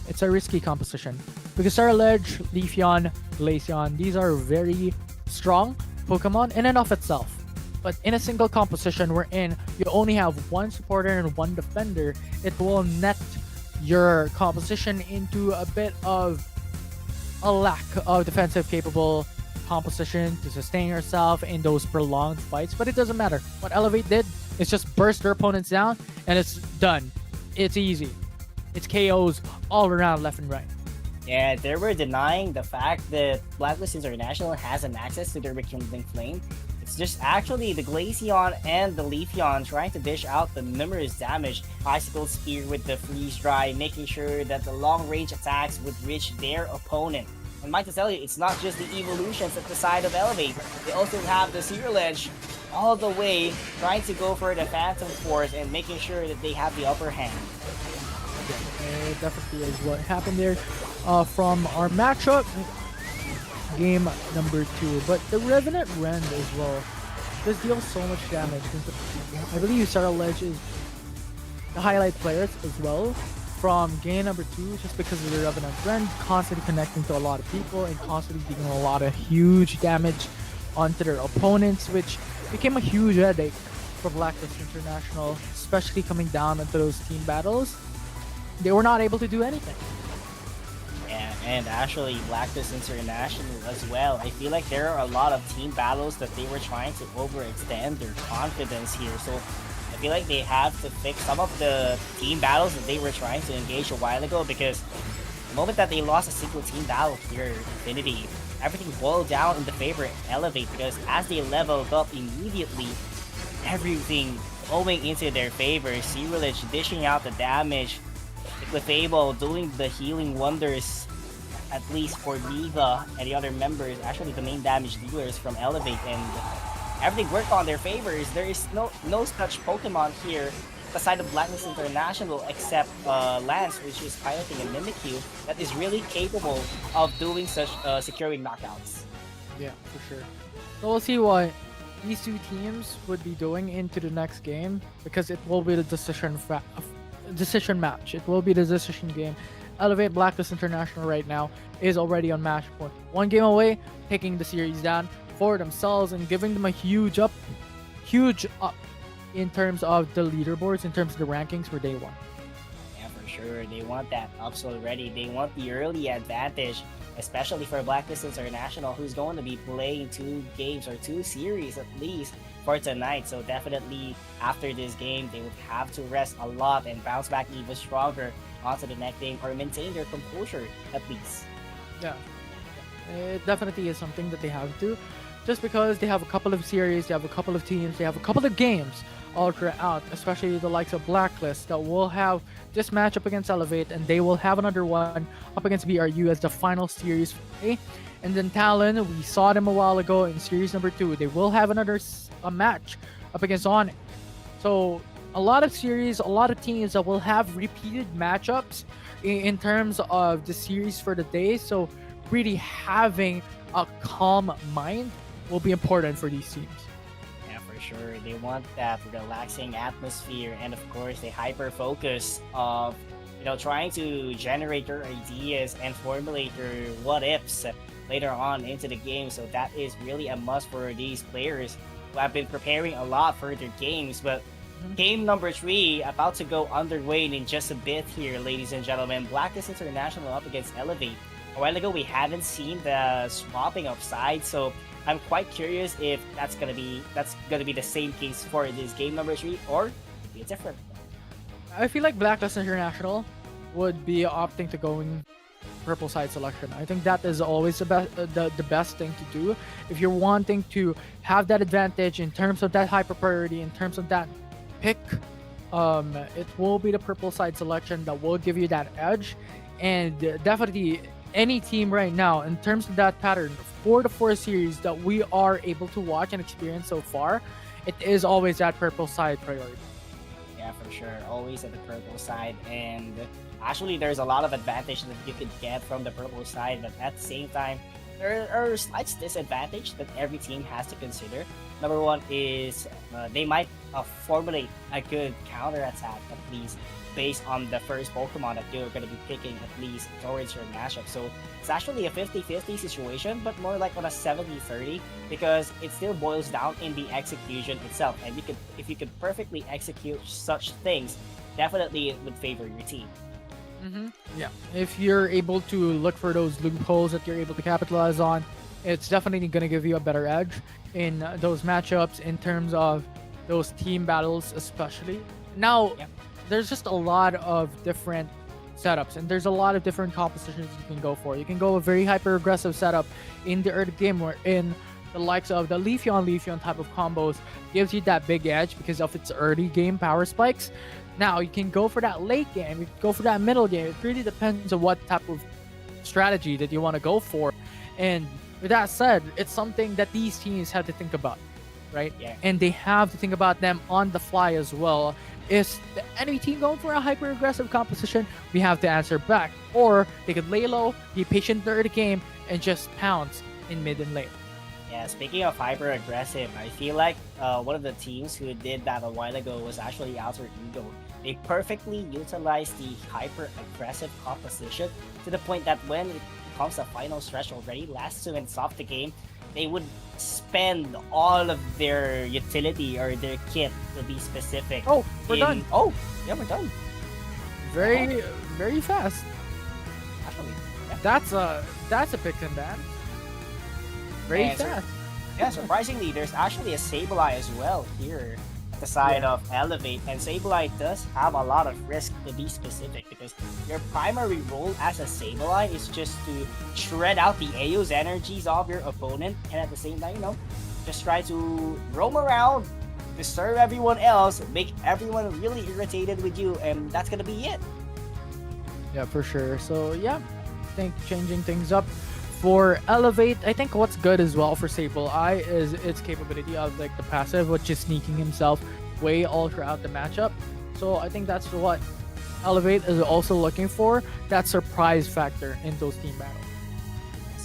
Speaker 4: It's a risky composition. Because Starledge, Leafeon, Glaceon, these are very strong Pokemon in and of itself. But in a single composition wherein you only have one supporter and one defender, it will net your composition into a bit of a lack of defensive capable composition to sustain yourself in those prolonged fights. But it doesn't matter. What Elevate did is just burst their opponents down and it's done. It's easy. It's KOs all around left and right.
Speaker 3: Yeah, they were denying the fact that Blacklist International has an access to their Rekindling Flame. It's just actually the Glaceon and the Leafeon trying to dish out the numerous damage. Icicle Spear with the Freeze Dry, making sure that the long-range attacks would reach their opponent. And might to tell you, it's not just the evolutions at the side of Elevate. They also have the Zero Edge all the way trying to go for the Phantom Force and making sure that they have the upper hand.
Speaker 4: Yeah, it definitely is what happened there from our matchup. Game number 2, but the Revenant Rend as well does deal so much damage. I believe Starledge is the highlight players as well from game number 2 just because of the Revenant Rend constantly connecting to a lot of people and constantly dealing a lot of huge damage onto their opponents, which became a huge headache for Blacklist International, especially coming down into those team battles. They were not able to do anything.
Speaker 3: And actually Blacklist International as well. I feel like there are a lot of team battles that they were trying to overextend their confidence here. So I feel like they have to fix some of the team battles that they were trying to engage a while ago, because the moment that they lost a single team battle here, Infinity, everything boiled down in the favor of Elevate, because as they leveled up immediately, everything going into their favor. Zero Edge dishing out the damage, Clefable doing the healing wonders, at least for Diva and the other members, actually the main damage dealers from Elevate, and everything worked on their favors. There is no such Pokemon here aside of Blacklist International except Lance, which is piloting a Mimikyu that is really capable of doing such securing knockouts.
Speaker 4: Yeah, for sure. So we'll see what these two teams would be doing into the next game, because it will be the decision match. It will be the decision game. Elevate Blacklist International right now is already on match point. One game away, taking the series down for themselves and giving them a huge up in terms of the leaderboards, in terms of the rankings for day one.
Speaker 3: Yeah, for sure. They want that ups already. They want the early advantage, especially for Blacklist International, who's going to be playing 2 games or 2 series at least for tonight. So definitely after this game, they would have to rest a lot and bounce back even stronger onto the next game, or maintain their composure at least.
Speaker 4: Yeah, it definitely is something that they have to, just because they have a couple of series, they have a couple of teams, they have a couple of games all throughout, especially the likes of Blacklist that will have this matchup against Elevate, and they will have another one up against BRU as the final series. Okay? And then Talon, we saw them a while ago in series number 2. They will have another match up against On. So a lot of series, a lot of teams that will have repeated matchups in terms of the series for the day. So really having a calm mind will be important for these teams.
Speaker 3: Yeah, for sure. They want that relaxing atmosphere, and of course, the hyper focus of trying to generate your ideas and formulate your what ifs later on into the game. So that is really a must for these players who have been preparing a lot for their games. But game number 3 about to go underway in just a bit here, ladies and gentlemen. Blacklist International up against Elevate. A while ago, we haven't seen the swapping of sides, so I'm quite curious if that's gonna be the same case for this game number 3, or be different.
Speaker 4: I feel like Blacklist International would be opting to going purple side selection. I think that is always the best thing to do if you're wanting to have that advantage in terms of that hyper priority, in terms of that pick. It will be the purple side selection that will give you that edge, and definitely any team right now in terms of that pattern for the 4 series that we are able to watch and experience so far, it is always that purple side priority.
Speaker 3: Yeah, for sure. Always at the purple side. And actually, there's a lot of advantage that you could get from the purple side, but at the same time, there are slight disadvantage that every team has to consider. Number 1 is they might formulate a good counter attack, at least based on the first Pokemon that you're going to be picking, at least towards your matchup. So it's actually a 50-50 situation, but more like on a 70-30, because it still boils down in the execution itself. And if you could perfectly execute such things, definitely it would favor your team.
Speaker 4: Yeah, if you're able to look for those loopholes that you're able to capitalize on, it's definitely going to give you a better edge in those matchups, in terms of those team battles especially. Now, there's just a lot of different setups, and there's a lot of different compositions you can go for. You can go a very hyper aggressive setup in the early game, where in the likes of the Leafeon type of combos gives you that big edge because of its early game power spikes. Now you can go for that late game, you can go for that middle game. It really depends on what type of strategy that you want to go for. And with that said, it's something that these teams have to think about, right?
Speaker 3: Yeah.
Speaker 4: And they have to think about them on the fly as well. Is the enemy team going for a hyper aggressive composition? We have to answer back. Or they could lay low, be patient through the game, and just pounce in mid and late.
Speaker 3: Yeah, speaking of hyper aggressive, I feel like one of the teams who did that a while ago was actually Alter Ego. They perfectly utilized the hyper aggressive composition to the point that when it comes to final stretch already, last 2 minutes of the game, they would spend all of their utility or their kit, to be specific.
Speaker 4: Oh, we're done.
Speaker 3: Oh, yeah, we're done.
Speaker 4: Very fast.
Speaker 3: Actually, yeah.
Speaker 4: That's a pick and ban. Very fast.
Speaker 3: Yeah, surprisingly, there's actually a Sableye as well here at the side of Elevate, and Sableye does have a lot of risk, to be specific, because your primary role as a Sableye is just to shred out the AO's energies of your opponent, and at the same time, just try to roam around, disturb everyone else, make everyone really irritated with you, and that's gonna be it.
Speaker 4: Yeah, for sure. So yeah, I think changing things up for Elevate, I think what's good as well for Sableye is its capability of like the passive, which is sneaking himself way all throughout the matchup. So I think that's what Elevate is also looking for, that surprise factor in those team battles.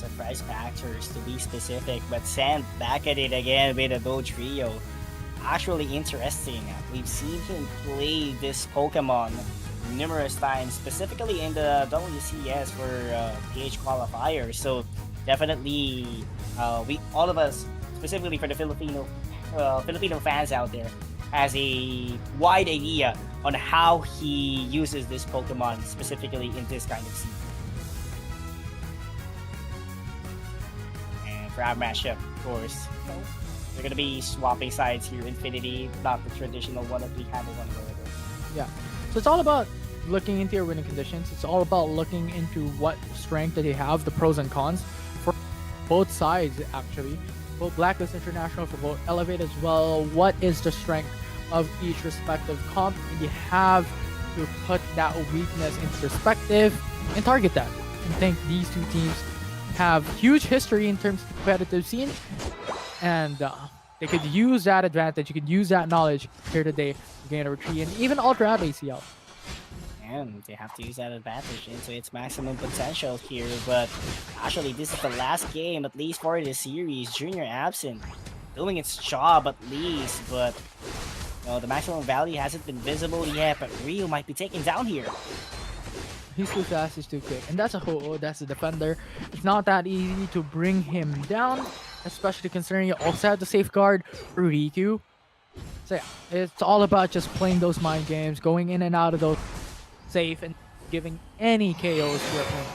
Speaker 3: surprise factors to be specific, but Sand back at it again with a Go trio. Actually interesting. We've seen him play this Pokemon numerous times, specifically in the WCS for PH qualifiers. So definitely, we all of us, specifically for the Filipino fans out there, has a wide idea on how he uses this Pokemon specifically in this kind of scene. And for our matchup, of course, we're gonna be swapping sides here. Infinity, not the traditional one that we had one earlier.
Speaker 4: Yeah. So it's all about looking into your winning conditions. It's all about looking into what strength that they have, the pros and cons for both sides actually. Both Blacklist International, for both Elevate as well. What is the strength of each respective comp? And you have to put that weakness into perspective and target that. I think these two teams have huge history in terms of the competitive scene, and they could use that advantage. You could use that knowledge here today to gain a retreat and even alter out ACL.
Speaker 3: And they have to use that advantage into its maximum potential here. But actually, this is the last game, at least for the series. Junior absent, doing its job at least, but the maximum value hasn't been visible yet. But Ryu might be taken down here.
Speaker 4: He's too fast, he's too quick. And that's a Ho-Oh, that's a defender. It's not that easy to bring him down, especially considering you also have to safeguard Riku. So yeah, it's all about just playing those mind games, going in and out of those safe, and giving any KOs to your opponent.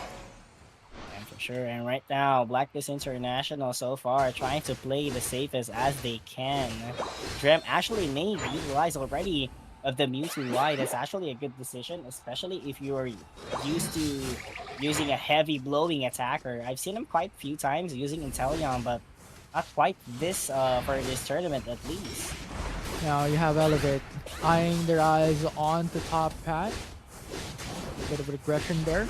Speaker 3: And for sure, and right now, Blacklist International so far trying to play the safest as they can. Drem actually may utilize already of the Mewtwo Y. That's actually a good decision, especially if you are used to using a heavy blowing attacker. I've seen him quite a few times using Inteleon, but not quite this for this tournament at least.
Speaker 4: Now you have Elevate eyeing their eyes on the top path. Bit of aggression there,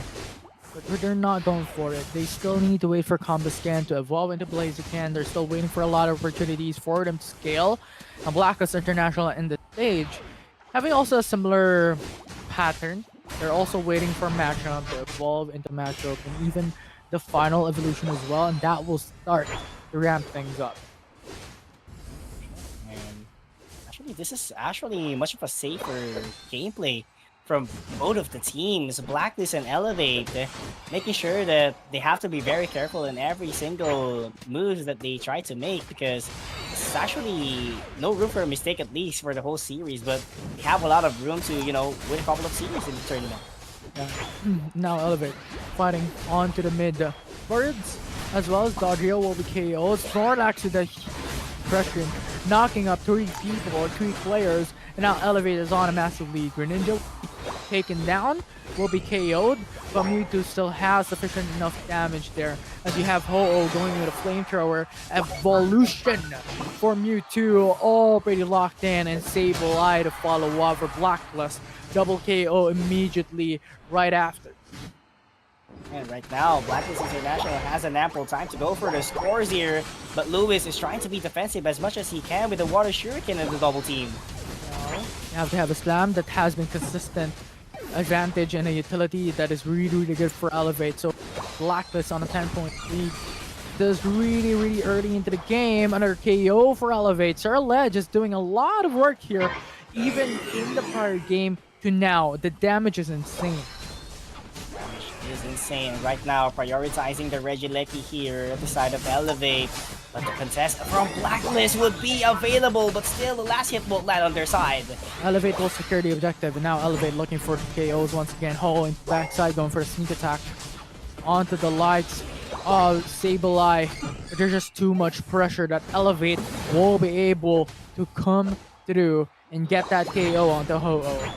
Speaker 4: but they're not going for it. They still need to wait for Combo Scan to evolve into Blaziken. They're still waiting for a lot of opportunities for them to scale. And Blacklist International in the stage having also a similar pattern. They're also waiting for matchup to evolve into matchup and even the final evolution as well, and that will start to ramp things up.
Speaker 3: And actually, this is actually much of a safer gameplay from both of the teams, Blacklist and Elevate, making sure that they have to be very careful in every single move that they try to make, because it's actually no room for a mistake, at least for the whole series, but they have a lot of room to, win a couple of series in the tournament.
Speaker 4: Yeah. Now Elevate fighting onto the mid birds, as well as Dodrio will be KO'd. Snorlax with the pressure, knocking up 3 people or 3 players, and now Elevate is on a massive lead. Greninja taken down, will be KO'd, but Mewtwo still has sufficient enough damage there, as you have Ho-Oh going with a flamethrower. Evolution for Mewtwo already locked in, and Sableye to follow up for Blacklist. Double KO immediately right after.
Speaker 3: And right now, Blacklist International has an ample time to go for the scores here, but Lewis is trying to be defensive as much as he can with the Water Shuriken and the double team.
Speaker 4: You have to have a slam that has been consistent advantage and a utility that is really good for Elevate. So Blacklist on a 10-point lead does really early into the game. Another KO for Elevate. Sir Ledge is doing a lot of work here, even in the prior game to now. The damage is insane.
Speaker 3: Is insane right now, prioritizing the Regieleki here at the side of Elevate, but the contest from Blacklist would be available, but still the last hit won't land on their side.
Speaker 4: Elevate will secure the objective, and now Elevate looking for KOs once again. Ho in backside going for a sneak attack onto the lights of Sableye, but there's just too much pressure that Elevate will be able to come through and get that KO onto Ho-Oh.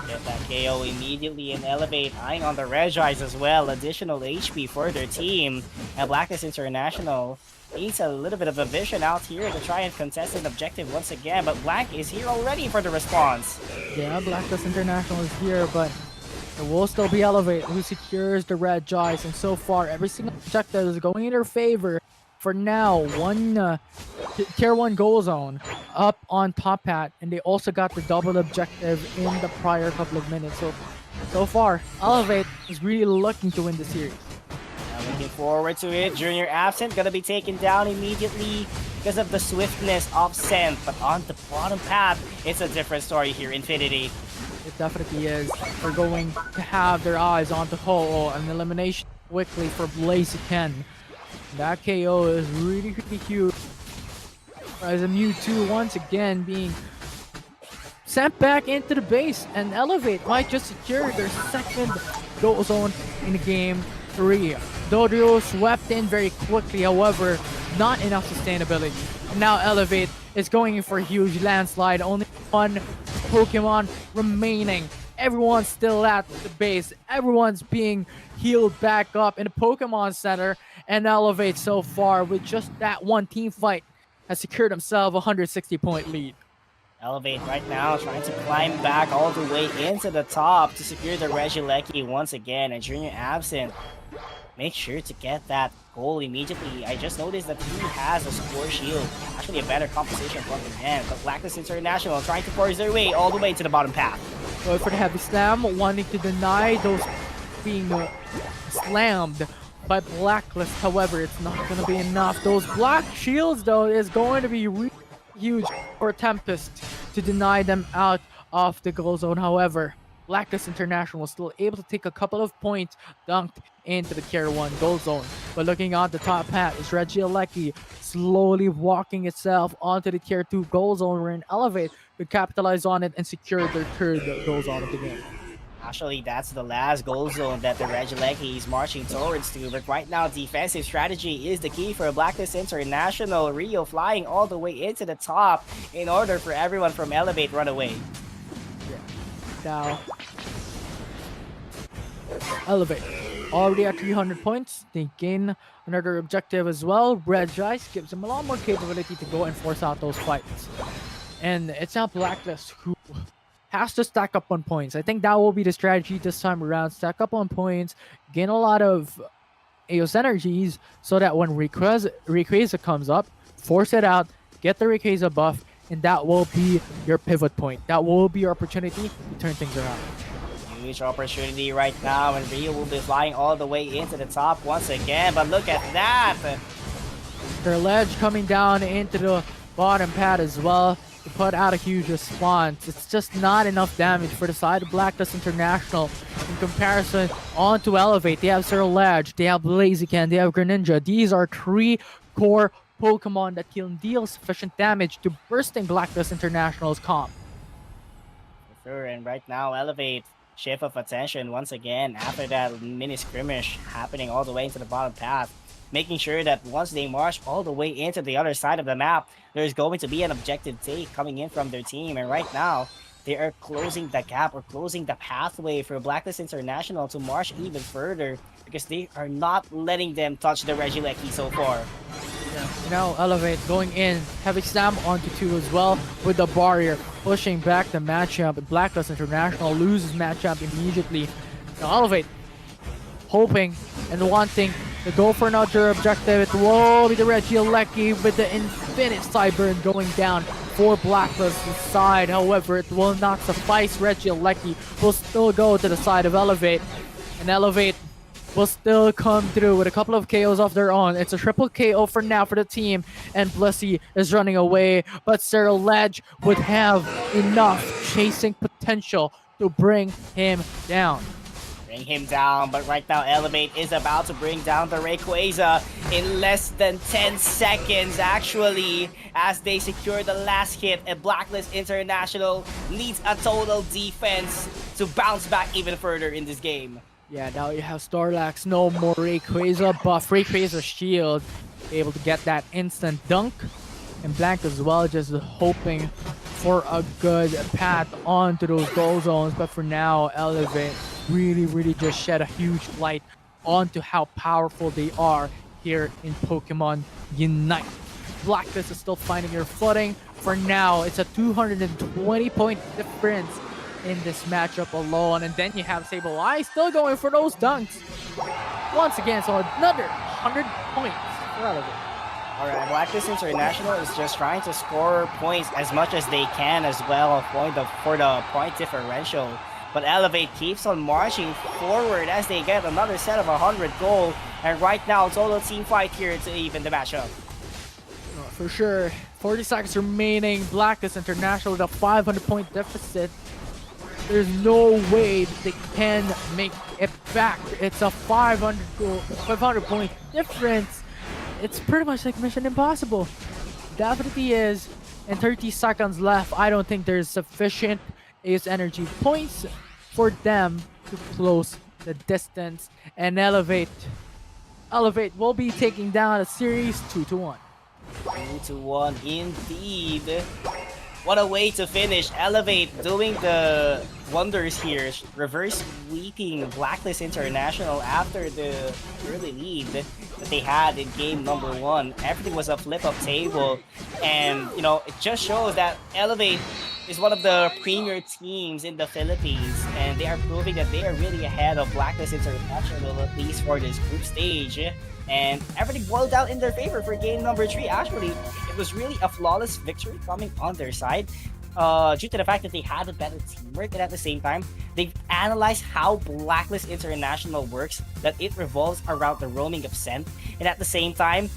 Speaker 3: Get that KO immediately, and Elevate eyeing on the Regis as well. Additional HP for their team. And Blacklist International needs a little bit of a vision out here to try and contest an objective once again. But Black is here already for the response.
Speaker 4: Yeah, Blacklist International is here, but it will still be Elevate who secures the Regis. And so far, every single objective is going in their favor. For now, one tier 1 goal zone up on top hat, and they also got the double objective in the prior couple of minutes. So far, Elevate is really looking to win the series.
Speaker 3: Looking forward to it. Junior absent, gonna be taken down immediately because of the swiftness of Scent. But on the bottom path, it's a different story here, Infinity.
Speaker 4: It definitely is. They're going to have their eyes on the Ho-Oh, an elimination quickly for Blaziken. That KO is really huge. As a Mewtwo once again being sent back into the base, and Elevate might just secure their second goal zone in game 3. Dodrio swept in very quickly, however, not enough sustainability. And now Elevate is going in for a huge landslide. Only one Pokemon remaining. Everyone's still at the base. Everyone's being healed back up in the Pokemon Center. And Elevate so far, with just that one team fight, has secured himself a 160-point lead.
Speaker 3: Elevate right now trying to climb back all the way into the top to secure the Regieleki once again. And Junior absent. Make sure to get that goal immediately. I just noticed that he has a score shield. Actually a better composition from the end. But Blacklist International trying to force their way all the way to the bottom path.
Speaker 4: Going for the heavy slam, wanting to deny those being slammed by Blacklist. However, it's not going to be enough. Those black shields, though, is going to be really huge for Tempest to deny them out of the goal zone. However, Blacklist International still able to take a couple of points dunked into the Tier 1 goal zone. But looking on the top hat is Regieleki slowly walking itself onto the Tier 2 goal zone, where an Elevate could capitalize on it and secure their third goal zone of the game.
Speaker 3: Actually, that's the last goal zone that the Regieleki is marching towards to. But right now, defensive strategy is the key for Blacklist International. Rio flying all the way into the top in order for everyone from Elevate run away.
Speaker 4: Now, Elevate already at 300 points. They gain another objective as well. Regice gives them a lot more capability to go and force out those fights. And it's now Blacklist who has to stack up on points. I think that will be the strategy this time around. Stack up on points, gain a lot of Eos energies, so that when Rayquaza comes up, force it out, get the Rayquaza buff, and that will be your pivot point. That will be your opportunity to turn things around.
Speaker 3: Huge opportunity right now, and Rio will be flying all the way into the top once again. But look at that!
Speaker 4: Their ledge coming down into the bottom pad as well to put out a huge response. It's just not enough damage for the side of Blacklist International in comparison onto Elevate. They have Ledge, they have Blaziken, they have Greninja. These are 3 core Pokemon that can deal sufficient damage to bursting Blacklist International's comp.
Speaker 3: For sure, and right now, Elevate, shift of attention once again after that mini skirmish happening all the way into the bottom path. Making sure that once they march all the way into the other side of the map, there's going to be an objective take coming in from their team. And right now, they are closing the gap or closing the pathway for Blacklist International to march even further, because they are not letting them touch the Regieleki so far.
Speaker 4: Now Elevate going in, heavy slam onto 2 as well with the barrier, pushing back the matchup. Blacklist International loses matchup immediately. Now Elevate hoping and wanting to go for another objective. It will be the Regieleki with the infinite Cyburn going down for Blacklist's side. However, it will not suffice. Regieleki will still go to the side of Elevate, and Elevate will still come through with a couple of KOs of their own. It's a triple KO for now for the team, and Blissey is running away, but Cyril Ledge would have enough chasing potential to bring him down.
Speaker 3: Bring him down, but right now Elevate is about to bring down the Rayquaza in less than 10 seconds actually, as they secure the last hit, and Blacklist International needs a total defense to bounce back even further in this game.
Speaker 4: Yeah, now you have Starlax, no more Rayquaza buff, Rayquaza shield, able to get that instant dunk. And Blank as well, just hoping for a good path onto those goal zones. But for now, Elevate really just shed a huge light onto how powerful they are here in Pokemon Unite. Blacklist is still finding their footing. For now, it's a 220-point difference in this matchup alone. And then you have Sableye still going for those dunks once again, so another 100 points for Elevate.
Speaker 3: Alright, Blacklist International is just trying to score points as much as they can as well for the point differential. But Elevate keeps on marching forward as they get another set of 100 gold. And right now, total team fight here to even the matchup.
Speaker 4: For sure. 40 seconds remaining. Blacklist International with a 500-point deficit. There's no way that they can make it back. It's a 500-point difference. It's pretty much like Mission Impossible. Definitely is. And 30 seconds left. I don't think there's sufficient Ace Energy points for them to close the distance. And Elevate will be taking down a series 2-1.
Speaker 3: 2-1 indeed. What a way to finish. Elevate doing the wonders here. Reverse sweeping Blacklist International after the early lead that they had in game number 1. Everything was a flip-up table. And, you know, it just shows that Elevate is one of the premier teams in the Philippines. And they are proving that they are really ahead of Blacklist International, at least for this group stage. And everything boiled down in their favor for game number 3. Actually, it was really a flawless victory coming on their side due to the fact that they had a better teamwork, and at the same time, they've analyzed how Blacklist International works, that it revolves around the roaming of Scent, and at the same time,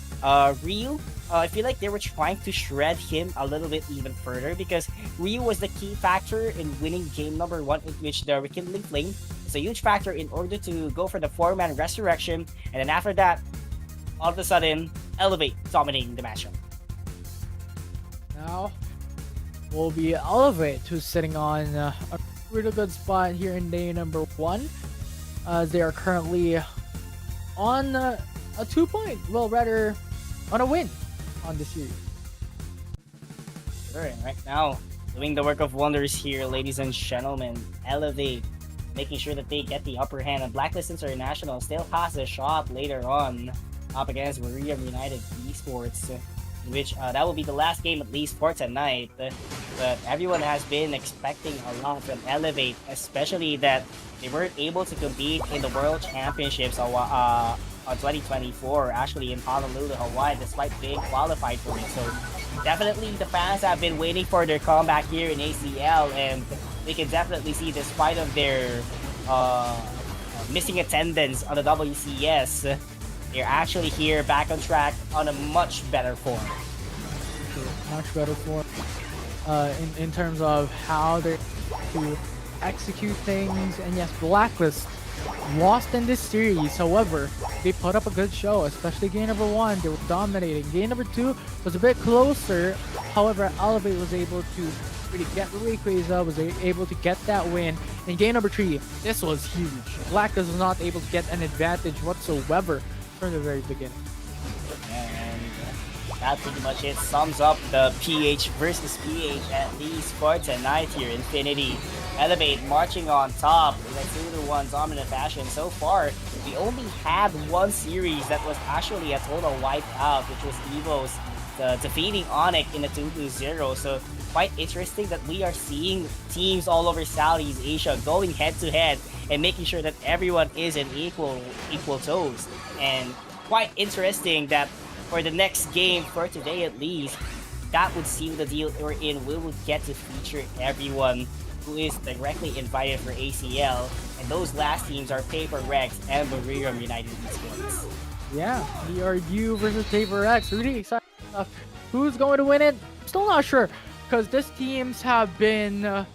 Speaker 3: Ryu, I feel like they were trying to shred him a little bit even further because Ryu was the key factor in winning game number 1, in which the Rekindling Flame is a huge factor in order to go for the 4-man resurrection, and then after that, all of a sudden, Elevate dominating the matchup.
Speaker 4: Now will be Elevate, who's sitting on a really good spot here in day number 1. They are currently on a 2-point, well, rather on a win on the series.
Speaker 3: Sure, and right now, doing the work of wonders here, ladies and gentlemen. Elevate, making sure that they get the upper hand, and Blacklist International still has a shot later on up against Buriram United Esports, in which that will be the last game at least for tonight. But everyone has been expecting a lot from Elevate, especially that they weren't able to compete in the World Championships on 2024, actually in Honolulu, Hawaii, despite being qualified for it. So definitely the fans have been waiting for their comeback here in ACL, and we can definitely see, despite of their missing attendance on the WCS, they're actually here back on track on a much better form.
Speaker 4: Much better form in terms of how they're to execute things. And yes, Blacklist lost in this series. However, they put up a good show, especially game number 1. They were dominating. Game number 2 was a bit closer. However, Elevate was able to really get the Rayquaza, was able to get that win. In game number 3, this was huge. Blacklist was not able to get an advantage whatsoever from the very beginning.
Speaker 3: And that pretty much it sums up the PH versus PH, at least for tonight here. Infinity, Elevate marching on top in a 2-1 dominant fashion. So far, we only had one series that was actually a total wipeout, which was Evo's defeating Onyx in a 2-0. So quite interesting that we are seeing teams all over Southeast Asia going head-to-head and making sure that everyone is in equal toes. And quite interesting that for the next game, for today at least, that would seal the deal we're in. We will get to feature everyone who is directly invited for ACL, and those last teams are Paper Rex and Buriram United Esports.
Speaker 4: Yeah, BRU versus Paper X. Really exciting stuff. Who's going to win it? Still not sure, because these teams have been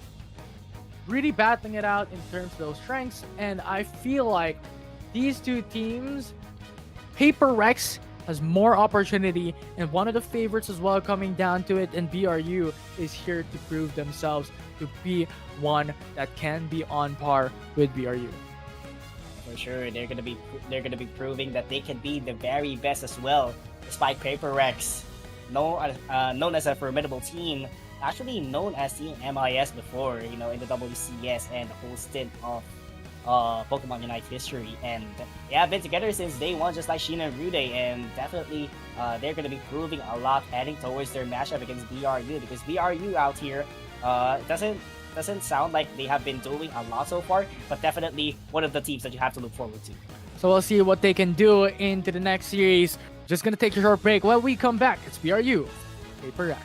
Speaker 4: really battling it out in terms of those strengths, and I feel like these two teams, Paper Rex has more opportunity and one of the favorites as well coming down to it, and BRU is here to prove themselves to be one that can be on par with BRU.
Speaker 3: For sure, they're gonna be proving that they can be the very best as well, despite Paper Rex, known as a formidable team, actually known as Team MIS before, you know, in the WCS and the whole stint of Pokemon Unite history, and they have been together since day one, just like Sheena and Rude, and definitely they're going to be proving a lot heading towards their matchup against BRU, because BRU out here doesn't sound like they have been doing a lot so far, but definitely one of the teams that you have to look forward to.
Speaker 4: So we'll see what they can do into the next series. Just gonna take a short break. When we come back, it's BRU Paper Rex.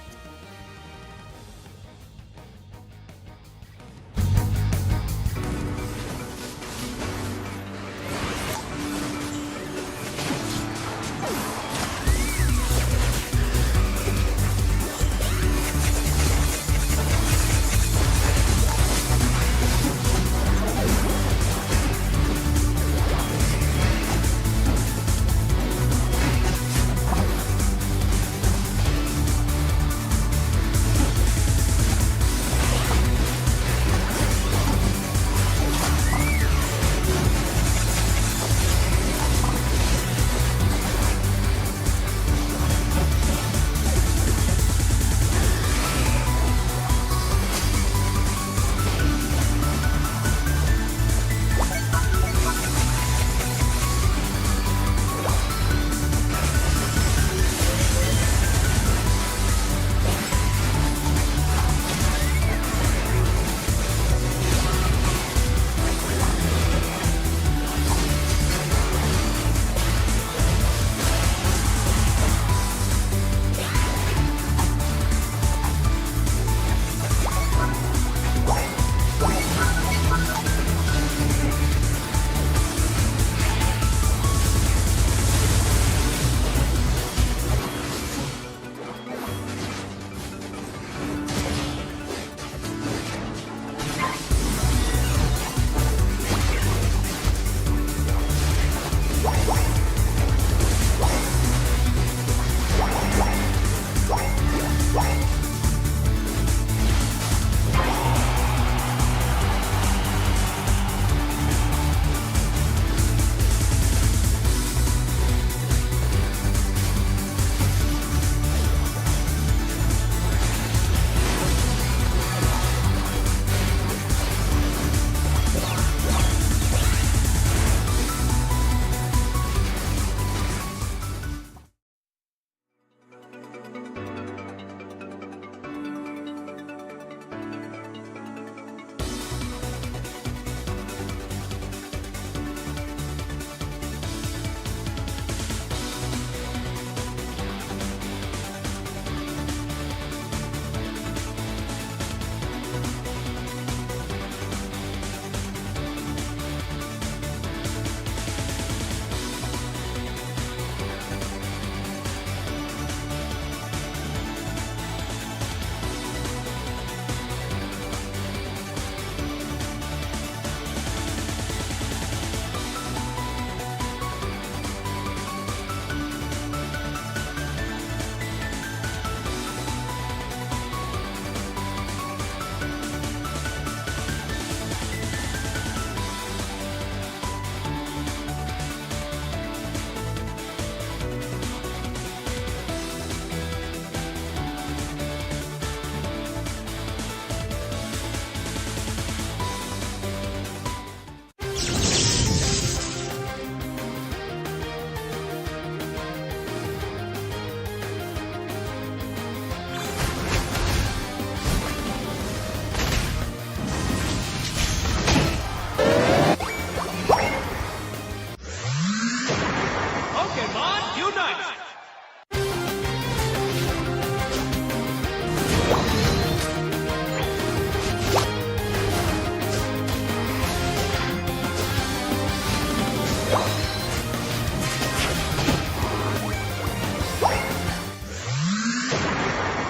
Speaker 1: Pokemon Unite!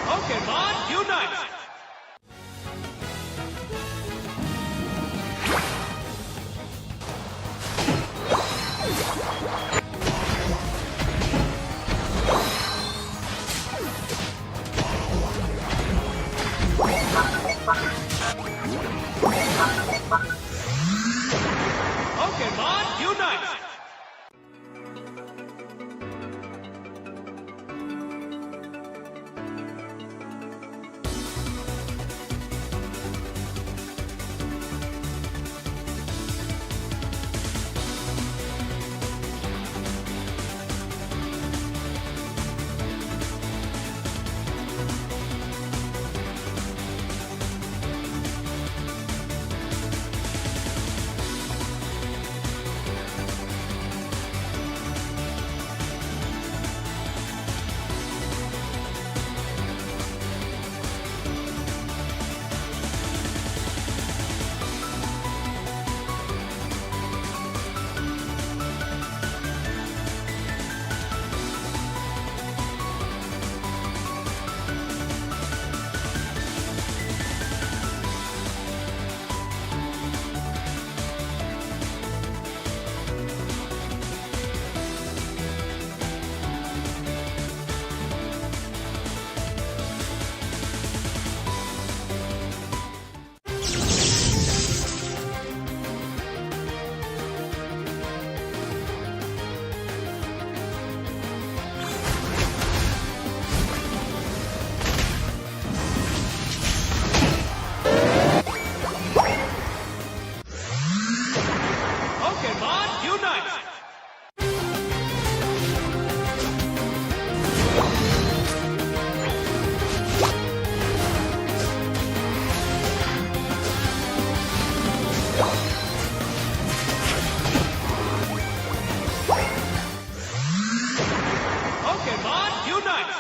Speaker 1: Pokemon Unite! Pokemon Unite! Pokemon Unite! Pokemon Unite!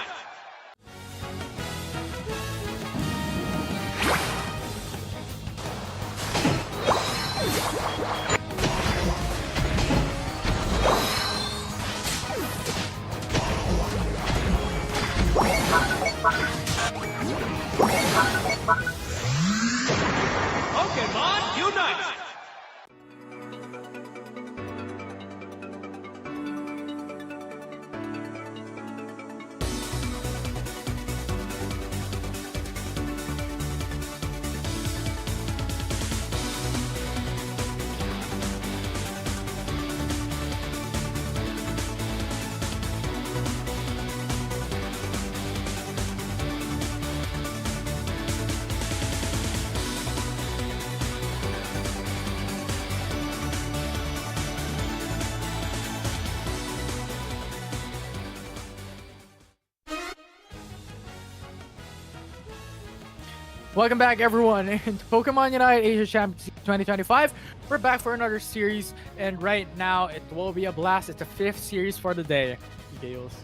Speaker 1: Pokemon Unite!
Speaker 4: Welcome back, everyone, into Pokemon Unite Asia Champions 2025. We're back for another series, and right now it will be a blast. It's the 5th series for the day. Gales.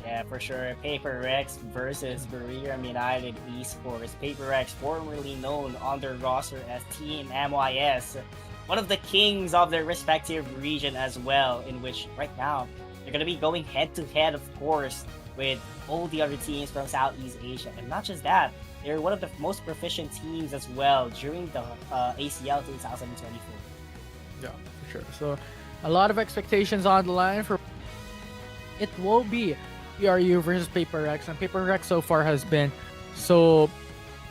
Speaker 3: Yeah, for sure. Paper Rex versus Buriram United Esports. Paper Rex, formerly known on their roster as Team MYS, one of the kings of their respective region as well, in which right now they're going to be going head-to-head, of course, with all the other teams from Southeast Asia. And not just that, they're one of the most proficient teams as well during the ACL 2024.
Speaker 4: Yeah, for sure. So, a lot of expectations on the line for it will be PRU versus Paper Rex, and Paper Rex so far has been so,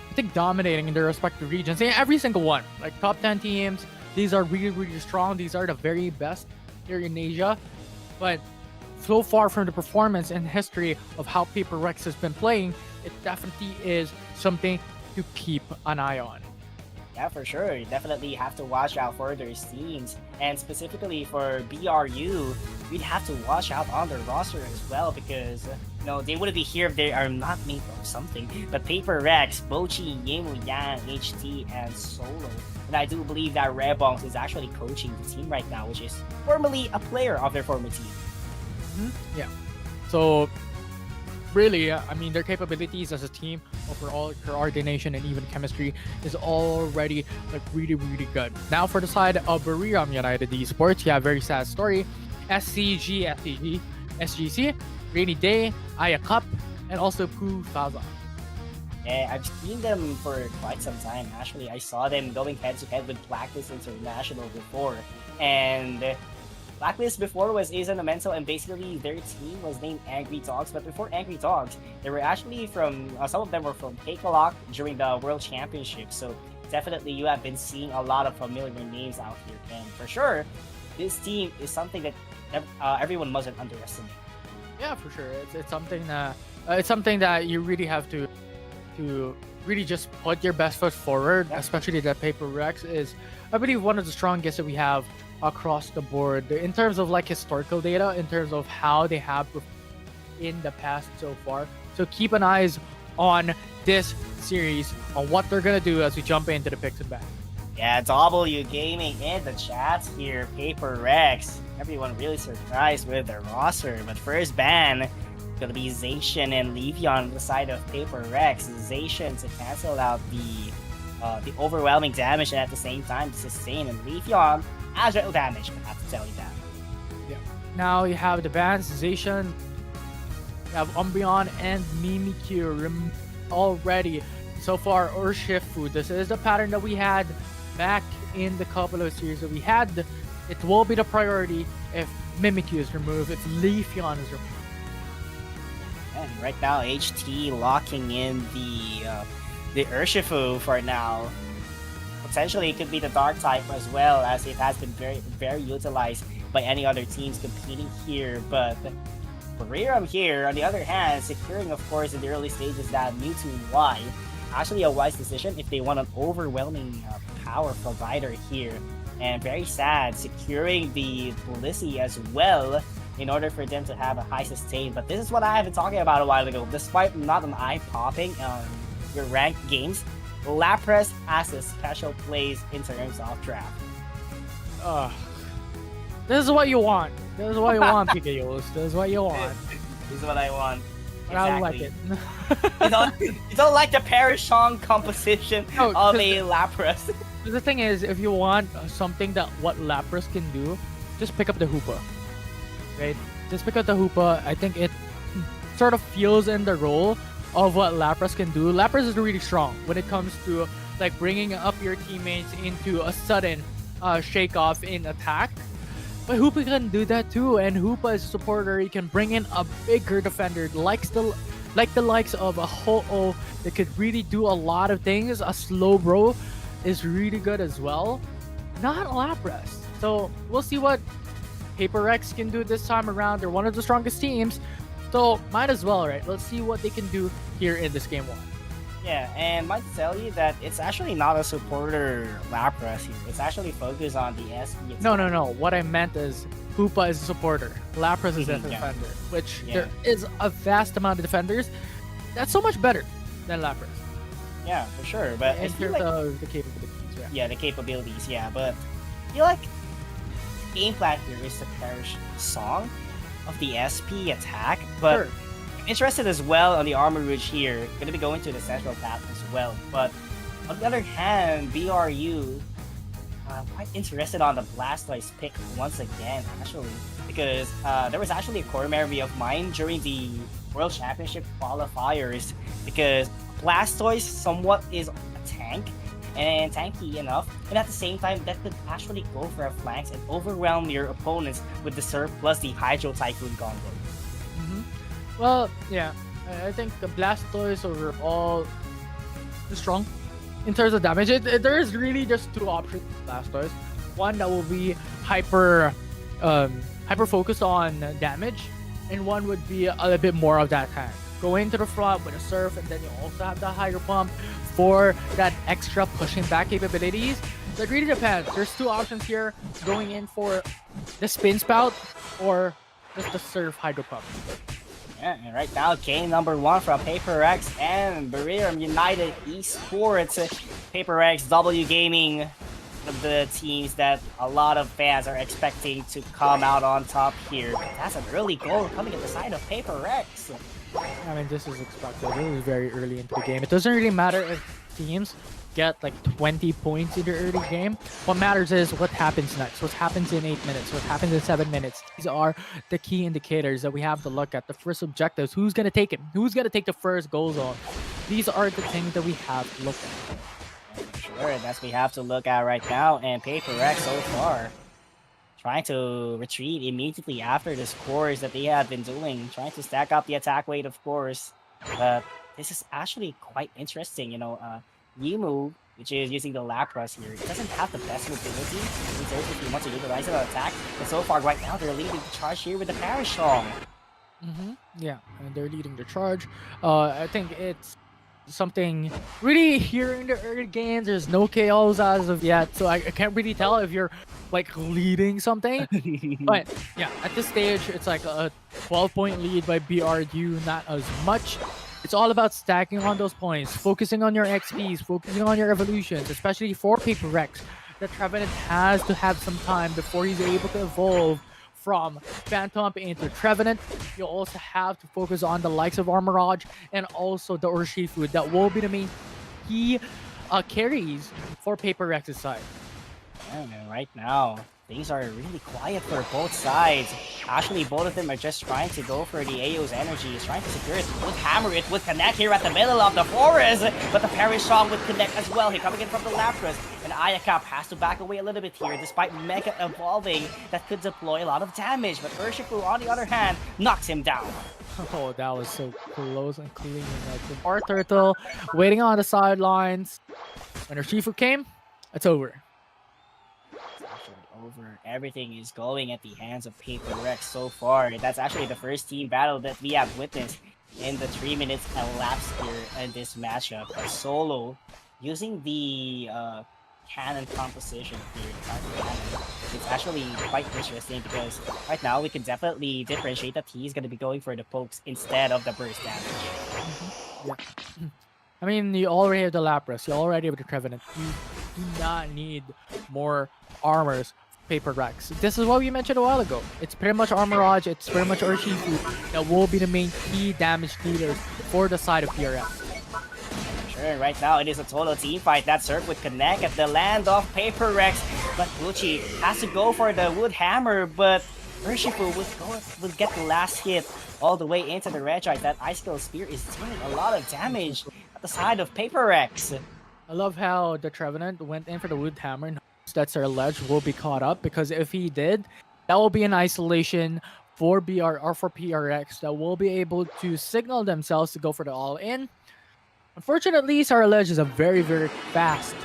Speaker 4: I think, dominating in their respective regions. And every single one, like top 10 teams, these are really, really strong. These are the very best here in Asia. But so far from the performance and history of how Paper Rex has been playing, it definitely is something to keep an eye on.
Speaker 3: Yeah, for sure. You definitely have to watch out for their teams. And specifically for BRU, we'd have to watch out on their roster as well, because they wouldn't be here if they are not made of something. But Paper Rex, Bochi, Yemu Yang, HT, and Solo. And I do believe that Rebongs is actually coaching the team right now, which is formerly a player of their former team.
Speaker 4: Yeah. So really, I mean, their capabilities as a team, overall coordination and even chemistry is already like really, really good. Now for the side of Buriram United Esports, you have very sad story. SCG, SGC, Rainy Day, Aya Cup, and also PUACL.
Speaker 3: Yeah, I've seen them for quite some time. Actually, I saw them going head-to-head with Blacklist International before. And Blacklist before was Asian Mental, and basically their team was named Angry Dogs. But before Angry Dogs, they were actually from, some of them were from PUACL during the World Championship. So definitely you have been seeing a lot of familiar names out here. And for sure, this team is something that everyone mustn't underestimate.
Speaker 4: Yeah, for sure. It's something that you really have to really just put your best foot forward.
Speaker 3: Yeah.
Speaker 4: Especially that Paper Rex is, I believe, one of the strongest that we have across the board in terms of like historical data, in terms of how they have performed in the past so far. So keep an eyes on this series on what they're gonna do as we jump into the picks and bats.
Speaker 3: Yeah, W Gaming in the chat here, Paper Rex. Everyone really surprised with their roster, but first ban gonna be Zacian and Levion on the side of Paper Rex. Zacian to cancel out the overwhelming damage and at the same time to sustain, and Levion agile damage. I have to tell you that.
Speaker 4: Yeah. Now you have the bans, Zacian, you have Umbreon and Mimikyu already. So far, Urshifu. This is the pattern that we had back in the couple of series that we had. It will be the priority if Mimikyu is removed, if Leafeon is removed.
Speaker 3: And right now, HT locking in the Urshifu for now. Potentially, it could be the Dark type as well, as it has been very utilized by any other teams competing here. But Buriram here, on the other hand, securing, of course, in the early stages that Mewtwo Y. Actually, a wise decision if they want an overwhelming power provider here. And very sad, securing the Blissey as well in order for them to have a high sustain. But this is what I have been talking about a while ago. Despite not an eye-popping your ranked games, Lapras has a special place in terms of draft.
Speaker 4: This is what you want. This is what you want, Pikachu. This is what you want.
Speaker 3: This is what I want.
Speaker 4: But I don't like it.
Speaker 3: You don't like the Parishong composition of a Lapras.
Speaker 4: The thing is, if you want something that what Lapras can do, just pick up the Hoopa. Right? Just pick up the Hoopa. I think it sort of feels in the role of what Lapras can do. Lapras is really strong when it comes to like bringing up your teammates into a sudden shake off in attack. But Hoopa can do that too, and Hoopa is a supporter. He can bring in a bigger defender, like the likes of a Ho-Oh that could really do a lot of things. A Slowbro is really good as well. Not Lapras. So we'll see what Paper Rex can do this time around. They're one of the strongest teams, so might as well, right? Let's see what they can do here in this game 1.
Speaker 3: Yeah, and might tell you that it's actually not a supporter Lapras here. It's actually focused on the SP.
Speaker 4: No. What I meant is Hoopa is a supporter. Lapras is a defender, which there is a vast amount of defenders. That's so much better than Lapras.
Speaker 3: Yeah, for sure. But
Speaker 4: in terms of the capabilities,
Speaker 3: yeah, the capabilities, yeah. But I feel like the game plan here is to perish song of the SP attack, but
Speaker 4: Sure.
Speaker 3: I'm interested as well on the Armor Rouge here. Gonna be going to the central path as well. But on the other hand, BRU, I'm quite interested on the Blastoise pick once again, actually, because there was actually a core memory of mine during the World Championship qualifiers, because Blastoise somewhat is a tank, and tanky enough, and at the same time that could actually go for a flanks and overwhelm your opponents with the Surf plus the Hydro Typhoon combo.
Speaker 4: Well, yeah, I think the Blastoise overall is strong in terms of damage. There is really just two options for Blastoise. One that will be hyper focused on damage, and one would be a little bit more of that tank. Go into the front with a Surf, and then you also have the Hydro Pump for that extra pushing back capabilities. So it really depends. There's two options here, going in for the Spin Spout or just the Surf Hydro Pump.
Speaker 3: Yeah, and right now, game number 1 from Paper Rex and Buriram United Esports. Paper Rex, W Gaming of the teams that a lot of fans are expecting to come out on top here. That's an early goal coming at the side of Paper Rex.
Speaker 4: I mean, this is expected. This is very early into the game. It doesn't really matter if teams get like 20 points in the early game. What matters is what happens next. What happens in 8 minutes. What happens in 7 minutes. These are the key indicators that we have to look at. The first objectives. Who's going to take it? Who's going to take the first goal zone? These are the things that we have to look at.
Speaker 3: Sure, that's what we have to look at right now. And Paper Rex so far trying to retreat immediately after the scores that they have been doing. Trying to stack up the attack weight, of course. But this is actually quite interesting. Yimu, which is using the Lapras here, it doesn't have the best mobility in terms if you want to utilize it on attack. But so far, right now, they're leading the charge here with the Parashong.
Speaker 4: Yeah, and they're leading the charge. I think it's something really here in the early games. There's no KOs as of yet, so I can't really tell if you're like leading something. But yeah, at this stage, it's like a 12-point lead by BRU, not as much. It's all about stacking on those points, focusing on your XPs, focusing on your evolutions, especially for Paper Rex. The Trevenant has to have some time before he's able to evolve from Phantom into Trevenant. You also have to focus on the likes of Armorage and also the Urshifu. That will be the main key carries for Paper Rex's side.
Speaker 3: Yeah, man, right now, things are really quiet for both sides. Actually, both of them are just trying to go for the Ao's energy. He's trying to secure it. Would hammer it, would connect here at the middle of the forest. But the Parashong would connect as well. Here coming in from the Lapras. And Ayakap has to back away a little bit here, despite Mega evolving. That could deploy a lot of damage. But Urshifu, on the other hand, knocks him down.
Speaker 4: Oh, that was so close and clean. Like our Turtle waiting on the sidelines. When Urshifu came, it's over.
Speaker 3: Over. Everything is going at the hands of Paper Rex so far. That's actually the first team battle that we have witnessed in the 3 minutes elapsed here in this matchup. But Solo using the cannon composition here, it's actually quite interesting because right now we can definitely differentiate that he's going to be going for the pokes instead of the burst damage.
Speaker 4: Yeah. I mean, you already have the Lapras, you already have the Trevenant. You do not need more armors. Paper Rex. This is what we mentioned a while ago. It's pretty much Armorage, it's pretty much Urshifu that will be the main key damage dealers for the side of PRF.
Speaker 3: Sure, right now it is a total team fight. That Surf would connect at the land of Paper Rex, but Gucci has to go for the Wood Hammer, but Urshifu would get the last hit all the way into the Regite. That Icicle Spear is dealing a lot of damage at the side of Paper Rex.
Speaker 4: I love how the Trevenant went in for the Wood Hammer and that Sir Ledge will be caught up, because if he did, that will be an isolation for BR or for PRX that will be able to signal themselves to go for the all-in. Unfortunately, Sir Ledge is a very, very fast.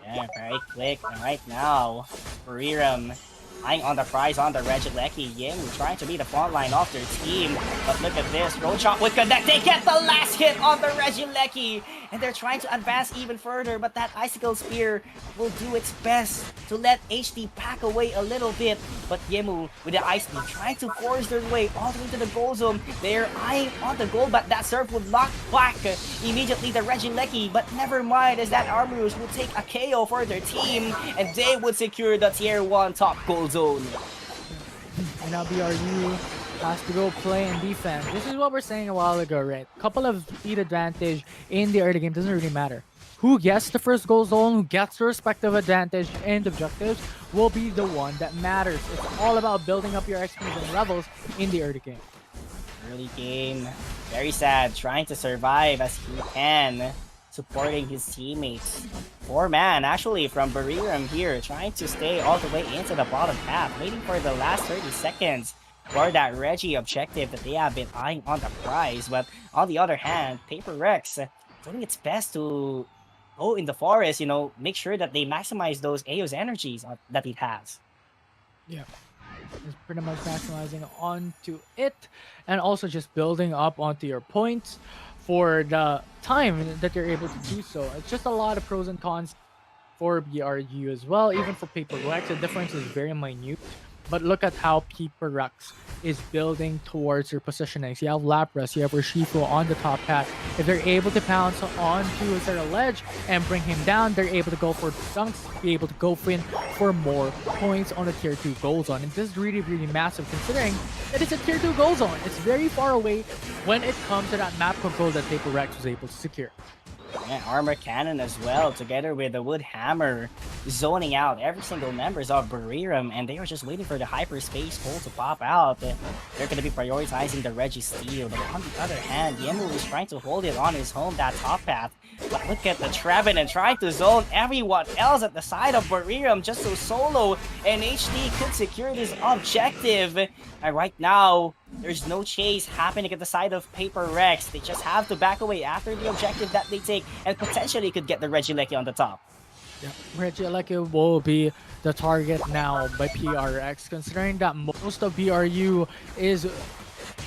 Speaker 3: Yeah, very quick. And right now, Buriram eyeing on the prize on the Regieleki. Ying trying to be the front line of their team. But look at this. Road Shot would connect. They get the last hit on the Regieleki. And they're trying to advance even further. But that Icicle Spear will do its best to let HD pack away a little bit. But Yemu with the Ice Beam trying to force their way all the way to the goal zone. They're eyeing on the goal, but that Surf would knock back immediately the Regieleki. But never mind, as that Armorus will take a KO for their team. And they would secure the Tier 1 top goal zone.
Speaker 4: And now BRU has to go play and defend. This is what we're saying a while ago, right? Couple of speed advantage in the early game doesn't really matter. Who gets the first goal zone, who gets the respective advantage and objectives will be the one that matters. It's all about building up your XPs and levels in the early game.
Speaker 3: Early game, very sad, trying to survive as he can, supporting his teammates. 4-man actually from Buriram here, trying to stay all the way into the bottom half, waiting for the last 30 seconds for that Reggie objective that they have been eyeing on the prize. But on the other hand, Paper Rex doing its best to go in the forest, make sure that they maximize those Ao's energies that it has.
Speaker 4: Yeah. It's pretty much maximizing onto it and also just building up onto your points for the time that you're able to do so. It's just a lot of pros and cons for BRU as well. Even for Paper Rex, the difference is very minute. But look at how Rex is building towards their positionings. You have Lapras, you have Urshifu on the top hat. If they're able to pounce onto their ledge and bring him down, they're able to go for dunks, be able to go in for more points on a tier 2 goal zone. And this is really, really massive considering that it's a tier 2 goal zone. It's very far away when it comes to that map control that Rex was able to secure.
Speaker 3: Yeah, Armor Cannon as well, together with the Wood Hammer, zoning out every single members of Buriram, and they are just waiting for the hyperspace hole to pop out. They're going to be prioritizing the Registeel, but on the other hand, Yemu is trying to hold it on his home, that top path. But look at the Trevin and trying to zone everyone else at the side of Buriram just so Solo and HD could secure this objective. And right now, there's no chase happening at the side of Paper Rex. They just have to back away after the objective that they take and potentially could get the Regieleki on the top.
Speaker 4: Yeah, Regieleki will be the target now by PRX, considering that most of BRU is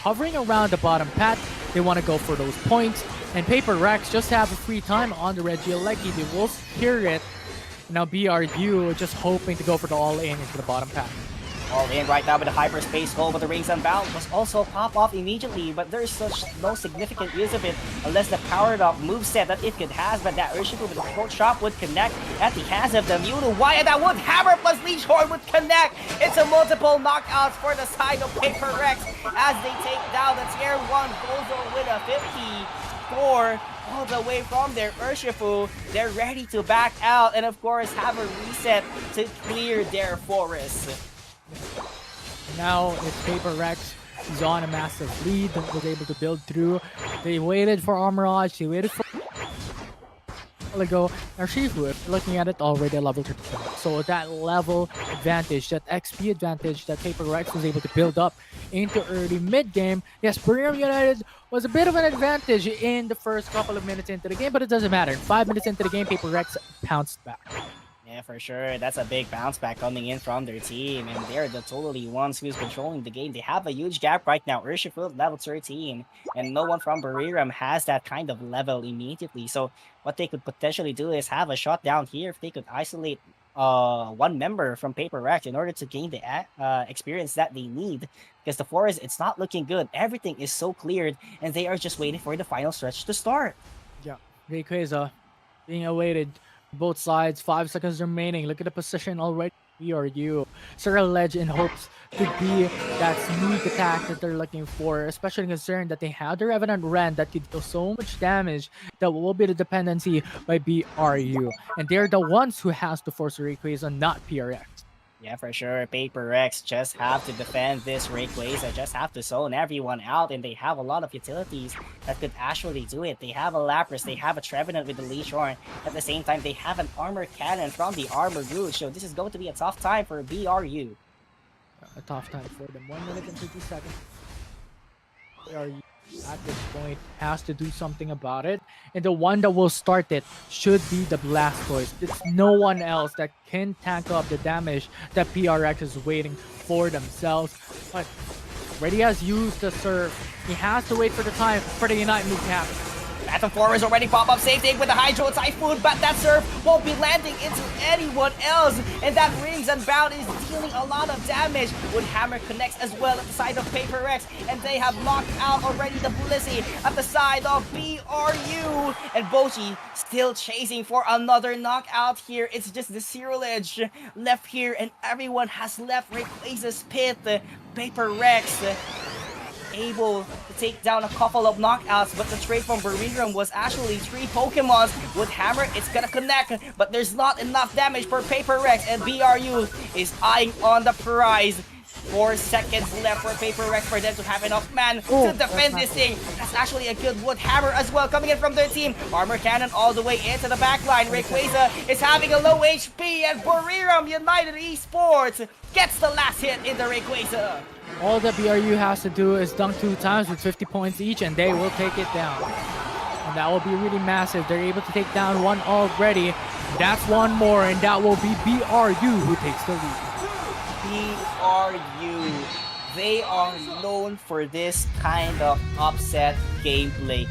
Speaker 4: hovering around the bottom path. They want to go for those points, and Paper Rex just have a free time on the Regieleki. They will secure it. Now BRU just hoping to go for the all-in into the bottom path.
Speaker 3: All in right now with the hyperspace hole, but the Rings Unbound was also pop off immediately, but there's such no significant use of it unless the powered up moveset that it could has, but that Urshifu with the throat chop would connect at the hands of the Mewtwo. Why that Wood Hammer plus Leech Horn would connect? It's a multiple knockouts for the side of Paper Rex as they take down the tier 1 Gozo with a 54 all the way from their Urshifu. They're ready to back out and of course have a reset to clear their forest.
Speaker 4: Now it's Paper Rex. He's on a massive lead. Was able to build through. They waited for Armirage. They waited for ago. Now Shifu, if you're looking at it, already level 37. So that level advantage, that XP advantage that Paper Rex was able to build up into early mid game. Yes, Buriram United was a bit of an advantage in the first couple of minutes into the game, but it doesn't matter. 5 minutes into the game, Paper Rex pounced back.
Speaker 3: Yeah, for sure. That's a big bounce back coming in from their team, and they're the totally ones who's controlling the game. They have a huge gap right now. Urshifu level 13, and no one from Buriram has that kind of level immediately. So what they could potentially do is have a shot down here if they could isolate one member from Paper Rex in order to gain the experience that they need. Because the forest, it's not looking good. Everything is so cleared, and they are just waiting for the final stretch to start.
Speaker 4: Yeah, Rayquaza being awaited. Both sides, 5 seconds remaining. Look at the position already. BRU. Circle Ledge in hopes to be that sneak attack that they're looking for, especially considering that they have the Revenant Ren that could deal so much damage that will be the dependency by BRU. And they're the ones who has to force Rayquaza, not PRX.
Speaker 3: Yeah, for sure. Paper Rex just have to defend this Rayquaza, just have to zone everyone out, and they have a lot of utilities that could actually do it. They have a Lapras, they have a Trevenant with the Leech Horn. At the same time, they have an Armor Cannon from the Armor Root, so this is going to be a tough time for BRU.
Speaker 4: A tough time for them. 1 minute and 50 seconds. BRU at this point has to do something about it, and the one that will start it should be the Blastoise. It's no one else that can tank up the damage that PRX is waiting for themselves. But already has used the Surf. He has to wait for the time for the Unite move to happen.
Speaker 3: Phantom Forest already pop up safe take with the Hydro Typhoon, but that Surf won't be landing into anyone else, and that Rings Unbound is dealing a lot of damage. Wood Hammer connects as well at the side of Paper Rex, and they have knocked out already the Blissey at the side of BRU, and Bochi still chasing for another knockout here. It's just the Zero Edge left here, and everyone has left Rayquaza's pit. Paper Rex able to take down a couple of knockouts, but the trade from Buriram was actually 3 Pokemons. With Hammer, it's gonna connect, but there's not enough damage for Paper Rex, and BRU is eyeing on the prize. 4 seconds left for Paper Rex for them to have enough man to defend this thing. That's actually a good Wood Hammer as well coming in from their team. Armor Cannon all the way into the back line. Rayquaza is having a low HP, and Buriram United Esports gets the last hit in the Rayquaza.
Speaker 4: All that BRU has to do is dunk 2 times with 50 points each, and they will take it down. And that will be really massive. They're able to take down 1 already. That's 1 more, and that will be BRU who takes the lead.
Speaker 3: BRU, they are known for this kind of upset gameplay.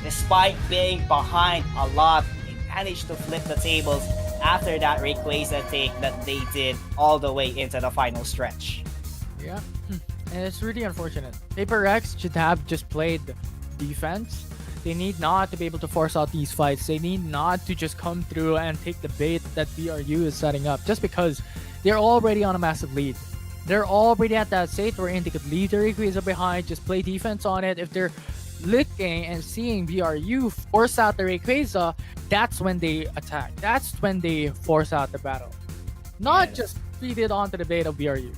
Speaker 3: Despite being behind a lot, they managed to flip the tables. after that Rayquaza take that they did all the way into the final stretch.
Speaker 4: Yeah, and it's really unfortunate. Paper Rex should have just played defense. They need not to be able to force out these fights. They need not to just come through and take the bait that BRU is setting up just because they're already on a massive lead. They're already at that state wherein they could leave their Rayquaza behind, just play defense on it. If they're looking and seeing BRU force out the Rayquaza, that's when they attack. That's when they force out the battle. Not just feed it onto the bait of BRU.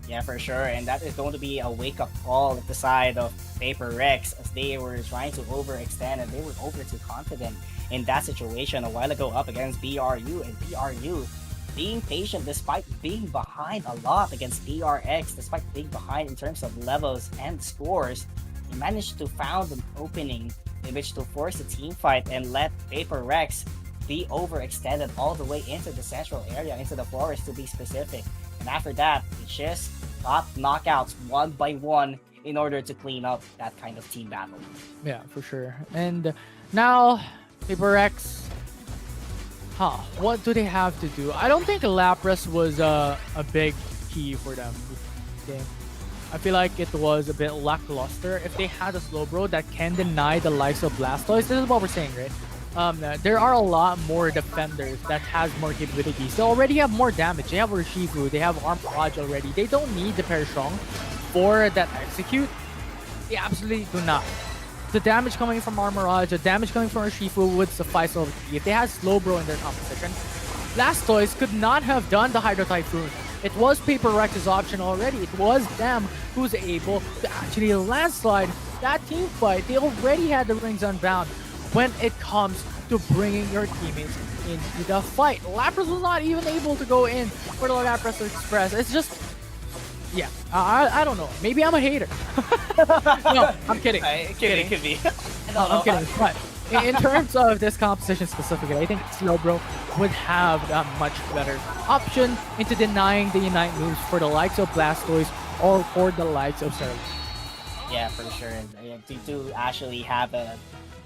Speaker 3: Yeah, for sure. And that is going to be a wake-up call at the side of Paper Rex as they were trying to overextend and they were over too confident in that situation a while ago up against BRU. And BRU being patient despite being behind a lot against PRX, despite being behind in terms of levels and scores, they managed to found an opening in which to force a team fight and let Paper Rex be overextended all the way into the central area, into the forest to be specific. And after that, it just got knockouts one by one in order to clean up that kind of team battle.
Speaker 4: Yeah, for sure. And now, Paper X, what do they have to do? I don't think Lapras was a big key for them this game. I feel like it was a bit lackluster. If they had a Slowbro that can deny the likes of Blastoise, this is what we're saying, right? There are a lot more defenders that has more capabilities. They already have more damage. They have Urshifu. They have Armorage already. They don't need the Perishong for that execute. They absolutely do not. The damage coming from Armorage, the damage coming from Urshifu would suffice over. If they had Slowbro in their composition, Blastoise could not have done the Hydro Typhoon. It was Paper Rex's option already. It was them who's able to actually landslide that team fight. They already had the rings unbound when it comes to bringing your teammates into the fight. Lapras was not even able to go in for the Lapras Express. It's just, yeah, I don't know. Maybe I'm a hater. No, I'm kidding.
Speaker 3: It could be.
Speaker 4: No, I'm kidding. But in terms of this composition specifically, I think Slowbro would have a much better option into denying the Unite moves for the likes of Blastoise or for the likes of Sarah.
Speaker 3: Yeah, for sure. And to actually have a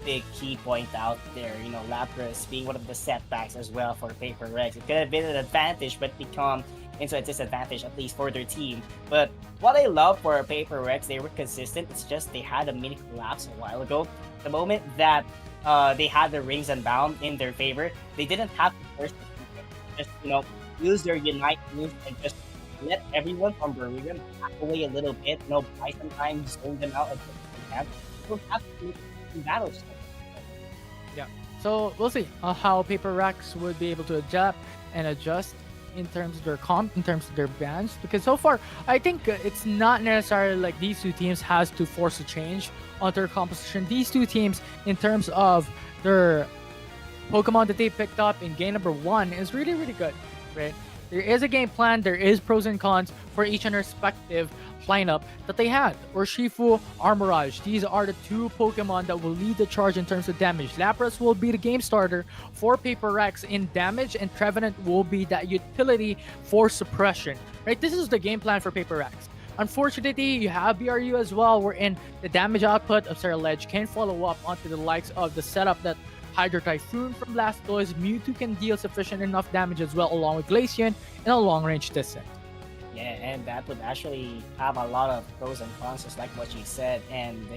Speaker 3: big key point out there, you know, Lapras being one of the setbacks as well for Paper Rex. It could have been an advantage, but become into a disadvantage, at least for their team. But what I love for Paper Rex, they were consistent. It's just they had a mini collapse a while ago. The moment that they had the rings unbound in their favor, they didn't have to first just, you know, use their Unite moves and just let everyone from Buriram back away a little bit, you know, buy some time, zone them out as much as they can. They don't have to do battles.
Speaker 4: Yeah. So we'll see how Paper Rex would be able to adapt and adjust in terms of their comp, in terms of their bans. Because so far, I think it's not necessarily like these two teams has to force a change on their composition. These two teams, in terms of their Pokemon that they picked up in game number 1, is really, really good, right? There is a game plan, there is pros and cons for each and respective lineup that they had. Urshifu, Armorage, these are the two Pokemon that will lead the charge in terms of damage. Lapras will be the game starter for Paper Rex in damage, and Trevenant will be that utility for suppression, right? This is the game plan for Paper Rex. Unfortunately, you have BRU as well, wherein the damage output of Sarah Ledge can follow up onto the likes of the setup that Hydro Typhoon from Blastoise. Mewtwo can deal sufficient enough damage as well, along with Glaceon in a long-range distance.
Speaker 3: Yeah, and that would actually have a lot of pros and cons, just like what you said. And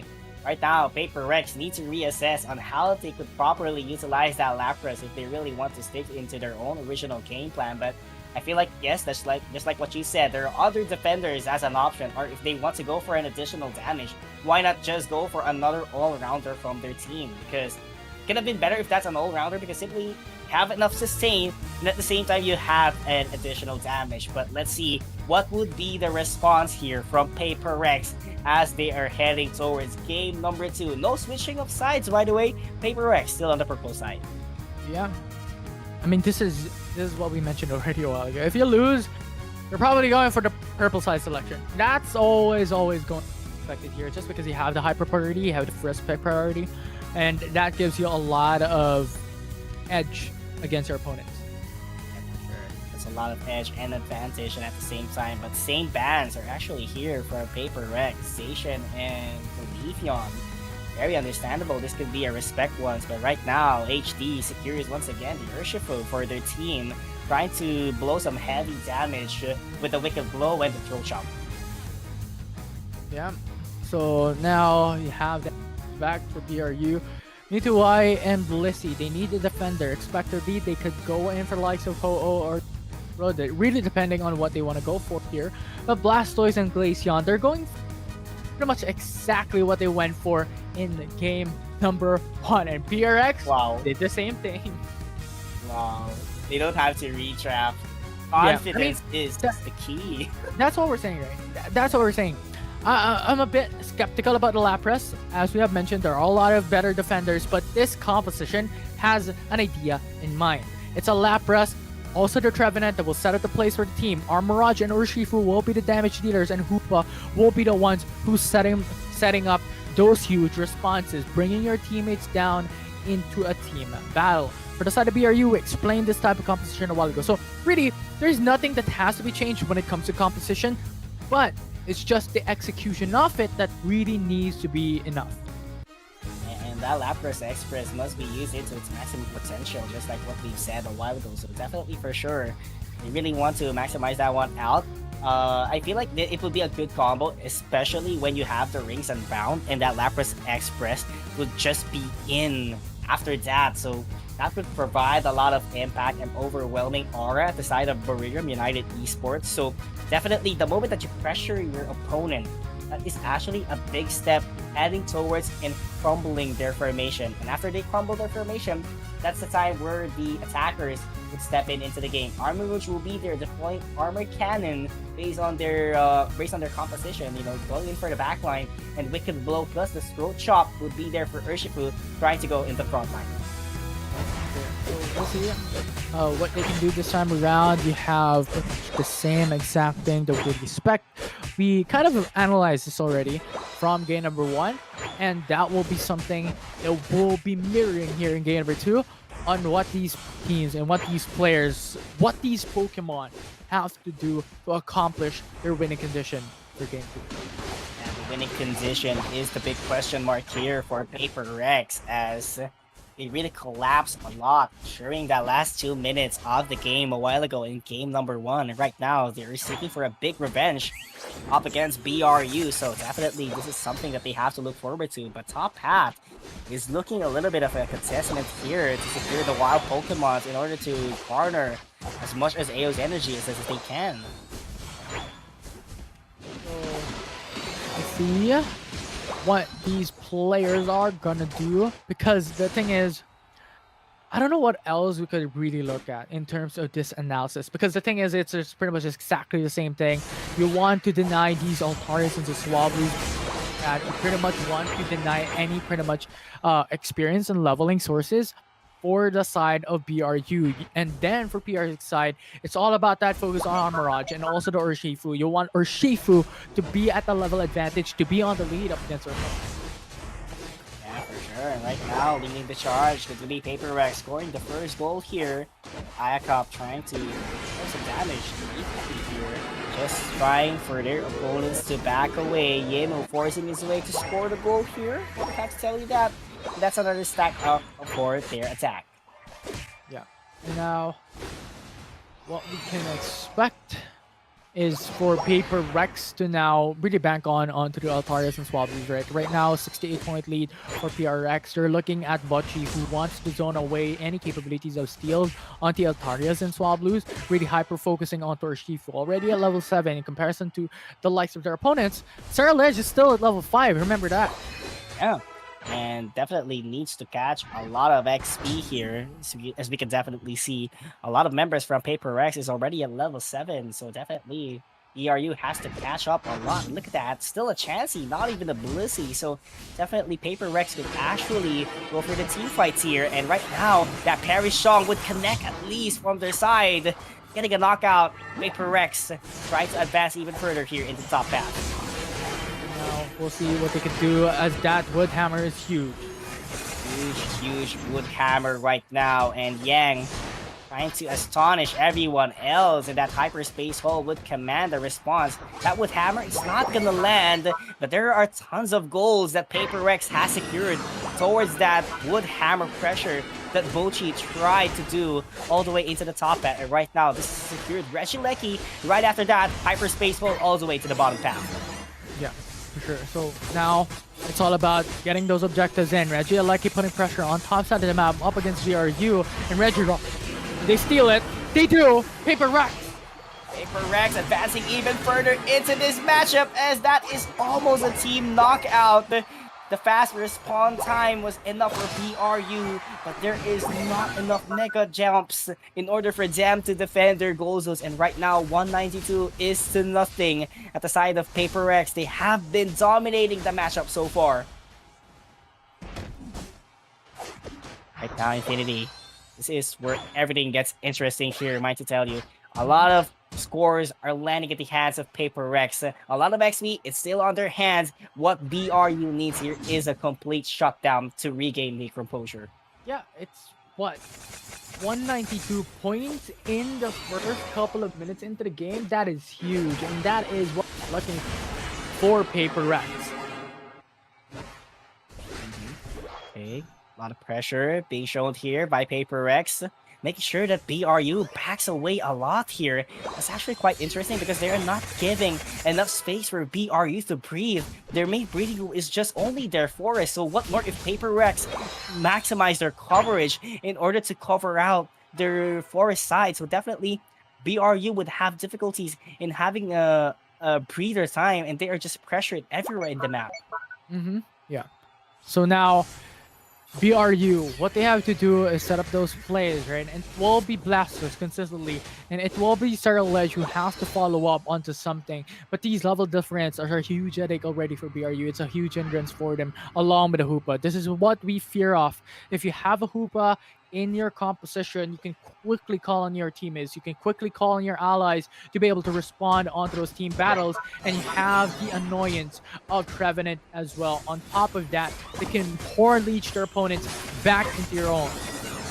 Speaker 3: right now, Paper Rex needs to reassess on how they could properly utilize that Lapras if they really want to stick into their own original game plan. But I feel like, yes, that's just like what you said, there are other defenders as an option, or if they want to go for an additional damage, why not just go for another all-rounder from their team? Because it could have been better if that's an all-rounder, because simply have enough sustain, and at the same time you have an additional damage. But let's see what would be the response here from Paper Rex as they are heading towards game number 2. No switching of sides, by the way. Paper Rex still on the purple side.
Speaker 4: Yeah. I mean, this is what we mentioned already a while ago. If you lose, you're probably going for the purple side selection. That's always going expected here, just because you have the hyper priority, you have the first pick priority, and that gives you a lot of edge against your opponents.
Speaker 3: Yeah, for sure. That's a lot of edge and advantage, and at the same time, but same bans are actually here for Paper Rex, Zacian and Leafeon. very understandable. This could be a respect once, but right now, HD secures once again the Urshifu for their team, trying to blow some heavy damage with the Wicked Blow and the Throw Chop.
Speaker 4: Yeah. So now you have that back for BRU. Nituai and Blissey, they need a defender. Expected lead, they could go in for the likes of Ho-Oh or Rodet, really depending on what they want to go for here. But Blastoise and Glaceon, they're going pretty much exactly what they went for in game number 1. And PRX
Speaker 3: Wow.
Speaker 4: did the same thing.
Speaker 3: Wow. They don't have to retrap. Confidence is the key.
Speaker 4: That's what we're saying, right? That's what we're saying. I'm a bit skeptical about the Lapras. As we have mentioned, there are a lot of better defenders, but this composition has an idea in mind. It's a Lapras, also the Trevenant that will set up the place for the team. Armorage and Urshifu will be the damage dealers, and Hoopa will be the ones who's setting up those huge responses, bringing your teammates down into a team battle. For the side of BRU, we explained this type of composition a while ago. So really, there's nothing that has to be changed when it comes to composition, but it's just the execution of it that really needs to be enough.
Speaker 3: And that Lapras Express must be used into its maximum potential, just like what we've said a while ago. So definitely for sure, you really want to maximize that one out. I feel like it would be a good combo, especially when you have the Rings Unbound, and that Lapras Express would just be in after that. So that would provide a lot of impact and overwhelming aura at the side of Buriram United Esports. So definitely the moment that you pressure your opponent, that is actually a big step heading towards and crumbling their formation. And after they crumble their formation, that's the time where the attackers would step into the game. Armor Rouge will be there deploying Armor Cannon based on their composition, going in for the backline, and Wicked Blow plus the Throat Chop would be there for Urshifu trying to go in the front line.
Speaker 4: So we'll see what they can do this time around. You have the same exact thing that we expect. We kind of analyzed this already from game number 1, and that will be something that will be mirroring here in game number 2 on what these teams and what these players, what these Pokemon have to do to accomplish their winning condition for game 2.
Speaker 3: And the winning condition is the big question mark here for Paper Rex, as they really collapsed a lot during that last 2 minutes of the game a while ago in game number 1. And right now, they're seeking for a big revenge up against BRU. So definitely, this is something that they have to look forward to. But Top Hat is looking a little bit of a contestant here to secure the wild Pokemon in order to garner as much as AO's energy as they can.
Speaker 4: I see what these players are gonna do, because the thing is, I don't know what else we could really look at in terms of this analysis, because the thing is, it's just pretty much exactly the same thing. You want to deny these Altarians and the Swablues, that you pretty much want to deny any pretty much experience and leveling sources for the side of BRU. And then for PR's side, it's all about that focus on Armorage and also the Urshifu. You want Urshifu to be at the level advantage, to be on the lead up against Urshifu.
Speaker 3: Yeah, for sure. And right now, leading the charge, going to be Paper Rex scoring the first goal here. Ayakop trying to do some damage to here. Just trying for their opponents to back away. Yemo forcing his way to score the goal here. I have to tell you that. That's another stack up for their attack.
Speaker 4: Yeah. And now, what we can expect is for Paper Rex to now really bank onto the Altarius and Swablues, right? Right now, 68-point lead for PRX. They're looking at Bocchi, who wants to zone away any capabilities of steals onto Altarius and Swablues, really hyper-focusing onto Urshifu. Already at level 7 in comparison to the likes of their opponents. Sarah Ledge is still at level 5, remember that.
Speaker 3: Yeah. And definitely needs to catch a lot of XP here. As we can definitely see, a lot of members from Paper Rex is already at level 7, so definitely ERU has to catch up a lot. Look at that, still a Chansey, not even a Blissey, so definitely Paper Rex could actually go for the team fights here. And right now, that Parishong would connect at least from their side, getting a knockout. Paper Rex trying to advance even further here into top path.
Speaker 4: Now we'll see what they can do, as that Wood Hammer is huge.
Speaker 3: Huge wood hammer right now, and Yang trying to astonish everyone else, and that hyperspace hole would command a response. That wood hammer is not gonna land, but there are tons of goals that Paper Rex has secured towards that wood hammer pressure that Bochi tried to do all the way into the top pad. And right now, this is secured. Regieleki, right after that, hyperspace hole all the way to the bottom path.
Speaker 4: Yeah, for sure. So now it's all about getting those objectives in. Regieleki putting pressure on top side of the map up against VRU, and they steal it. They do. Paper Rex.
Speaker 3: Paper Rex advancing even further into this matchup, as that is almost a team knockout. The fast respawn time was enough for BRU, but there is not enough mega jumps in order for them to defend their goals. And right now, 192 is to nothing at the side of Paper Rex. They have been dominating the matchup so far. Right now, Infinity. This is where everything gets interesting here, mind to tell you. A lot of scores are landing at the hands of Paper Rex. A lot of XP, it's still on their hands. What BRU needs here is a complete shutdown to regain the composure.
Speaker 4: Yeah, it's what? 192 points in the first couple of minutes into the game. That is huge, and that is what we're looking for Paper Rex.
Speaker 3: Okay, a lot of pressure being shown here by Paper Rex, making sure that BRU backs away a lot here. That's actually quite interesting because they are not giving enough space for BRU to breathe. Their main breathing room is just only their forest. So what more if Paper Rex maximize their coverage in order to cover out their forest side? So definitely BRU would have difficulties in having a breather time, and they are just pressured everywhere in the map.
Speaker 4: Yeah. So now BRU, what they have to do is set up those plays, right? And it will be Blasters consistently, and it will be Ledge who has to follow up onto something. But these level difference are a huge headache already for BRU. It's a huge hindrance for them, along with the Hoopa. This is what we fear of. If you have a Hoopa in your composition, you can quickly call on your teammates, you can quickly call on your allies to be able to respond onto those team battles, and you have the annoyance of Trevenant as well. On top of that, they can poor leech their opponents back into your own.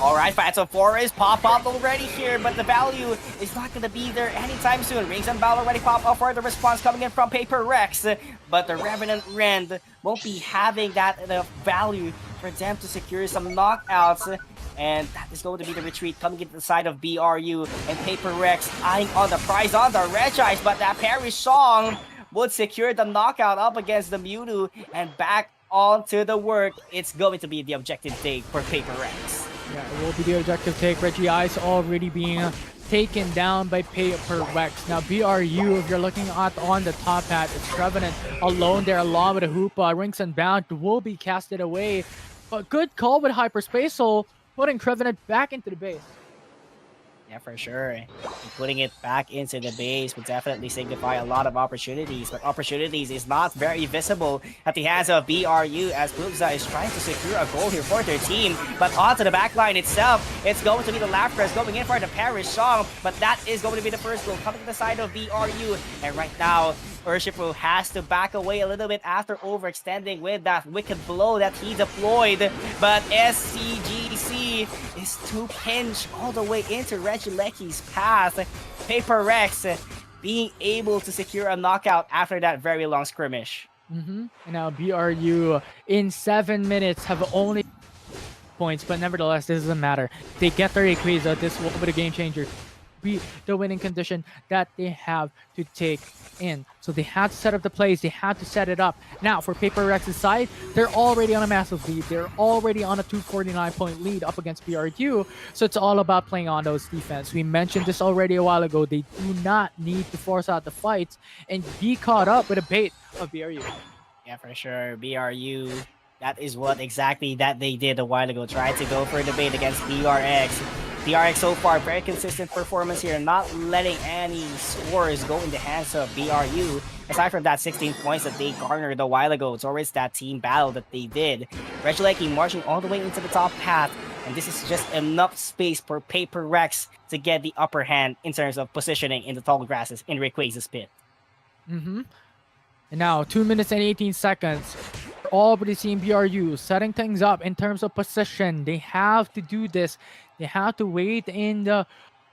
Speaker 3: Alright, Phantom Forest pop up already here, but the value is not going to be there anytime soon. Rings and Battle already pop up for the response coming in from Paper Rex, but the Revenant Rend won't be having that enough value for them to secure some knockouts. And that is going to be the retreat coming into the side of BRU, and Paper Rex eyeing on the prize on the Regice, but that Parry Song would secure the knockout up against the Mewtwo, and back onto the work. It's going to be the objective take for Paper Rex.
Speaker 4: Yeah, it will be the objective take. Regice already being taken down by Paper Rex. Now BRU, if you're looking at on the top hat, it's Trevenant alone there along with a Hoopa. Rings and Bound will be casted away, but good call with Hyperspace Soul, putting Trevenant back into the base.
Speaker 3: Yeah, for sure. And putting it back into the base would definitely signify a lot of opportunities, but opportunities is not very visible at the hands of BRU, as Boomza is trying to secure a goal here for their team. But onto the backline itself, it's going to be the Lapras going in for the Parish Song, but that is going to be the first goal coming to the side of BRU. And right now, Urshifu has to back away a little bit after overextending with that wicked blow that he deployed, but SCGC is too pinched all the way into Regieleki's path. Paper Rex being able to secure a knockout after that very long skirmish.
Speaker 4: And now BRU in 7 minutes have only points, but nevertheless, this doesn't matter. They get their Rayquaza, this will be the game changer. Be the winning condition that they have to take in. So they had to set up the plays, they had to set it up. Now for Paper Rex's side, they're already on a massive lead. They're already on a 249-point lead up against BRU. So it's all about playing on those defense. We mentioned this already a while ago. They do not need to force out the fights and be caught up with a bait of BRU.
Speaker 3: Yeah, for sure. BRU, that is what exactly that they did a while ago. Tried to go for the bait against BRX. BRX so far, very consistent performance here, not letting any scores go in the hands of BRU. Aside from that 16 points that they garnered a while ago towards that team battle that they did. Regieleki marching all the way into the top path, and this is just enough space for Paper Rex to get the upper hand in terms of positioning in the tall grasses in Rayquaza's pit.
Speaker 4: And now 2 minutes and 18 seconds. already seeing BRU setting things up in terms of position. They have to do this. They have to wait in the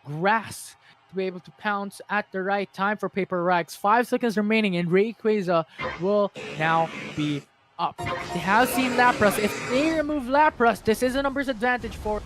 Speaker 4: grass to be able to pounce at the right time for Paper Rex. 5 seconds remaining, and Rayquaza will now be up. They have seen Lapras. If they remove Lapras, this is a numbers advantage for.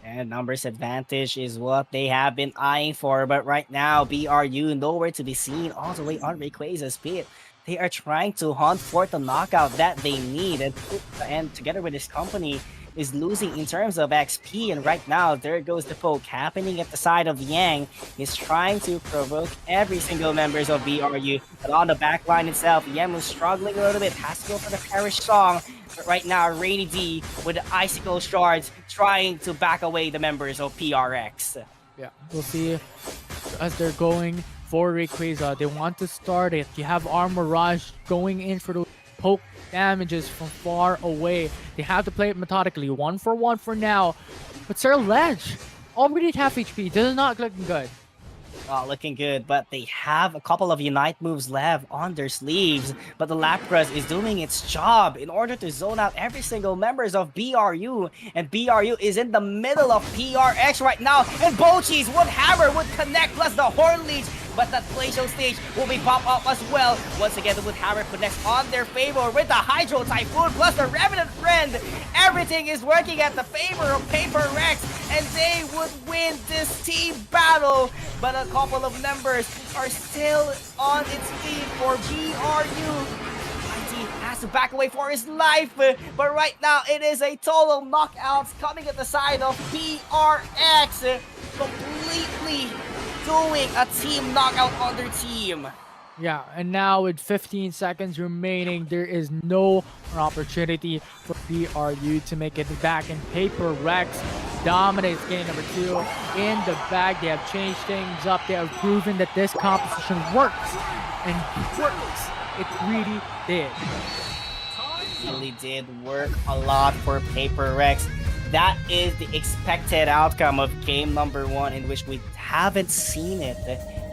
Speaker 3: And numbers advantage is what they have been eyeing for, but right now, BRU nowhere to be seen all the way on Rayquaza's pit. They are trying to hunt for the knockout that they need, and together with his company, is losing in terms of XP, and right now, there goes the poke happening at the side of Yang. He's trying to provoke every single members of BRU, but on the back line itself, Yang was struggling a little bit, has to go for the Perish Song, but right now, Rainy D with the Icicle Shards trying to back away the members of PRX.
Speaker 4: Yeah, we'll see as they're going for Rayquaza. They want to start it. You have Armor Mirage going in for the poke damages from far away. They have to play it methodically, 1 for 1 for now. But Sir Ledge already at half HP. This is not looking good.
Speaker 3: Not looking good, but they have a couple of Unite moves left on their sleeves. But the Lapras is doing its job in order to zone out every single members of BRU. And BRU is in the middle of PRX right now. And Bochi's Woodhammer would connect, plus the Horn Leech. But that Glacial Stage will be popped up as well. Once again, the Woodhammer connects on their favor with the Hydro Typhoon plus the Revenant Friend. Everything is working at the favor of Paper Rex, and they would win this team battle. But a couple of members are still on its feet for BRU. IT has to back away for his life, but right now it is a total knockouts coming at the side of PRX. Completely doing a team knockout on their team.
Speaker 4: Yeah, and now with 15 seconds remaining, there is no opportunity for BRU to make it back, and Paper Rex dominates game number 2 in the bag. They have changed things up. They have proven that this composition works, and works. It really did.
Speaker 3: Really did work a lot for Paper Rex. That is the expected outcome of game number 1, in which we haven't seen it.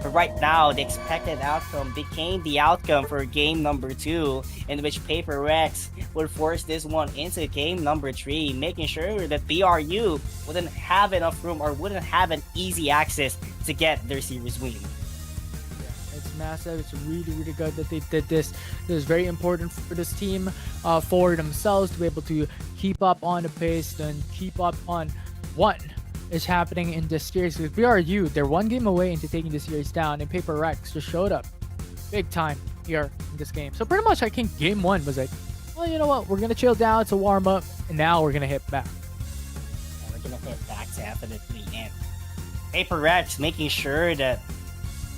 Speaker 3: But right now, the expected outcome became the outcome for game number 2, in which Paper Rex would force this one into game number 3, making sure that BRU wouldn't have enough room or wouldn't have an easy access to get their series win.
Speaker 4: It's massive. It's really, really good that they did this. It is very important for this team, for themselves to be able to keep up on the pace and keep up on what is happening in this series. With BRU, they're 1 game away into taking the series down, and Paper Rex just showed up big time here in this game. So pretty much I think game 1 was like, well, you know what? We're going to chill down to warm up, and now we're going to hit back.
Speaker 3: Yeah, we're going to hit back definitely. And Paper Rex making sure that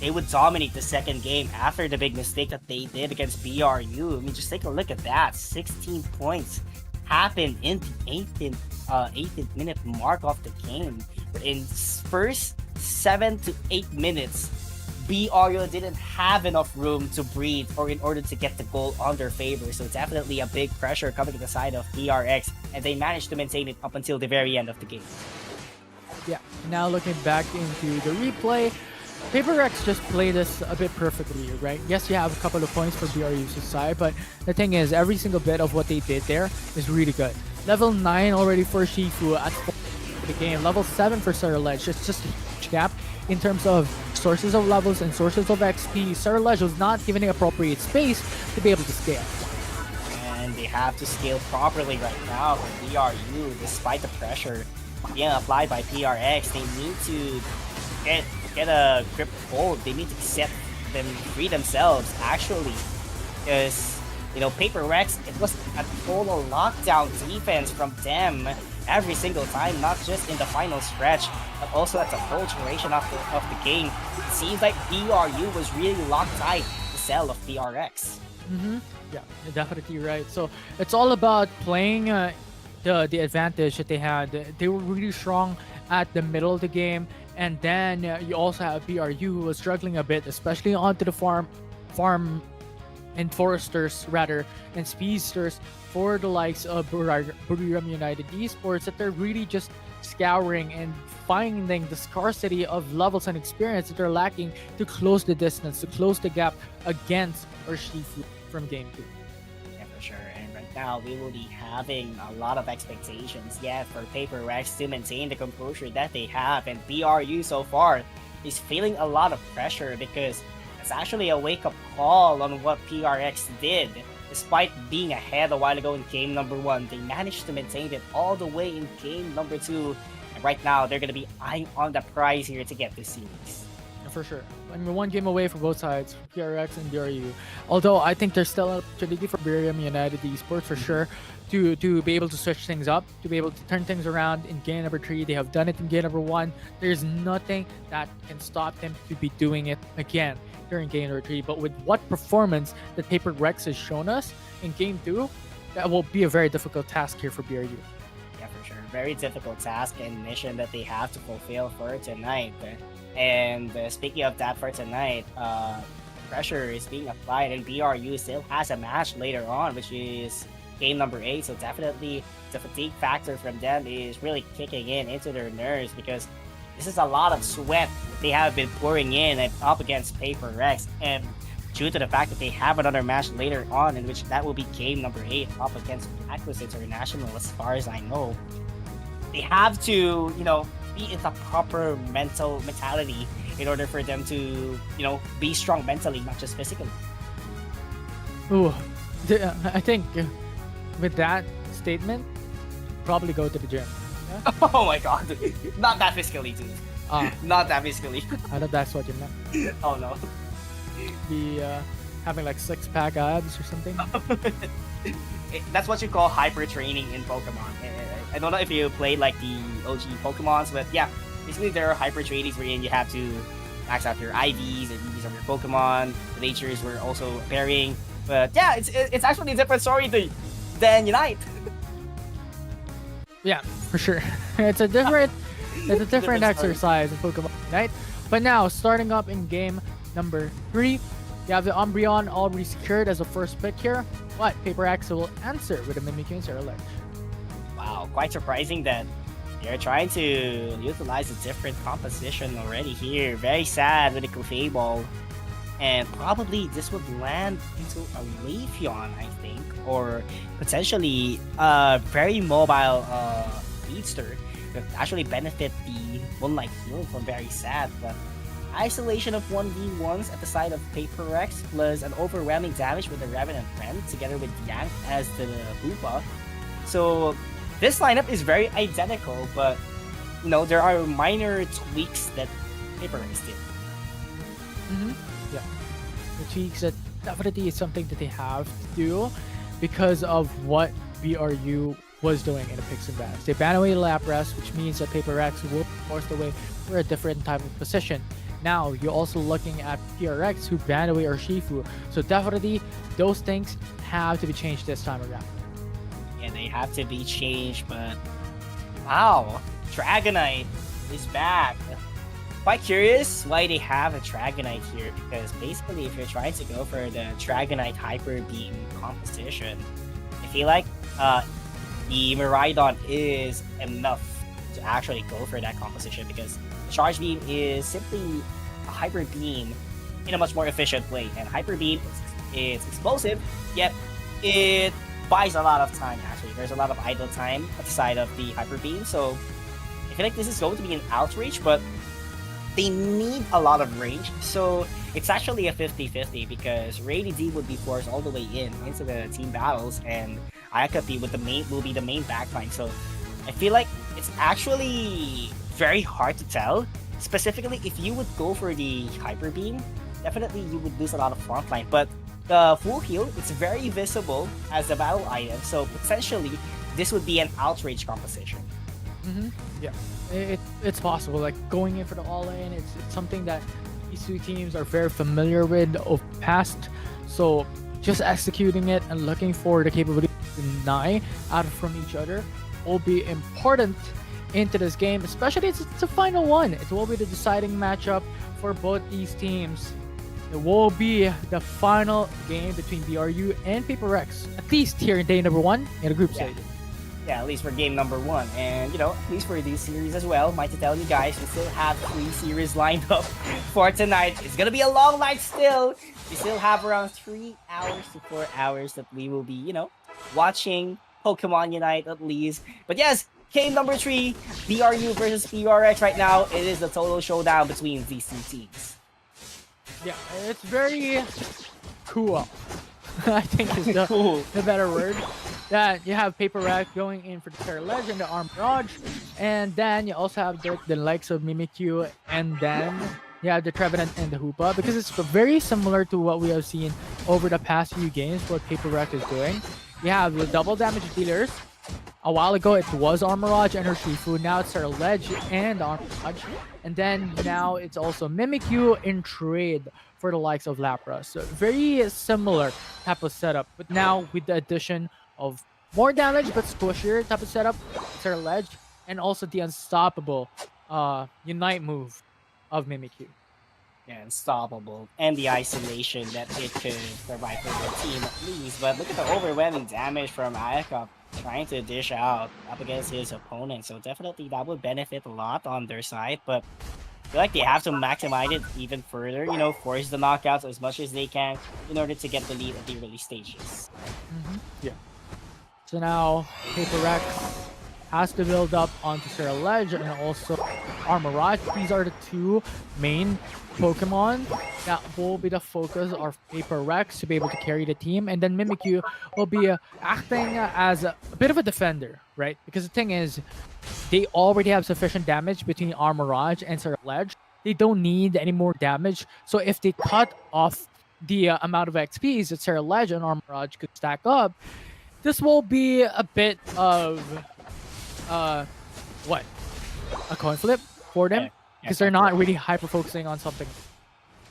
Speaker 3: they would dominate the second game after the big mistake that they did against BRU. I mean, just take a look at that. 16 points happened in the 18th minute mark of the game. In first 7 to 8 minutes, BRU didn't have enough room to breathe or in order to get the goal on their favor. So definitely a big pressure coming to the side of PRX, and they managed to maintain it up until the very end of the game.
Speaker 4: Yeah, now looking back into the replay, Paper Rex just played this a bit perfectly, right? Yes, you have a couple of points for BRU's side, but the thing is, every single bit of what they did there is really good. Level 9 already for Shifu at the game. Level 7 for Sir Ledge. It's just a huge gap in terms of sources of levels and sources of XP. Sir Ledge was not given the appropriate space to be able to scale.
Speaker 3: And they have to scale properly right now for BRU, despite the pressure being applied by PRX. They need to get a grip hold. They need to set them free themselves, actually. Because, you know, Paper Rex, it was a total lockdown defense from them every single time, not just in the final stretch, but also at the whole duration of the game. It seems like BRU was really locked tight the cell of PRX.
Speaker 4: Yeah, you're definitely right. So it's all about playing the advantage that they had. They were really strong at the middle of the game, and then you also have BRU who was struggling a bit, especially onto the farm and foresters rather, and speedsters for the likes of Buriram United Esports, that they're really just scouring and finding the scarcity of levels and experience that they're lacking to close the distance, to close the gap against Shifu from game 2.
Speaker 3: sure. And right now, we will be having a lot of expectations, yeah, for Paper Rex to maintain the composure that they have. And BRU so far is feeling a lot of pressure because it's actually a wake-up call on what PRX did. Despite being ahead a while ago in game number 1, they managed to maintain it all the way in game number 2. And right now, they're going to be eyeing on the prize here to get this series.
Speaker 4: For sure. I mean, one game away for both sides, PRX and BRU. Although I think there's still an opportunity for Buriram United Esports for sure to be able to switch things up, to be able to turn things around in game number 3. They have done it in game number 1. There's nothing that can stop them to be doing it again during game number 3. But with what performance that Paper Rex has shown us in game 2, that will be a very difficult task here for BRU.
Speaker 3: Yeah, for sure. Very difficult task and mission that they have to fulfill for tonight. And speaking of that for tonight, pressure is being applied, and BRU still has a match later on, which is game number 8. So definitely the fatigue factor from them is really kicking in into their nerves because this is a lot of sweat they have been pouring in and up against Paper Rex. And due to the fact that they have another match later on, in which that will be game number 8 up against Blacklist International, as far as I know, they have to, be in the proper mentality in order for them to, be strong mentally, not just physically.
Speaker 4: Ooh, I think with that statement, probably go to the gym. Yeah?
Speaker 3: Oh my god, not that physically, dude. Not that physically.
Speaker 4: I know that's what you meant.
Speaker 3: Oh no.
Speaker 4: Be having like 6-pack abs or something.
Speaker 3: That's what you call hyper training in Pokemon. I don't know if you played like the OG Pokemons, but yeah, basically there are hyper trainings wherein you have to max out your IVs and EVs of your Pokemon. The natures were also pairing, but yeah, it's actually a different story than Unite.
Speaker 4: Yeah, for sure. It's a different exercise in Pokemon Unite. But now, starting up in game number 3, you have the Umbreon already secured as a first pick here. But Paper X will answer with a Mimikyu and Zeralich.
Speaker 3: Wow, quite surprising that they're trying to utilize a different composition already here. Very sad with the Clefable. And probably this would land into a Leafeon, I think. Or potentially a very mobile Beatster that actually benefit the Moonlight Heal from Very Sad. But isolation of 1v1s at the side of Paper Rex plus an overwhelming damage with the Revenant Friend together with Yank as the Hoopa. So this lineup is very identical, but there are minor tweaks that Paper Rex did.
Speaker 4: Yeah. The tweaks that definitely is something that they have to do because of what BRU was doing in the picks and bans. They ban away Lapras, which means that Paper Rex will force the way for a different type of position. Now, you're also looking at PRX who banned away Urshifu. So definitely, those things have to be changed this time around.
Speaker 3: Yeah, they have to be changed, but wow, Dragonite is back. Quite curious why they have a Dragonite here, because basically if you're trying to go for the Dragonite Hyper Beam composition, I feel like the Miraidon is enough to actually go for that composition, because Charge Beam is simply a Hyper Beam in a much more efficient way, and Hyper Beam is explosive, yet it buys a lot of time. Actually, there's a lot of idle time at the side of the Hyper Beam, so I feel like this is going to be an outreach, but they need a lot of range, so it's actually a 50-50 because Rady D would be forced all the way into the team battles, and Ayakapi will be the main backline. So I feel like it's actually very hard to tell. Specifically, if you would go for the Hyper Beam, definitely you would lose a lot of frontline. But the full heal, it's very visible as a battle item, so potentially this would be an outrage composition.
Speaker 4: Yeah, it's possible. Like going in for the all-in, it's something that these two teams are very familiar with of past. So just executing it and looking for the capability to deny out from each other will be important into this game, especially it's a final one. It will be the deciding matchup for both these teams. It will be the final game between BRU and Paper Rex, at least here in day number 1 in the group stage.
Speaker 3: Yeah, at least for game number 1. And, at least for this series as well, might to tell you guys, we still have 3 series lined up for tonight. It's gonna be a long night still. We still have around 3 hours to 4 hours that we will be, watching Pokemon Unite at least. But yes, game number 3, BRU versus PRX right now. It is the total showdown between these two teams.
Speaker 4: Yeah, it's very cool. I think is
Speaker 3: Cool.
Speaker 4: the better word. That you have Paper Rack going in for the Terra Legend, the Arm Barrage, and then you also have the likes of Mimikyu, and then you have the Trevenant and the Hoopa, because it's very similar to what we have seen over the past few games, what Paper Rack is doing. You have the double damage dealers. A while ago, it was Armorage and Urshifu. Now it's Terra Ledge and Armorage. And then now it's also Mimikyu in trade for the likes of Lapras. So very similar type of setup. But now with the addition of more damage but squishier type of setup, Terra Ledge, and also the unstoppable Unite move of Mimikyu.
Speaker 3: Yeah, unstoppable. And the isolation that it could provide for the team at least. But look at the overwhelming damage from Ayaka trying to dish out up against his opponent. So definitely that would benefit a lot on their side. But I feel like they have to maximize it even further, force the knockouts as much as they can in order to get the lead at the early stages.
Speaker 4: Yeah. So now Paper Rex has to build up onto Terra Ledge and also Armorage. These are the two main Pokemon that will be the focus of Paper Rex to be able to carry the team. And then Mimikyu will be acting as a bit of a defender, right? Because the thing is, they already have sufficient damage between Armorage and Terra Ledge. They don't need any more damage. So if they cut off the amount of XPs that Terra Ledge and Armorage could stack up, this will be a bit of what? A coin flip for them? Because they're not really hyper focusing on something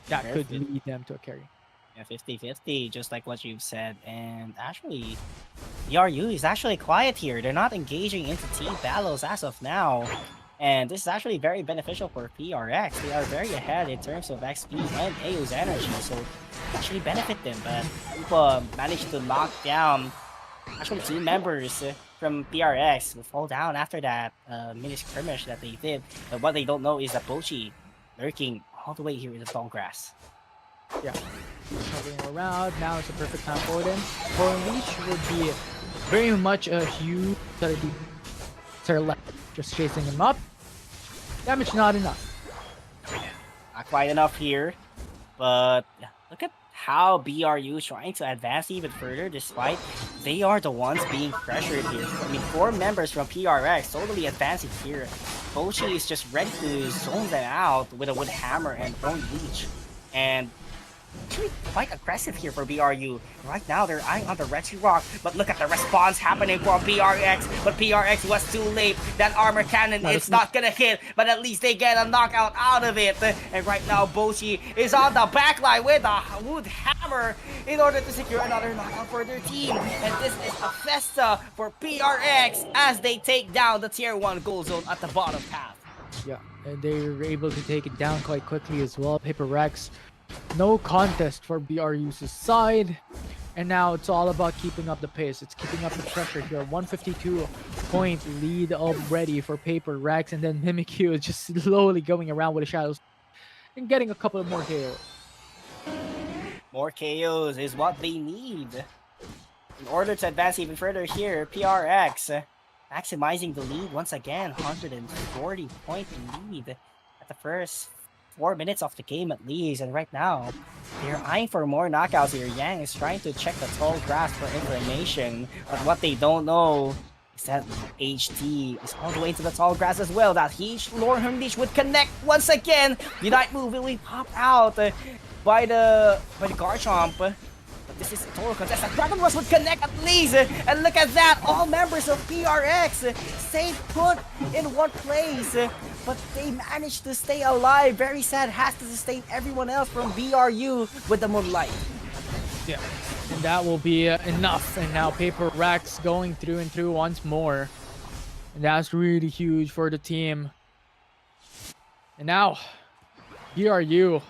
Speaker 4: that could lead them to a carry.
Speaker 3: Yeah, 50-50, just like what you've said. And actually, BRU is actually quiet here. They're not engaging into team battles as of now. And this is actually very beneficial for PRX. They are very ahead in terms of XP and AO's energy, so it actually benefit them. But Upa managed to knock down actually 2 members from PRX will fall down after that mini skirmish that they did. But what they don't know is that Bochi lurking all the way here in the tall grass.
Speaker 4: Yeah. Hovering around. Now it's a perfect time for them. For Unleash would be very much a huge just chasing him up. Damage not enough.
Speaker 3: Not quite enough here. But look at how BRU is trying to advance even further despite they are the ones being pressured here. I mean, 4 members from PRX totally advancing here. Bochi is just ready to zone them out with a wood hammer and bone leech. And actually quite aggressive here for BRU. Right now they're eyeing on the Retri Rock, but look at the response happening from PRX. But PRX was too late. That armor cannon, it's not gonna hit, but at least they get a knockout out of it. And right now Bochi is on the backline with a wood hammer in order to secure another knockout for their team. And this is a festa for PRX as they take down the tier 1 gold zone at the bottom path.
Speaker 4: Yeah, and they were able to take it down quite quickly as well. Paper Rex, no contest for BRU's side. And now it's all about keeping up the pace. It's keeping up the pressure here. 152-point lead already for Paper Rex. And then Mimikyu is just slowly going around with the shadows and getting a couple of more KOs.
Speaker 3: More KOs is what they need in order to advance even further here. PRX maximizing the lead once again. 140-point lead at the first 4 minutes of the game at least. And right now they're eyeing for more knockouts here. Yang is trying to check the tall grass for information, but what they don't know is that HT is all the way into the tall grass as well. That huge Lord Unleash would connect once again. Unite move will be popped out by the Garchomp. But this is a total contest. That Dragon Rush would connect at least. And look at that. All members of PRX stay put in one place. But they managed to stay alive. Very sad. Has to sustain everyone else from BRU with the Moonlight.
Speaker 4: Yeah, and that will be enough. And now Paper Rex going through and through once more. And that's really huge for the team. And now, BRU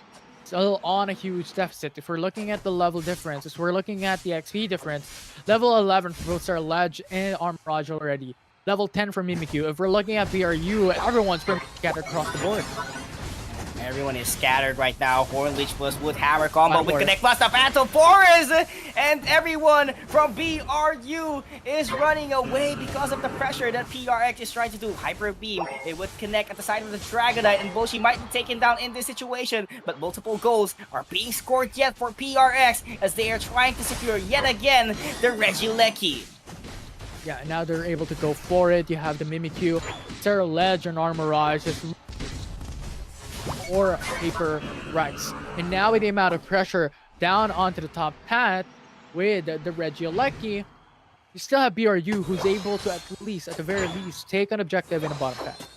Speaker 4: still on a huge deficit. If we're looking at the level difference, if we're looking at the XP difference, Level 11 for both Sir Ledge and Armirage already. Level 10 for Mimikyu. If we're looking at BRU, everyone's pretty much scattered across the board.
Speaker 3: Everyone is scattered right now. Horn Leech plus Wood Hammer combo
Speaker 4: Fire
Speaker 3: with
Speaker 4: Force.
Speaker 3: Connect plus the Phantom Forest! And everyone from BRU is running away because of the pressure that PRX is trying to do. Hyper Beam, it would connect at the side of the Dragonite, and Boshi might be taken down in this situation, but multiple goals are being scored yet for PRX as they are trying to secure yet again the Regieleki.
Speaker 4: Yeah, and now they're able to go for it. You have the Mimikyu, Sarah Ledge, and Armirage just or Paper Rex. And now with the amount of pressure down onto the top path with the Regieleki, you still have BRU who's able to at the very least, take an objective in the bottom path.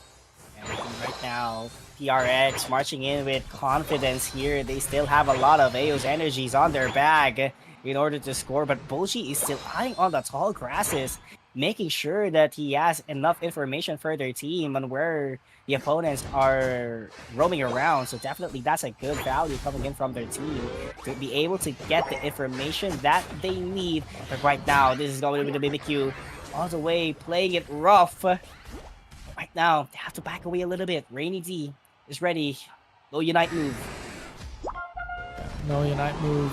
Speaker 3: And right now, PRX marching in with confidence here. They still have a lot of AO's energies on their bag in order to score, but Boji is still eyeing on the tall grasses, making sure that he has enough information for their team on where the opponents are roaming around. So definitely that's a good value coming in from their team to be able to get the information that they need. But right now, this is going to be the Mimikyu all the way playing it rough. Right now, they have to back away a little bit. Rainy D is ready. Low Unite move.
Speaker 4: No Unite move.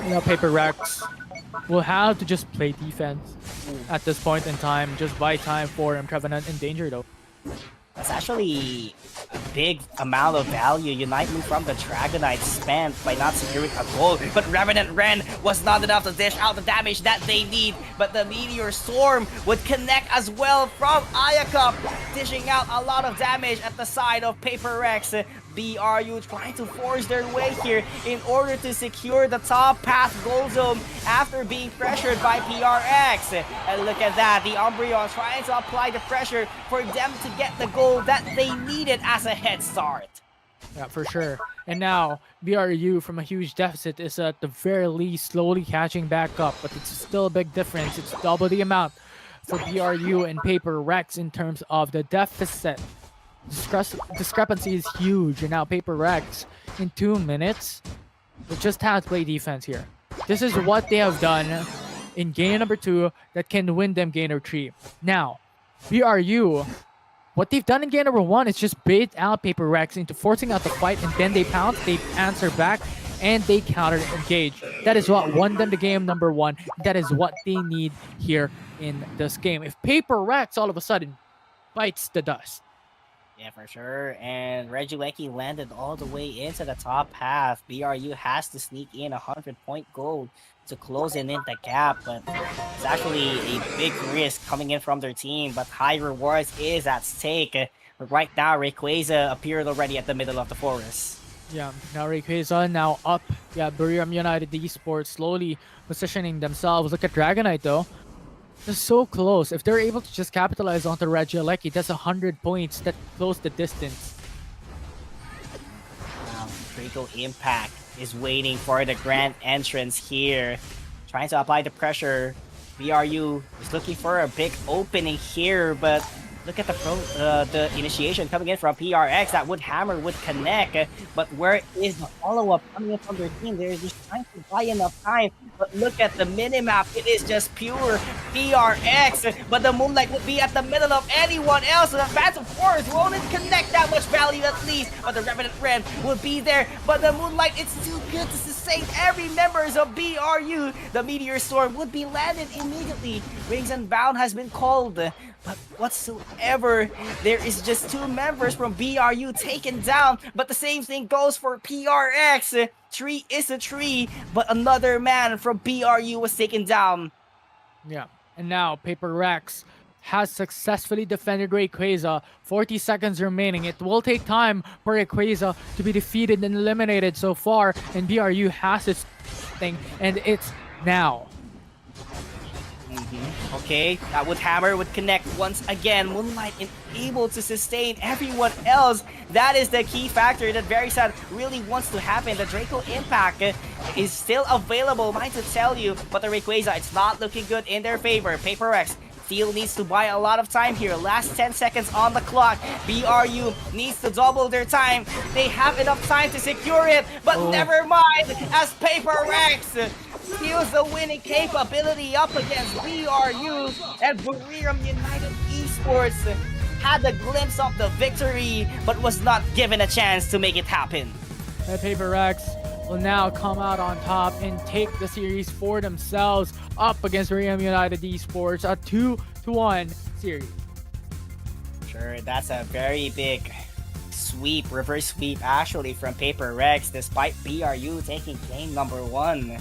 Speaker 4: You know, Paper Rex will have to just play defense at this point in time. Just buy time for Trevenant in danger though.
Speaker 3: That's actually a big amount of value Unite move from the Dragonite spent by not securing a goal. But Revenant Ren was not enough to dish out the damage that they need. But the Meteor Storm would connect as well from Ayaka, dishing out a lot of damage at the side of Paper Rex. BRU trying to force their way here in order to secure the top path goal zone after being pressured by PRX. And look at that, the Umbreon trying to apply the pressure for them to get the goal that they needed as a head start.
Speaker 4: Yeah, for sure. And now, BRU from a huge deficit is at the very least slowly catching back up, but it's still a big difference. It's double the amount for BRU and Paper Rex in terms of the deficit. Discrepancy is huge, and now Paper Rex in 2 minutes will just have to play defense here. This is what they have done in game number 2 that can win them game number 3. Now, BRU, what they've done in game number 1 is just bait out Paper Rex into forcing out the fight, and then they pounce, they answer back, and they counter engage. That is what won them the game number 1. That is what they need here in this game. If Paper Rex all of a sudden bites the dust,
Speaker 3: yeah, for sure. And Regieleki landed all the way into the top half. BRU has to sneak in a 100-point goal to close in the gap, but it's actually a big risk coming in from their team, but high rewards is at stake. But right now, Rayquaza appeared already at the middle of the forest.
Speaker 4: yeah, now Rayquaza now up. Yeah, Buriram United Esports slowly positioning themselves. Look at Dragonite though. They're so close. If they're able to just capitalize onto Regieleki, that's 100 points that close the distance.
Speaker 3: Draco Impact is waiting for the grand entrance here. Trying to apply the pressure. BRU is looking for a big opening here, but look at the initiation coming in from PRX. That would hammer would connect, but where is the follow-up coming in from their team? They're just trying to buy enough time, but look at the minimap. It is just pure PRX, but the Moonlight would be at the middle of anyone else, and the Phantom Forest won't connect that much value at least, but the Revenant Ren would be there, but the Moonlight, it's too good to sustain every members of BRU. The Meteor Storm would be landed immediately. Rings and Bound has been called, but whatsoever, there is just 2 members from BRU taken down, but the same thing goes for PRX. 3 is a 3, but another man from BRU was taken down.
Speaker 4: Yeah, and now Paper Rex has successfully defended Rayquaza. 40 seconds remaining. It will take time for Rayquaza to be defeated and eliminated so far, and BRU has its thing, and it's now.
Speaker 3: Okay, that would hammer would connect once again. Moonlight able to sustain everyone else. That is the key factor that Very Sad really wants to happen. The Draco Impact is still available, mind to tell you, but the Rayquaza, it's not looking good in their favor. Paper Rex still needs to buy a lot of time here. Last 10 seconds on the clock. BRU needs to double their time. They have enough time to secure it, but never mind, as Paper Rex still use the winning capability up against BRU, and Buriram United Esports had a glimpse of the victory, but was not given a chance to make it happen.
Speaker 4: And Paper Rex will now come out on top and take the series for themselves up against Buriram United Esports, a 2-1 series.
Speaker 3: Sure, that's a very big sweep, reverse sweep actually from Paper Rex, despite BRU taking game number 1. It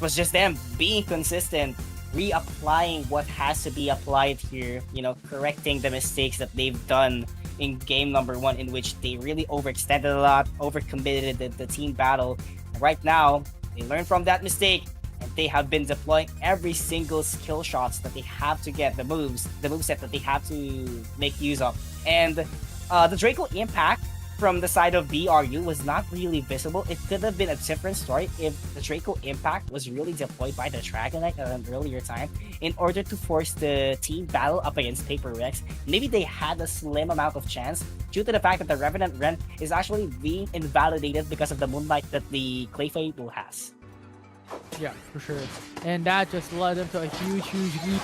Speaker 3: was just them being consistent, reapplying what has to be applied here, correcting the mistakes that they've done in game number 1, in which they really overextended a lot, overcommitted the team battle. Right now, they learned from that mistake, and they have been deploying every single skill shots that they have to get, the moveset that they have to make use of. And the Draco impact from the side of BRU was not really visible. It could have been a different story if the Draco impact was really deployed by the Dragonite at an earlier time in order to force the team battle up against Paper Rex. Maybe they had a slim amount of chance due to the fact that the Revenant Ren is actually being invalidated because of the Moonlight that the Clayface will has.
Speaker 4: Yeah, for sure. And that just led them to a huge lead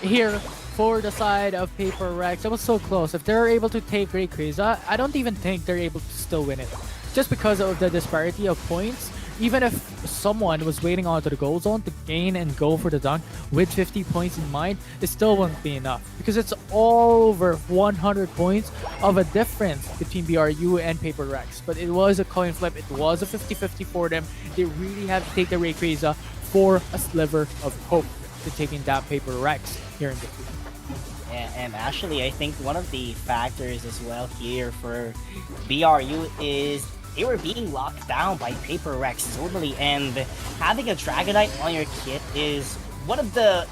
Speaker 4: here for the side of Paper Rex. It was so close. If they're able to take Great Kreza, I don't even think they're able to still win it. Just because of the disparity of points, even if someone was waiting onto the goal zone to gain and go for the dunk with 50 points in mind, it still won't be enough. Because it's all over 100 points of a difference between BRU and Paper Rex. But it was a coin flip. It was a 50-50 for them. They really have to take the Great Kreza for a sliver of hope to taking down Paper Rex here in the field.
Speaker 3: And actually, I think one of the factors as well here for BRU is they were being locked down by Paper Rex totally, and having a Dragonite on your kit is one of the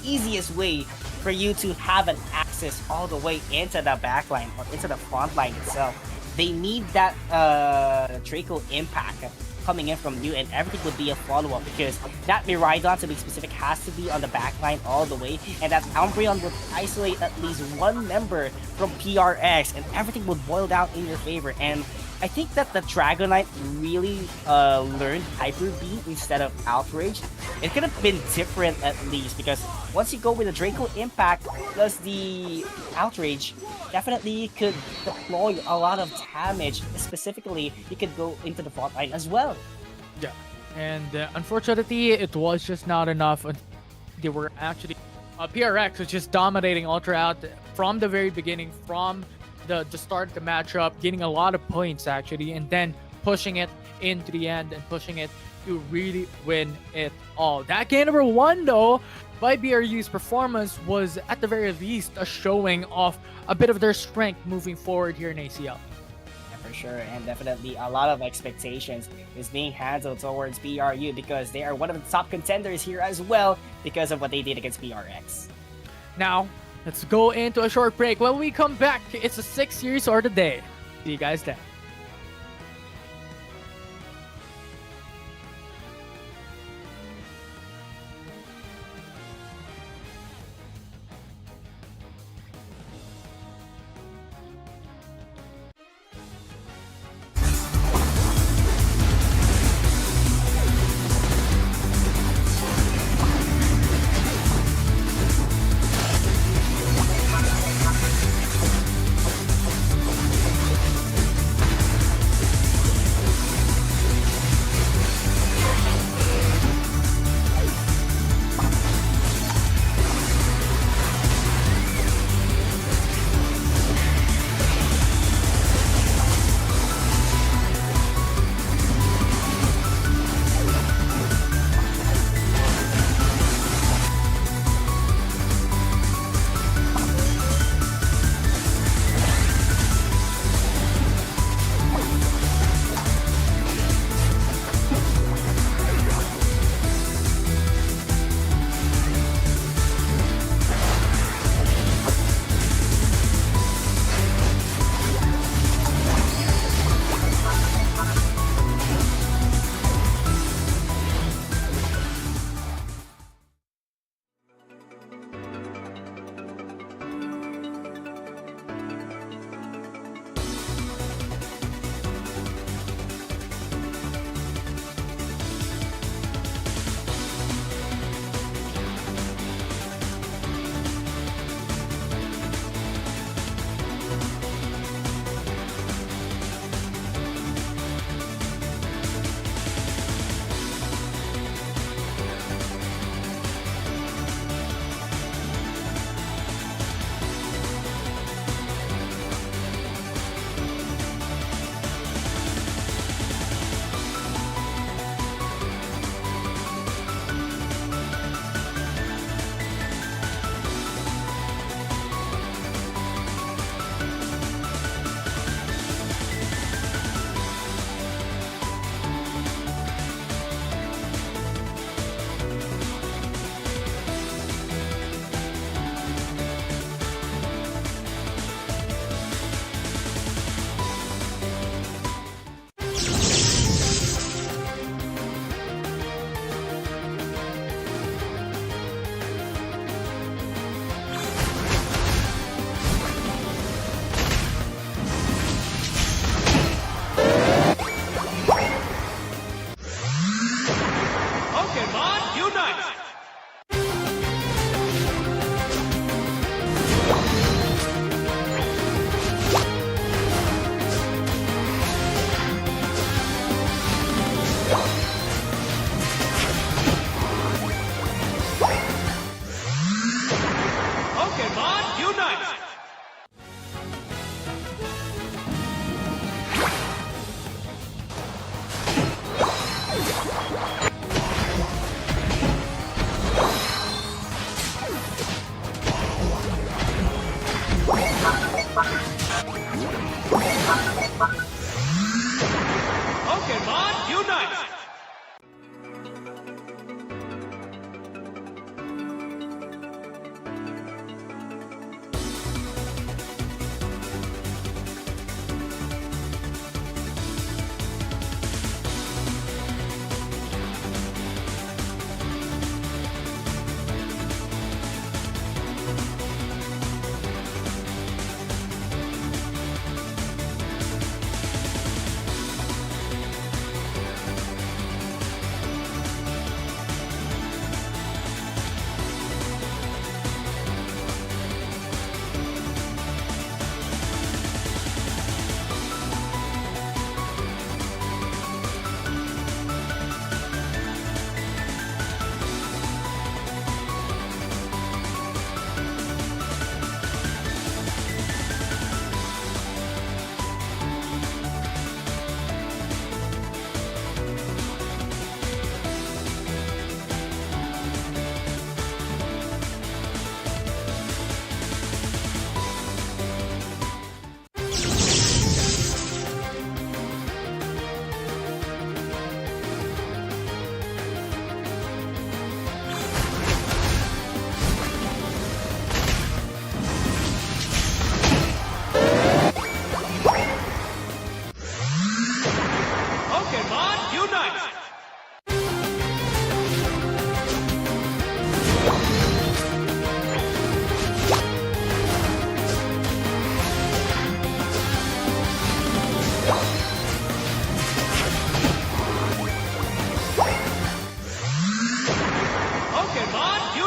Speaker 3: easiest way for you to have an access all the way into the backline or into the front line itself. They need that Draco impact coming in from you, and everything would be a follow-up, because that Miraidon, to be specific, has to be on the backline all the way, and that Umbreon would isolate at least one member from PRX, and everything would boil down in your favor. And I think that the Dragonite really learned Hyper Beam instead of Outrage. It could have been different at least, because once you go with the Draco Impact plus the Outrage, definitely you could deploy a lot of damage. Specifically, you could go into the front line as well.
Speaker 4: Yeah, and unfortunately, it was just not enough. They were actually... PRX was just dominating Ultra out from the very beginning, from the start of the matchup, getting a lot of points actually, and then pushing it into the end and pushing it to really win it all. That game number 1 though, by BRU's performance, was at the very least a showing of a bit of their strength moving forward here in ACL.
Speaker 3: Yeah, for sure, and definitely a lot of expectations is being handled towards BRU, because they are one of the top contenders here as well because of what they did against PRX.
Speaker 4: Now, let's go into a short break. When we come back, it's a 6 series or the day. See you guys then.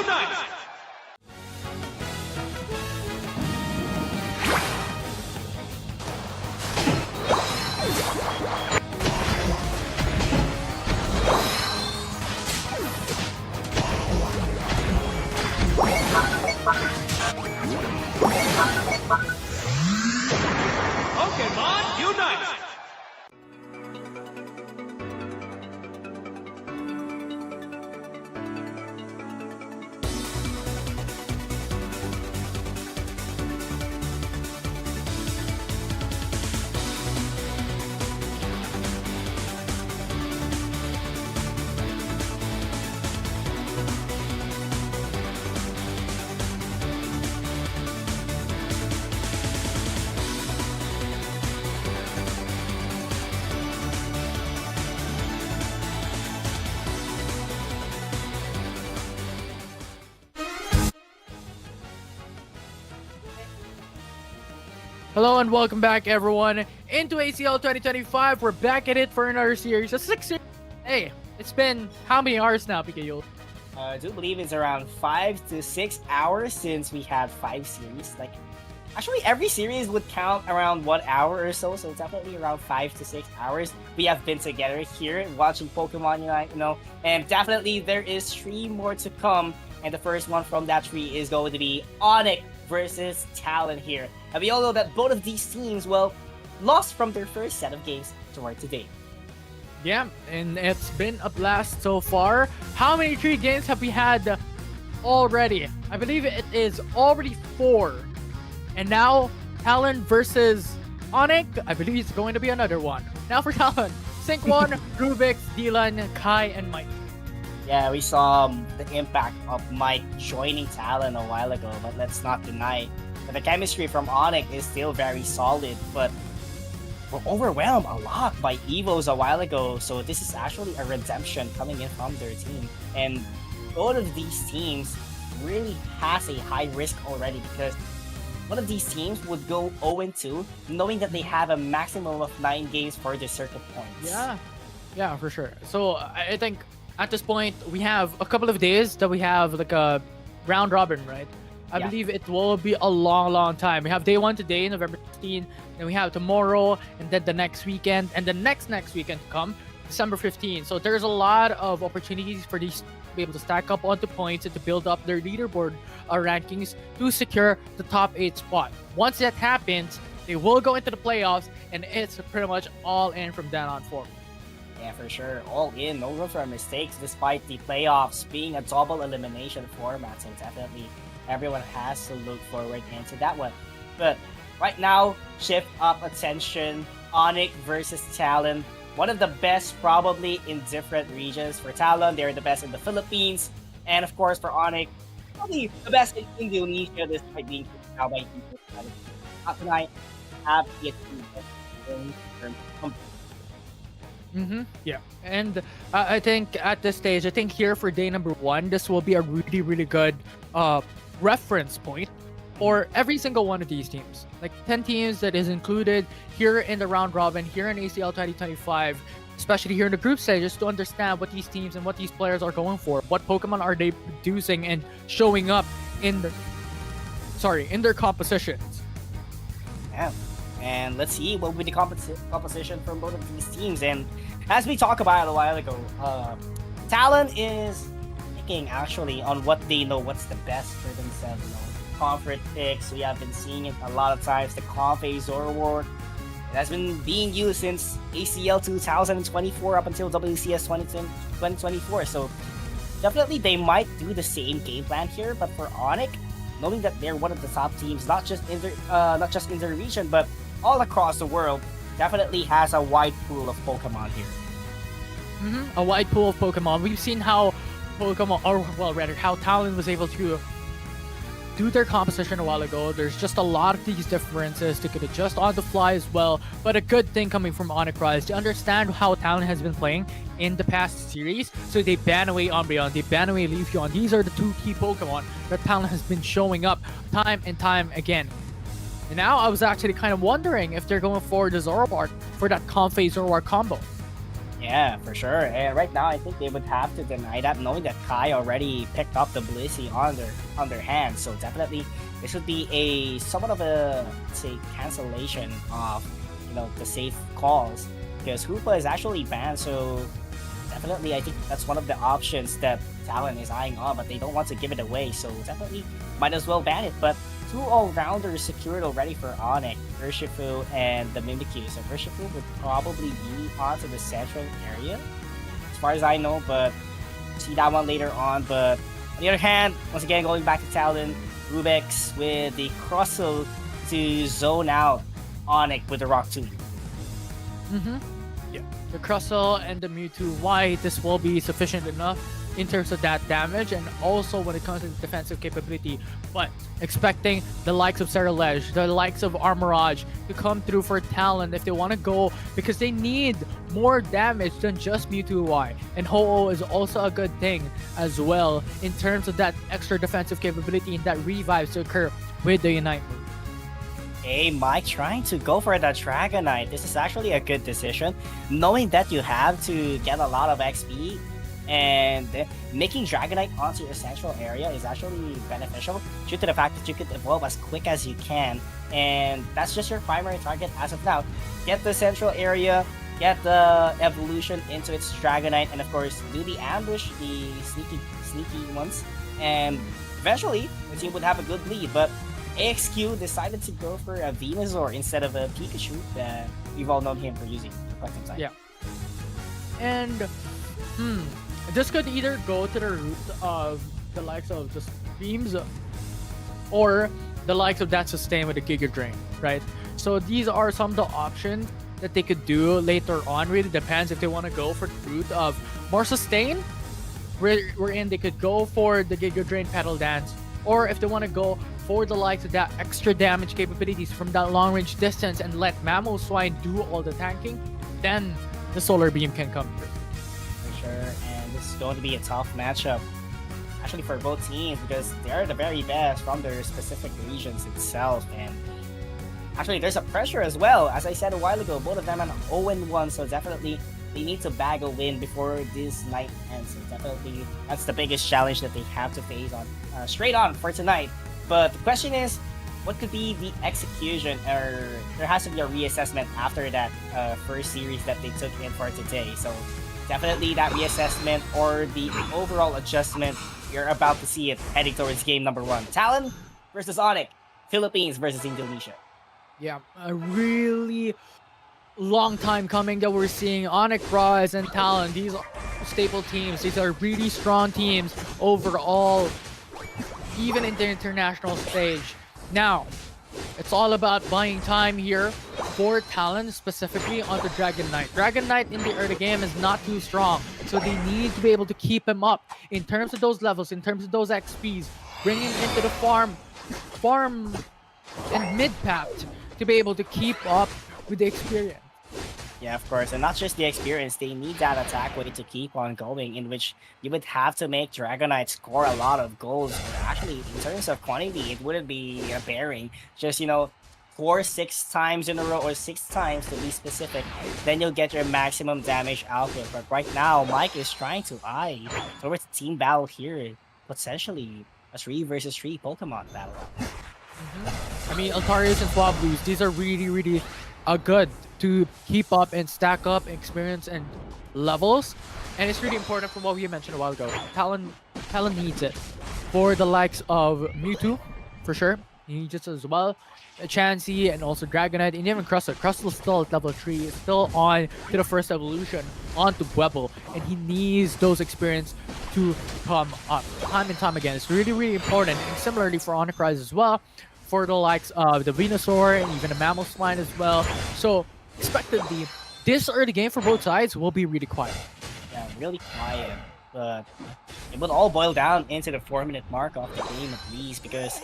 Speaker 1: unite! Pokémon unite!
Speaker 4: Hello and welcome back, everyone, into ACL 2025. We're back at it for another series, a 6 series. Hey, it's been how many hours now, PKU?
Speaker 3: I do believe it's around 5 to 6 hours since we had 5 series. Like, actually, every series would count around 1 hour or so, so definitely around 5 to 6 hours. We have been together here watching Pokemon Unite, and definitely there is 3 more to come. And the first one from that 3 is going to be Onyx versus Talon here. And we all know that both of these teams, lost from their first set of games toward today.
Speaker 4: Yeah, and it's been a blast so far. How many 3 games have we had already? I believe it is already 4. And now, Talon versus Onyx, I believe it's going to be another one. Now for Talon, Sync1, Rubik, Dylan, Kai, and Mike.
Speaker 3: Yeah, we saw the impact of Mike joining Talon a while ago, but let's not deny that the chemistry from Onyx is still very solid, but we're overwhelmed a lot by Evos a while ago, so this is actually a redemption coming in from their team. And both of these teams really has a high risk already, because one of these teams would go 0-2, knowing that they have a maximum of 9 games for their circuit points.
Speaker 4: Yeah, for sure. So I think at this point, we have a couple of days that we have like a round robin, right? I believe it will be a long time. We have day 1 today, November 16, then we have tomorrow, and then the next weekend, and the next weekend to come, December 15. So there's a lot of opportunities for these to be able to stack up onto points and to build up their leaderboard rankings to secure the top 8 spot. Once that happens, they will go into the playoffs, and it's pretty much all in from then on forward.
Speaker 3: Yeah, for sure. All in, no room for mistakes, despite the playoffs being a double elimination format. So definitely everyone has to look forward into that one. But right now, shift up attention. Onyx versus Talon. One of the best probably in different regions. For Talon, they're the best in the Philippines. And of course for Onyx, probably the best in Indonesia, despite being pushed out by people. Not tonight, have the achievement in terms of
Speaker 4: Yeah, and I think at this stage, I think here for day number 1, this will be a really good reference point for every single one of these teams. Like 10 teams that is included here in the round robin, here in ACL 2025, especially here in the group stages, to understand what these teams and what these players are going for, what Pokemon are they producing and showing up in their compositions.
Speaker 3: Yeah. And let's see what will be the composition from both of these teams. And as we talked about a while ago, Talon is picking actually on what they know, what's the best for themselves. Comfort picks, we have been seeing it a lot of times. The Confe Zoroark, it has been being used since ACL 2024 up until WCS 2024. So definitely they might do the same game plan here. But for Onyx, knowing that they're one of the top teams, not just in their region, but all across the world, definitely has a wide pool of Pokemon here.
Speaker 4: A wide pool of Pokemon. We've seen how how Talon was able to do their composition a while ago. There's just a lot of these differences to could adjust on the fly as well. But a good thing coming from Onyx is to understand how Talon has been playing in the past series. So they ban away Umbreon, they ban away Leafeon. These are the 2 key Pokemon that Talon has been showing up time and time again. And now I was actually kind of wondering if they're going for the Zoroark for that Confe Zoroark combo.
Speaker 3: Yeah, for sure. And right now, I think they would have to deny that, knowing that Kai already picked up the Blissey on their hands. So definitely, this would be a somewhat of a, let's say, cancellation of the safe calls, because Hoopa is actually banned. So definitely, I think that's one of the options that Talon is eyeing on, but they don't want to give it away. So definitely, might as well ban it. But two all-rounders secured already for Onyx, Urshifu and the Mimikyu. So Urshifu would probably be onto the central area, as far as I know, but see that one later on. But on the other hand, once again, going back to Talon, Rubix with the Crossel to zone out Onyx with the Rock Tomb.
Speaker 4: Mm-hmm. Yeah. The Crustle and the Mewtwo, why this will be sufficient enough in terms of that damage, and also when it comes to defensive capability. But expecting the likes of Cerulege, the likes of Armorage to come through for Talon if they want to go, because they need more damage than just Mewtwo Y. And Ho-Oh is also a good thing as well in terms of that extra defensive capability and that revives to occur with the Unite move.
Speaker 3: Hey, Mike, trying to go for the Dragonite. This is actually a good decision, knowing that you have to get a lot of XP, and making Dragonite onto your central area is actually beneficial due to the fact that you could evolve as quick as you can, and that's just your primary target as of now. Get the central area, get the evolution into its Dragonite, and of course do the ambush, the sneaky ones, and eventually the team would have a good lead. But AXQ decided to go for a Venusaur instead of a Pikachu that we've all known him for using for quite some time.
Speaker 4: Yeah. And this could either go to the route of the likes of the Streams or the likes of that Sustain with the Giga Drain, right? So these are some of the options that they could do later on. Really depends if they want to go for the route of more Sustain, wherein they could go for the Giga Drain Petal Dance, or if they want to go for the likes of that extra damage capabilities from that long range distance and let Mamoswine do all the tanking, then the Solar Beam can come through.
Speaker 3: For sure, and this is going to be a tough matchup actually for both teams, because they are the very best from their specific regions itself. And actually there's a pressure as well. As I said a while ago, both of them are 0-1, so definitely they need to bag a win before this night ends. So definitely that's the biggest challenge that they have to face on straight on for tonight. But the question is, what could be the execution, or there has to be a reassessment after that first series that they took in for today. So definitely that reassessment or the overall adjustment, you're about to see it heading towards game number 1. Talon versus Onyx, Philippines versus Indonesia.
Speaker 4: Yeah, a really long time coming that we're seeing Onyx, Rise, and Talon. These are staple teams. These are really strong teams overall, even in the international stage. Now, it's all about buying time here for Talon, specifically on the Dragon Knight. Dragon Knight in the early game is not too strong, so they need to be able to keep him up in terms of those levels, in terms of those XPs, bring him into the farm and mid-path to be able to keep up with the experience.
Speaker 3: Yeah, of course, and not just the experience, they need that attack weight to keep on going, in which you would have to make Dragonite score a lot of goals. Actually, in terms of quantity, it wouldn't be a bearing. Just, 4-6 times in a row, or 6 times to be specific, then you'll get your maximum damage output. But right now, Mike is trying to eye towards the team battle here, potentially a 3 versus 3 Pokemon battle.
Speaker 4: I mean, Altarius and Swablu's, these are really good to keep up and stack up experience and levels, and it's really important from what we mentioned a while ago. Talon needs it for the likes of Mewtwo, for sure. He needs it as well. Chansey and also Dragonite, and even Crustle. Crustle's still at level 3, is still on to the first evolution onto Webbel, and he needs those experience to come up time and time again. It's really important, and similarly for Onyx Rise as well, for the likes of the Venusaur and even the Mamoswine as well. So expectedly, this early game for both sides will be really quiet.
Speaker 3: Yeah, really quiet. But it will all boil down into the 4-minute mark of the game at least, because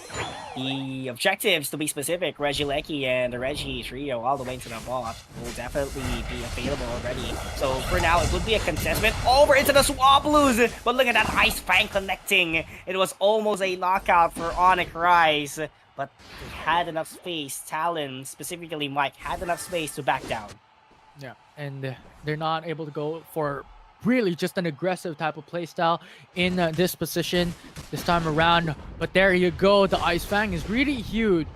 Speaker 3: the objectives, to be specific, Regieleki and the Reggie trio all the way to the bot will definitely be available already. So for now, it would be a contestment over into the Swablu's. But look at that Ice Fang connecting. It was almost a knockout for Onyx Rise, but they had enough space. Talon, specifically Mike, had enough space to back down.
Speaker 4: Yeah, and they're not able to go for really just an aggressive type of playstyle in this position this time around. But there you go, the Ice Fang is really huge.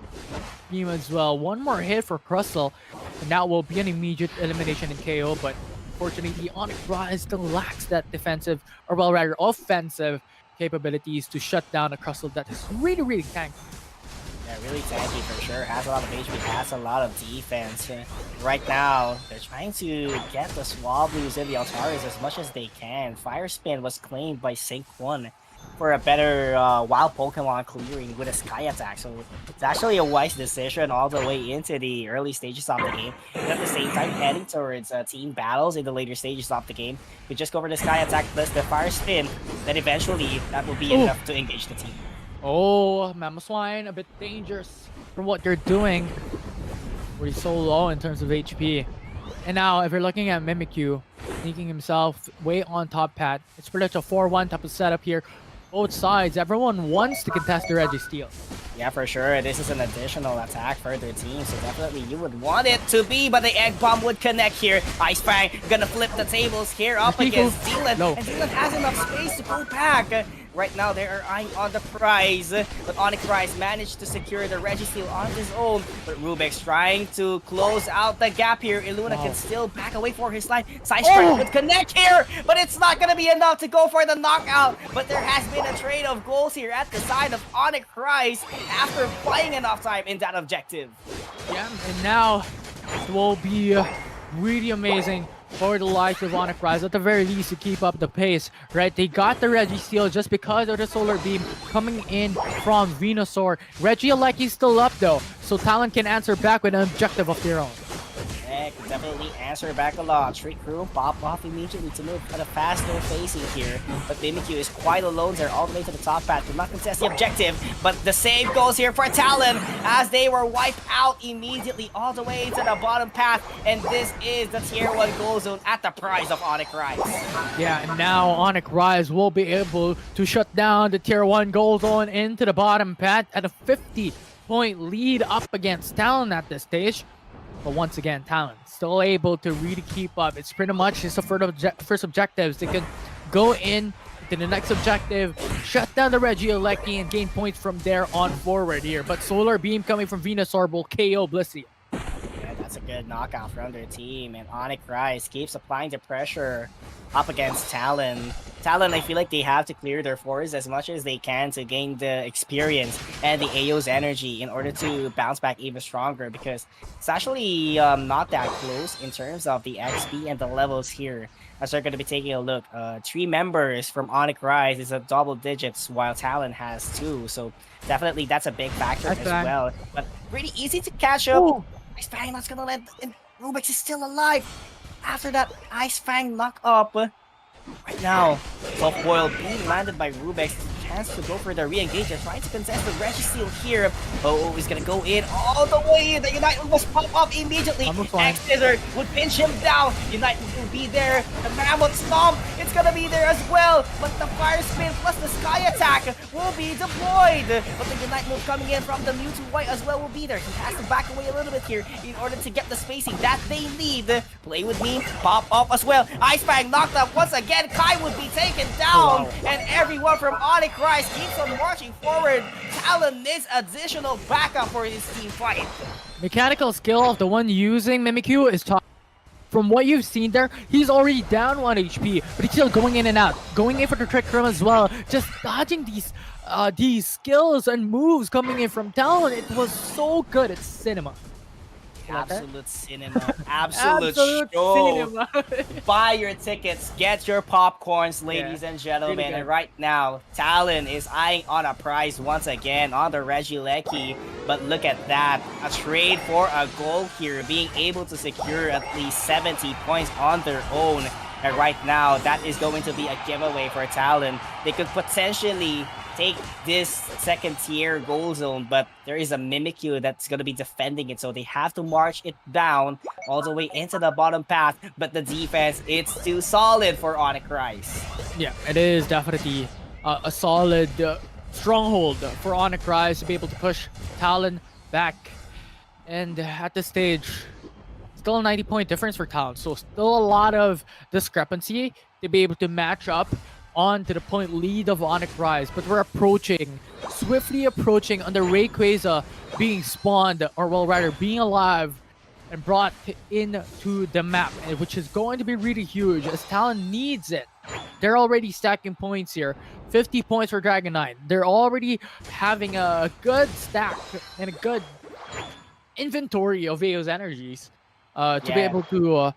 Speaker 4: Beam as well. One more hit for Crustle, and that will be an immediate elimination in KO. But unfortunately, Onyx Rise still lacks that defensive, or well, rather offensive capabilities to shut down a Crustle that is really, really tanky.
Speaker 3: Yeah, really tanky for sure. Has a lot of HP, has a lot of defense. Right now, they're trying to get the Swablues and the Altaris as much as they can. Fire Spin was claimed by Sync 1 for a better wild Pokemon clearing with a Sky Attack. So it's actually a wise decision all the way into the early stages of the game. And at the same time, heading towards team battles in the later stages of the game. We just go for the Sky Attack plus the Fire Spin. Then eventually, that will be enough to engage the team.
Speaker 4: Oh, Mamoswine, a bit dangerous from what you're doing. We're so low in terms of HP. And now, if you're looking at Mimikyu, sneaking himself way on top pad, it's pretty much a 4-1 type of setup here. Both sides, everyone wants to contest the Registeel.
Speaker 3: Yeah, for sure. This is an additional attack for their team, so definitely you would want it to be, but the Egg Bomb would connect here. Ice Fang gonna flip the tables here up against Zealand, and Zealand has enough space to pull back. Right now, they are eyeing on the prize, but Onyx Rise managed to secure the Registeel on his own. But Rubik's trying to close out the gap here. Illuna can still back away for his line. Sidesprite would connect here, but it's not going to be enough to go for the knockout. But there has been a trade of goals here at the side of Onyx Rise after playing enough time in that objective.
Speaker 4: Yeah, and now it will be really amazing for the likes of Onyx Rise, at the very least, to keep up the pace, right? They got the Registeel just because of the Solar Beam coming in from Venusaur. Regieleki's still up though, so Talon can answer back with an objective of their own.
Speaker 3: Yeah, can definitely answer back a lot. Trick Room pop off immediately to move at a faster facing here. But Mimikyu is quite alone there all the way to the top path. Could not contest the objective, but the save goes here for Talon as they were wiped out immediately all the way to the bottom path. And this is the tier 1 goal zone at the price of Onyx Rise.
Speaker 4: Yeah, and now Onyx Rise will be able to shut down the tier 1 goal zone into the bottom path at a 50-point lead up against Talon at this stage. But once again, Talon still able to really keep up. It's pretty much just the first objectives. They can go in to the next objective, shut down the Regieleki, and gain points from there on forward here. But Solar Beam coming from Venusaur will KO Blissey.
Speaker 3: Yeah, that's a good knockout from their team. And Onyx Rise keeps applying the pressure up against Talon. Talon, I feel like they have to clear their forest as much as they can to gain the experience and the AO's energy in order to bounce back even stronger, because it's actually not that close in terms of the XP and the levels here. As we're going to be taking a look, 3 members from Onyx Rise is a double digits, while Talon has 2. So definitely that's a big factor as well. But pretty easy to catch up. Ice Fang not going to let... And Rubik's is still alive. After that Ice Fang knock up, right now, Soft Boil being landed by Rubik's. Chance to go for the re-engage. They're trying to contest the Registeel here. Oh, he's gonna go in all the way. The Unite must pop up immediately. X-Scissor would pinch him down. Unite will be there. The Mammoth Stomp, it's gonna be there as well. But the Fire Spin plus the Sky Attack will be deployed. But the Unite move coming in from the Mewtwo White as well will be there. He has to back away a little bit here in order to get the spacing that they need. Play with me, pop up as well. Ice Fang knocked up once again. Kai would be taken down. And everyone from Onyx Rise keeps on marching forward. Talon needs additional backup for his team fight.
Speaker 4: Mechanical skill of the one using Mimikyu is top. From what you've seen there, he's already down 1 HP, but he's still going in and out. Going in for the Trick Room as well. Just dodging these skills and moves coming in from Talon. It was so good. It's cinema.
Speaker 3: Absolute cinema. Absolute show.
Speaker 4: Cinema.
Speaker 3: Buy your tickets. Get your popcorns, ladies and gentlemen.
Speaker 4: Really
Speaker 3: and right now, Talon is eyeing on a prize once again on the Regieleki. But look at that. A trade for a goal here. Being able to secure at least 70 points on their own. And right now, that is going to be a giveaway for Talon. They could potentially take this second tier goal zone, but there is a Mimikyu that's going to be defending it, so they have to march it down all the way into the bottom path. But the defense, it's too solid for Onyx Rise.
Speaker 4: Yeah, it is definitely a solid stronghold for Onyx Rise to be able to push Talon back. And at this stage, still a 90-point difference for Talon. So still a lot of discrepancy to be able to match up on to the point lead of Onyx Rise. But we're swiftly approaching on the Rayquaza being spawned, or well, rather being alive and brought into the map, which is going to be really huge as Talon needs it. They're already stacking points here. 50 points for Dragon Knight. They're already having a good stack and a good inventory of Ao's energies to be able to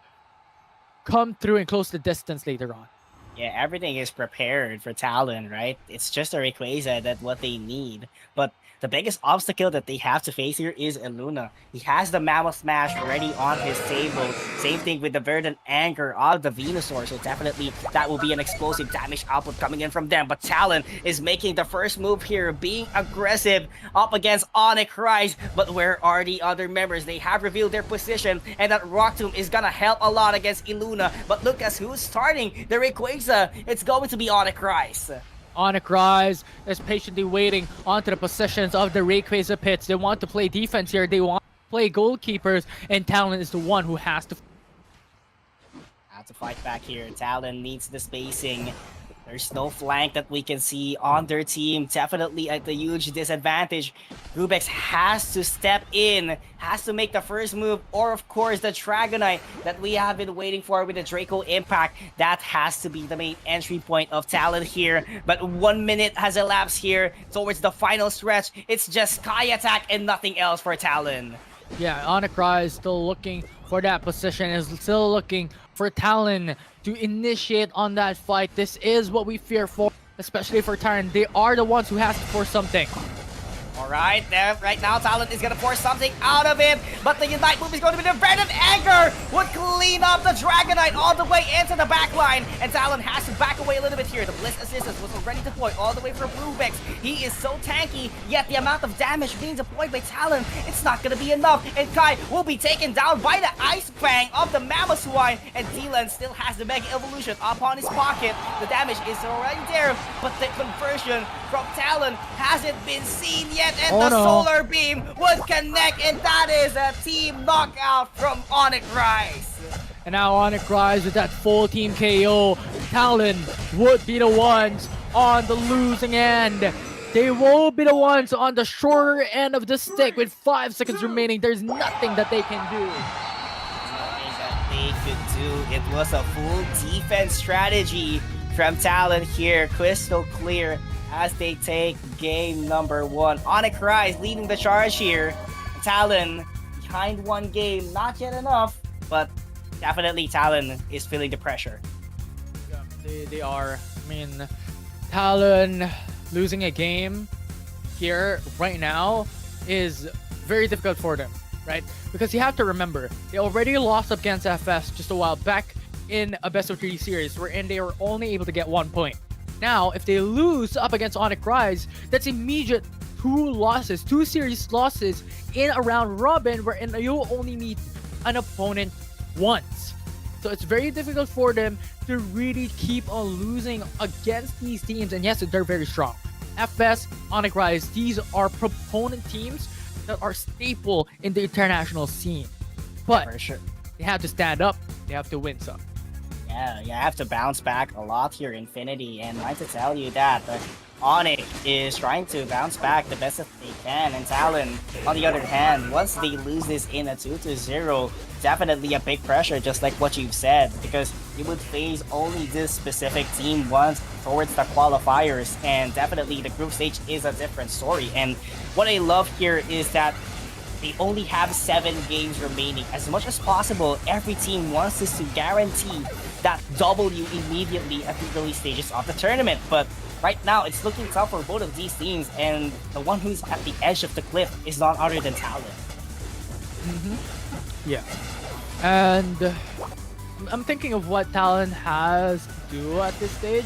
Speaker 4: come through and close the distance later on.
Speaker 3: Yeah, everything is prepared for Talon, right? It's just a Rayquaza that what they need. But the biggest obstacle that they have to face here is Illuna. He has the Mammoth Smash already on his table. Same thing with the Verdant Anger of the Venusaur. So definitely that will be an explosive damage output coming in from them. But Talon is making the first move here, being aggressive up against Onyx Rise. But where are the other members? They have revealed their position, and that Rock Tomb is gonna help a lot against Illuna. But look at who's starting the Rayquaza. It's going to be Onyx Rise.
Speaker 4: Onyx Rise is patiently waiting onto the positions of the Rayquaza pits. They want to play defense here. They want to play goalkeepers, and Talon is the one who has to
Speaker 3: fight back here. Talon needs the spacing. There's no flank that we can see on their team. Definitely at the huge disadvantage. Rubex has to step in, has to make the first move, or of course the Dragonite that we have been waiting for with the Draco Impact. That has to be the main entry point of Talon here. But 1 minute has elapsed here towards the final stretch. It's just Sky Attack and nothing else for Talon.
Speaker 4: Yeah, Onyx Rise still looking for that position, is still looking for Talon to initiate on that fight. This is what we fear for, especially for Talon. They are the ones who has to force something.
Speaker 3: Alright, right now Talon is gonna force something out of him, but the Unite move is going to be the Verdant Anger would clean up the Dragonite all the way into the backline, and Talon has to back away a little bit here. The Bliss Assistance was already deployed all the way from Rubex. He is so tanky, yet the amount of damage being deployed by Talon, it's not gonna be enough, and Kai will be taken down by the Ice Fang of the Mamoswine, and Dylan still has the Mega Evolution upon his pocket. The damage is already there, but the conversion from Talon hasn't been seen yet. And the Solar Beam would connect, and that is a team knockout from Onyx Rise.
Speaker 4: And now Onyx Rise with that full team KO. Talon would be the ones on the losing end. They will be the ones on the shorter end of the stick with 5 seconds remaining. There's nothing that they can do.
Speaker 3: Nothing that they could do. It was a full defense strategy from Talon here. Crystal clear as they take game number 1. Onyx Rise leading the charge here. Talon behind 1 game, not yet enough, but definitely Talon is feeling the pressure.
Speaker 4: Yeah, they are. I mean, Talon losing a game here right now is very difficult for them, right? Because you have to remember, they already lost against FS just a while back in a best of 3 series wherein they were only able to get 1 point. Now, if they lose up against Onyx Rise, that's immediate 2 series losses in a round robin wherein you only meet an opponent once. So it's very difficult for them to really keep on losing against these teams. And yes, they're very strong. FS, Onyx Rise, these are proponent teams that are staple in the international scene. But
Speaker 3: for sure,
Speaker 4: they have to stand up. They have to win some.
Speaker 3: Yeah, you have to bounce back a lot here, Infinity, and I have to tell you that Onyx is trying to bounce back the best that they can, and Talon, on the other hand, once they lose this in a 2-0, definitely a big pressure, just like what you've said, because you would face only this specific team once towards the qualifiers, and definitely the group stage is a different story. And what I love here is that they only have 7 games remaining. As much as possible, every team wants us to guarantee that W immediately at the early stages of the tournament. But right now, it's looking tough for both of these teams, and the one who's at the edge of the cliff is none other than Talon.
Speaker 4: Yeah. And I'm thinking of what Talon has to do at this stage.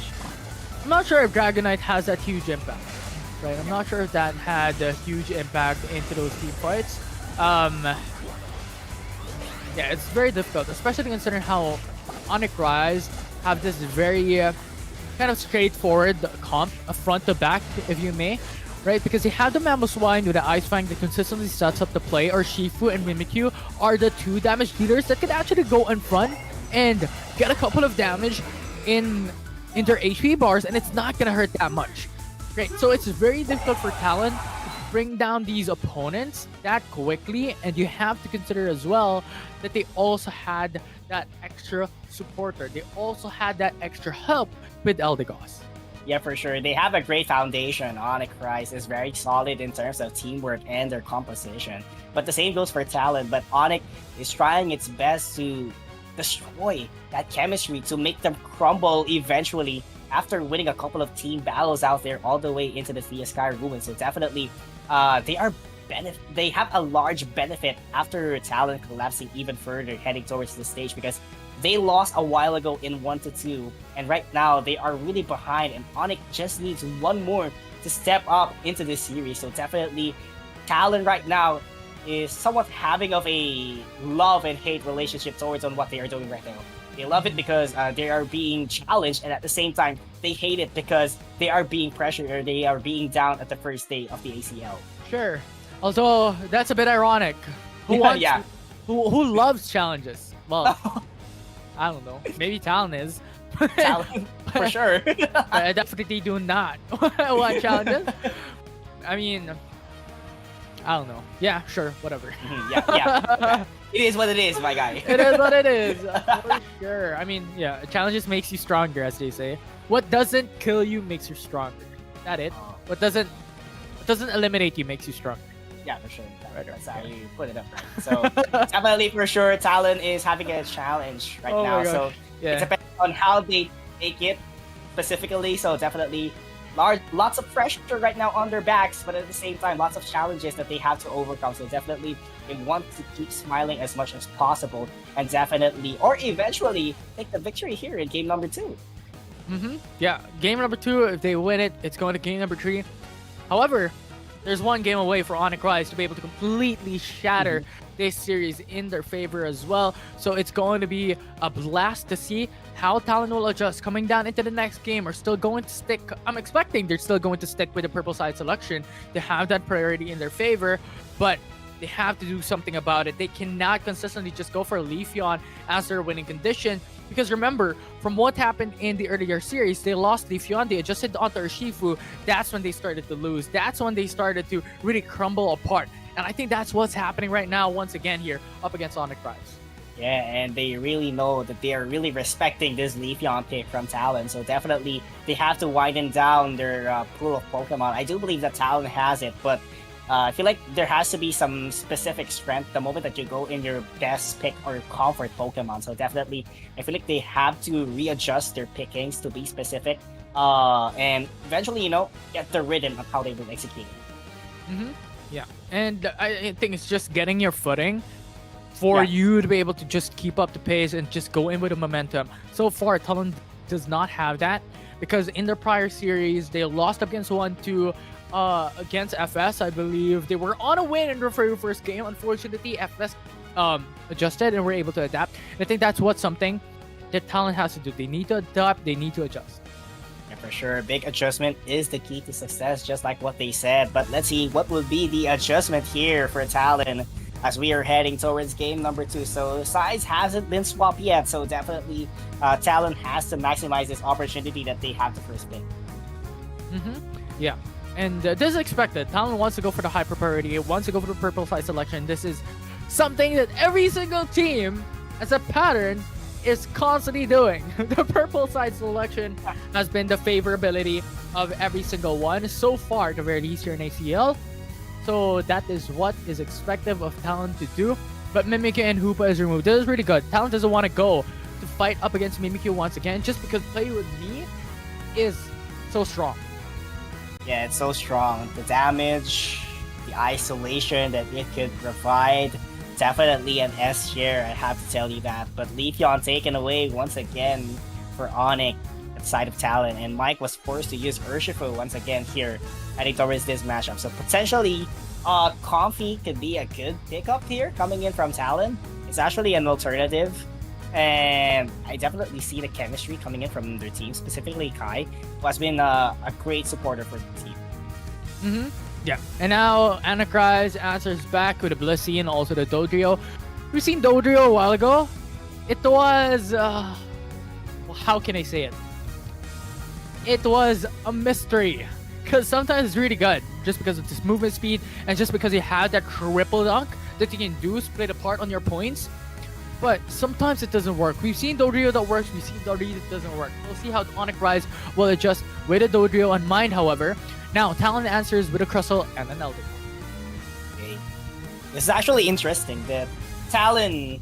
Speaker 4: I'm not sure if Dragonite has that huge impact. Right, I'm not sure if that had a huge impact into those team fights. Yeah, it's very difficult, especially considering how Onyx Rise have this very kind of straightforward comp, a front to back, if you may, right? Because they have the Mamoswine with the Ice Fang that consistently sets up the play, or Shifu and Mimikyu are the two damage dealers that could actually go in front and get a couple of damage in their HP bars, and it's not gonna hurt that much. Right, so it's very difficult for Talon to bring down these opponents that quickly, and you have to consider as well that they also had that extra supporter. They also had that extra help with Eldegoss.
Speaker 3: Yeah, for sure. They have a great foundation. Onyx Rise is very solid in terms of teamwork and their composition. But the same goes for Talon. But Onyx is trying its best to destroy that chemistry, to make them crumble eventually after winning a couple of team battles out there all the way into the Thea Sky Ruins. So definitely, they have a large benefit after Talon collapsing even further, heading towards the stage, because they lost a while ago in 1-2, and right now they are really behind, and Onyx just needs one more to step up into this series. So definitely, Talon right now is somewhat having of a love and hate relationship towards on what they are doing right now. They love it because they are being challenged, and at the same time, they hate it because they are being pressured, or they are being down at the first day of the ACL.
Speaker 4: Sure. Although that's a bit ironic. Who loves challenges? Well, I don't know. Maybe Talon is.
Speaker 3: Talon, for sure.
Speaker 4: I definitely do not want challenges. I mean, I don't know. Yeah, sure, whatever.
Speaker 3: Yeah. It is what it is, my guy.
Speaker 4: It is what it is. For sure. I mean, yeah, challenges makes you stronger, as they say. What doesn't kill you makes you stronger. That it. What doesn't eliminate you makes you stronger.
Speaker 3: Yeah, for sure. That's how you put it up, right? So definitely, for sure, Talon is having a challenge right now. So it depends on how they take it specifically. So definitely, lots of pressure right now on their backs, but at the same time, lots of challenges that they have to overcome. So definitely, they want to keep smiling as much as possible, and definitely, or eventually, take the victory here in game number 2.
Speaker 4: Yeah, game number 2. If they win it, it's going to game number 3. However, there's one game away for Onyx Rise to be able to completely shatter this series in their favor as well. So it's going to be a blast to see how Talon will adjust coming down into the next game. Are still going to stick. I'm expecting they're still going to stick with the purple side selection to have that priority in their favor, but they have to do something about it. They cannot consistently just go for Leafeon as their winning condition, because remember, from what happened in the earlier series, they lost Leafeon, they adjusted onto Urshifu. That's when they started to lose. That's when they started to really crumble apart. And I think that's what's happening right now once again here up against Onyx Rise.
Speaker 3: Yeah, and they really know that they are really respecting this Leafeon pick from Talon. So definitely, they have to widen down their pool of Pokemon. I do believe that Talon has it, but I feel like there has to be some specific strength the moment that you go in your best pick or comfort Pokemon. So definitely, I feel like they have to readjust their pickings to be specific, and eventually, get the rhythm of how they will execute it.
Speaker 4: Yeah, and I think it's just getting your footing for you to be able to just keep up the pace and just go in with the momentum. So far, Talon does not have that, because in their prior series, they lost against 1-2 against FS, I believe. They were on a win in their very first game. Unfortunately, FS adjusted and were able to adapt. And I think that's something that Talon has to do. They need to adapt. They need to adjust.
Speaker 3: Yeah, for sure. Big adjustment is the key to success, just like what they said. But let's see what will be the adjustment here for Talon as we are heading towards game number 2. So sides hasn't been swapped yet. So definitely, Talon has to maximize this opportunity that they have the first pick.
Speaker 4: Yeah. And this is expected. Talon wants to go for the hyper priority. It wants to go for the purple side selection. This is something that every single team, as a pattern, is constantly doing. The purple side selection has been the favorability of every single one so far, at the very least here in ACL. So that is what is expected of Talon to do. But Mimikyu and Hoopa is removed. This is really good. Talon doesn't want to go to fight up against Mimikyu once again, just because Play With Me is so strong.
Speaker 3: Yeah, it's so strong. The damage, the isolation that it could provide, definitely an S tier, I have to tell you that. But Leafeon taken away once again for Onyx at the side of Talon, and Mike was forced to use Urshifu once again here, heading towards this matchup. So potentially, Comfy could be a good pickup here coming in from Talon. It's actually an alternative, and I definitely see the chemistry coming in from their team, specifically Kai, who has been a great supporter for the team.
Speaker 4: Yeah. And now Anacry's answers back with a Blissey and also the Dodrio. We've seen Dodrio a while ago. It was well, how can I say it? It was a mystery. Because sometimes it's really good just because of this movement speed and just because you have that triple dunk that you can do split apart on your points. But sometimes it doesn't work. We've seen Dodrio that works, we've seen Dodrio that doesn't work. We'll see how Anacry will adjust with a Dodrio on Mind, however. Now, Talon answers with a Crystal and an Elder.
Speaker 3: Okay. This is actually interesting that Talon,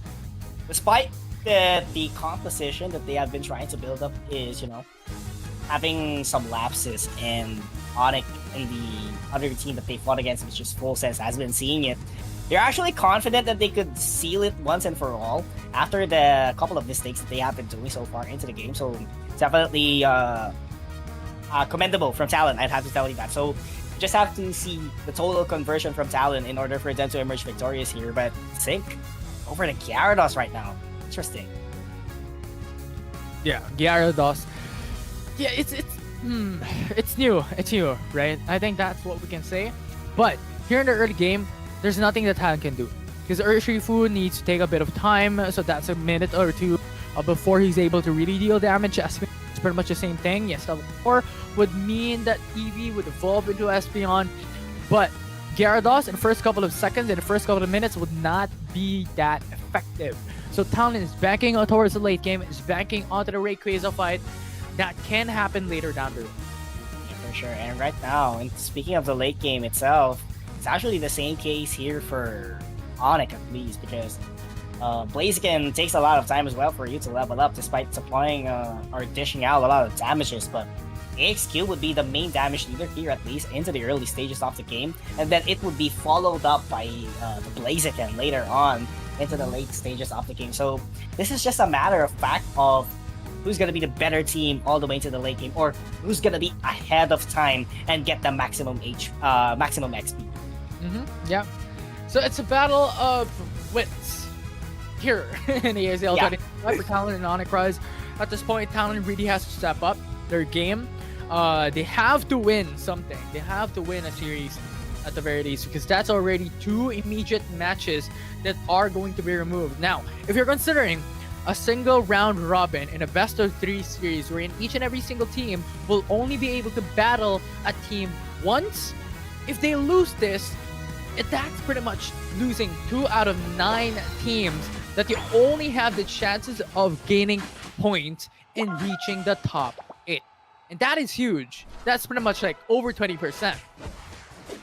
Speaker 3: despite the composition that they have been trying to build up is, having some lapses, and Onyx and the other team that they fought against, which is Full Sense, has been seeing it. They're actually confident that they could seal it once and for all after the couple of mistakes that they have been doing so far into the game. So definitely commendable from Talon, I'd have to tell you that. So just have to see the total conversion from Talon in order for them to emerge victorious here. But Sync over to Gyarados right now. Interesting.
Speaker 4: Yeah, Gyarados. Yeah, it's new. It's new, right? I think that's what we can say. But here in the early game, there's nothing that Talon can do. Because Urshifu needs to take a bit of time, so that's a minute or two before he's able to really deal damage. It's pretty much the same thing. Yes, level 4 would mean that Eevee would evolve into Espeon, but Gyarados in the first couple of seconds, in the first couple of minutes, would not be that effective. So Talon is banking towards the late game, is banking onto the Rayquaza fight. That can happen later down the road.
Speaker 3: Yeah, for sure. And right now, and speaking of the late game itself, it's actually the same case here for Onyx at least, because Blaziken takes a lot of time as well for you to level up, despite supplying or dishing out a lot of damages. But AXQ would be the main damage leader here, at least into the early stages of the game, and then it would be followed up by the Blaziken later on into the late stages of the game. So this is just a matter of fact of who's going to be the better team all the way into the late game, or who's going to be ahead of time and get the maximum XP.
Speaker 4: Yeah. So it's a battle of wits here in the ASL.
Speaker 3: Yeah.
Speaker 4: For Talon and Anacry. At this point, Talon really has to step up their game. They have to win something. They have to win a series at the very least, because that's already 2 immediate matches that are going to be removed. Now, if you're considering a single round robin in a best of 3 series wherein each and every single team will only be able to battle a team once, if they lose this, that's pretty much losing 2 out of 9 teams that you only have the chances of gaining points and reaching the top 8. And that is huge. That's pretty much like over 20%.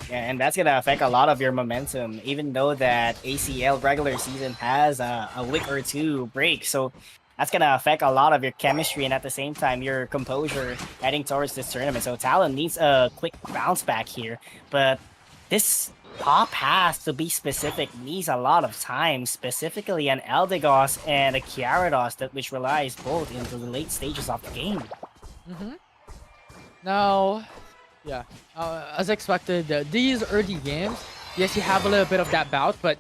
Speaker 3: Yeah, and that's going to affect a lot of your momentum, even though that ACL regular season has a week or 2 break. So that's going to affect a lot of your chemistry and at the same time your composure heading towards this tournament. So Talon needs a quick bounce back here. But this top pass, to be specific, needs a lot of time, specifically an Eldegoss and a Gyarados which relies both into the late stages of the game.
Speaker 4: Now, yeah, as expected, these early games, yes, you have a little bit of that bout, but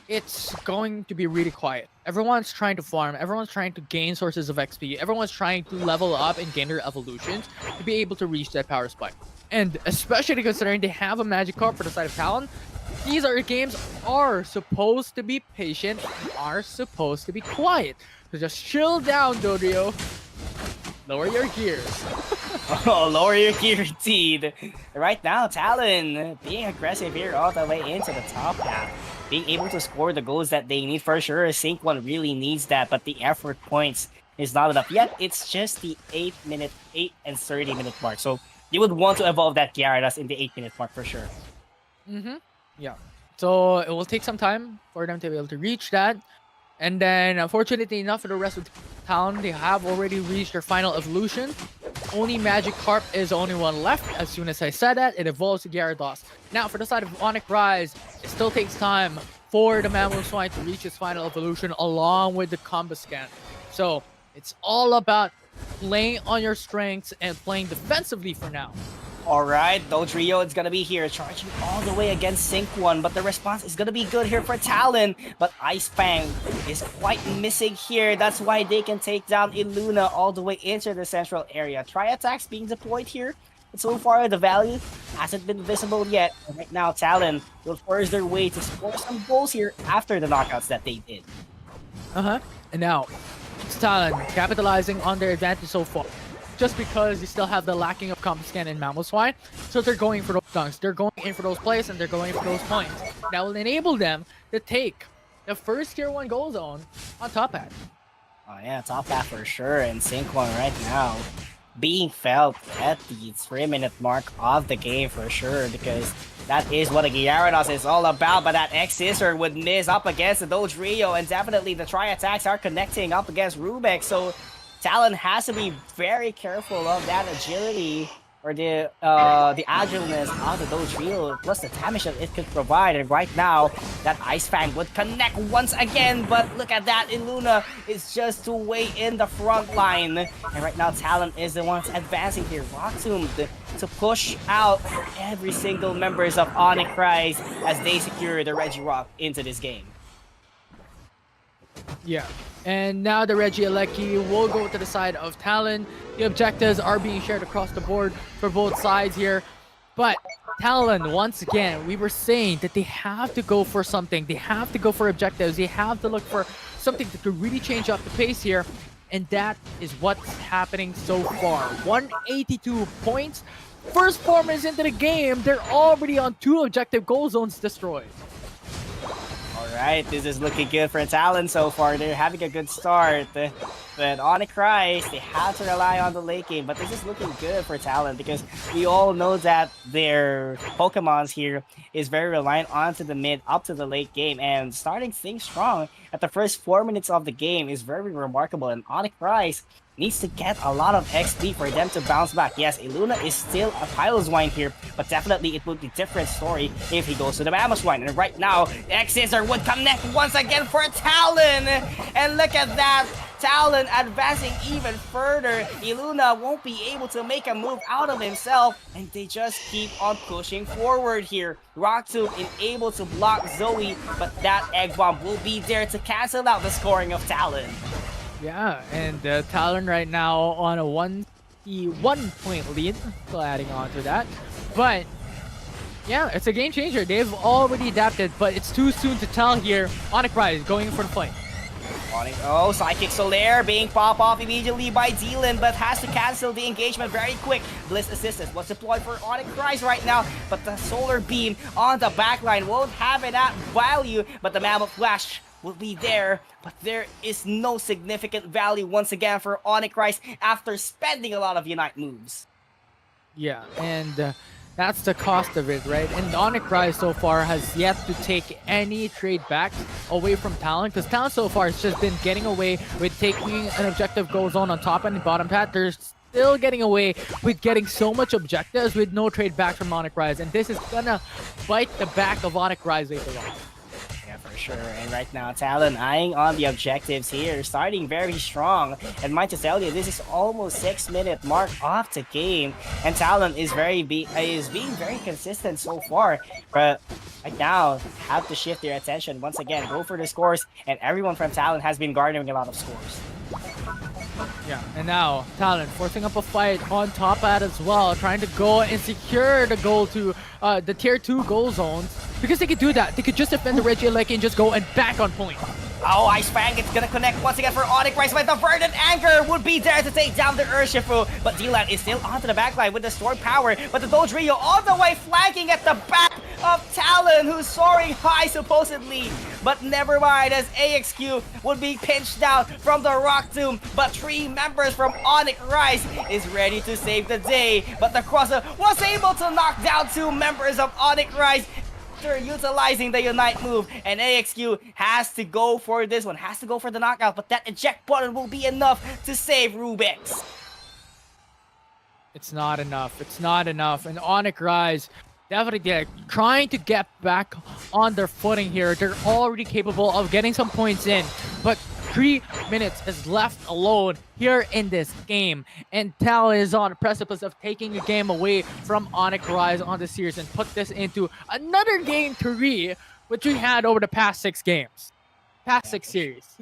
Speaker 4: it's going to be really quiet. Everyone's trying to farm, everyone's trying to gain sources of XP, everyone's trying to level up and gain their evolutions to be able to reach that power spike. And especially considering they have a Magikarp for the side of Talon, these early games are supposed to be patient, are supposed to be quiet. So just chill down, Dodrio. Lower your gears.
Speaker 3: Oh, lower your gear indeed. Right now, Talon being aggressive here all the way into the top half. Being able to score the goals that they need for sure. Sync 1 really needs that, but the effort points is not enough. Yet, it's just the 8 and 30-minute mark. So, you would want to evolve that Gyarados in the 8-minute mark for sure.
Speaker 4: Yeah. So, it will take some time for them to be able to reach that. And then, unfortunately enough, for the rest of the town, they have already reached their final evolution. Only Magikarp is the only one left. As soon as I said that, it evolves to Gyarados. Now, for the side of Anacry, it still takes time for the Mamoswine to reach its final evolution along with the combo scan. So, it's all about playing on your strengths and playing defensively for now.
Speaker 3: Alright, Dodrio is gonna be here, charging all the way against Sync 1, but the response is gonna be good here for Talon. But Ice Fang is quite missing here. That's why they can take down Illuna all the way into the central area. Tri-attacks being deployed here. But so far, the value hasn't been visible yet. And right now, Talon will force their way to score some goals here after the knockouts that they did.
Speaker 4: And now, it's Talon capitalizing on their advantage so far. Just because you still have the lacking of comp scan in Mammal Swine, so they're going for those dunks. They're going in for those plays, and they're going for those points. That will enable them to take the first tier 1 goal zone on top hat.
Speaker 3: Oh yeah, top half for sure. And Sync 1 right now being felt at the 3-minute mark of the game for sure, because that is what a Gyarados is all about. But that X-Scissor would miss up against the Dodrio, and definitely the tri-attacks are connecting up against Rubik. So Talon has to be very careful of that agility or the agileness of the Dodrio, plus the damage that it could provide. And right now, that Ice Fang would connect once again, but look at that, Iluna is just too way in the front line. And right now, Talon is the ones advancing here. Rock Tomb to push out every single members of Onyx Rise as they secure the Regirock into this game.
Speaker 4: Yeah, and now the Regieleki will go to the side of Talon. The objectives are being shared across the board for both sides here. But Talon, once again, we were saying that they have to go for something. They have to go for objectives. They have to look for something that could really change up the pace here. And that is what's happening so far. 182 points. First 4 minutes into the game, they're already on 2 objective goal zones destroyed.
Speaker 3: Alright, this is looking good for Talon so far. They're having a good start. But Onyx Rise, they have to rely on the late game. But this is looking good for Talon because we all know that their Pokemons here is very reliant onto the mid up to the late game. And starting things strong at the first 4 minutes of the game is very remarkable. And Onyx Rise needs to get a lot of XP for them to bounce back. Yes, Iluna is still a Piloswine here, but definitely it would be a different story if he goes to the Mamoswine. And right now, X-Scissor would connect once again for Talon! And look at that! Talon advancing even further. Iluna won't be able to make a move out of himself, and they just keep on pushing forward here. Rock Tomb is able to block Zoe, but that Egg Bomb will be there to cancel out the scoring of Talon.
Speaker 4: Yeah, and Talon right now on a 1-point lead, still adding on to that. But yeah, it's a game changer. They've already adapted, but it's too soon to tell here. Onyx Rise going for the fight.
Speaker 3: Oh, Psychic Solaire being popped off immediately by Dylan, but has to cancel the engagement very quick. Bliss Assistance was deployed for Onyx Rise right now, but the Solar Beam on the backline won't have enough value, but the Mammoth Flash will be there, but there is no significant value once again for Onyx Rise after spending a lot of Unite moves.
Speaker 4: Yeah, and that's the cost of it, right? And Onyx Rise so far has yet to take any trade back away from Talon, because Talon so far has just been getting away with taking an objective goal zone on top and bottom path. They're still getting away with getting so much objectives with no trade back from Onyx Rise, and this is gonna bite the back of Onyx Rise later on.
Speaker 3: For sure, and right now Talon eyeing on the objectives here, starting very strong. And mind to tell you, this is almost 6-minute mark of the game, and Talon is being very consistent so far. But right now, have to shift their attention once again, go for the scores, and everyone from Talon has been garnering a lot of scores.
Speaker 4: Yeah, and now Talon forcing up a fight on top at as well, trying to go and secure the goal to the tier 2 goal zones. Because they could do that. They could just defend the Regieleki and just go and back on point.
Speaker 3: Oh, Ice Fang, it's gonna connect once again for Onyx Rise, but the Verdant Anchor would be there to take down the Urshifu. But Dylan is still onto the backline with the Storm Power, but the Dodrio all the way flanking at the back of Talon, who's soaring high supposedly. But never mind, as AXQ would be pinched down from the Rock Tomb, but 3 members from Onyx Rise is ready to save the day. But the Crosser was able to knock down 2 members of Onyx Rise after utilizing the Unite move, and AXQ has to go for this one, has to go for the knockout, but that eject button will be enough to save Rubix.
Speaker 4: It's not enough. It's not enough. And Onyx Rise definitely trying to get back on their footing here. They're already capable of getting some points in, but 3 minutes is left alone here in this game, and Talon is on the precipice of taking a game away from Onyx Rise on the series and put this into another game 3, which we had over the past 6 games, past 6 series.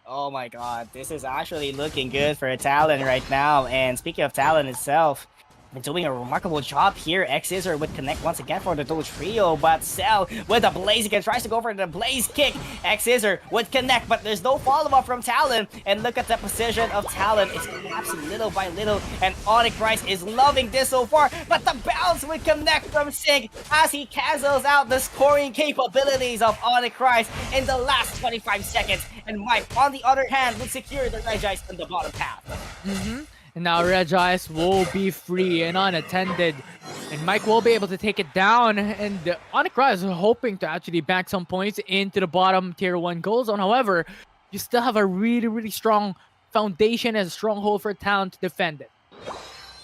Speaker 3: Oh my god, this is actually looking good for Talon right now. And speaking of Talon itself, Been doing a remarkable job here. X-Scissor would connect once again for the dual trio, but Cell with the Blaze again tries to go for the Blaze kick. X-Scissor would connect, but there's no follow-up from Talon. And look at the position of Talon. It's collapsing little by little, and Onyx Rice is loving this so far, but the bounce would connect from Sig as he cancels out the scoring capabilities of Onyx Rice in the last 25 seconds. And Mike, on the other hand, would secure the Red Ice in the bottom path.
Speaker 4: And now Red Ice will be free and unattended. And Mike will be able to take it down. And Onyx Rice is hoping to actually bank some points into the bottom tier 1 goal zone. However, you still have a really strong foundation and stronghold for Talon to defend it.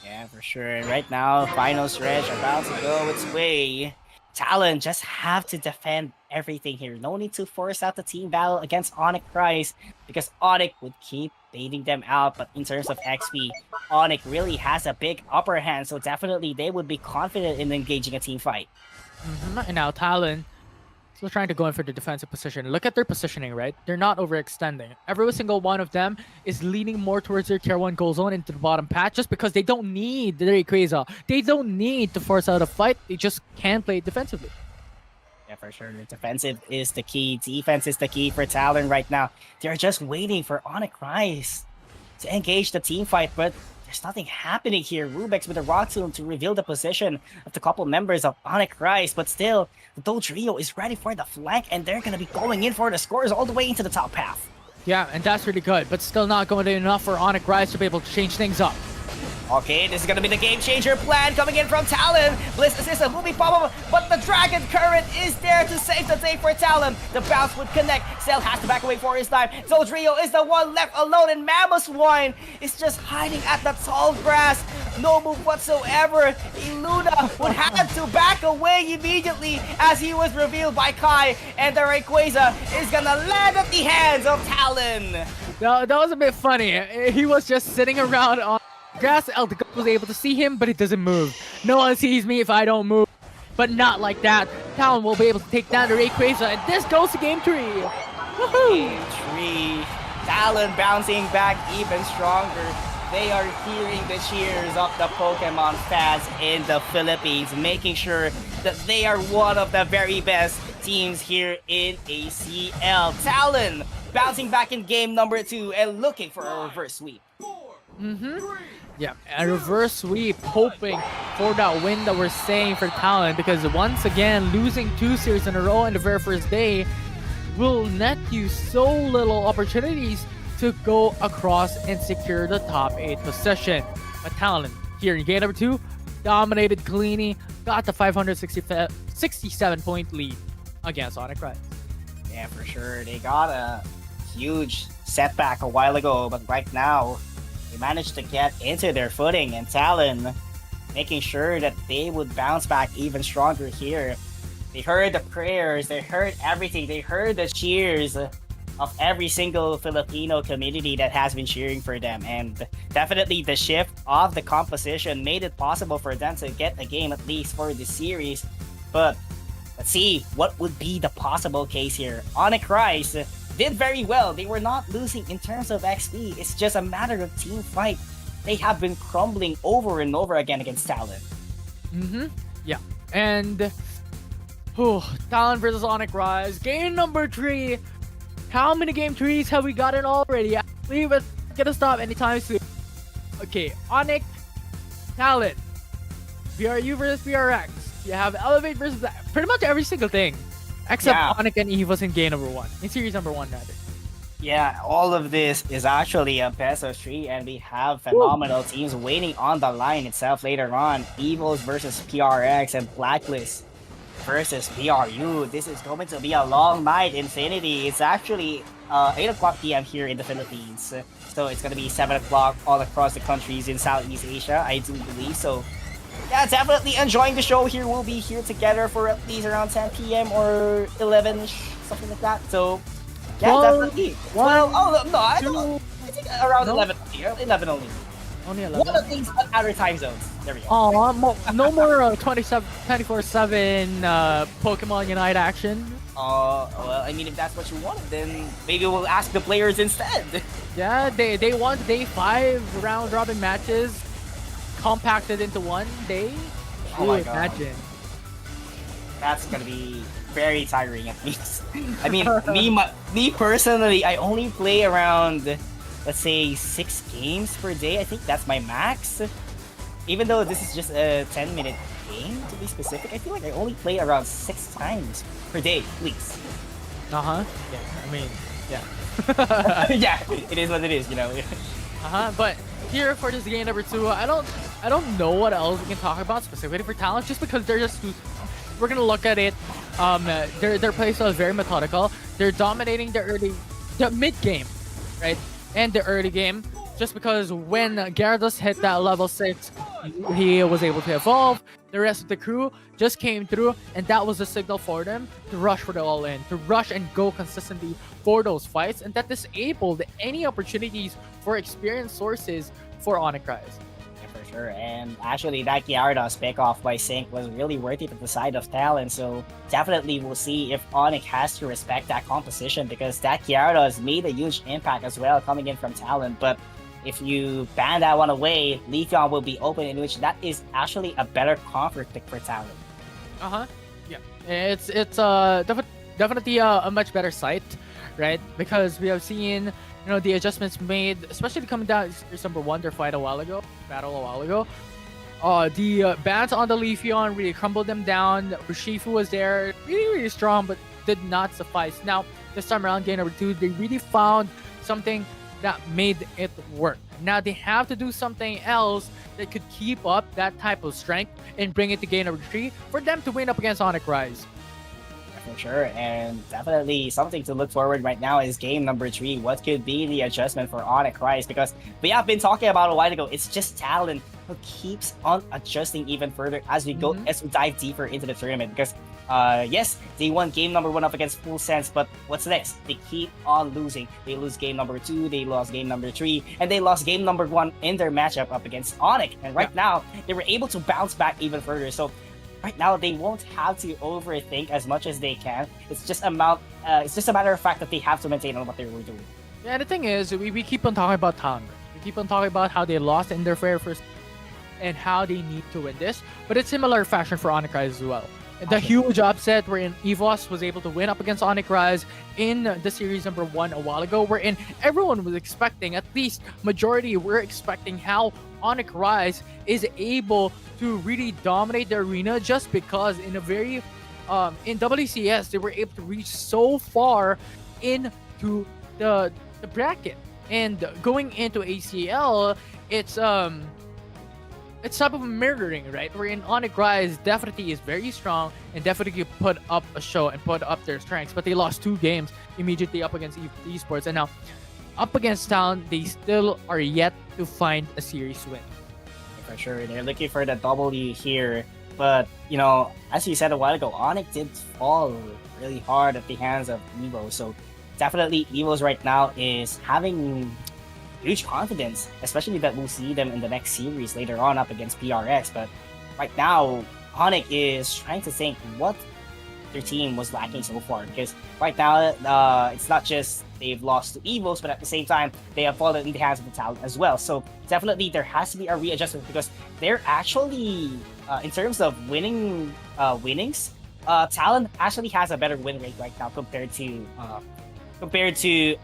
Speaker 3: Yeah, for sure. Right now, final stretch about to go its way. Talon just have to defend everything here. No need to force out the team battle against Onyx Rice because Onyx would keep baiting them out. But in terms of XP, Onyx really has a big upper hand, so definitely they would be confident in engaging a team fight.
Speaker 4: And now Talon still trying to go in for the defensive position. Look at their positioning, right? They're not overextending. Every single one of them is leaning more towards their tier 1 goal zone into the bottom patch just because they don't need the Rayquaza. They don't need to force out a fight. They just can play it defensively.
Speaker 3: Yeah, for sure. Defensive is the key. Defense is the key for Talon right now. They're just waiting for Onyx Rice to engage the team fight, but there's nothing happening here. Rubex with a Rock Tomb to reveal the position of the couple members of Onyx Rice, but still, the Dole Trio is ready for the flank, and they're going to be going in for the scores all the way into the top path.
Speaker 4: Yeah, and that's really good, but still not going to be enough for Onyx Rice to be able to change things up.
Speaker 3: Okay, this is gonna be the game changer plan coming in from Talon. Bliss Assistant will be poppable, but the Dragon Current is there to save the day for Talon. The bounce would connect. Cell has to back away for his time. Zodrio is the one left alone, and Mammoth Wine is just hiding at the tall grass. No move whatsoever. Iluna would have to back away immediately as he was revealed by Kai, and the Rayquaza is gonna land at the hands of Talon.
Speaker 4: That was a bit funny. He was just sitting around on grass. Eldegoss was able to see him, but he doesn't move. No one sees me if I don't move. But not like that. Talon will be able to take down the Rayquaza, and this goes to game 3. Woohoo!
Speaker 3: Game 3. Talon bouncing back even stronger. They are hearing the cheers of the Pokemon fans in the Philippines, making sure that they are one of the very best teams here in ACL. Talon bouncing back in game number 2 and looking for a reverse sweep.
Speaker 4: Yeah, a reverse sweep, hoping for that win that we're saying for Talon, because once again, losing 2 series in a row in the very first day will net you so little opportunities to go across and secure the top 8 position. But Talon, here in game number 2, dominated cleanly, got the 567-point lead against Onyx Rice.
Speaker 3: Yeah, for sure. They got a huge setback a while ago, but right now, they managed to get into their footing, and Talon making sure that they would bounce back even stronger here. They heard the prayers, they heard everything, they heard the cheers of every single Filipino community that has been cheering for them, and definitely the shift of the composition made it possible for them to get a game at least for this series. But let's see what would be the possible case here. Onyx Rice did very well. They were not losing in terms of XP. It's just a matter of team fight. They have been crumbling over and over again against Talon.
Speaker 4: Yeah. And Talon versus Onyx Rice. Game number 3. How many game 3s have we gotten already? Leave it. Gonna stop anytime soon. Okay, Onyx, Talon, VRU versus VRX. You have Elevate versus pretty much every single thing. Except Onyx and Eve was in game number 1. In series number 1, rather.
Speaker 3: Yeah, all of this is actually a best of 3, and we have phenomenal teams waiting on the line itself later on. Evils versus PRX and Blacklist versus PRU. This is going to be a long night, Infinity. It's actually 8 o'clock p.m. here in the Philippines. So it's going to be 7 o'clock all across the countries in Southeast Asia, I do believe. So yeah, definitely enjoying the show here. We'll be here together for at least around 10 p.m. or 11-ish, something like that. So yeah, definitely. Well, I think around 11 here. 11 only.
Speaker 4: Only 11.
Speaker 3: One of these other time zones. There we go.
Speaker 4: Oh, no more 24/7 Pokemon Unite action.
Speaker 3: Well, I mean, if that's what you wanted, then maybe we'll ask the players instead.
Speaker 4: Yeah, they want day 5 round robin matches. compacted into one day.
Speaker 3: Oh my
Speaker 4: Ooh,
Speaker 3: God.
Speaker 4: imagine.
Speaker 3: That's gonna be very tiring at least. I mean, me personally, I only play around, let's say, 6 games per day. I think that's my max. Even though this is just a 10-minute game, to be specific, I feel like I only play around 6 times per day, please.
Speaker 4: Yeah, I mean, yeah.
Speaker 3: Yeah, it is what it is, you know.
Speaker 4: But here for this game number 2, I don't know what else we can talk about specifically for Talent, just because they're just too. We're gonna look at it. Their playstyle is very methodical. They're dominating the mid game, right, and the early game. Just because when Gyarados hit that level 6, he was able to evolve. The rest of the crew just came through, and that was the signal for them to rush for the all-in, to rush and go consistently for those fights, and that disabled any opportunities for experienced sources for Onyx Rise.
Speaker 3: Yeah, for sure. And actually, that Gyarados pick off by Sync was really worth it at the side of Talon. So definitely we'll see if Onyx has to respect that composition, because that Gyarados made a huge impact as well coming in from Talon. But if you ban that one away, Leafeon will be open, in which that is actually a better comfort pick for Talon.
Speaker 4: Yeah. It's definitely a much better sight, right? Because we have seen the adjustments made, especially coming down series number 1, their battle a while ago. The bans on the Leafeon really crumbled them down. Urshifu was there, really strong, but did not suffice. Now this time around, game number 2, they really found something that made it work. Now they have to do something else that could keep up that type of strength and bring it to game number 3 for them to win up against Onyx Rise.
Speaker 3: For sure, and definitely something to look forward right now is game number 3. What could be the adjustment for Onyx Rise? Because we have been talking about a while ago, it's just Talon who keeps on adjusting even further as we go, as we dive deeper into the tournament. Because yes, they won game number 1 up against Full Sense, but what's next? They keep on losing. They lose game number 2, they lost game number 3, and they lost game number 1 in their matchup up against Onyx. And right now, they were able to bounce back even further. So right now, they won't have to overthink as much as they can. It's just a matter of fact that they have to maintain on what they were doing.
Speaker 4: Yeah, the thing is, we keep on talking about Talon. We keep on talking about how they lost in their very first and how they need to win this. But it's similar fashion for Onyx Rise as well. The huge upset wherein EVOS was able to win up against Onyx Rise in the series number 1 a while ago, wherein everyone was expecting, at least majority were expecting, how Onyx Rise is able to really dominate the arena, just because in a very in WCS they were able to reach so far into the bracket, and going into ACL it's type of mirroring, right? Wherein Onyx Rise definitely is very strong and definitely put up a show and put up their strengths, but they lost 2 games immediately up against esports, and now up against Talon, they still are yet to find a series win.
Speaker 3: For sure, they're looking for the W here, but as you said a while ago, Onyx did fall really hard at the hands of Evo. So definitely Evo's right now is having huge confidence, especially that we'll see them in the next series later on up against PRX. But right now, Onyx is trying to think what their team was lacking so far, because right now it's not just they've lost to Evos, but at the same time they have fallen in the hands of the Talon as well. So definitely there has to be a readjustment, because they're actually in terms of winnings, Talon actually has a better win rate right now compared to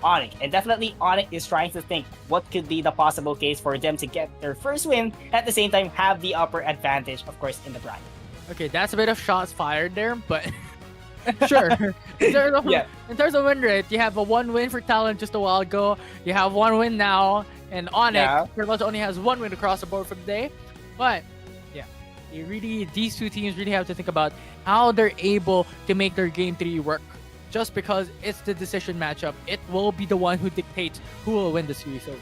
Speaker 3: Onyx. And definitely Onyx is trying to think what could be the possible case for them to get their first win, at the same time have the upper advantage, of course, in the bracket.
Speaker 4: Okay, that's a bit of shots fired there, but sure. In terms of win rate, you have a 1 win for Talon just a while ago. You have 1 win now, and Onyx pretty much only has 1 win across the board for the day. But yeah, these 2 teams really have to think about how they're able to make their game 3 work. Just because it's the decision matchup, it will be the one who dictates who will win the series. So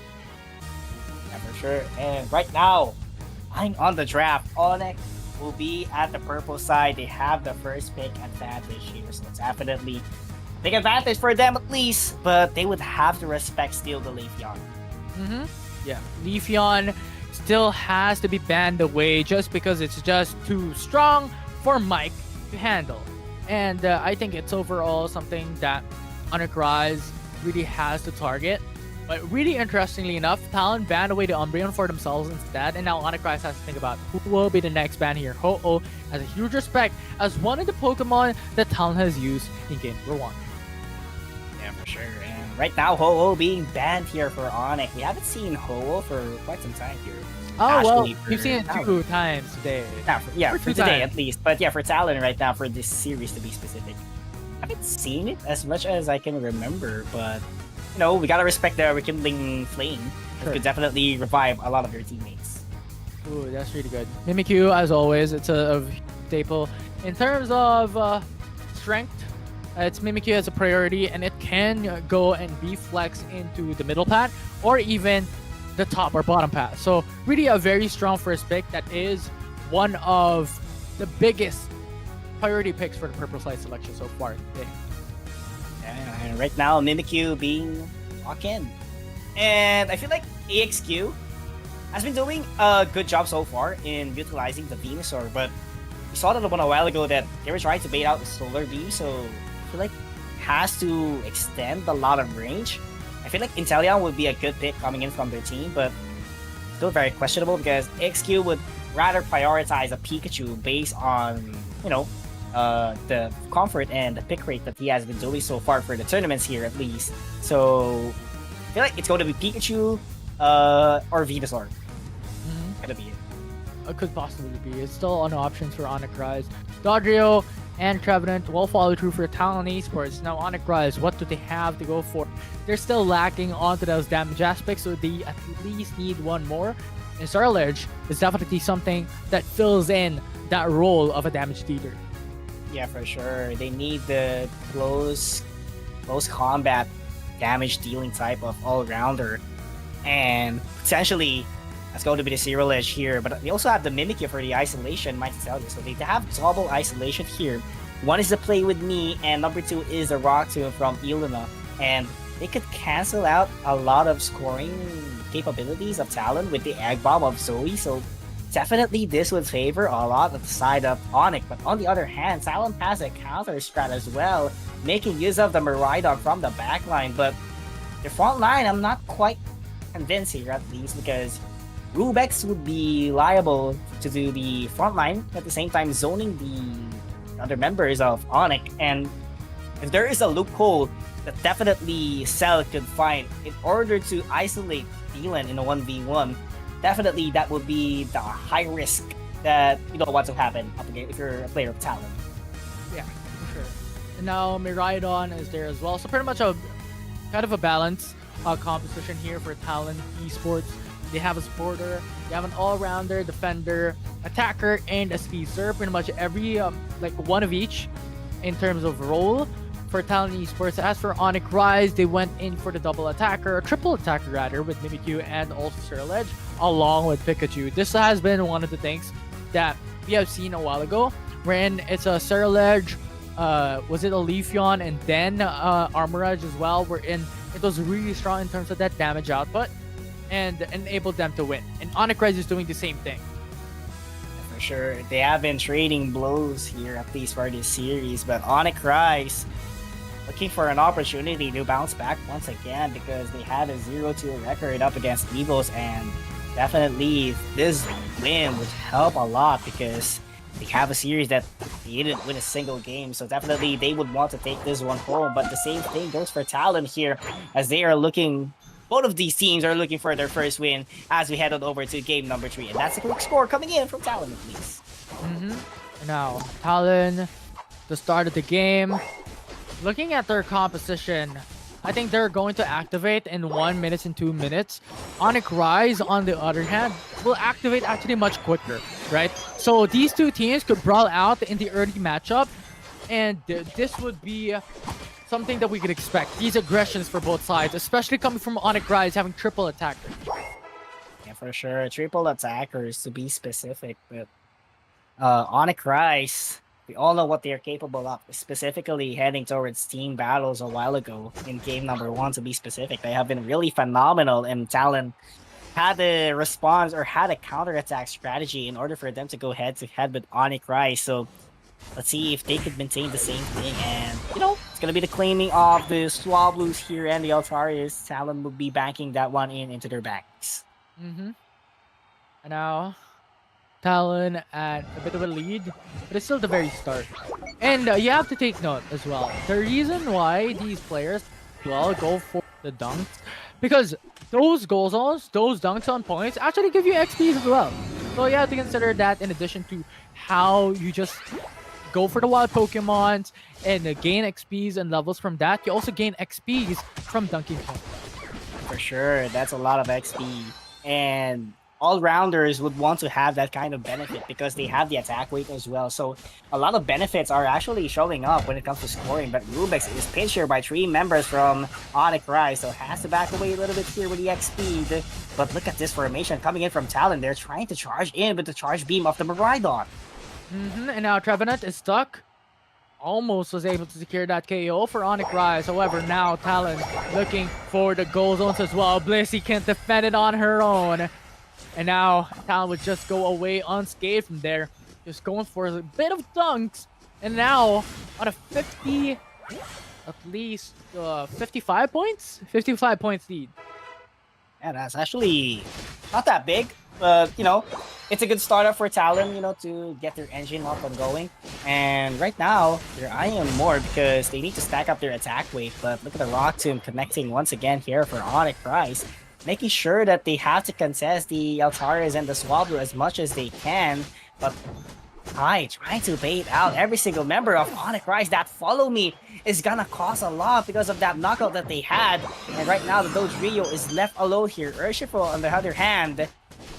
Speaker 3: yeah, for sure. And right now, eyeing on the draft, Onyx will be at the purple side. They have the first pick advantage here, so it's definitely a big advantage for them at least, but they would have to respect still the Leafeon.
Speaker 4: Yeah, Leafeon still has to be banned away just because it's just too strong for Mike to handle. And I think it's overall something that Onyx Rise really has to target. But really interestingly enough, Talon banned away the Umbreon for themselves instead, and now Onyx Rise has to think about who will be the next ban here. Ho-Oh has a huge respect as one of the Pokemon that Talon has used in game number 1.
Speaker 3: Yeah, for sure. And right now, Ho-Oh being banned here for Onyx. We haven't seen Ho-Oh for quite some time here.
Speaker 4: Oh, well,
Speaker 3: Actually, for
Speaker 4: you've seen it
Speaker 3: Talon.
Speaker 4: 2 times today.
Speaker 3: Yeah,
Speaker 4: Or
Speaker 3: for
Speaker 4: two
Speaker 3: today
Speaker 4: times.
Speaker 3: at least. But yeah, for Talon right now, for this series to be specific. I haven't seen it as much as I can remember, but you know, we gotta respect the rekindling flame.
Speaker 4: Sure.
Speaker 3: It could definitely revive a lot of your teammates.
Speaker 4: Ooh, that's really good. Mimikyu, as always, it's a staple. In terms of strength, it's Mimikyu as a priority, and it can go and be flexed into the middle path, or even the top or bottom path. So really a very strong first pick that is one of the biggest priority picks for the Purple Slice selection so far today.
Speaker 3: Yeah, and right now, Mimikyu being locked in. And I feel like AXQ has been doing a good job so far in utilizing the Venusaur, but we saw that one a while ago that they were trying to bait out the Solar Beam, so I feel like has to extend a lot of range. I feel like Inteleon would be a good pick coming in from their team, but still very questionable because AXQ would rather prioritize a Pikachu based on, you know, the comfort and the pick rate that he has been doing so far for the tournaments here at least. So I feel like it's going to be Pikachu or Venusaur. Gonna be it.
Speaker 4: It could possibly be. It's still on options for Onyx Rise. Dodrio and Trevenant will follow through for Talon Esports. Now Onyx Rise, what do they have to go for? They're still lacking onto those damage aspects, so they at least need one more. And Surledge is definitely something that fills in that role of a damage dealer.
Speaker 3: Yeah, for sure. They need the close combat damage dealing type of all-rounder. And potentially that's going to be the Zero Edge here. But they also have the Mimikyu for the isolation, might tell you. So they have double isolation here. One is the Play With Me, and number 2 is the Rock Tomb from Iluna. And they could cancel out a lot of scoring capabilities of Talon with the Egg Bomb of Zoe. So definitely this would favor a lot of the side of Onyx. But on the other hand, Talon has a counter strat as well, making use of the Miraidon from the backline. But the front line, I'm not quite convinced here at least, because Rubex would be liable to do the front line, at the same time zoning the other members of Onyx. And if there is a loophole that definitely Cell could find in order to isolate Dylan in a 1v1, definitely that would be the high risk that you don't want to happen up again if you're a player of Talon.
Speaker 4: Yeah, for sure. And now Miraidon is there as well. So pretty much a kind of a balance composition here for Talon Esports. They have a supporter, they have an all-rounder, defender, attacker, and a speedster. Pretty much every like one of each in terms of role for Talon Esports. As for Onyx Rise, they went in for the double attacker, or triple attacker rather, with Mimikyu and also Surledge, along with Pikachu. This has been one of the things that we have seen a while ago, wherein it's a Surledge, was it a Leafeon, and then Armorage as well, wherein it was really strong in terms of that damage output and enabled them to win. And Onyx Rise is doing the same thing.
Speaker 3: For sure, they have been trading blows here, at least for this series, but Onyx Rise looking for an opportunity to bounce back once again because they had a 0-2 record up against Eagles, and definitely this win would help a lot because they have a series that they didn't win a single game, so definitely they would want to take this one home. But the same thing goes for Talon here, as they are looking, both of these teams are looking for their first win as we head on over to game number 3, and that's a quick score coming in from Talon at least.
Speaker 4: Now, Talon, the start of the game. Looking at their composition, I think they're going to activate in 1 minute and 2 minutes. Onyx Rise, on the other hand, will activate actually much quicker, right? So these two teams could brawl out in the early matchup, and this would be something that we could expect. These aggressions for both sides, especially coming from Onyx Rise having triple attackers.
Speaker 3: Yeah, for sure. Triple attackers to be specific, but Onyx Rise, we all know what they're capable of, specifically heading towards team battles a while ago in game number 1 to be specific. They have been really phenomenal, and Talon had a response or had a counterattack strategy in order for them to go head to head with Onyx Rise. So Let's see if they could maintain the same thing. And, you know, it's going to be the claiming of the Swablues here and the Altarius. Talon will be banking that one into their banks.
Speaker 4: Mm-hmm. And now, Talon at a bit of a lead, but it's still the very start. And you have to take note as well. The reason why these players, well, go for the dunks, because those goal zones, those dunks on points, actually give you XPs as well. So you have to consider that in addition to how you just go for the wild Pokemons and gain XPs and levels from that, you also gain XPs from dunking points.
Speaker 3: For sure, that's a lot of XP. And all-rounders would want to have that kind of benefit because they have the attack weight as well. So a lot of benefits are actually showing up when it comes to scoring. But Rubix is pinched here by 3 members from Onyx Rise, so has to back away a little bit here with the XP. But look at this formation coming in from Talon. They're trying to charge in with the charge beam of the Miraidon.
Speaker 4: And now Trevenant is stuck. Almost was able to secure that KO for Onyx Rise. However, now Talon looking for the goal zones as well. Blissey can't defend it on her own. And now Talon would just go away unscathed from there. Just going for a bit of dunks. And now on a 50, at least 55 points? 55 points lead.
Speaker 3: Yeah, that's actually not that big. But, you know, it's a good startup for Talon, you know, to get their engine up and going. And right now, they're eyeing them more because they need to stack up their attack weight. But look at the Rock Tomb connecting once again here for Onyx Rise, making sure that they have to contest the Altarius and the Swablu as much as they can. But Kai trying to bait out every single member of Onyx Rise. That follow me is gonna cost a lot because of that knockout that they had. And right now, the Doge Rio is left alone here. Urshifu, on the other hand,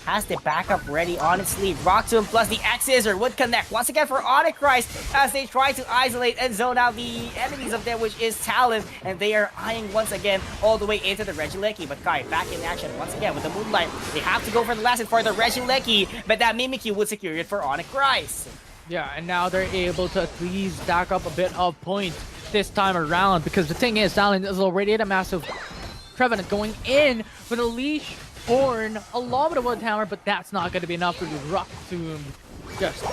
Speaker 3: has the backup ready on its sleeve. Rock Tomb plus the X-Scissor would connect once again for Onyx Rise as they try to isolate and zone out the enemies of them, which is Talon, and they are eyeing once again all the way into the Regieleki. But Kai back in action once again with the Moonlight. They have to go for the last hit for the Regieleki, but that Mimikyu would secure it for Onyx Rise.
Speaker 4: Yeah, and now they're able to at least stack up a bit of points this time around, because the thing is, Talon is already at a massive Trevenant going in with a leash. Horn, along with a Wood Hammer, but that's not going to be enough for the Rock Tomb. Just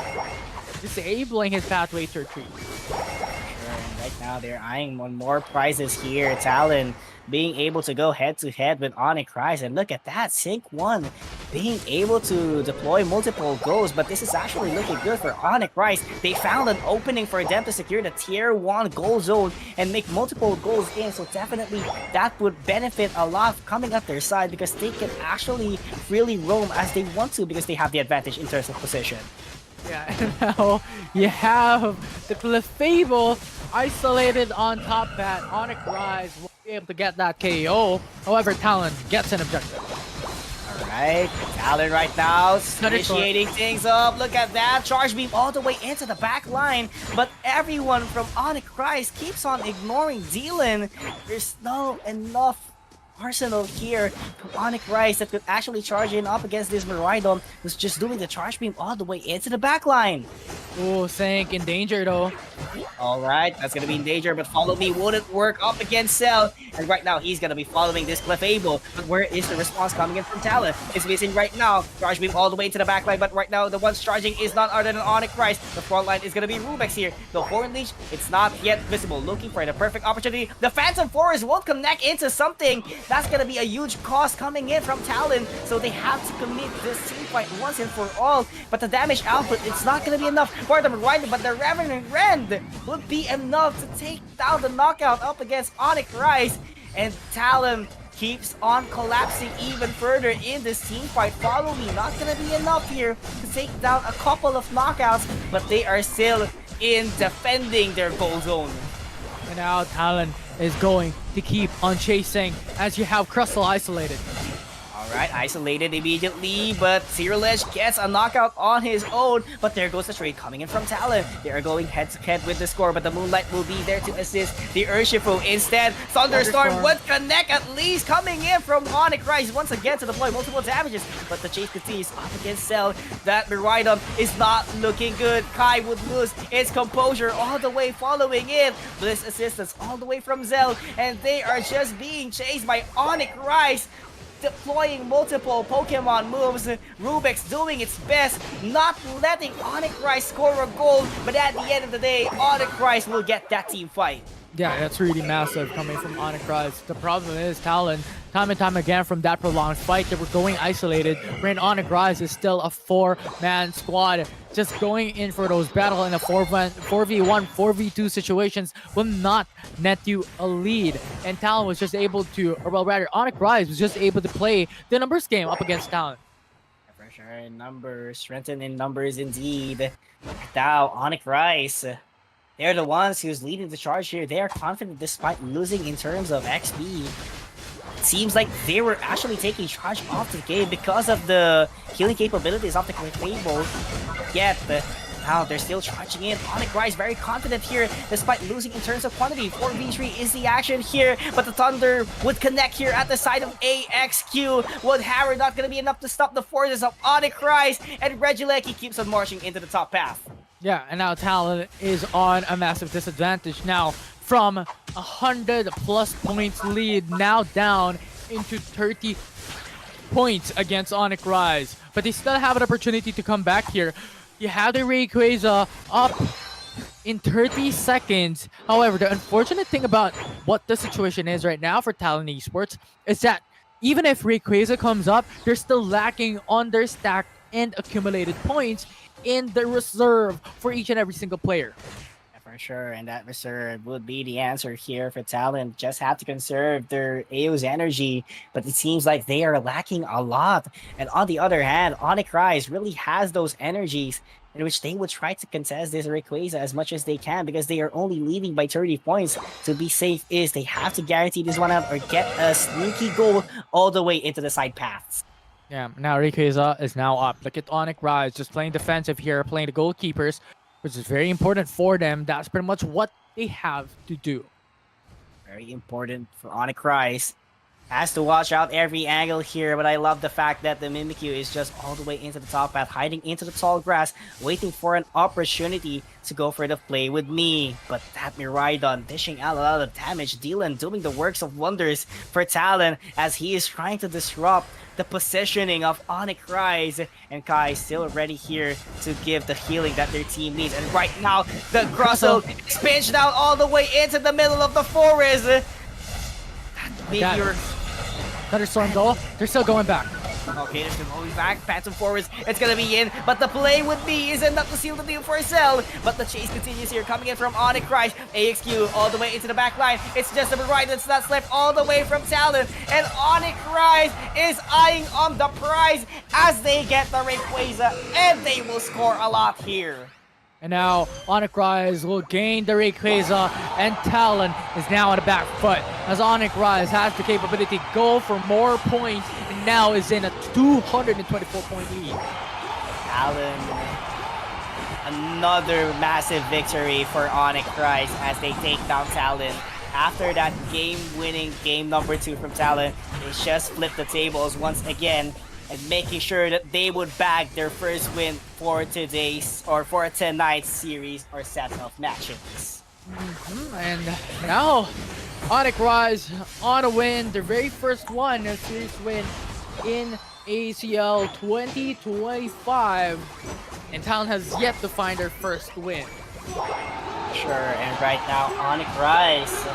Speaker 4: disabling his pathway to retreat.
Speaker 3: Sure, and right now they're eyeing on more prizes here. Talon being able to go head-to-head with Onyx Rise. And look at that, Sync 1 being able to deploy multiple goals. But this is actually looking good for Onyx Rise. They found an opening for them to secure the Tier 1 goal zone and make multiple goals in. So definitely that would benefit a lot coming up their side because they can actually really roam as they want to because they have the advantage in terms of position.
Speaker 4: Yeah, and now you have the Clefable isolated on top bat. Onyx Rise will be able to get that KO. However, Talon gets an objective.
Speaker 3: Alright, Talon right now initiating things up. Look at that. Charge beam all the way into the back line. But everyone from Onyx Rise keeps on ignoring Dylan. There's no enough arsenal here from Onyx Rise that could actually charge in up against this Miraidon, who's just doing the charge beam all the way into the back line.
Speaker 4: Oh, Sank in danger though.
Speaker 3: Alright, that's gonna be in danger, but follow me wouldn't work up against Cell. And right now, he's gonna be following this Clefable. But where is the response coming in from Talon? It's missing right now. Charge beam all the way to the back line, but right now, the one's charging is none other than Onyx Rise. The front line is gonna be Rubix here. The Horn Leash, it's not yet visible. Looking for the perfect opportunity. The Phantom Forest won't connect into something. That's gonna be a huge cost coming in from Talon. So they have to commit this team fight once and for all. But the damage output, it's not gonna be enough for the Miraidon, but the Revenant Rend would be enough to take down the knockout up against Onyx Rise. And Talon keeps on collapsing even further in this team fight. Follow me, not gonna be enough here to take down a couple of knockouts, but they are still in defending their goal zone.
Speaker 4: And now Talon is going to keep on chasing as you have Crystal isolated.
Speaker 3: Alright, isolated immediately, but Zirledge gets a knockout on his own. But there goes the trade coming in from Talon. They are going head-to-head with the score, but the Moonlight will be there to assist the Urshifu. Instead, Thunderstorm would connect at least, coming in from Onyx Rise once again to deploy multiple damages. But the chase continues up against Cell. That Miraidon is not looking good. Kai would lose its composure all the way following in. Bliss assistance all the way from Zell, and they are just being chased by Onyx Rise. deploying multiple Pokemon moves. Rubik's doing its best, not letting Onyx Rise score a goal, but at the end of the day, Onyx Rise will get that team fight.
Speaker 4: Yeah, that's really massive coming from Onyx Rise. The problem is Talon, time and time again from that prolonged fight, they were going isolated. When Onyx Rise is still a 4-man squad, just going in for those battle in a 4v1, 4v2 situations will not net you a lead. And Talon was just able to, or well rather, Onyx Rise was just able to play the numbers game up against Talon.
Speaker 3: For sure, numbers, strengthened in numbers indeed. Now, Onyx Rise. They're the ones who's leading the charge here. They are confident despite losing in terms of XP. It seems like they were actually taking charge of the game because of the healing capabilities of the table. Yet, now they're still charging in. Onyx Rise very confident here despite losing in terms of quantity. 4v3 is the action here, but the Thunder would connect here at the side of AXQ. Would Hammer not going to be enough to stop the forces of Onyx Rise? And Regieleki keeps on marching into the top path.
Speaker 4: Yeah, and now Talon is on a massive disadvantage now from 100+ points lead, now down into 30 points against Onyx Rise. But they still have an opportunity to come back here. You have the Rayquaza up in 30 seconds. However, the unfortunate thing about what the situation is right now for Talon Esports is that even if Rayquaza comes up, they're still lacking on their stacked and accumulated points in the reserve for each and every single player.
Speaker 3: Yeah, for sure, and that reserve would be the answer here for Talon. Just have to conserve their AO's energy, but it seems like they are lacking a lot. And on the other hand, Onyx Rise really has those energies in which they would try to contest this Rayquaza as much as they can because they are only leading by 30 points. To be safe is they have to guarantee this one out or get a sneaky goal all the way into the side paths.
Speaker 4: Yeah, now Rayquaza is now up. Look at Onyx Rise just playing defensive here, playing the goalkeepers, which is very important for them. That's pretty much what they have to do.
Speaker 3: Very important for Onyx Rise. Has to watch out every angle here, but I love the fact that the Mimikyu is just all the way into the top path, hiding into the tall grass, waiting for an opportunity to go for the play with me. But that Miraidon dishing out a lot of damage. Dylan doing the works of wonders for Talon as he is trying to disrupt the positioning of Onyx Rise. And Kai still ready here to give the healing that their team needs. And right now, the Gruzzle is pinched down all the way into the middle of the forest. Meteor.
Speaker 4: Thunderstorm goal. They're still going back.
Speaker 3: Okay, they're still going back. Phantom Forest. It's gonna be in, but the play with me is enough to seal the deal for Cell. But the chase continues here, coming in from Onyx Rise. AXQ all the way into the back line. It's just a right that's not left all the way from Talon. And Onyx Rise is eyeing on the prize as they get the Rayquaza, and they will score a lot here.
Speaker 4: And now Onyx Rise will gain the Rayquaza, and Talon is now on the back foot as Onyx Rise has the capability to go for more points and now is in a 224 point lead.
Speaker 3: Talon, another massive victory for Onyx Rise as they take down Talon. After that game-winning game number 2 from Talon, they just flipped the tables once again and making sure that they would bag their first win for today's or for tonight's series or set of matches.
Speaker 4: And now Onyx Rise on a win, their very first one, a series win in ACL 2025. And Talon has yet to find their first win.
Speaker 3: Sure, and right now Onyx Rise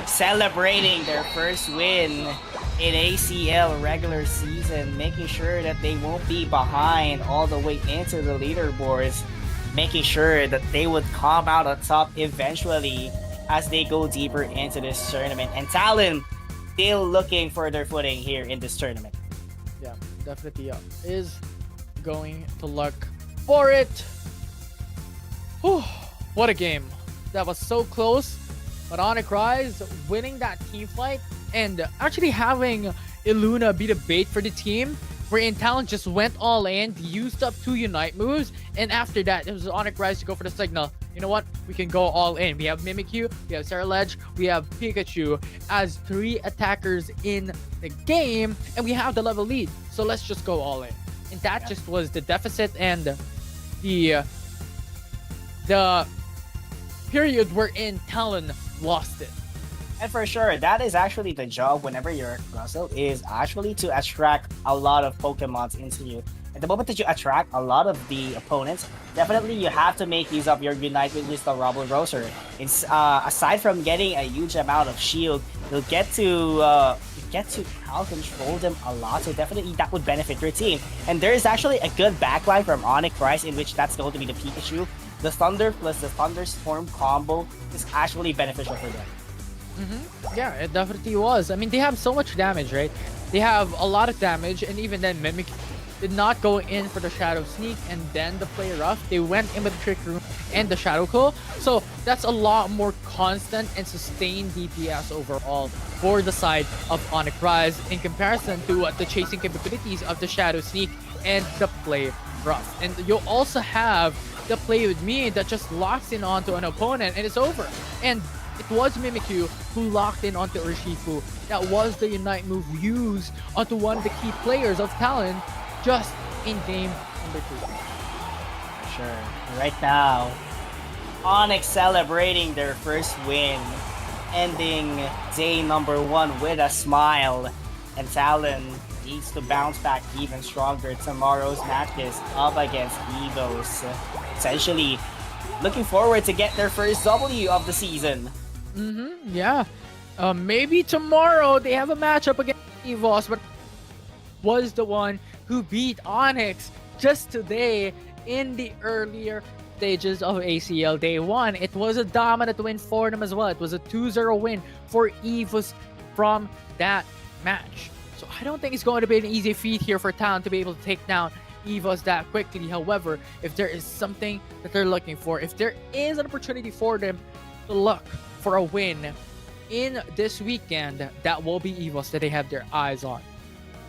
Speaker 3: celebrating their first win in ACL regular season, making sure that they won't be behind all the way into the leaderboards, making sure that they would come out on top eventually as they go deeper into this tournament. And Talon still looking for their footing here in this tournament.
Speaker 4: Yeah, definitely is going to look for it. Whew, what a game. That was so close. But Onyx Rise winning that team fight and actually having Illuna be the bait for the team, wherein Talon just went all in, used up 2 Unite moves, and after that, it was Onyx Rise to go for the signal. You know what? We can go all in. We have Mimikyu, we have Ceruledge, we have Pikachu as 3 attackers in the game, and we have the level lead. So let's just go all in. And that just was the deficit and the period wherein Talon lost it.
Speaker 3: And for sure, that is actually the job whenever you're at Russell, is actually to attract a lot of Pokemons into you. At the moment that you attract a lot of the opponents, definitely you have to make use of your Unite with Mr. Rubble Roser. Aside from getting a huge amount of shield, you'll get to crowd control them a lot, so definitely that would benefit your team. And there is actually a good backline from Onyx Price in which that's going to be the Pikachu. The Thunder plus the Thunderstorm combo is actually beneficial for them.
Speaker 4: Yeah, it definitely was. I mean, they have so much damage, right? They have a lot of damage, and even then, Mimic did not go in for the Shadow Sneak and then the Play Rough. They went in with the Trick Room and the Shadow Claw. So that's a lot more constant and sustained DPS overall for the side of Onyx Rise in comparison to the chasing capabilities of the Shadow Sneak and the Play Rough. And you'll also have the Play With Me that just locks in onto an opponent and it's over. And it was Mimikyu who locked in onto Urshifu. That was the Unite move used onto one of the key players of Talon just in game number 2.
Speaker 3: Sure. Right now, Onyx celebrating their first win, ending day number 1 with a smile. And Talon needs to bounce back even stronger. Tomorrow's matches up against Evos. Essentially, looking forward to get their first W of the season.
Speaker 4: Yeah. Maybe tomorrow they have a matchup against Evos, but was the one who beat Onyx just today in the earlier stages of ACL Day 1. It was a dominant win for them as well. It was a 2-0 win for Evos from that match. So I don't think it's going to be an easy feat here for Talon to be able to take down Evos that quickly. However, if there is something that they're looking for, if there is an opportunity for them to look for a win in this weekend, that will be Evos that they have their eyes on.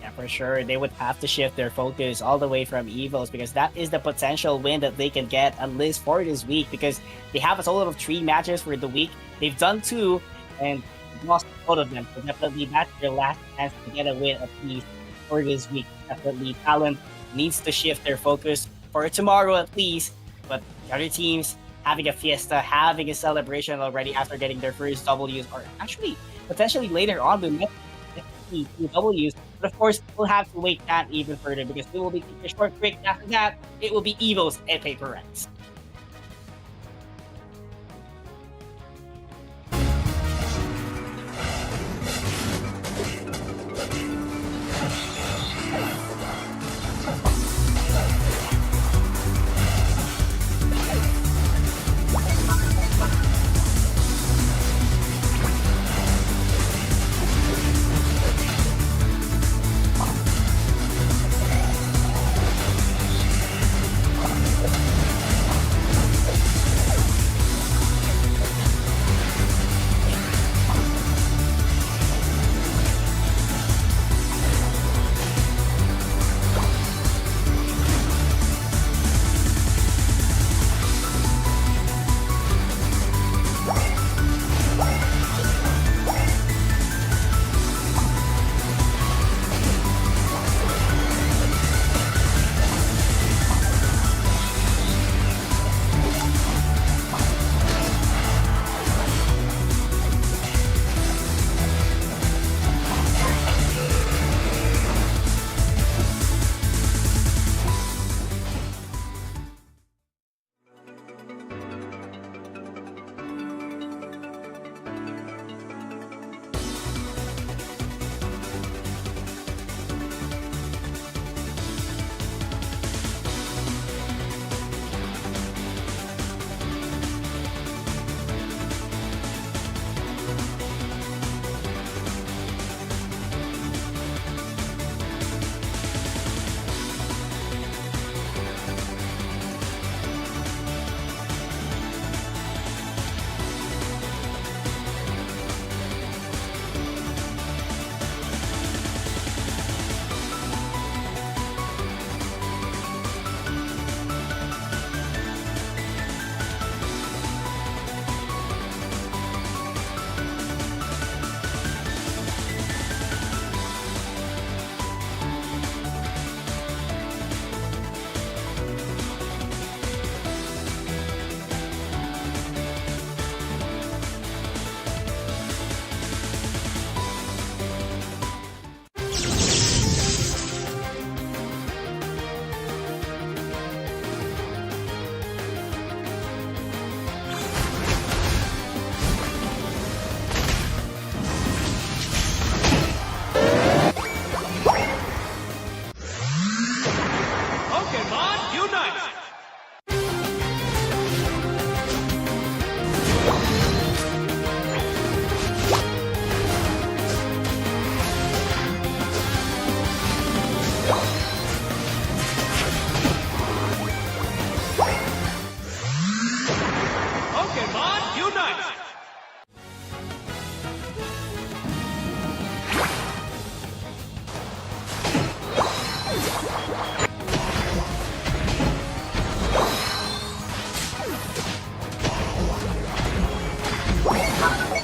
Speaker 3: Yeah, for sure. They would have to shift their focus all the way from Evos because that is the potential win that they can get at least for this week because they have a total of 3 matches for the week. They've done 2 and lost both of them. So definitely that's their last chance to get a win at least for this week. Definitely Talon needs to shift their focus for tomorrow at least. But the other teams having a fiesta, having a celebration already after getting their first Ws, or actually potentially later on we might see 2 Ws. But of course, we'll have to wait that even further because we will be taking a short break. After that, it will be Evos and Paper Rex.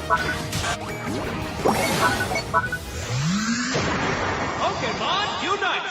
Speaker 1: Pokémon Unite!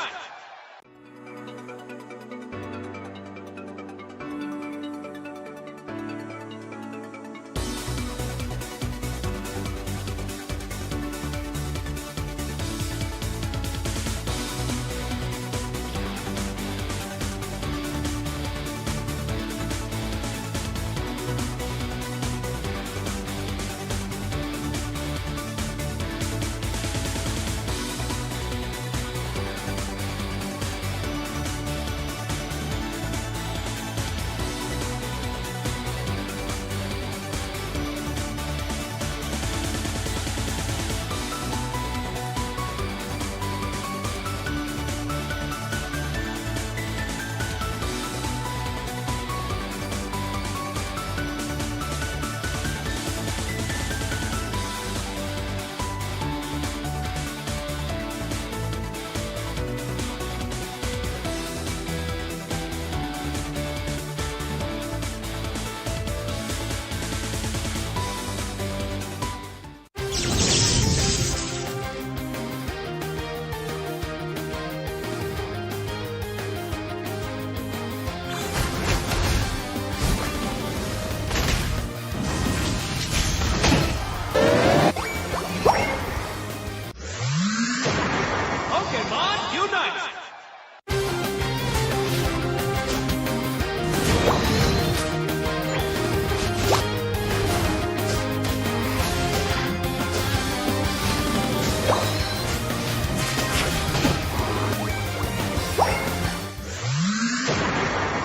Speaker 1: Pokémon Unite!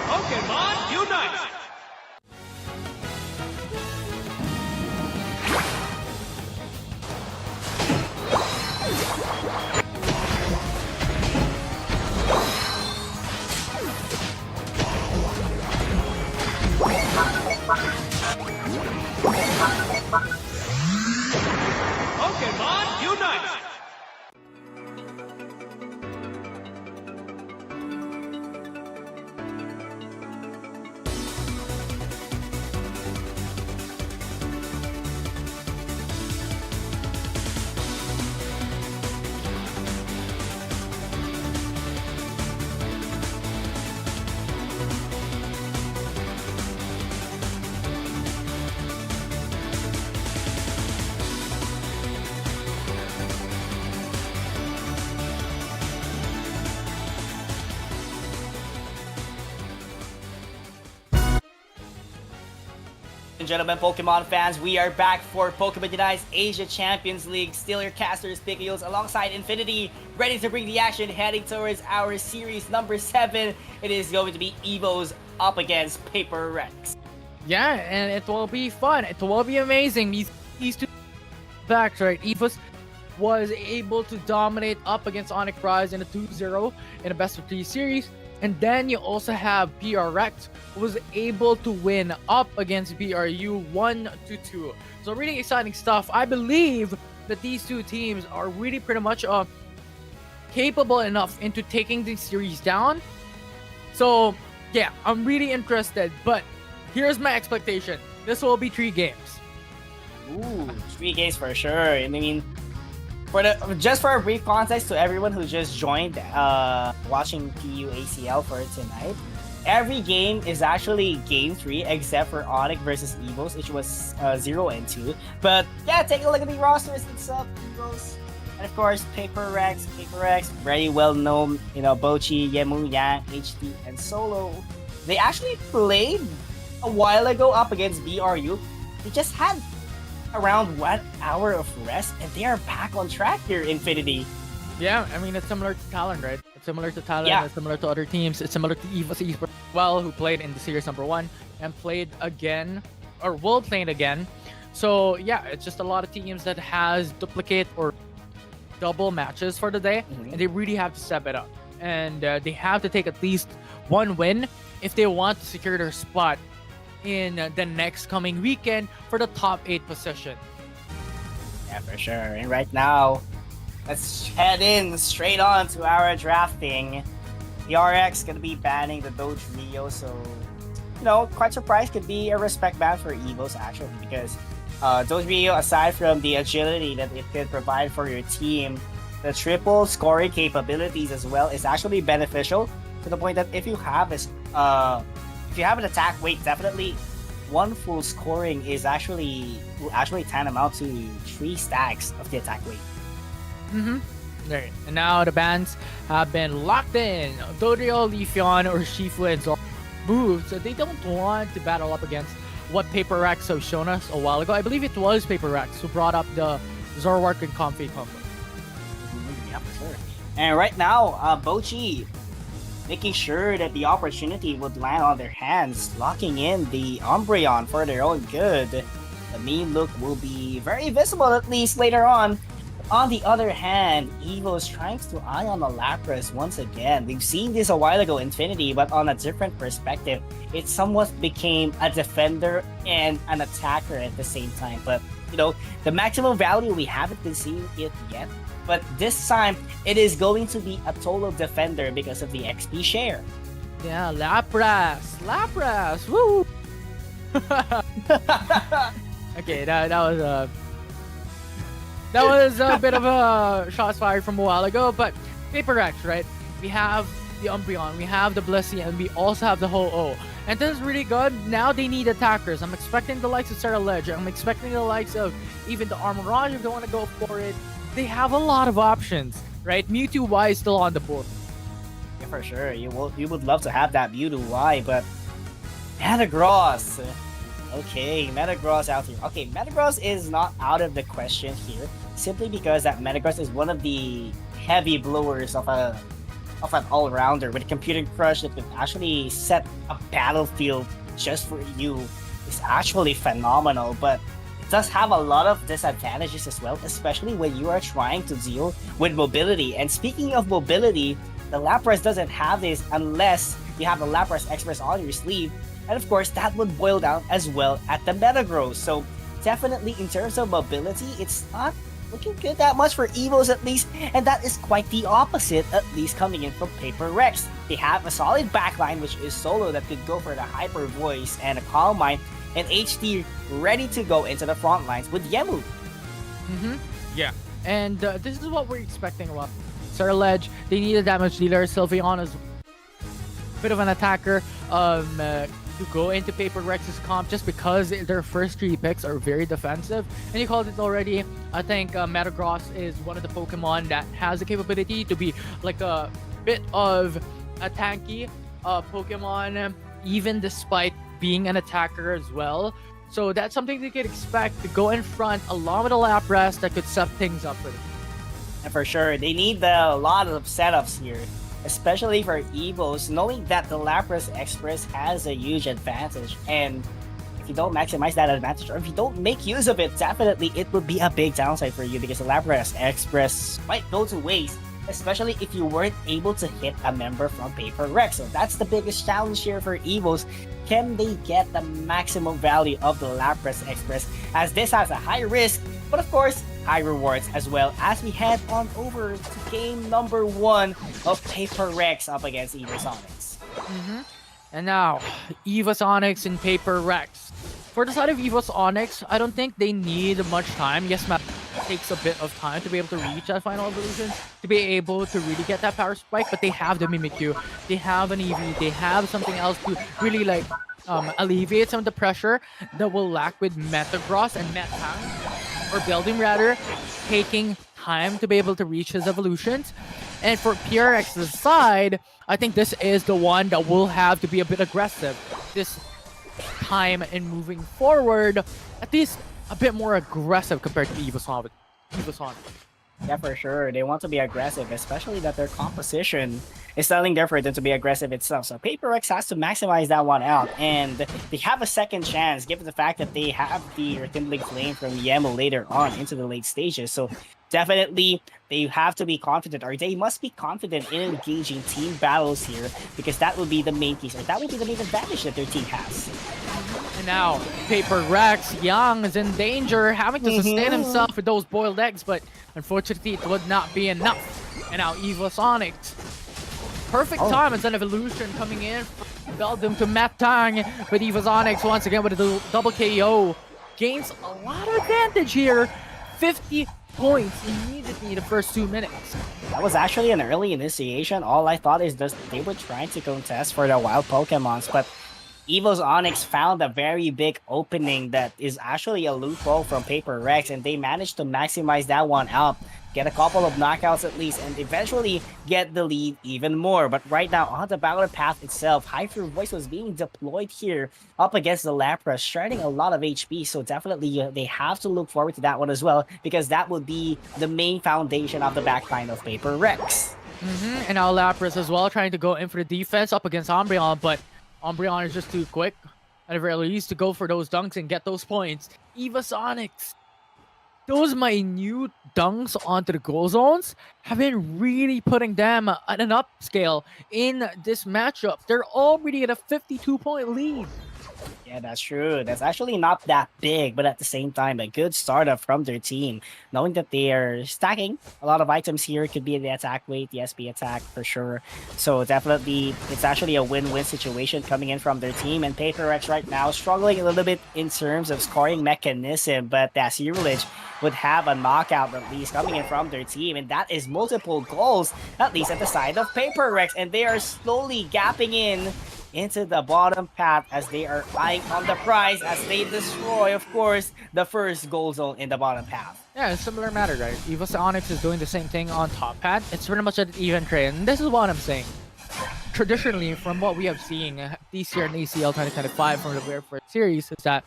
Speaker 1: Pokémon Unite! Pokémon Unite!
Speaker 3: And gentlemen, Pokemon fans, we are back for Pokemon Unite's Asia Champions League. Still your casters, Picayos, alongside Infinity, ready to bring the action, heading towards our series number 7. It is going to be Evos up against Paper Rex.
Speaker 4: Yeah, and it will be fun. It will be amazing. These two backs, right? Evos was able to dominate up against Onyx Rise in a 2-0 in a best of 3 series. And then you also have PRX, who was able to win up against BRU 1-2. So really exciting stuff. I believe that these two teams are really pretty much capable enough into taking the series down. So yeah, I'm really interested. But here's my expectation. This will be 3 games.
Speaker 3: Ooh, 3 games for sure. I mean, just for a brief context to everyone who just joined watching PUACL for tonight, every game is actually game 3 except for Onyx versus Evos, which was 0 and 2. But yeah, take a look at the rosters. It's Evos, and of course Paper Rex, very well known, you know, Bochi, Yemu, Yang, HD, and Solo. They actually played a while ago up against BRU. They just had around 1 hour of rest, and they are back on track here, Infinity.
Speaker 4: Yeah, I mean, it's similar to Talon, right? It's similar to Talon,
Speaker 3: Yeah.
Speaker 4: it's similar to other teams, it's similar to Evos Esports as well, who played in the series number 1 and played again, or will play it again. So yeah, it's just a lot of teams that has duplicate or double matches for the day, and they really have to step it up. And they have to take at least 1 win if they want to secure their spot in the next coming weekend for the top 8 position.
Speaker 3: Yeah, for sure. And right now, let's head in straight on to our drafting. The RX gonna be banning the Doge Rio, so you know, quite surprised. Could be a respect ban for Evos actually, because Dojrio, aside from the agility that it can provide for your team, the triple scoring capabilities as well is actually beneficial to the point that if you have an attack weight, definitely one full scoring is will actually tantamount to 3 stacks of the attack weight.
Speaker 4: There. And now the bans have been locked in. Dodrio, Leafeon, or Shifu and Zor moved, so they don't want to battle up against what Paper Rex have shown us a while ago. I believe it was Paper Rex who brought up the Zorwark and Comfey combo.
Speaker 3: Yeah, for sure. And right now, Bochi making sure that the opportunity would land on their hands, locking in the Umbreon for their own good. The mean look will be very visible at least later on. On the other hand, Evo is trying to eye on the Lapras once again. We've seen this a while ago, Infinity, but on a different perspective. It somewhat became a defender and an attacker at the same time. But, the maximum value, we haven't been seeing it yet. But this time, it is going to be a total defender because of the XP share.
Speaker 4: Yeah, Lapras, woo! Okay, that was a bit of a shots fired from a while ago, but Paper Rex, right? We have the Umbreon, we have the Blissey, and we also have the Ho-Oh. And this is really good. Now they need attackers. I'm expecting the likes of Sarah Ledge. I'm expecting the likes of even the Armorage if they want to go for it. They have a lot of options, right? Mewtwo Y is still on the board.
Speaker 3: Yeah, for sure. You would love to have that Mewtwo Y, but Metagross. Okay, Metagross out here. Okay, Metagross is not out of the question here, simply because that Metagross is one of the heavy blowers of an all-rounder with a computing crush that can actually set a battlefield just for you. Is actually phenomenal, but it does have a lot of disadvantages as well, especially when you are trying to deal with mobility. And speaking of mobility, the Lapras doesn't have this unless you have the Lapras Express on your sleeve. And of course, that would boil down as well at the Metagross. So definitely in terms of mobility, it's not looking good that much for Evos at least. And that is quite the opposite, at least coming in from Paper Rex. They have a solid backline, which is Solo, that could go for the Hyper Voice and a Calm Mind. And HT ready to go into the front lines with Yemu.
Speaker 2: Yeah.
Speaker 4: And this is what we're expecting about Sarah Ledge. They need a damage dealer. Sylveon is a bit of an attacker. To go into Paper Rex's comp just because their first 3 picks are very defensive. And you called it already. I think Metagross is one of the Pokemon that has the capability to be like a bit of a tanky Pokemon, even despite being an attacker as well. So that's something they could expect to go in front along with the Lapras that could set things up for them.
Speaker 3: And for sure, they need a lot of setups here, especially for Evos, knowing that the Lapras Express has a huge advantage. And if you don't maximize that advantage, or if you don't make use of it, definitely it would be a big downside for you because the Lapras Express might go to waste, especially if you weren't able to hit a member from Paper Rex. So that's the biggest challenge here for Evos. Can they get the maximum value of the Lapras Express, as this has a high risk, but of course, high rewards as well, as we head on over to game number 1 of Paper Rex up against Evosonics.
Speaker 4: And now, Evosonics and Paper Rex. For the side of Evosonics, I don't think they need much time. Yes, Matt takes a bit of time to be able to reach that final evolution, to be able to really get that power spike, but they have the Mimikyu, they have an Eevee, they have something else to really alleviate some of the pressure that will lack with Metagross and Metang, or Beldum rather, taking time to be able to reach his evolutions. And for PRX's side, I think this is the one that will have to be a bit aggressive this time in moving forward, at least a bit more aggressive compared to Evosonic.
Speaker 3: Yeah, for sure. They want to be aggressive, especially that their composition is telling there for them to be aggressive itself. So Paper Rex has to maximize that one out, and they have a second chance given the fact that they have the Rekindling Flame from Yemo later on into the late stages. So definitely they have to be confident, or they must be confident in engaging team battles here, because that will be the main piece, or that will be the main advantage that their team has.
Speaker 4: And now, Paper Rex, Young is in danger, having to sustain himself with those boiled eggs, but unfortunately it would not be enough. And now Evosonics. Perfect time as an evolution coming in. Beldum to Metang, but Evosonics once again with a double KO. gains a lot of advantage here. 50 points immediately in the first 2 minutes.
Speaker 3: That was actually an early initiation. All I thought is just they were trying to contest for the wild Pokemons, but Evo's Onyx found a very big opening that is actually a loophole from Paper Rex, and they managed to maximize that one out, get a couple of knockouts at least, and eventually get the lead even more. But right now, on the battle path itself, Hyper Voice was being deployed here up against the Lapras, shredding a lot of HP, so definitely they have to look forward to that one as well, because that would be the main foundation of the backline of Paper Rex.
Speaker 4: And now Lapras as well, trying to go in for the defense up against Umbreon, but Umbreon is just too quick, at the very least, to go for those dunks and get those points. EvaSonics, those minute dunks onto the goal zones have been really putting them at an upscale in this matchup. They're already at a 52-point lead.
Speaker 3: Yeah, that's true. That's actually not that big, but at the same time, a good startup from their team. Knowing that they are stacking a lot of items here, could be the attack weight, the SP attack for sure. So definitely, it's actually a win-win situation coming in from their team. And Paper Rex right now struggling a little bit in terms of scoring mechanism, but that Ceruledge would have a knockout at least coming in from their team. And that is multiple goals, at least at the side of Paper Rex. And they are slowly gapping in into the bottom path as they are eyeing on the prize as they destroy, of course, the first goal zone in the bottom path.
Speaker 4: Yeah, it's a similar matter, right? EvaSonics is doing the same thing on top pad. It's pretty much an even trade, and this is what I'm saying. Traditionally, from what we have seen this year in ACL 2025 from the very first series, is that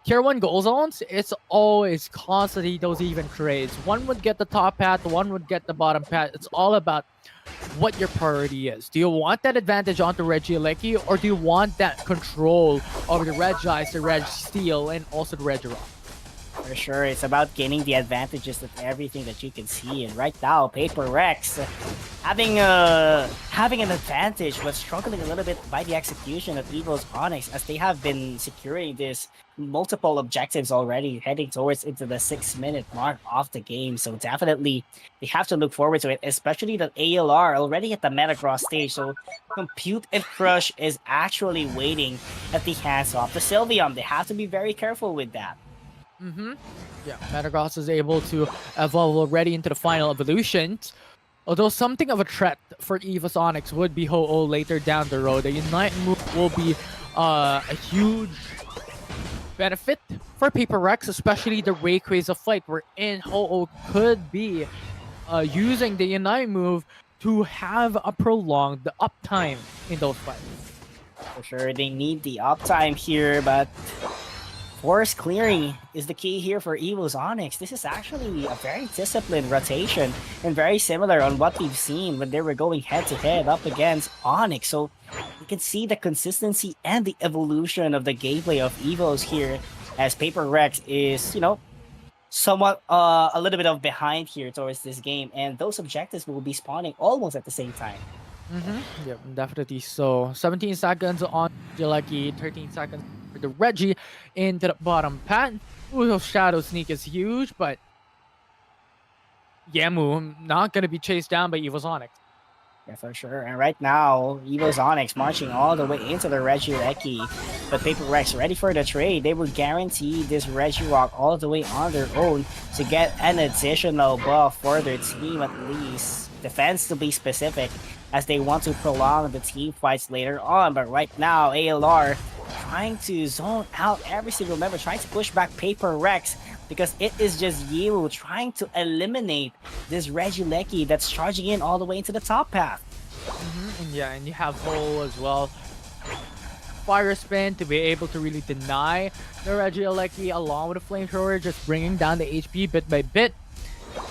Speaker 4: Tier 1 goal zones, it's always constantly those even trades. One would get the top path, one would get the bottom path. It's all about what your priority is. Do you want that advantage onto Regieleki, or do you want that control over the Regice, the Registeel, and also the Regirock?
Speaker 3: For sure, it's about gaining the advantages of everything that you can see. And right now, Paper Rex having an advantage, but struggling a little bit by the execution of Evo's Onyx, as they have been securing this multiple objectives already, heading towards into the 6-minute mark of the game. So definitely, they have to look forward to it, especially that ALR already at the Metagross stage. So Compute and Crush is actually waiting at the hands of the Sylveon. They have to be very careful with that.
Speaker 4: Yeah, Metagross is able to evolve already into the final evolutions. Although something of a threat for EvaSonics would be Ho-Oh later down the road. The Unite move will be a huge benefit for Paper Rex, especially the Rayquaza of fight, wherein Ho-Oh could be using the Unite move to have a prolonged uptime in those fights.
Speaker 3: For sure, they need the uptime here, but force clearing is the key here for Evo's Onyx. This is actually a very disciplined rotation and very similar on what we've seen when they were going head-to-head up against Onyx. So you can see the consistency and the evolution of the gameplay of Evo's here, as Paper Rex is, somewhat a little bit of behind here towards this game, and those objectives will be spawning almost at the same time.
Speaker 4: Yeah, definitely so. 17 seconds on Jaleki, 13 seconds for the Reggie into the bottom path. Ooh, Shadow Sneak is huge, but Yamu not going to be chased down by EvaSonics.
Speaker 3: Yeah, for sure. And right now, Evo's Onyx marching all the way into the Regieleki. But Paper Rex ready for the trade. They will guarantee this Regirock all the way on their own to get an additional buff for their team at least. Defense to be specific, as they want to prolong the team fights later on. But right now, ALR trying to zone out every single member, trying to push back Paper Rex, because it is just Yiwu trying to eliminate this Regieleki that's charging in all the way into the top path.
Speaker 4: And yeah, and you have Hole as well. Fire Spin to be able to really deny the Regieleki along with the Flamethrower, just bringing down the HP bit by bit.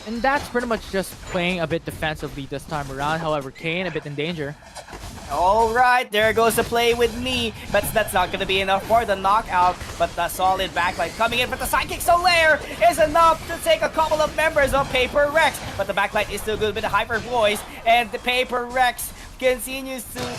Speaker 4: And that's pretty much just playing a bit defensively this time around. However, Kane a bit in danger.
Speaker 3: Alright, there goes the play with me. But that's not going to be enough for the knockout. But the solid backline coming in. But the Sidekick Solaire is enough to take a couple of members of Paper Rex. But the backline is still good with the Hyper Voice. And the Paper Rex continues to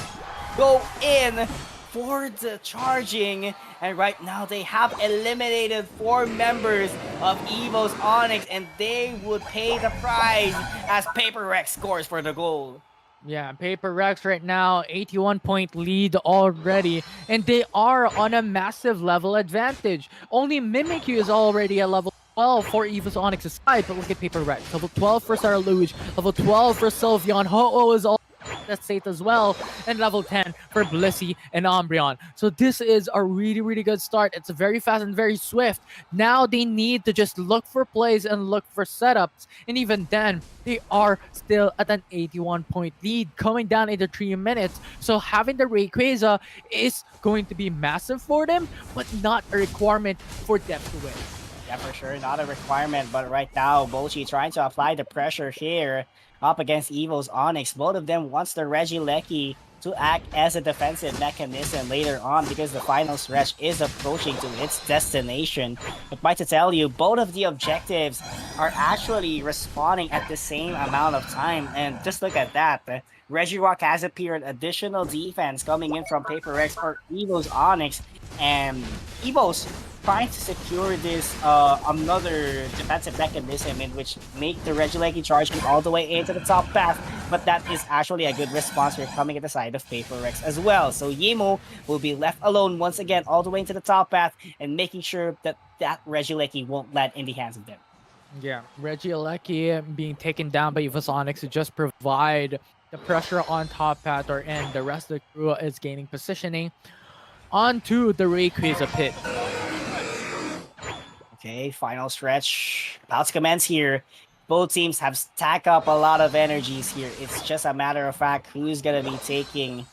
Speaker 3: go in for the charging. And right now they have eliminated 4 members of Evo's Onyx, and they would pay the price as Paper Rex scores for the goal.
Speaker 4: Yeah, Paper Rex right now, 81-point lead already, and they are on a massive level advantage. Only Mimikyu is already at level 12 for Eva's Onyx's side, but look at Paper Rex. Level 12 for Sarah Luge, level 12 for Sylveon. Ho-Oh is all that state as well, and level 10 for Blissey and Umbreon. So this is a really, really good start. It's very fast and very swift. Now they need to just look for plays and look for setups, and even then, they are still at an 81-point lead coming down into 3 minutes. So having the Rayquaza is going to be massive for them, but not a requirement for them to win.
Speaker 3: Yeah, for sure, not a requirement, but right now, Bochi trying to apply the pressure here up against Evo's Onyx. Both of them wants the Regieleki to act as a defensive mechanism later on because the final stretch is approaching to its destination. But by to tell you, both of the objectives are actually responding at the same amount of time. And just look at that. Regirock has appeared, additional defense coming in from Paper Rex or Evo's Onyx, and Evo's trying to secure this another defensive mechanism in which make the Regieleki charging all the way into the top path, but that is actually a good response here coming at the side of Paper Rex as well. So Yimo will be left alone once again all the way into the top path and making sure that that Regieleki won't land in the hands of them.
Speaker 4: Yeah, Regieleki being taken down by Eva's Onyx to just provide the pressure on top path, or and the rest of the crew is gaining positioning onto the Rayquaza pit.
Speaker 3: Okay, final stretch. About to commence here. Both teams have stacked up a lot of energies here. It's just a matter of fact who's gonna be taking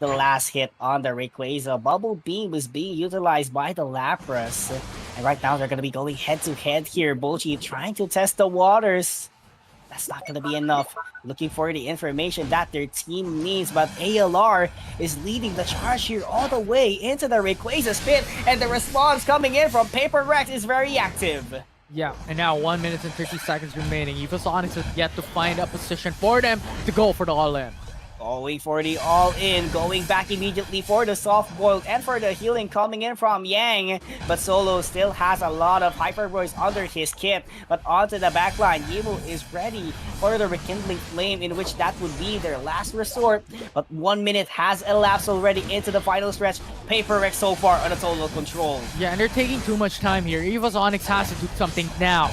Speaker 3: the last hit on the Rayquaza. Bubble Beam was being utilized by the Lapras. And right now they're gonna be going head to head here. Bochi trying to test the waters. That's not going to be enough. Looking for the information that their team needs, but ALR is leading the charge here all the way into the Rayquaza pit, and the response coming in from Paper Rex is very active.
Speaker 4: Yeah, and now 1 minute and 30 seconds remaining. Eva's Onyx has yet to find a position for them to go for the all-in.
Speaker 3: Going for the all-in, going back immediately for the soft-boiled and for the healing coming in from Yang. But Solo still has a lot of Hyper Voice under his kit. But onto the backline, Yimo is ready for the Rekindling Flame, in which that would be their last resort. But 1 minute has elapsed already into the final stretch. Paper Rex so far on a total control.
Speaker 4: Yeah, and they're taking too much time here. Eva's Onyx has to do something now.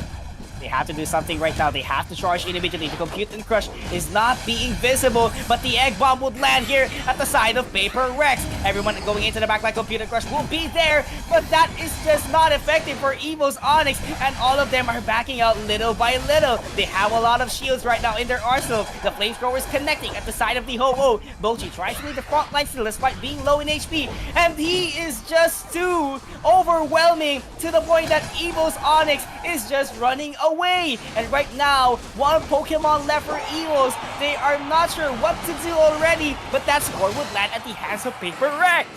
Speaker 3: They have to do something right now. They have to charge in immediately. The Compute and Crush is not being visible, but the Egg Bomb would land here at the side of Paper Rex. Everyone going into the backline, Compute and Crush will be there, but that is just not effective for Evo's Onyx, and all of them are backing out little by little. They have a lot of shields right now in their arsenal. The Flamethrower is connecting at the side of the Ho-Oh. Bochi tries to lead the front line still despite being low in HP, and he is just too overwhelming to the point that Evo's Onyx is just running away. And right now, one Pokemon left for Evos. They are not sure what to do already, but that score would land at the hands of Paper Rex.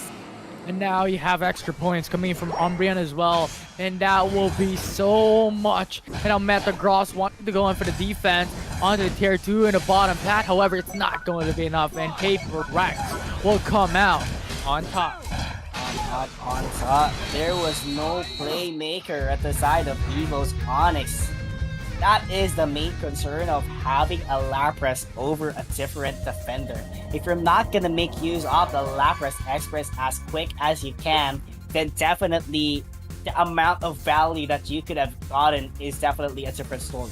Speaker 4: And now you have extra points coming from Umbreon as well, and that will be so much. And now Metagross wanting to go in for the defense onto the tier 2 in the bottom path. However, it's not going to be enough, and Paper Rex will come out on top.
Speaker 3: On top, there was no playmaker at the side of Evo's Onyx. That is the main concern of having a Lapras over a different defender. If you're not gonna make use of the Lapras Express as quick as you can, then definitely the amount of value that you could have gotten is definitely a different story.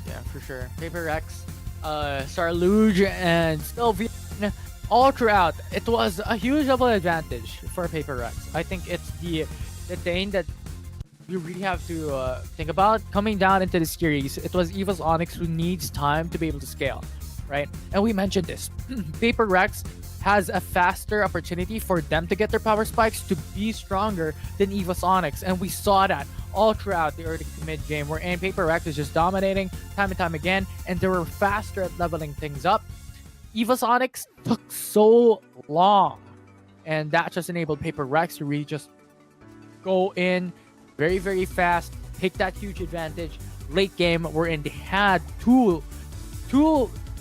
Speaker 4: Yeah, for sure. Paper Rex, Sarluge, and Sylveon, all throughout, it was a huge double advantage for Paper Rex. I think it's the thing that you really have to think about coming down into the series. It was Eva's Onyx who needs time to be able to scale, right? And we mentioned this. Paper Rex has a faster opportunity for them to get their power spikes to be stronger than Eva's Onyx, and we saw that all throughout the early to mid game, wherein Paper Rex is just dominating time and time again, and they were faster at leveling things up. Eva's Onyx took so long, and that just enabled Paper Rex to really just go in very, very fast, take that huge advantage. Late game, wherein they had two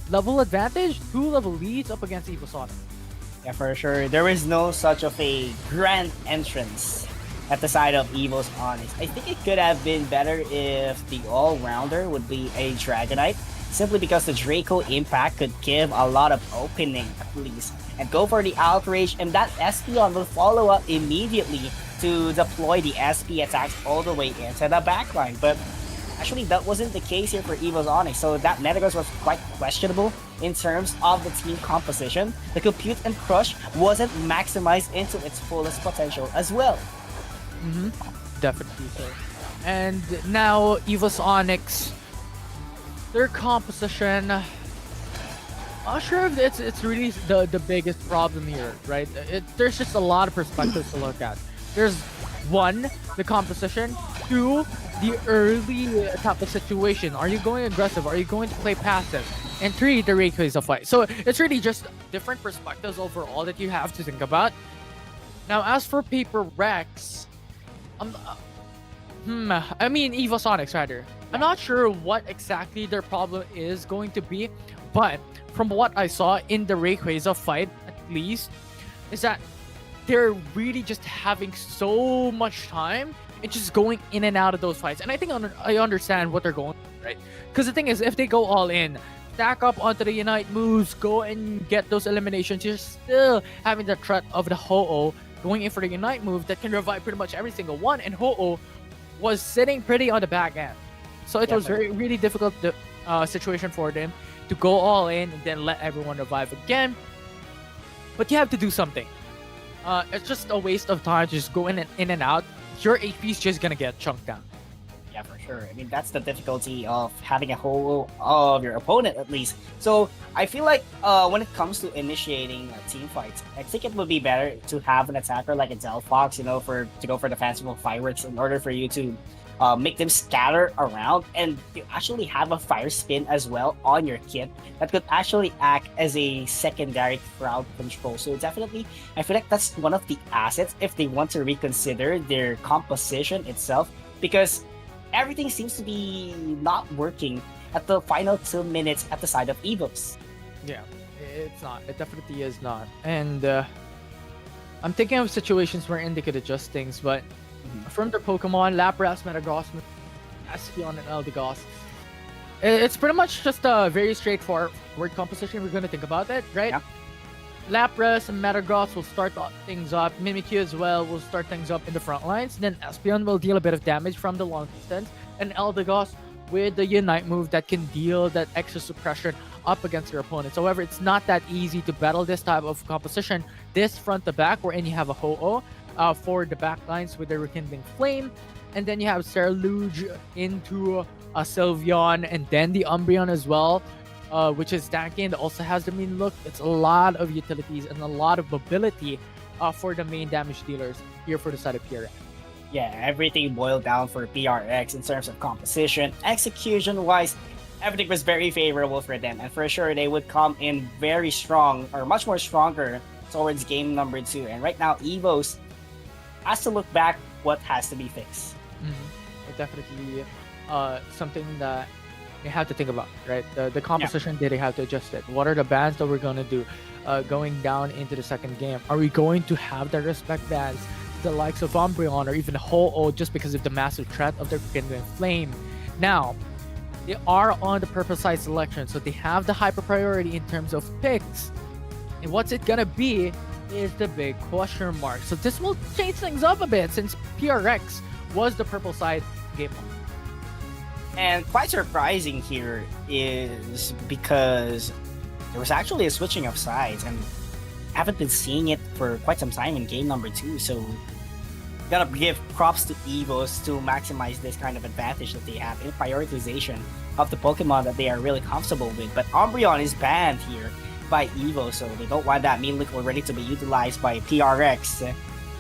Speaker 4: level advantage, 2 level leads up against Eva's Onyx.
Speaker 3: Yeah, for sure. There is no such of a grand entrance at the side of Evo's Onyx. I think it could have been better if the all-rounder would be a Dragonite. simply because the Draco impact could give a lot of opening at least, and go for the outrage, and that Espeon will follow up immediately to deploy the SP attacks all the way into the backline. But actually, that wasn't the case here for Evo's Onyx, so that Metagross was quite questionable in terms of the team composition. The Compute and Crush wasn't maximized into its fullest potential as well.
Speaker 4: Definitely so. And now Evo's Onyx, their composition. Not sure if it's really the biggest problem here, right? There's just a lot of perspectives to look at. There's one, the composition. Two, the early type of situation. Are you going aggressive? Are you going to play passive? And three, the Rayquaza fight. So it's really just different perspectives overall that you have to think about. Now, as for Paper Rex, I mean Evo Sonics rather. I'm not sure what exactly their problem is going to be, but from what I saw in the Rayquaza fight, at least, is that they're really just having so much time and just going in and out of those fights. And I think I understand what they're going through, right? Because the thing is, if they go all in, stack up onto the Unite moves, go and get those eliminations, you're still having the threat of the Ho-Oh going in for the Unite move that can revive pretty much every single one. And Ho-Oh was sitting pretty on the back end. So it was really difficult situation for them to go all in and then let everyone revive again. But you have to do something. It's just a waste of time to just go in and out. Your HP is just gonna get chunked down.
Speaker 3: Yeah, for sure. I mean, that's the difficulty of having a whole of your opponent, at least. So I feel like when it comes to initiating team fights, I think it would be better to have an attacker like a Delphox, you know, to go for the fanciful fireworks in order for you to make them scatter around, and you actually have a fire spin as well on your kit that could actually act as a secondary crowd control. So definitely, I feel like that's one of the assets if they want to reconsider their composition itself, because everything seems to be not working at the final 2 minutes at the side of Evos.
Speaker 4: Yeah, it's not. It definitely is not. And I'm thinking of situations wherein they could adjust things, but from their Pokemon, Lapras, Metagross, Espeon, and Eldegoss, it's pretty much just a very straightforward composition. We're going to think about it, right?
Speaker 3: Yeah.
Speaker 4: Lapras and Metagross will start things up. Mimikyu as well will start things up in the front lines. Then Espeon will deal a bit of damage from the long distance. And Eldegoss with the Unite move that can deal that extra suppression up against your opponents. However, it's not that easy to battle this type of composition. This front to back, wherein you have a Ho-Oh for the back lines with the Rekindling Flame. And then you have Ceruledge into a Sylveon, and then the Umbreon as well, which is tanky and also has the mean look. It's a lot of utilities and a lot of mobility for the main damage dealers here for the side of PRX.
Speaker 3: Yeah, everything boiled down for PRX in terms of composition. Execution-wise, everything was very favorable for them, and for sure they would come in very strong, or much more stronger, towards game number 2. And right now, Evos has to look back what has to be fixed.
Speaker 4: It definitely something that you have to think about, right? The composition, did they have to adjust it? What are the bans that we're going to do going down into the second game? Are we going to have the respect bans, the likes of Umbreon or even Ho-Oh, just because of the massive threat of their Rekindling Flame? Now, they are on the purple side selection, so they have the hyper priority in terms of picks. And what's it gonna be is the big question mark. So this will change things up a bit since PRX was the purple side game one.
Speaker 3: And quite surprising here is because there was actually a switching of sides, and haven't been seeing it for quite some time in game number 2. So gotta give props to Evos to maximize this kind of advantage that they have in prioritization of the Pokemon that they are really comfortable with. But Umbreon is banned here by Evo, so they don't want that mean lick already to be utilized by PRX.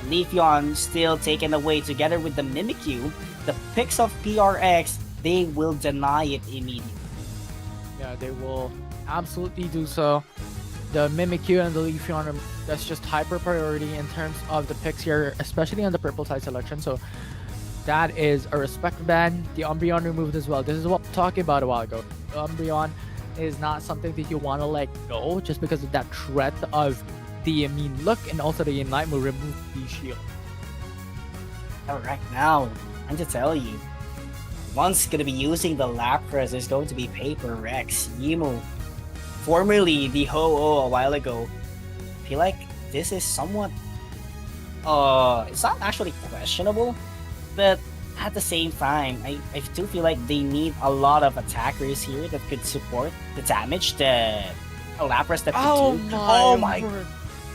Speaker 3: Leafeon still taken away together with the Mimikyu. The picks of PRX, they will deny it immediately.
Speaker 4: Yeah, they will absolutely do so. The Mimikyu and the Leafeon, that's just hyper priority in terms of the picks here, especially on the purple side selection. So that is a respect ban. The Umbreon removed as well. This is what I'm talking about a while ago. The Umbreon is not something that you want to let go just because of that threat of the mean look, and also the Unite will remove the shield.
Speaker 3: Right now, I'm to tell you, One's gonna be using the Lapras. There's going to be Paper Rex, Yimu, formerly the Ho-Oh a while ago. I feel like this is somewhat it's not actually questionable, but at the same time, I do feel like they need a lot of attackers here that could support the damage that a Lapras that could do.
Speaker 2: Oh my word.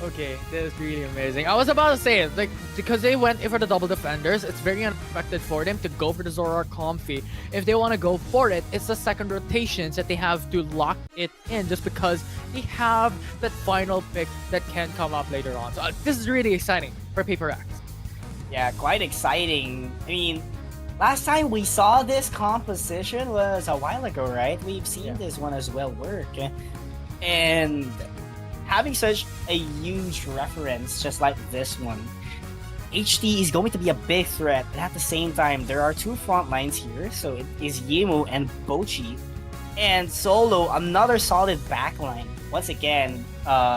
Speaker 2: Okay, this is really amazing. I was about to say it, like, because they went for the double defenders, it's very unexpected for them to go for the Zoroark Comfy. If they want to go for it, it's the second rotations that they have to lock it in just because they have that final pick that can come up later on. So this is really exciting for Paper X.
Speaker 3: Yeah, quite exciting. I mean, last time we saw this composition was a while ago, right? We've seen this one as well work. And having such a huge reference just like this one, HT is going to be a big threat. And at the same time, there are two front lines here. So it is Yimu and Bochi. And Solo, another solid backline. Once again,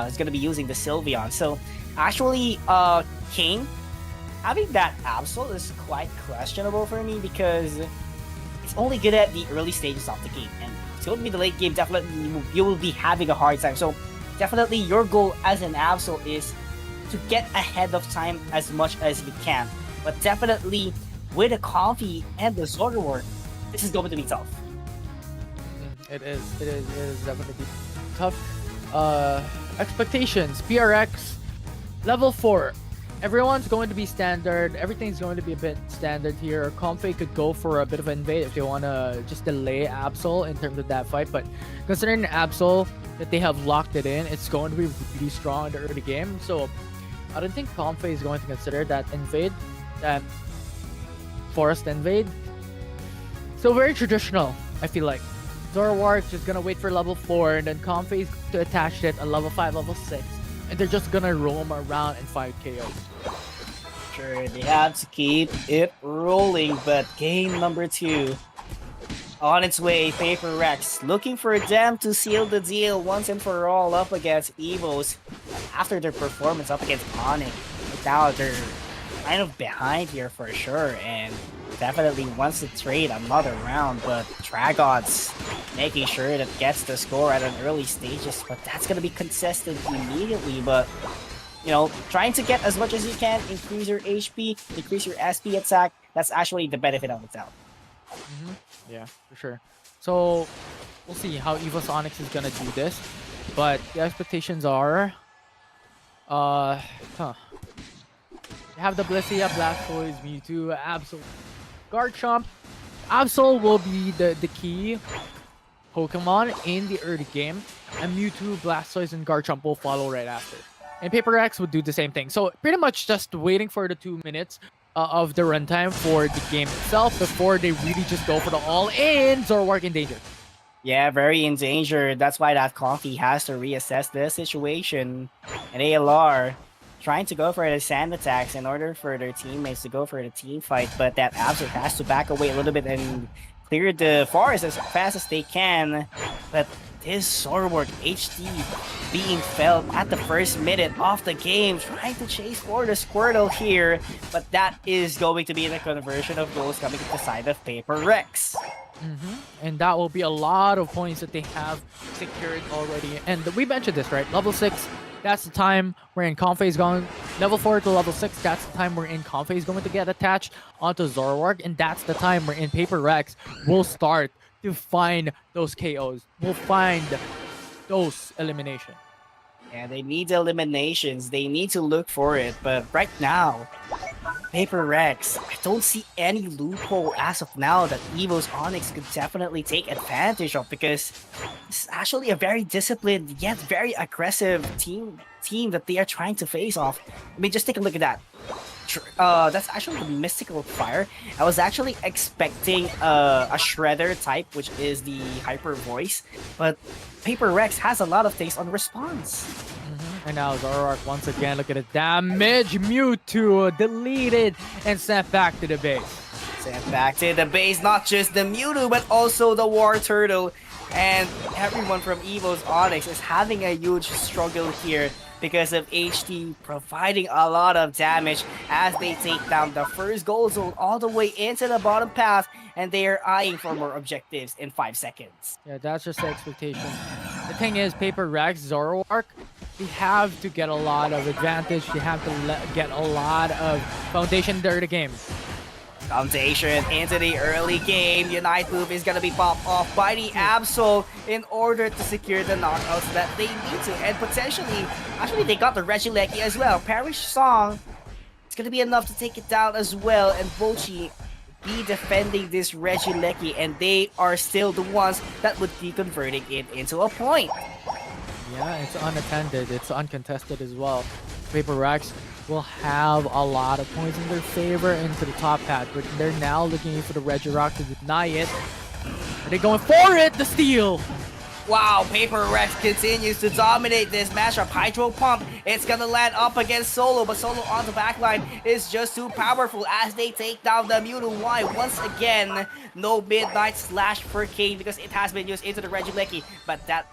Speaker 3: is going to be using the Sylveon. So actually, King, having that Absol is quite questionable for me because it's only good at the early stages of the game. And it's going to be the late game, definitely you will be having a hard time. So definitely your goal as an Absol is to get ahead of time as much as you can. But definitely with a Comfy and the Zoroark, this is going to be tough.
Speaker 2: It is definitely tough. Expectations, PRX, level 4. Everyone's going to be standard. Everything's going to be a bit standard here. Comfy could go for a bit of invade if they want to just delay Absol in terms of that fight. But considering Absol that they have locked it in, it's going to be really strong in the early game. So I don't think Comfy is going to consider that invade, that forest invade. So very traditional, I feel like. Zoroark just gonna wait for level 4, and then Comfy is to attach it at level 5, level 6. And they're just gonna roam around and fight KOs.
Speaker 3: Sure, they have to keep it rolling, but game number 2 on its way. Paper Rex looking for them to seal the deal once and for all up against Evos after their performance up against Onyx. Now they're kind of behind here for sure, and definitely wants to trade another round, but Dragon's making sure that gets the score at an early stages, but that's going to be contested immediately. But you know, trying to get as much as you can, increase your HP, increase your SP attack, that's actually the benefit of itself.
Speaker 2: Yeah, for sure. So we'll see how Evo Sonics is gonna do this, but the expectations are they have the Blissey, Blastoise, Mewtwo, Absol, Garchomp. Absol will be the key Pokemon in the early game, and Mewtwo, Blastoise, and Garchomp will follow right after. And Paper X would do the same thing. So pretty much just waiting for the 2 minutes of the runtime for the game itself before they really just go for the all-in. Zoroark in danger.
Speaker 3: Yeah, very in danger. That's why that Comfy has to reassess the situation. And ALR trying to go for the sand attacks in order for their teammates to go for the team fight, but that Absol has to back away a little bit and clear the forest as fast as they can. But this Zoroark HD being felt at the first minute of the game, trying to chase for the Squirtle here, but that is going to be the conversion of goals coming to the side of Paper Rex.
Speaker 2: And that will be a lot of points that they have secured already. And we mentioned this, right? Level 6, that's the time wherein Comfy is going. Level 4 to level 6, that's the time wherein Comfy is going to get attached onto Zoroark. And that's the time wherein Paper Rex will start to find those KOs. Will find those eliminations.
Speaker 3: Yeah, they need eliminations. They need to look for it. But right now, Paper Rex, I don't see any loophole as of now that Evo's Onyx could definitely take advantage of, because it's actually a very disciplined yet very aggressive team that they are trying to face off. I mean, just take a look at that. That's actually the Mystical Fire. I was actually expecting a Shredder type, which is the Hyper Voice, but Paper Rex has a lot of taste on response.
Speaker 2: And now Zoroark once again, look at the damage. Mewtwo deleted and sent back to the base.
Speaker 3: Sent back to the base, not just the Mewtwo, but also the War Turtle. And everyone from Evo's Onyx is having a huge struggle here because of HT providing a lot of damage as they take down the first goal zone all the way into the bottom path, and they are eyeing for more objectives in 5 seconds.
Speaker 4: Yeah, that's just the expectation. The thing is, Paper Rex, Zoroark, they have to get a lot of advantage. They have to get a lot of foundation during the game.
Speaker 3: Foundation into the early game. Unite move is gonna be popped off by the Absol in order to secure the knockouts that they need to, and potentially, actually they got the Regieleki as well. Parish Song, it's gonna be enough to take it down as well, and Bochi be defending this Regieleki, and they are still the ones that would be converting it into a point.
Speaker 4: Yeah, it's unattended. It's uncontested as well. Paper Rex will have a lot of points in their favor into the top hat, but they're now looking for the Regirock to deny it. Are they going for it? The steal!
Speaker 3: Wow, Paper Rex continues to dominate this matchup. Hydro Pump, it's gonna land up against Solo, but Solo on the backline is just too powerful as they take down the Mewtwo. Why? Once again, no Midnight Slash for Kane because it has been used into the Regieleki, but that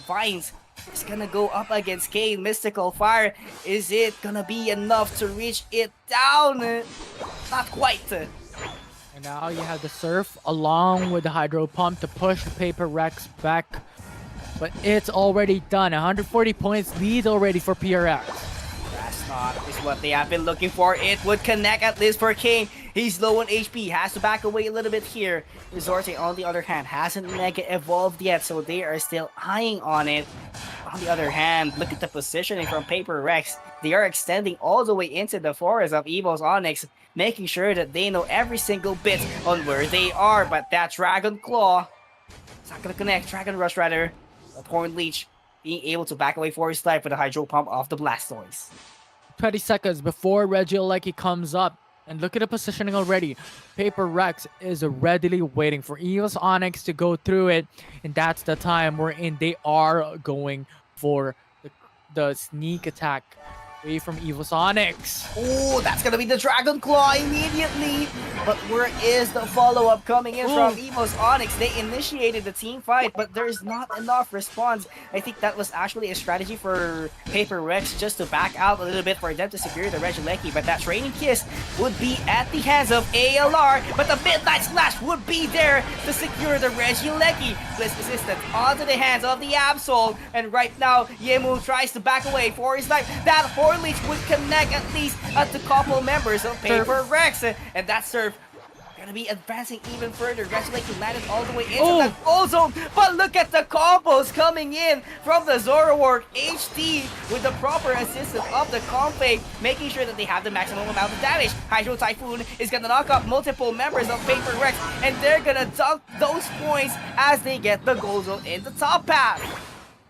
Speaker 3: Vines is gonna go up against Kane. Mystical Fire, is it gonna be enough to reach it down? Not quite.
Speaker 4: And now you have the Surf along with the Hydro Pump to push the Paper Rex back. But it's already done. 140 points lead already for PRX.
Speaker 3: That's not is what they have been looking for. It would connect at least for Kane. He's low on HP, has to back away a little bit here. Resorte, on the other hand, hasn't Mega evolved yet, so they are still eyeing on it. On the other hand, look at the positioning from Paper Rex. They are extending all the way into the forest of Evo's Onyx, making sure that they know every single bit on where they are. But that Dragon Claw, it's not gonna connect. Dragon Rush rather. The Horn Leech being able to back away for his life with the Hydro Pump of the Blastoise.
Speaker 4: 20 seconds before Regieleki comes up. And look at the positioning already. Paper Rex is readily waiting for Evo's Onyx to go through it. And that's the time wherein they are going for the sneak attack away from Evo's Onyx.
Speaker 3: Oh, that's gonna be the Dragon Claw immediately. But where is the follow-up coming in from Evo's Onyx? They initiated the team fight, but there's not enough response. I think that was actually a strategy for Paper Rex just to back out a little bit for them to secure the Regieleki. But that Training Kiss would be at the hands of ALR, but the Midnight Slash would be there to secure the Regieleki. Bliss Assistant onto the hands of the Absol, and right now Yemu tries to back away for his life. That Horn Leech would connect at least at the couple members of Paper Rex, and that Surf gonna be advancing even further. Regieleki landed all the way into that goal zone, but look at the combos coming in from the Zoroark. HT with the proper assistance of the Config, making sure that they have the maximum amount of damage. Hydro Typhoon is gonna knock up multiple members of Paper Rex, and they're gonna dunk those points as they get the goal zone in the top path.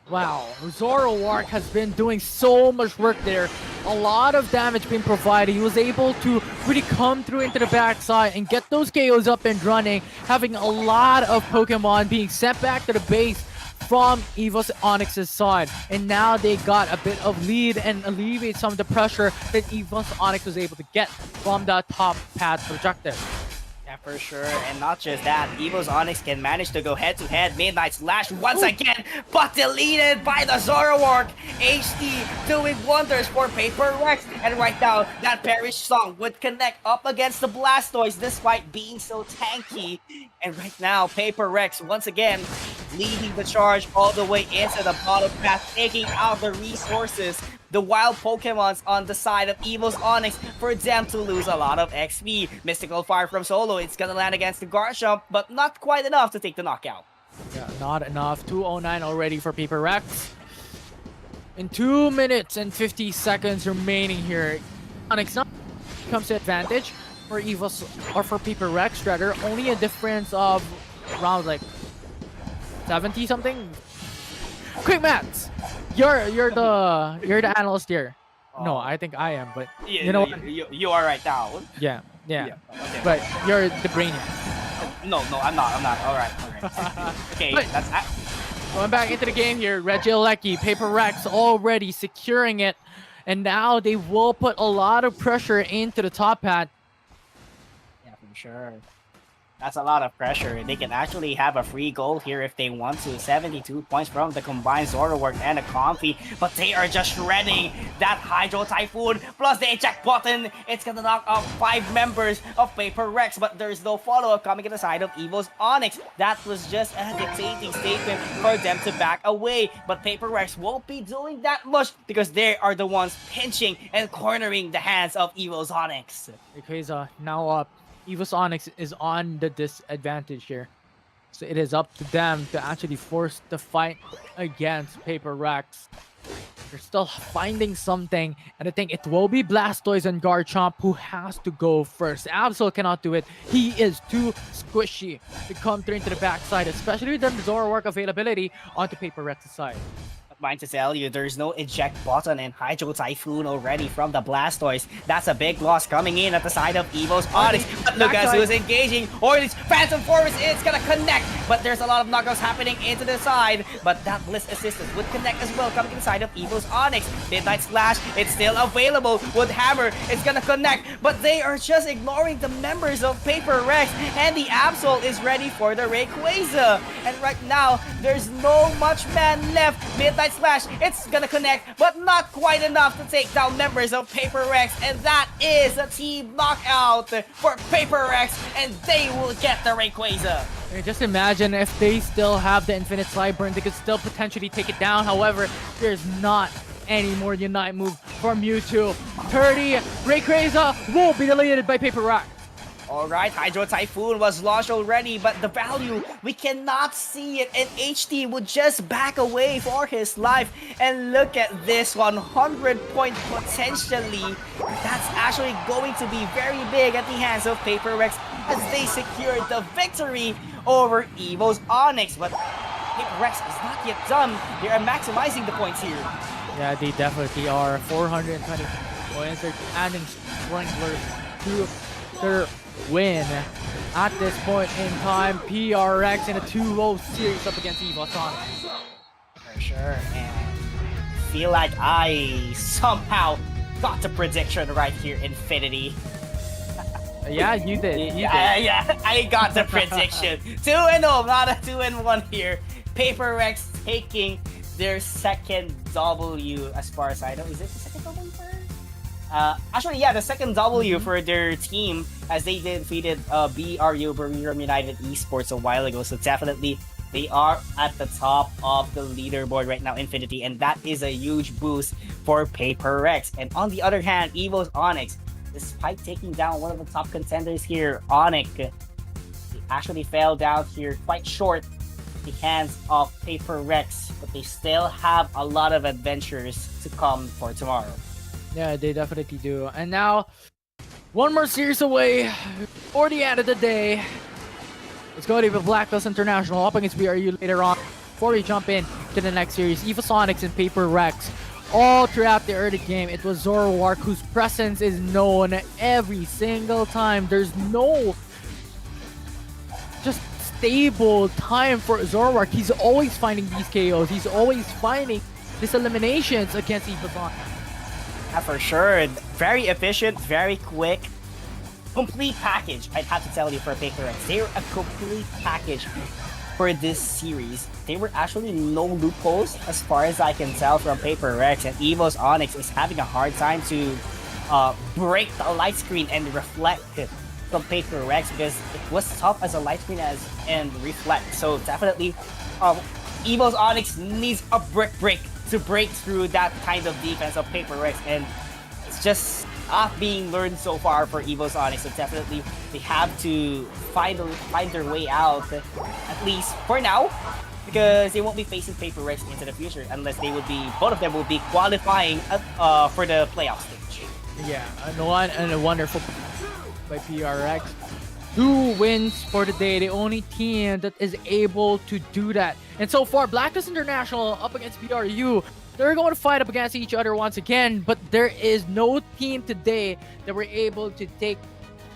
Speaker 4: Wow, Zoroark has been doing so much work there. A lot of damage being provided. He was able to really come through into the backside and get those KOs up and running, having a lot of Pokemon being sent back to the base from Evo's Onyx's side. And now they got a bit of lead and alleviate some of the pressure that Evo's Onyx was able to get from that top path objective.
Speaker 3: Yeah, for sure. And not just that, Evo's Onyx can manage to go head-to-head Midnight Slash once again, but deleted by the Zoroark. HT doing wonders for Paper Rex. And right now, that Perish Song would connect up against the Blastoise despite being so tanky. And right now, Paper Rex once again leading the charge all the way into the bottom path, taking out the resources, the wild Pokemons on the side of Evo's Onyx, for them to lose a lot of XP. Mystical Fire from Solo, it's gonna land against the Garchomp, but not quite enough to take the knockout.
Speaker 4: Yeah, not enough. 209 already for Paper Rex. In 2 minutes and 50 seconds remaining here, Onyx not comes to advantage for Evo's, or for Paper Rex rather. Only a difference of around like 70 something. Quick maths. You're the analyst here. No, I think I am, but
Speaker 3: Yeah,
Speaker 4: you know what?
Speaker 3: you are right now.
Speaker 4: Yeah.
Speaker 3: Okay.
Speaker 4: But you're the brainiac.
Speaker 3: No, I'm not. All right. Okay,
Speaker 4: But-
Speaker 3: that's...
Speaker 4: Going back into the game here, Regieleki, Paper Rex already securing it, and now they will put a lot of pressure into the top hat.
Speaker 3: Yeah, for sure. That's a lot of pressure. They can actually have a free goal here if they want to. 72 points from the combined Zoroark and a Comfy, but they are just shredding that Hydro Typhoon plus the eject button. It's gonna knock off 5 members of Paper Rex, but there's no follow-up coming at the side of Evo's Onyx. That was just a dictating statement for them to back away, but Paper Rex won't be doing that much because they are the ones pinching and cornering the hands of Evo's Onyx.
Speaker 4: Rayquaza now up. Evo's Onyx is on the disadvantage here. So it is up to them to actually force the fight against Paper Rex. They're still finding something, and I think it will be Blastoise and Garchomp who has to go first. Absol cannot do it. He is too squishy to come through into the backside, especially with the Zoroark availability onto Paper Rex's side.
Speaker 3: Mind to tell you, there's no eject button and Hydro Typhoon already from the Blastoise. That's a big loss coming in at the side of Evo's Onyx. But look at who's engaging. Orange Phantom Force, it's gonna connect. But there's a lot of knockouts happening into the side. But that Bliss Assistance would connect as well coming inside of Evo's Onyx. Midnight Slash, it's still available. Wood Hammer, it's gonna connect. But they are just ignoring the members of Paper Rex. And the Absol is ready for the Rayquaza. And right now, there's no much man left. Midnight Slash, it's gonna connect, but not quite enough to take down members of Paper Rex, and that is a team knockout for Paper Rex, and they will get the Rayquaza.
Speaker 4: Just imagine if they still have the Infinite Slide Burn, they could still potentially take it down. However, there's not any more Unite move from Mewtwo. 30, Rayquaza will be deleted by Paper Rex.
Speaker 3: Alright, Hydro Typhoon was launched already, but the value, we cannot see it, and HT would just back away for his life. And look at this 100-point potentially. That's actually going to be very big at the hands of Paper Rex as they secured the victory over Evo's Onyx. But Paper Rex is not yet done. They are maximizing the points here.
Speaker 4: Yeah, they definitely are. 420 points. They're adding sprinklers to their win. At this point in time, PRX in a 2-0 series up against Evo's Onyx.
Speaker 3: For sure, and feel like I somehow got the prediction right here, Infinity.
Speaker 4: Yeah, you did.
Speaker 3: Yeah, I got the prediction. 2-0, not a 2-1 here. Paper Rex taking their second W as far as I know. Is it the second W for actually, yeah, the second W for their team as they defeated BRU, Buriram United Esports, a while ago. So definitely, they are at the top of the leaderboard right now, Infinity, and that is a huge boost for Paper Rex. And on the other hand, Evo's Onyx, despite taking down one of the top contenders here, Onyx, they actually fell down here quite short at the hands of Paper Rex, but they still have a lot of adventures to come for tomorrow.
Speaker 4: Yeah, they definitely do. And now, one more series away for the end of the day. It's going to be Blacklist International up against BRU later on. Before we jump in to the next series, Evo's Onyx and Paper Rex. All throughout the early game, it was Zoroark whose presence is known every single time. There's no just stable time for Zoroark. He's always finding these KOs. He's always finding these eliminations against Evo's Onyx.
Speaker 3: Yeah, for sure. Very efficient, very quick. Complete package, I'd have to tell you, for Paper Rex. They're a complete package for this series. There were actually no loopholes as far as I can tell from Paper Rex, and Evo's Onyx is having a hard time to break the light screen and reflect from Paper Rex because it was tough as a light screen and reflect. So definitely, Evo's Onyx needs a brick break to break through that kind of defense of Paper Rex, and it's just not being learned so far for Evo's Onyx. So definitely they have to find their way out, at least for now, because they won't be facing Paper Rex into the future unless both of them will be qualifying for the playoff stage.
Speaker 4: Yeah, and a wonderful by PRX. 2 wins for the day, the only team that is able to do that. And so far, Blacklist International up against BRU, they're going to fight up against each other once again, but there is no team today that were able to take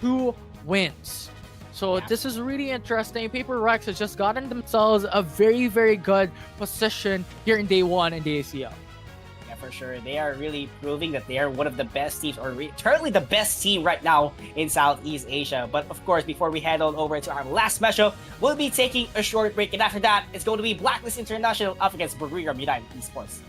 Speaker 4: 2 wins. So this is really interesting. Paper Rex has just gotten themselves a very, very good position here in day 1 in the ACL.
Speaker 3: Yeah, for sure. They are really proving that they are one of the best teams, or currently the best team right now in Southeast Asia. But of course, before we head on over to our last matchup, we'll be taking a short break, and after that, it's going to be Blacklist International up against Buriram United Esports.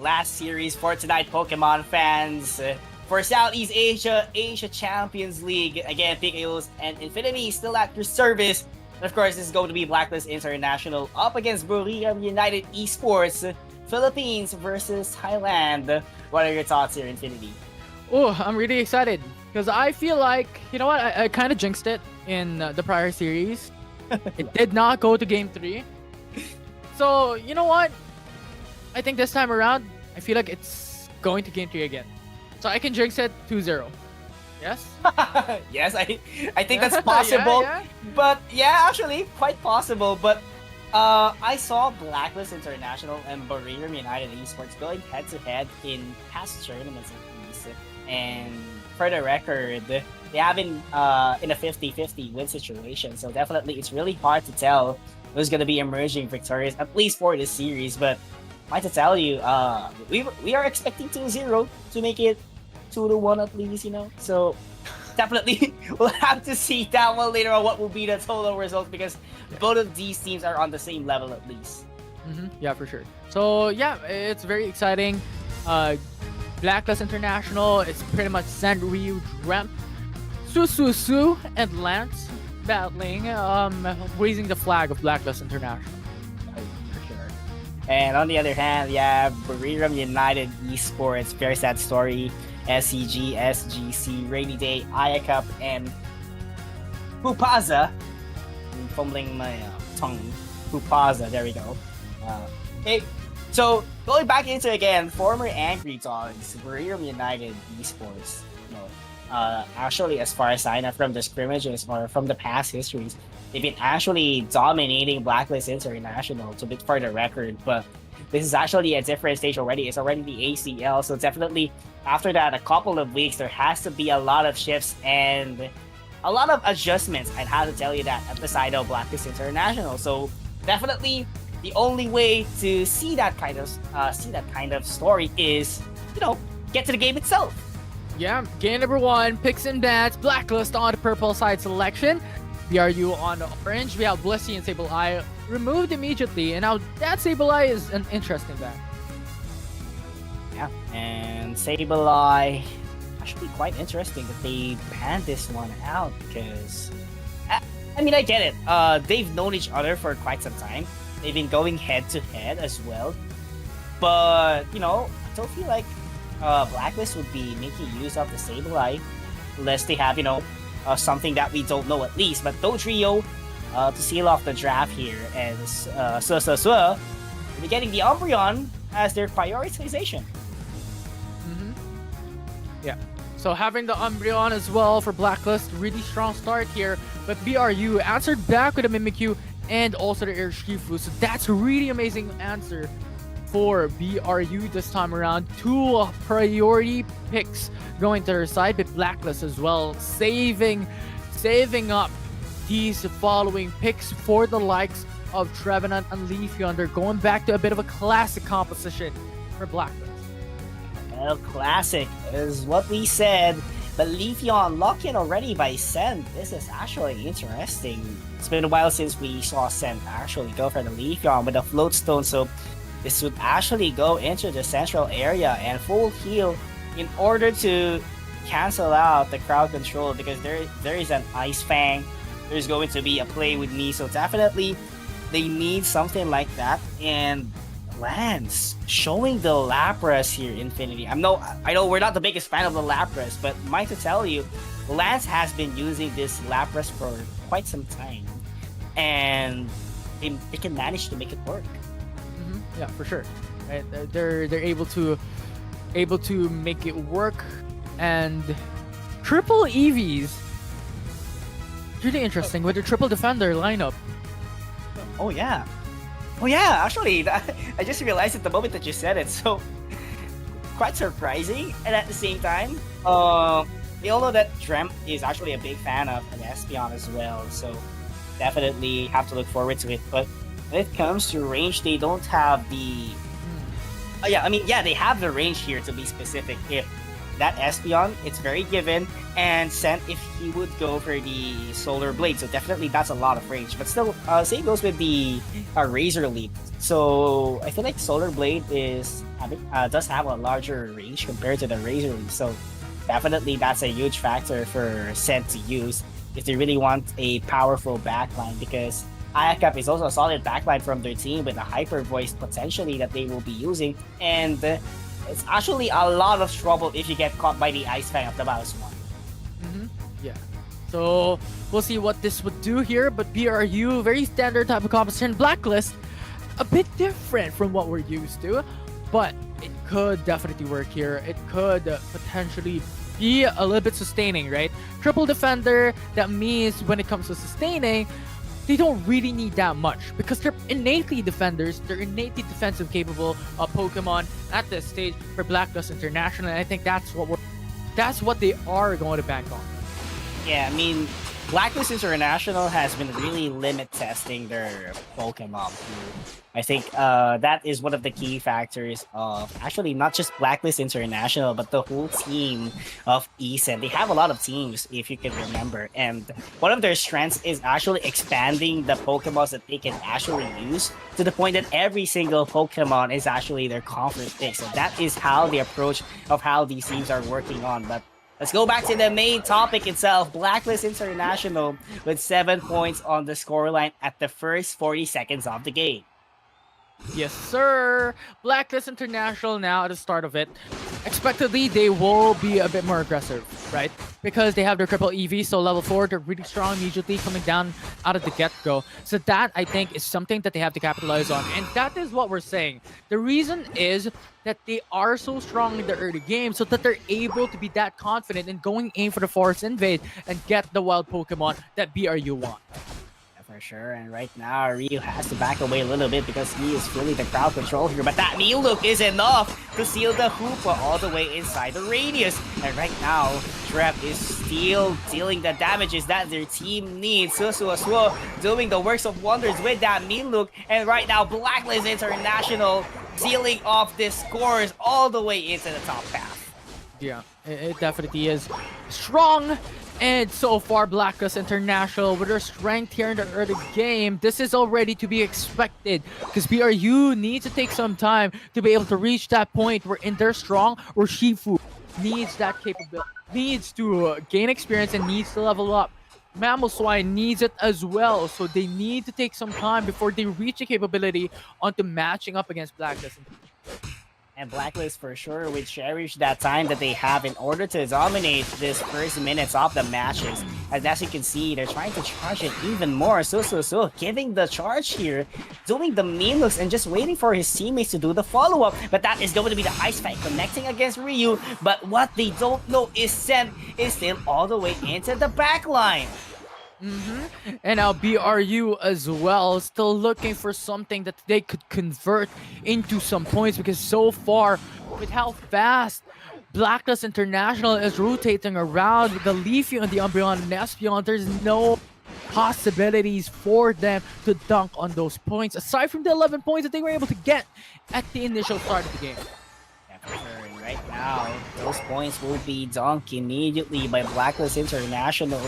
Speaker 3: last series for tonight, Pokemon fans. For Southeast Asia Champions League, again, PKOs and Infinity still at your service. And of course, this is going to be Blacklist International up against Buriram United Esports, Philippines versus Thailand. What are your thoughts here, Infinity?
Speaker 4: Oh, I'm really excited because I feel like, you know what, I kind of jinxed it in the prior series. It did not go to game 3. So, you know what? I think this time around, I feel like it's going to game 3 again. So I can jinx it 2-0. Yes?
Speaker 3: Yes, I think that's possible.
Speaker 4: Yeah.
Speaker 3: But yeah, actually, quite possible. But I saw Blacklist International and Buriram United Esports going head-to-head in past tournaments at least. And for the record, they have been in a 50-50 win situation. So definitely, it's really hard to tell who's going to be emerging victorious, at least for this series. But I have to tell you, we are expecting 2-0 to make it 2-1 at least, you know. So definitely, we'll have to see that one later on what will be the total results because both of these teams are on the same level at least.
Speaker 4: Yeah, for sure. So yeah, it's very exciting. Blacklist International, it's pretty much Sand, Ryu, Dreamt, Su, and Lance battling, raising the flag of Blacklist International.
Speaker 3: For sure. And on the other hand, yeah, Buriram United Esports, very sad story. SCG, SGC, Rainy Day, Aya Cup, and Pupaza. I'm fumbling my tongue. Pupaza, there we go. Okay, so going back into again, former Angry Dogs, Buriram United Esports. You know, actually, as far as I know from the scrimmages or from the past histories, they've been actually dominating Blacklist International to bit for the record, but this is actually a different stage already. It's already the ACL, so definitely after that, a couple of weeks, there has to be a lot of shifts and a lot of adjustments. I'd have to tell you that at the side of Blacklist International. So definitely, the only way to see that kind of story is, you know, get to the game itself.
Speaker 4: Yeah, game number 1, picks and bans, Blacklist on the purple side selection. BRU on the orange. We have Blissey and Sableye removed immediately, and now that Sableye is an interesting ban.
Speaker 3: Yeah, and Sableye, actually quite interesting that they banned this one out because, I mean, I get it. They've known each other for quite some time. They've been going head to head as well, but you know, I don't feel like Blacklist would be making use of the Sableye unless they have, you know, something that we don't know at least. But Do Trio, to seal off the draft here, and will be getting the Umbreon as their prioritization.
Speaker 4: Yeah. So having the Umbreon as well for Blacklist, really strong start here. But BRU answered back with a Mimikyu and also the Urshifu. So that's a really amazing answer for BRU this time around. 2 priority picks going to their side, but Blacklist as well, saving up these following picks for the likes of Trevenant and Leafeon. They're going back to a bit of a classic composition for Blacklist.
Speaker 3: Well, classic is what we said. But Leafeon locked in already by Sen. This is actually interesting. It's been a while since we saw Sen actually go for the Leafeon with a float stone, so this would actually go into the central area and full heal in order to cancel out the crowd control because there is an Ice Fang. There's going to be a play with me, so definitely they need something like that. And Lance showing the Lapras here, Infinity. I know we're not the biggest fan of the Lapras, but might to tell you, Lance has been using this Lapras for quite some time, and they can manage to make it work.
Speaker 4: Yeah, for sure. Right? They're able to make it work, and triple EVs. Really interesting with the triple defender lineup.
Speaker 3: Oh yeah. Actually, I just realized at the moment that you said it. So quite surprising, and at the same time, we all know that Dreamt is actually a big fan of an Espeon as well. So definitely have to look forward to it. But when it comes to range, they don't have the. They have the range here to be specific. If that Espeon, it's very given. And Scent, if he would go for the Solar Blade, so definitely that's a lot of range. But still, same goes with the Razor Leaf. So I feel like Solar Blade does have a larger range compared to the Razor Leaf. So definitely that's a huge factor for Scent to use if they really want a powerful backline, because IACAP is also a solid backline from their team with a Hyper Voice potentially that they will be using. And it's actually a lot of trouble if you get caught by the Ice Fang of the Mouse one.
Speaker 4: Yeah. So we'll see what this would do here, but BRU, very standard type of composition. Blacklist, a bit different from what we're used to, but it could definitely work here. It could potentially be a little bit sustaining, right? Triple defender, that means when it comes to sustaining, they don't really need that much because they're innately defenders. They're innately defensive capable Pokemon at this stage for Blacklist International, and I think that's what they are going to bank on.
Speaker 3: Yeah, I mean, Blacklist International has been really limit testing their Pokemon. I think that is one of the key factors of actually not just Blacklist International, but the whole team of Essen. They have a lot of teams, if you can remember, and one of their strengths is actually expanding the Pokemons that they can actually use to the point that every single Pokemon is actually their comfort pick. So that is how the approach of how these teams are working on. But let's go back to the main topic itself. Blacklist International with 7 points on the scoreline at the first 40 seconds of the game.
Speaker 4: Yes, sir. Blacklist International now at the start of it. Expectedly, they will be a bit more aggressive, right? Because they have their triple EV, so level 4, they're really strong immediately coming down out of the get-go. So that, I think, is something that they have to capitalize on. And that is what we're saying. The reason is that they are so strong in the early game so that they're able to be that confident in going in for the Forest Invade and get the wild Pokemon that BRU want.
Speaker 3: For sure, and right now Ryu has to back away a little bit because he is feeling the crowd control here, but that knee look is enough to seal the Hoopa all the way inside the radius. And right now, Trap is still dealing the damages that their team needs. Susuasuo doing the works of wonders with that knee look, and right now Blacklist International sealing off the scores all the way into the top path.
Speaker 4: Yeah, it definitely is strong. And so far, Blacklist International, with their strength here in the early game, this is already to be expected because BRU needs to take some time to be able to reach that point where in they're strong, or Shifu needs that capability, needs to gain experience and needs to level up. Mamoswine needs it as well, so they need to take some time before they reach the capability onto matching up against Blacklist.
Speaker 3: And Blacklist for sure would cherish that time that they have in order to dominate this first minutes of the matches. And as you can see, they're trying to charge it even more. So giving the charge here, doing the mean looks and just waiting for his teammates to do the follow-up. But that is going to be the Ice Fight connecting against Ryu. But what they don't know is Sen is still all the way into the back line.
Speaker 4: And now BRU as well, still looking for something that they could convert into some points, because so far, with how fast Blacklist International is rotating around with the Leafy and the Umbreon and Espeon, there's no possibilities for them to dunk on those points, aside from the 11 points that they were able to get at the initial start of the game.
Speaker 3: Yeah, for sure. And right now, those points will be dunked immediately by Blacklist International.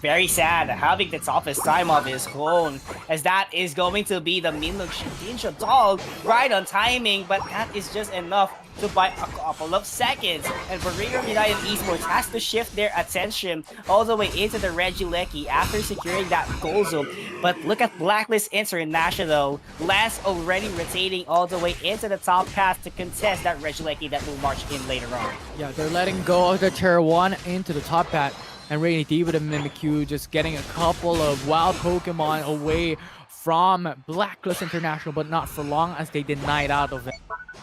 Speaker 3: Very sad, having the toughest time of his own, as that is going to be the Minlook Shedinja Dog right on timing, but that is just enough to buy a couple of seconds. And Buriram United Esports has to shift their attention all the way into the Regieleki after securing that goal zone. But look at Blacklist International, Lance already rotating all the way into the top path to contest that Regieleki that will march in later on.
Speaker 4: Yeah, they're letting go of the Tier 1 into the top path. And Rainy D with a Mimikyu just getting a couple of wild Pokemon away from Blacklist International, but not for long as they denied out of it.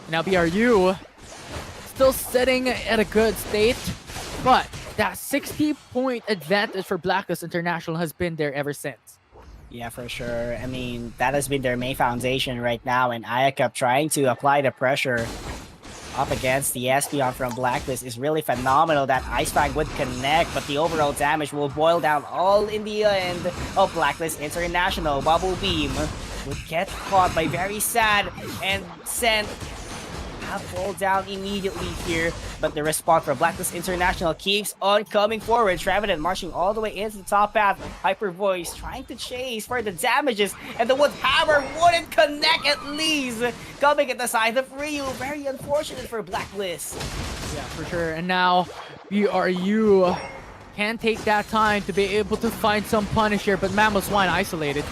Speaker 4: Now BRU still sitting at a good state, but that 60-point advantage for Blacklist International has been there ever since.
Speaker 3: Yeah, for sure. I mean, that has been their main foundation right now, and IACAP trying to apply the pressure up against the Espeon from Blacklist is really phenomenal. That Ice Fang would connect, but the overall damage will boil down all in the end of Blacklist International. Bubble Beam would get caught by Very Sad, and Sen have fall down immediately here, but the response for Blacklist International keeps on coming forward. Trevenant marching all the way into the top path. Hyper Voice trying to chase for the damages, and the wood hammer wouldn't connect at least. Coming at the side of Ryu, very unfortunate for Blacklist.
Speaker 4: Yeah, for sure. And now BRU can take that time to be able to find some punish here, but Mammoth Swine isolated.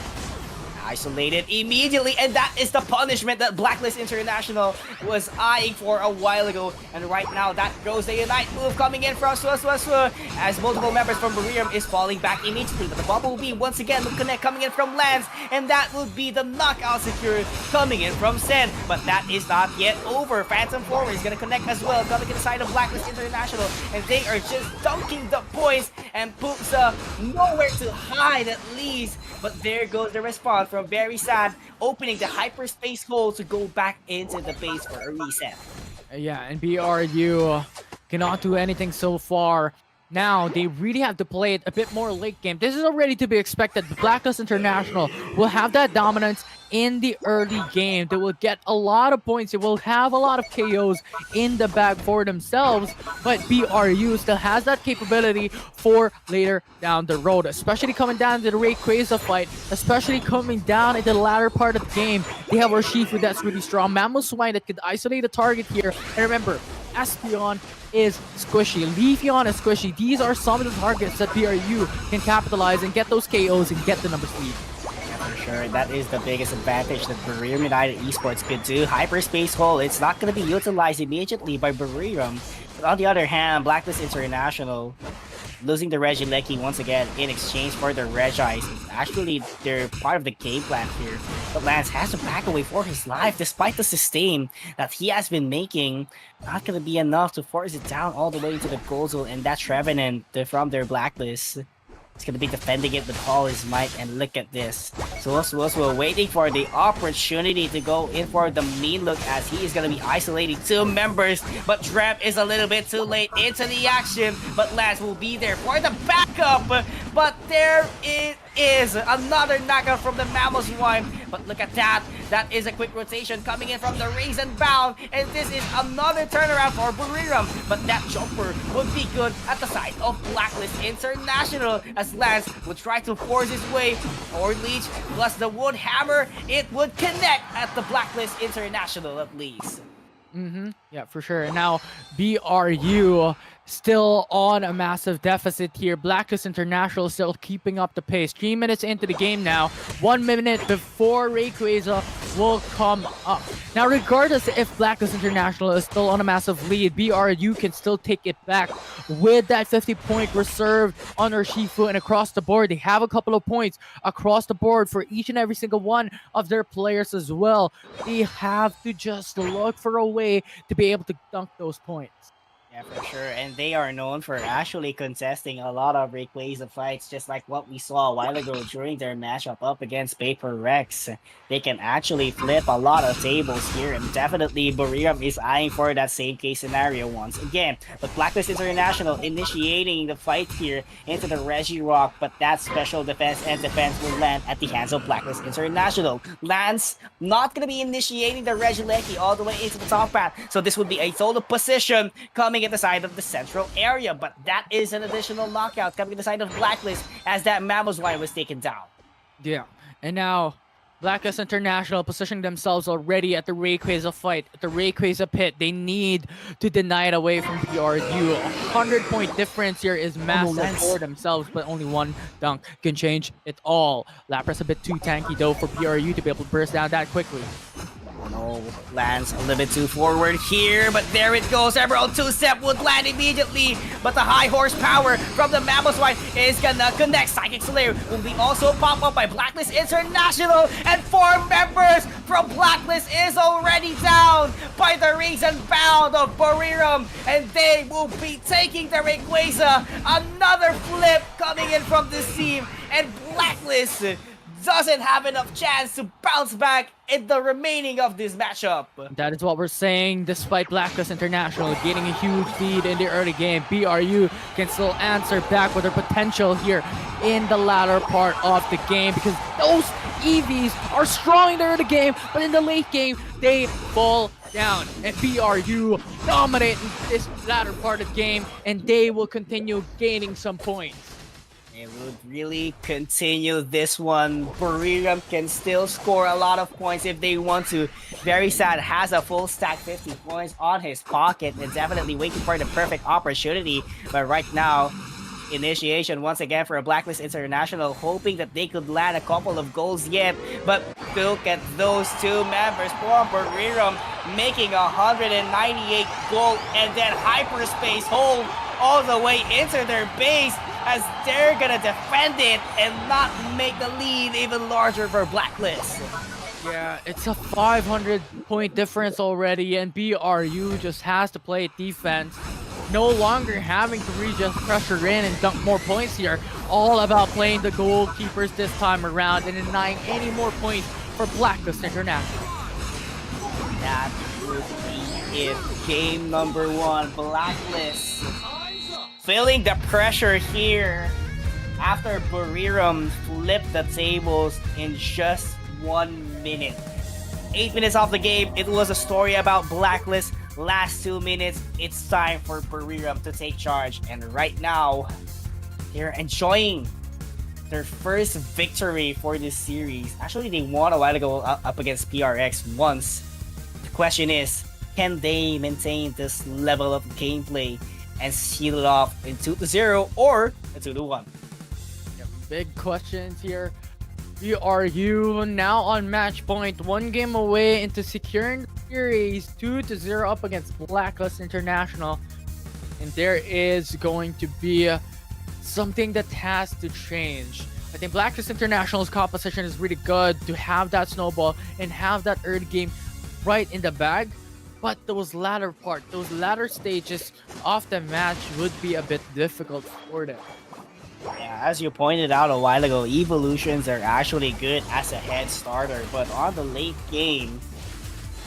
Speaker 3: Isolated immediately, and that is the punishment that Blacklist International was eyeing for a while ago. And right now, that goes the Unite move coming in from Swa, as multiple members from Buriram is falling back immediately. But the bubble will be once again the connect coming in from Lance, and that would be the knockout secure coming in from Sen. But that is not yet over. Phantom Forward is gonna connect as well, coming inside of Blacklist International, and they are just dunking the points, and Poopsa nowhere to hide at least. But there goes the response from Very Sad, opening the hyperspace hole to go back into the base for a reset.
Speaker 4: Yeah, and BRU cannot do anything so far. Now, they really have to play it a bit more late game. This is already to be expected. The Blacklist International will have that dominance in the early game. They will get a lot of points. They will have a lot of KOs in the bag for themselves. But BRU still has that capability for later down the road, especially coming down to the Rayquaza fight, especially coming down in the latter part of the game. They have Urshifu that's really strong. Mammoth Swine that could isolate the target here. And remember, Espeon is squishy. Leafeon is squishy. These are some of the targets that BRU can capitalize and get those KOs and get the numbers lead.
Speaker 3: For sure, that is the biggest advantage that Buriram United Esports could do. Hyperspace Hole, it's not going to be utilized immediately by Buriram. But on the other hand, Blacklist International losing the Regieleki once again in exchange for the Regis. Actually, they're part of the game plan here. But Lance has to back away for his life despite the sustain that he has been making. Not going to be enough to force it down all the way to the goal zone, and that's Trevenant from their Blacklist. He's going to be defending it with all his might, and look at this. So we're waiting for the opportunity to go in for the mean look as he is going to be isolating two members. But Dreb is a little bit too late into the action. But Lance will be there for the backup. But there it is. Another knockout from the Mammoth Swine. But look at that. That is a quick rotation coming in from the Raise and Bound. And this is another turnaround for Buriram. But that jumper would be good at the side of Blacklist International, as Lance would try to force his way. Or Leech plus the Wood Hammer. It would connect at the Blacklist International at least.
Speaker 4: Yeah, for sure. And now BRU still on a massive deficit here. Blacklist International still keeping up the pace. 3 minutes into the game now. 1 minute before Rayquaza will come up. Now, regardless if Blacklist International is still on a massive lead, BRU can still take it back with that 50-point reserve on Urshifu, and across the board, they have a couple of points across the board for each and every single one of their players as well. They have to just look for a way to be able to dunk those points.
Speaker 3: Yeah, for sure. And they are known for actually contesting a lot of Rayquaza fights, just like what we saw a while ago during their matchup up against Paper Rex. They can actually flip a lot of tables here, and definitely Buriram is eyeing for that same case scenario once again. But Blacklist International initiating the fight here into the Regirock, but that special defense and defense will land at the hands of Blacklist International. Lance not going to be initiating the Regieleki all the way into the top path, so this would be a solo position coming at the side of the central area, but that is an additional knockout coming at the side of Blacklist as that Mammoth Swine was taken down.
Speaker 4: Yeah, and now Blacklist International positioning themselves already at the Rayquaza fight, at the Rayquaza pit. They need to deny it away from BRU. 100-point difference here is massive for themselves, but only one dunk can change it all. Lapras a bit too tanky though for BRU to be able to burst down that quickly.
Speaker 3: No, lands a little bit too forward here, but there it goes. Emerald 2-step would land immediately, but the high horsepower from the Mammoth Swine is gonna connect. Psychic Slayer will be also pop up by Blacklist International, and 4 members from Blacklist is already down by the Raise and Bound of Buriram, and they will be taking the Rayquaza. Another flip coming in from this team, and Blacklist doesn't have enough chance to bounce back in the remaining of this matchup.
Speaker 4: That is what we're saying. Despite Blacklist International getting a huge lead in the early game, BRU can still answer back with their potential here in the latter part of the game, because those EVs are strong in the early game, but in the late game, they fall down. And BRU dominate in this latter part of the game, and they will continue gaining some points.
Speaker 3: They would really continue this one. Buriram can still score a lot of points if they want to. Very sad has a full stack 50 points on his pocket and definitely waiting for the perfect opportunity. But right now, initiation once again for a Blacklist International, hoping that they could land a couple of goals yet. But look at those two members from Buriram making 198 goal and then hyperspace hold all the way into their base, as they're gonna defend it and not make the lead even larger for Blacklist.
Speaker 4: Yeah, it's a 500 point difference already, and BRU just has to play defense. No longer having to just pressure in and dump more points here. All about playing the goalkeepers this time around and denying any more points for Blacklist International.
Speaker 3: That would be it. Game number 1, Blacklist. Feeling the pressure here after Buriram flipped the tables in just 1 minute. 8 minutes of the game, it was a story about Blacklist. Last 2 minutes, it's time for Buriram to take charge. And right now, they're enjoying their first victory for this series. Actually, they won a while ago up against PRX once. The question is, can they maintain this level of gameplay and seal it off in 2-0 or a 2-1?
Speaker 4: Big questions here. BRU now on match point, 1 game away into securing the series, 2-0 up against Blacklist International. And there is going to be something that has to change. I think Blacklist International's composition is really good to have that snowball and have that early game right in the bag. But those latter stages of the match would be a bit difficult for them.
Speaker 3: Yeah, as you pointed out a while ago, evolutions are actually good as a head starter, but on the late game,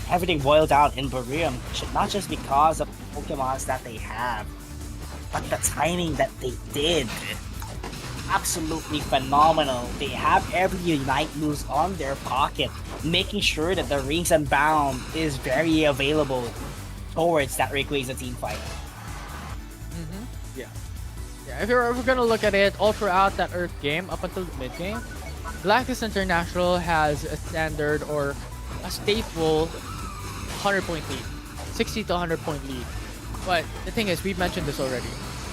Speaker 3: everything boiled down in Buriram, not just because of the Pokemons that they have, but the timing that they did. Absolutely phenomenal. They have every Unite moves on their pocket, making sure that the Rings and Bound is very available towards that Rayquaza team fight.
Speaker 4: Yeah, if we're gonna look at it all throughout that Earth game up until the mid game, Blacklist International has a standard or a staple 100 point lead, 60 to 100 point lead. But the thing is, we've mentioned this already.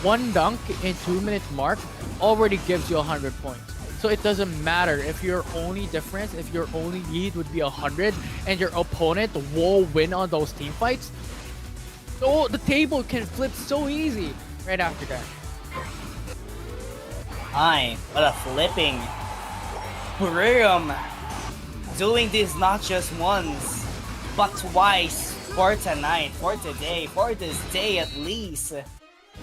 Speaker 4: 1 dunk in 2 minutes mark already gives you 100 points. So it doesn't matter if your only difference, if your only lead would be 100 and your opponent will win on those team fights. So the table can flip so easy right after that.
Speaker 3: What a flipping. Buriram doing this not just once, but twice for tonight, for today, for this day at least.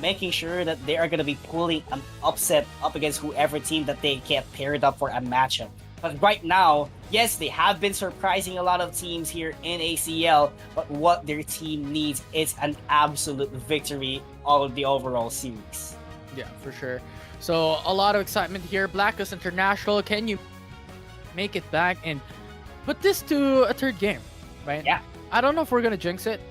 Speaker 3: Making sure that they are going to be pulling an upset up against whoever team that they get paired up for a matchup. But right now, yes, they have been surprising a lot of teams here in ACL, but what their team needs is an absolute victory of the overall series.
Speaker 4: Yeah, for sure. So a lot of excitement here. Blacklist International, can you make it back and put this to a 3rd game, right?
Speaker 3: Yeah.
Speaker 4: I don't know if we're going to jinx it.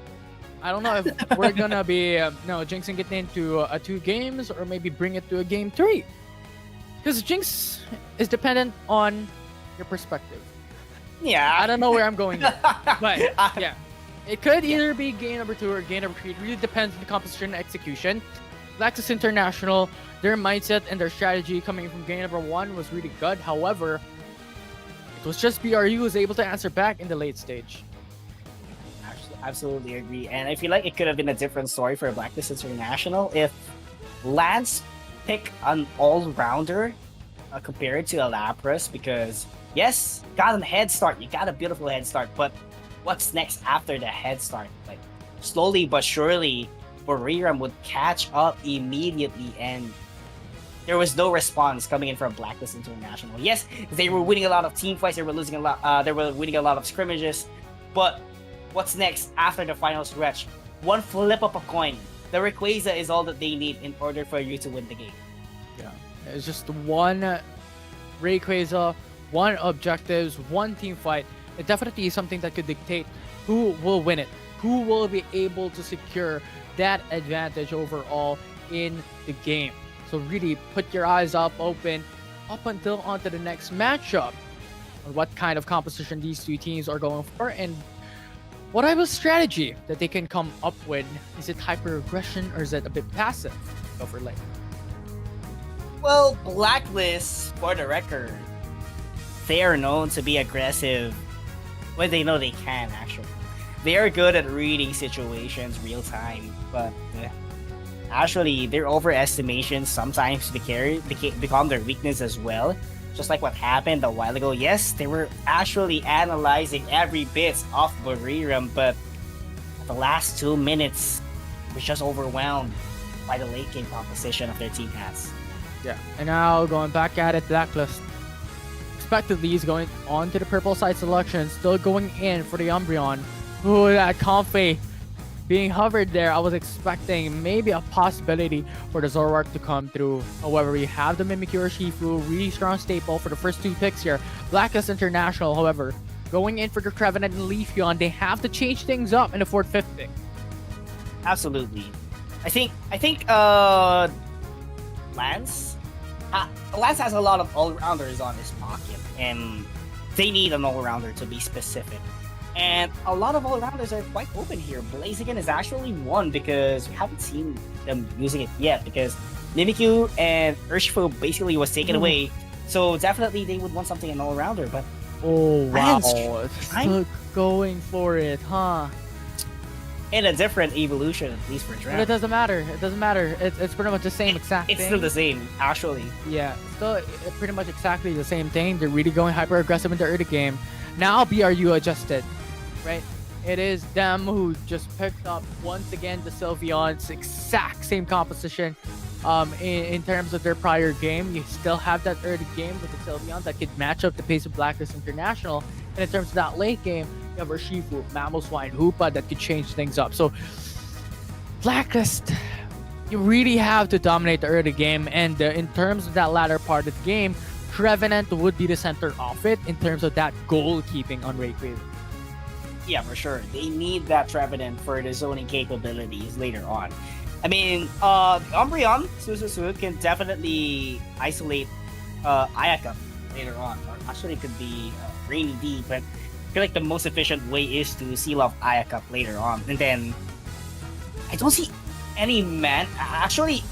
Speaker 4: I don't know if we're going to be jinxing it into 2 games or maybe bring it to a game 3. Because jinx is dependent on your perspective.
Speaker 3: Yeah.
Speaker 4: I don't know where I'm going here. But yeah, it could either be game number 2 or game number 3. It really depends on the composition and execution. Blacklist International, their mindset and their strategy coming from game number 1 was really good. However, it was just BRU who was able to answer back in the late stage.
Speaker 3: Absolutely agree. And I feel like it could have been a different story for Blacklist International if Lance picked an all-rounder compared to a Lapras, because yes, got a head start. You got a beautiful head start, but what's next after the head start? Like, slowly but surely, Buriram would catch up immediately, and there was no response coming in from Blacklist International. Yes, they were winning a lot of team fights. They were losing a lot. They were winning a lot of scrimmages, but what's next after the final stretch? One flip of a coin. The Rayquaza is all that they need in order for you to win the game.
Speaker 4: Yeah, it's just one Rayquaza,
Speaker 2: one objectives, one team fight, it definitely is something that could dictate who will win it, who will be able to secure that advantage overall in the game. So really put your eyes up open up until onto the next matchup on what kind of composition these two teams are going for and what type of strategy that they can come up with. Is it hyper aggression or is it a bit passive? Go for late.
Speaker 3: Well, Blacklist, for the record, they are known to be aggressive when they know they can, actually. They are good at reading situations real time, but actually, their overestimation sometimes become their weakness as well. Just like what happened a while ago. Yes, they were actually analyzing every bit of Buriram, but at the last 2 minutes, was just overwhelmed by the late game composition of their team has.
Speaker 2: Yeah. And now going back at it, Blacklist. Expectedly, he's going on to the purple side selection, still going in for the Umbreon. Ooh, that Comfey being hovered there. I was expecting maybe a possibility for the Zoroark to come through. However, we have the Mimikyu Shifu, really strong staple for the first 2 picks here. Blacklist International, however, going in for the Trevenant and Leafeon, they have to change things up in the 4th, 5th pick.
Speaker 3: Absolutely. I think Lance has a lot of all-rounders on his pocket, and they need an all-rounder to be specific. And a lot of all-rounders are quite open here. Blaziken is actually one because we haven't seen them using it yet because Mimikyu and Urshifu basically was taken away. So definitely they would want something an all-rounder, but
Speaker 2: oh wow,
Speaker 3: Lance,
Speaker 2: still going for it, huh?
Speaker 3: In a different evolution, at least for
Speaker 2: But it
Speaker 3: draft.
Speaker 2: doesn't matter. It doesn't matter. It's pretty much the same exact
Speaker 3: It's
Speaker 2: thing.
Speaker 3: still the same, actually.
Speaker 2: Yeah, still pretty much exactly the same thing. They're really going hyper aggressive in the early game. Now BRU adjusted, right? It is them who just picked up once again the Sylveon's exact same composition. In terms of their prior game, you still have that early game with the Sylveon that could match up the pace of Blacklist International. And in terms of that late game, you have Urshifu, Mamoswine, Hoopa that could change things up. So Blacklist, you really have to dominate the early game. And in terms of that latter part of the game, Trevenant would be the center of it in terms of that goalkeeping on Rayquaza.
Speaker 3: Yeah, for sure. They need that Trevenant for the zoning capabilities later on. I mean, Umbreon, Suzusu can definitely isolate Ayaka later on. Or actually, it could be Rainy D, but I feel like the most efficient way is to seal off Ayaka later on. And then, I don't see any man. Actually,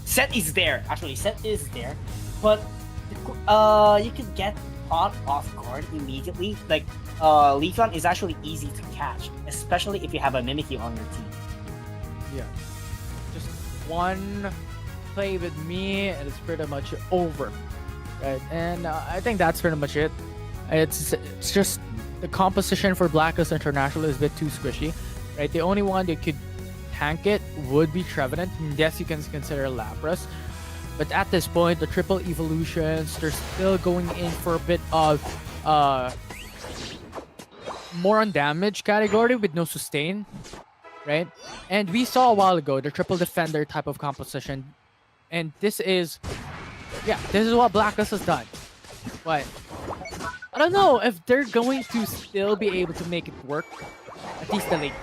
Speaker 3: Set is there. Actually, Set is there. But you could get caught off guard immediately. Like, Leafeon is actually easy to catch, especially if you have a Mimikyu on your team.
Speaker 2: Yeah. Just one play with me and it's pretty much over. Right? And I think that's pretty much it. It's just the composition for Blacklist International is a bit too squishy. Right? The only one that could tank it would be Trevenant. Yes, you can consider Lapras. But at this point, the triple evolutions, they're still going in for a bit of more on damage category with no sustain, right? And we saw a while ago the triple defender type of composition, and this is what Blacklist has done. But I don't know if they're going to still be able to make it work, at least the late.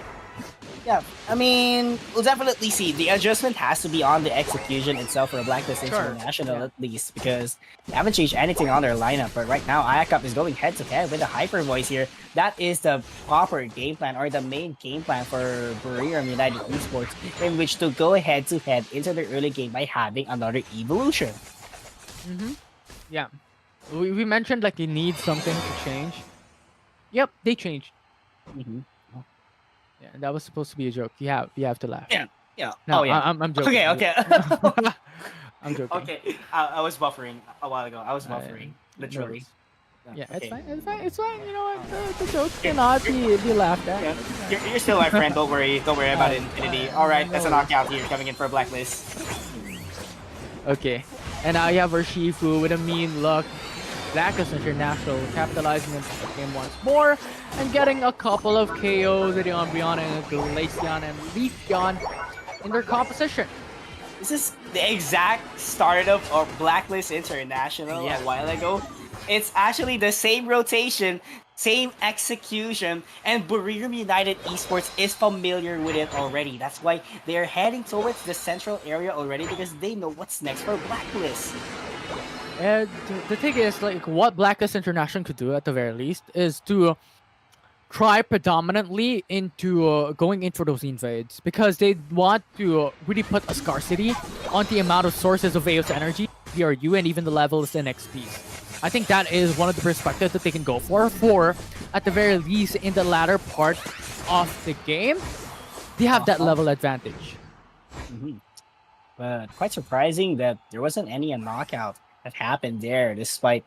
Speaker 3: Yeah, I mean, we'll definitely see. The adjustment has to be on the execution itself for Blacklist International at least, because they haven't changed anything on their lineup. But right now, Ayaka is going head-to-head with the Hyper Voice here. That is the proper game plan, or the main game plan for Buriram United Esports, in which to go head-to-head into the early game by having another evolution.
Speaker 2: Yeah. We mentioned like you need something to change. Yep, they changed. Yeah, that was supposed to be a joke. You have to laugh.
Speaker 3: Yeah.
Speaker 2: No,
Speaker 3: Oh, yeah.
Speaker 2: I'm joking.
Speaker 3: Okay.
Speaker 2: I'm joking.
Speaker 3: Okay, I was buffering a while ago. I was buffering, literally.
Speaker 2: Yeah,
Speaker 3: Okay.
Speaker 2: it's fine. You know what? The joke cannot be laughed at.
Speaker 3: Yeah. You're still my friend. Don't worry about Infinity. All right, that's a knockout here coming in for Blacklist.
Speaker 2: Okay, and now you have Urshifu with a mean look. Blacklist International capitalizing into the game once more and getting a couple of KOs with the Umbreon and Glaceon and Leafeon in their composition.
Speaker 3: This is the exact startup of Blacklist International
Speaker 2: Yeah.
Speaker 3: a while ago. It's actually the same rotation, same execution, and Buriram United Esports is familiar with it already. That's why they're heading towards the central area already because they know what's next for Blacklist.
Speaker 4: And the thing is, like, what Blacklist International could do at the very least is to try predominantly into going in for those invades because they want to really put a scarcity on the amount of sources of AOS energy, PRU, and even the levels and XPs. I think that is one of the perspectives that they can go for at the very least in the latter part of the game. They have that level advantage.
Speaker 3: Mhm. But quite surprising that there wasn't any knockout that happened there, despite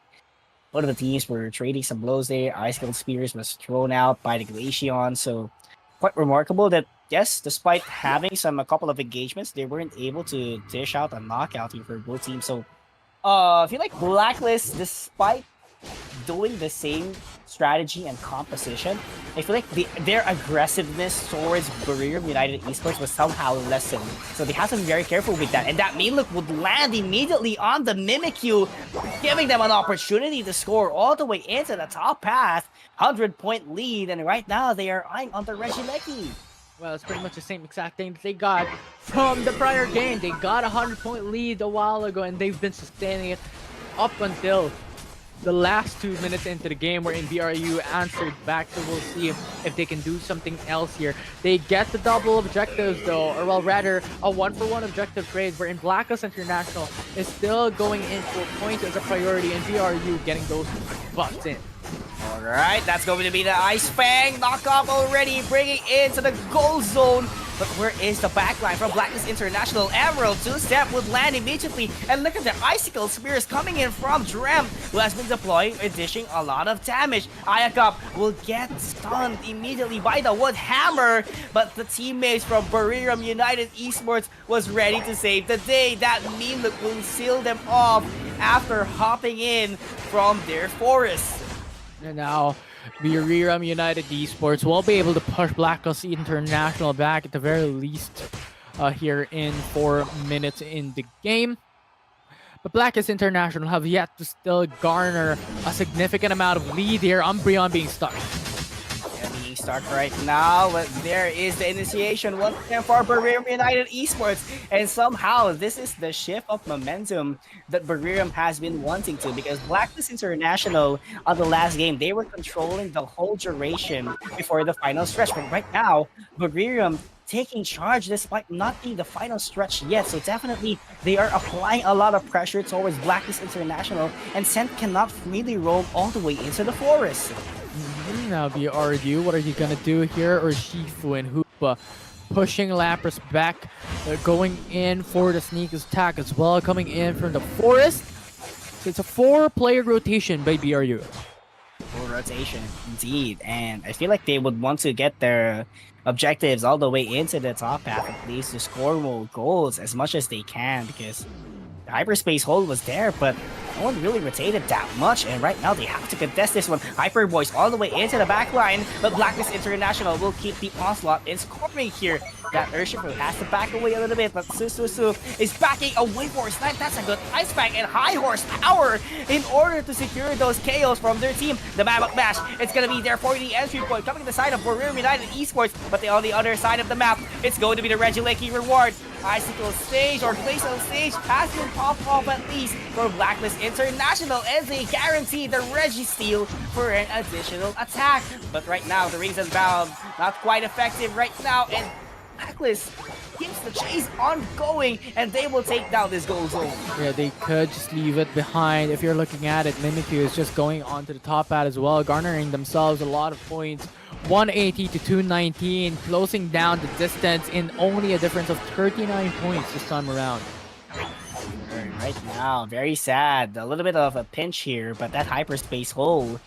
Speaker 3: one of the teams were trading some blows there. Icicle Spears was thrown out by the Glaceon, so quite remarkable that yes, despite having a couple of engagements, they weren't able to dish out a knockout here for both teams. So I feel like Blacklist, despite doing the same strategy and composition, I feel like their aggressiveness towards Buriram United Esports was somehow lessened. So they have to be very careful with that. And that main look would land immediately on the Mimikyu, giving them an opportunity to score all the way into the top path. 100-point lead, and right now they are eyeing on the Regieleki.
Speaker 4: Well, it's pretty much the same exact thing that they got from the prior game. They got a 100-point lead a while ago, and they've been sustaining it up until the last 2 minutes into the game, wherein BRU answered back. So we'll see if they can do something else here. They get the double objectives though, or well, rather a 1-for-1 objective trade, wherein Blacklist International is still going in for points as a priority, and BRU getting those bucks in.
Speaker 3: Alright, that's going to be the Ice Fang knockoff already, bringing into the goal zone. But where is the backline from Blacklist International? Emerald two-step would land immediately. And look at the Icicle Spears coming in from Drem, who has been deploying and dishing a lot of damage. Ayakop will get stunned immediately by the Wood Hammer. But the teammates from Buriram United Esports was ready to save the day. That meme look will seal them off after hopping in from their forest.
Speaker 4: And now, Buriram United Esports will be able to push Blacklist International back at the very least here in 4 minutes in the game. But Blacklist International have yet to still garner a significant amount of lead here. Umbreon being stuck.
Speaker 3: Being stuck right now, but there is the initiation once again for Buriram United Esports, and somehow this is the shift of momentum that Buriram has been wanting to, because Blacklist International on the last game, they were controlling the whole duration before the final stretch, but right now Buriram taking charge despite not being the final stretch yet. So definitely they are applying a lot of pressure towards Blacklist International, and Scent cannot freely roam all the way into the forest.
Speaker 4: Now BRU, what are you gonna do here? Or Shifu and Hoopa pushing Lapras back, going in for the sneak attack as well, coming in from the forest. So it's a 4-player rotation by BRU.
Speaker 3: Full rotation, indeed. And I feel like they would want to get their objectives all the way into the top half at least to score more goals as much as they can, because the hyperspace hold was there, but no one really rotated that much, and right now they have to contest this one. Hyper Boys all the way into the back line, but Blacklist International will keep the onslaught in scoring here. That Urshifu has to back away a little bit, but Sususu is backing away for a snipe. That's a good Ice Fang and high horsepower in order to secure those KOs from their team. The Mammoth Bash, it's gonna be there for the entry point, coming to the side of Buriram United Esports, but on the other side of the map, it's going to be the Regieleki reward. Icicle Stage or Glacial Stage has been popped off at least for Blacklist International, and they guarantee the Registeel for an additional attack. But right now, the Rings Unbound not quite effective right now, and Blacklist keeps the chase ongoing, and they will take down this goal zone.
Speaker 4: Yeah, they could just leave it behind. If you're looking at it, Mimikyu is just going onto the top pad as well, garnering themselves a lot of points. 180 to 219, closing down the distance in only a difference of 39 points this time around.
Speaker 3: Right now, very sad. A little bit of a pinch here, but that hyperspace hole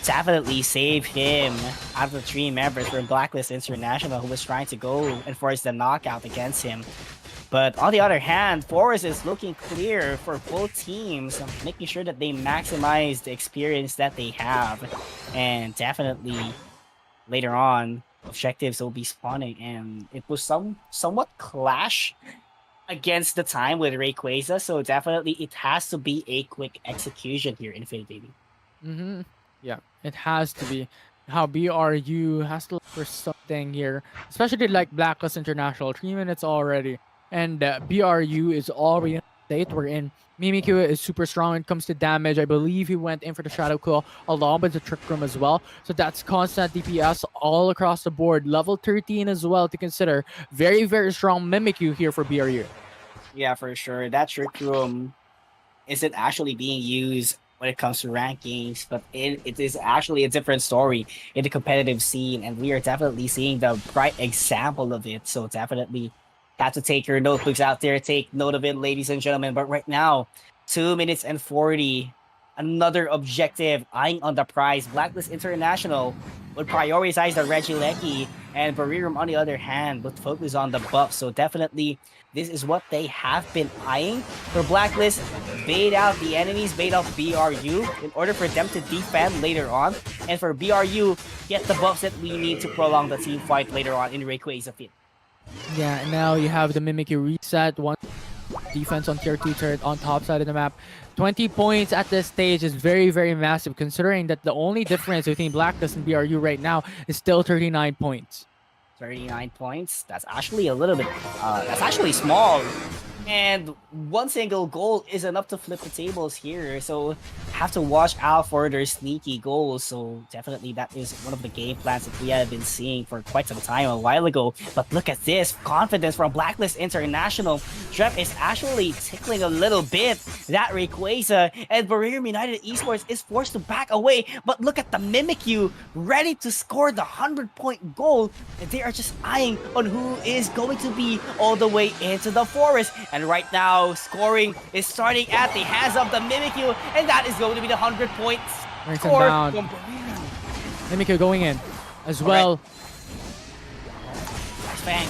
Speaker 3: definitely saved him out of the 3 members from Blacklist International who was trying to go and force the knockout against him. But on the other hand, Forest is looking clear for both teams, making sure that they maximize the experience that they have. And definitely later on, objectives will be spawning, and it was somewhat clash against the time with Rayquaza, so definitely it has to be a quick execution here, Infinity.
Speaker 4: Mm-hmm. Yeah, it has to be. How BRU has to look for something here, especially like Blacklist International, 3 minutes already, and BRU is already in a state we're in. Mimikyu is super strong when it comes to damage. I believe he went in for the Shadow Claw along with the Trick Room as well. So that's constant DPS all across the board. Level 13 as well to consider. Very, very strong Mimikyu here for BRU.
Speaker 3: Yeah, for sure. That Trick Room isn't actually being used when it comes to rankings, but it is actually a different story in the competitive scene, and we are definitely seeing the bright example of it. So definitely have to take your notebooks out there, take note of it, ladies and gentlemen. But right now, 2 minutes and 40, another objective eyeing on the prize. Blacklist International would prioritize the Regieleki, and Buriram on the other hand would focus on the buff. So definitely this is what they have been eyeing. For Blacklist, bait out the enemies, bait out BRU in order for them to defend later on. And for BRU, get the buffs that we need to prolong the team fight later on in Rayquaza fit.
Speaker 4: Yeah, and now you have the Mimikyu reset. One defense on tier 2 turret on top side of the map. 20 points at this stage is very, very massive, considering that the only difference between Blacklist and BRU right now is still 39 points.
Speaker 3: 39 points. That's actually a little bit, that's actually small. And one single goal is enough to flip the tables here. So have to watch out for their sneaky goals. So definitely that is one of the game plans that we have been seeing for quite some time a while ago. But look at this confidence from Blacklist International. Drep is actually tickling a little bit. That Rayquaza and Buriram United Esports is forced to back away. But look at the Mimikyu ready to score the 100-point goal. And they are just eyeing on who is going to be all the way into the forest. And right now, scoring is starting at the hands of the Mimikyu, and that is going to be the 100-point
Speaker 4: Ranks
Speaker 3: score
Speaker 4: and
Speaker 3: from
Speaker 4: bound.
Speaker 3: Buriram.
Speaker 4: Mimikyu going in as well.
Speaker 3: Nice bang.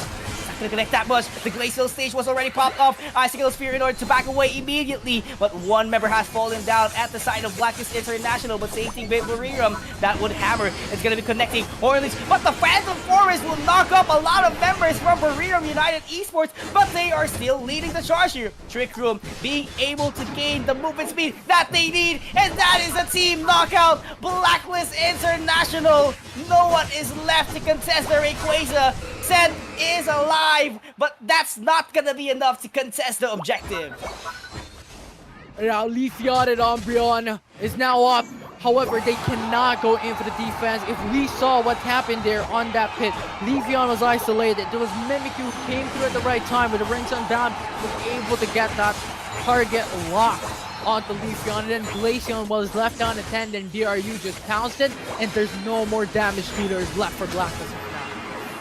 Speaker 3: Not gonna connect that much. The Glacial stage was already popped off. Icicle Sphere in order to back away immediately. But one member has fallen down at the side of Blacklist International. But same thing with Buriram. That would hammer. It's gonna be connecting Hornlings. But the Phantom Forest will knock up a lot of members from Buriram United Esports. But they are still leading the charge here. Trick Room being able to gain the movement speed that they need. And that is a team knockout. Blacklist International. No one is left to contest the Rayquaza. Sen is alive, but that's not gonna be enough to contest the objective.
Speaker 4: Now Leafeon and Umbreon is now up. However, they cannot go in for the defense. If we saw what happened there on that pit, Leafeon was isolated. There was Mimikyu who came through at the right time with the rings unbound, was able to get that target locked onto Leafeon, and then Glaceon was left unattended, and BRU just pounced it, and there's no more damage dealers left for Blacklist.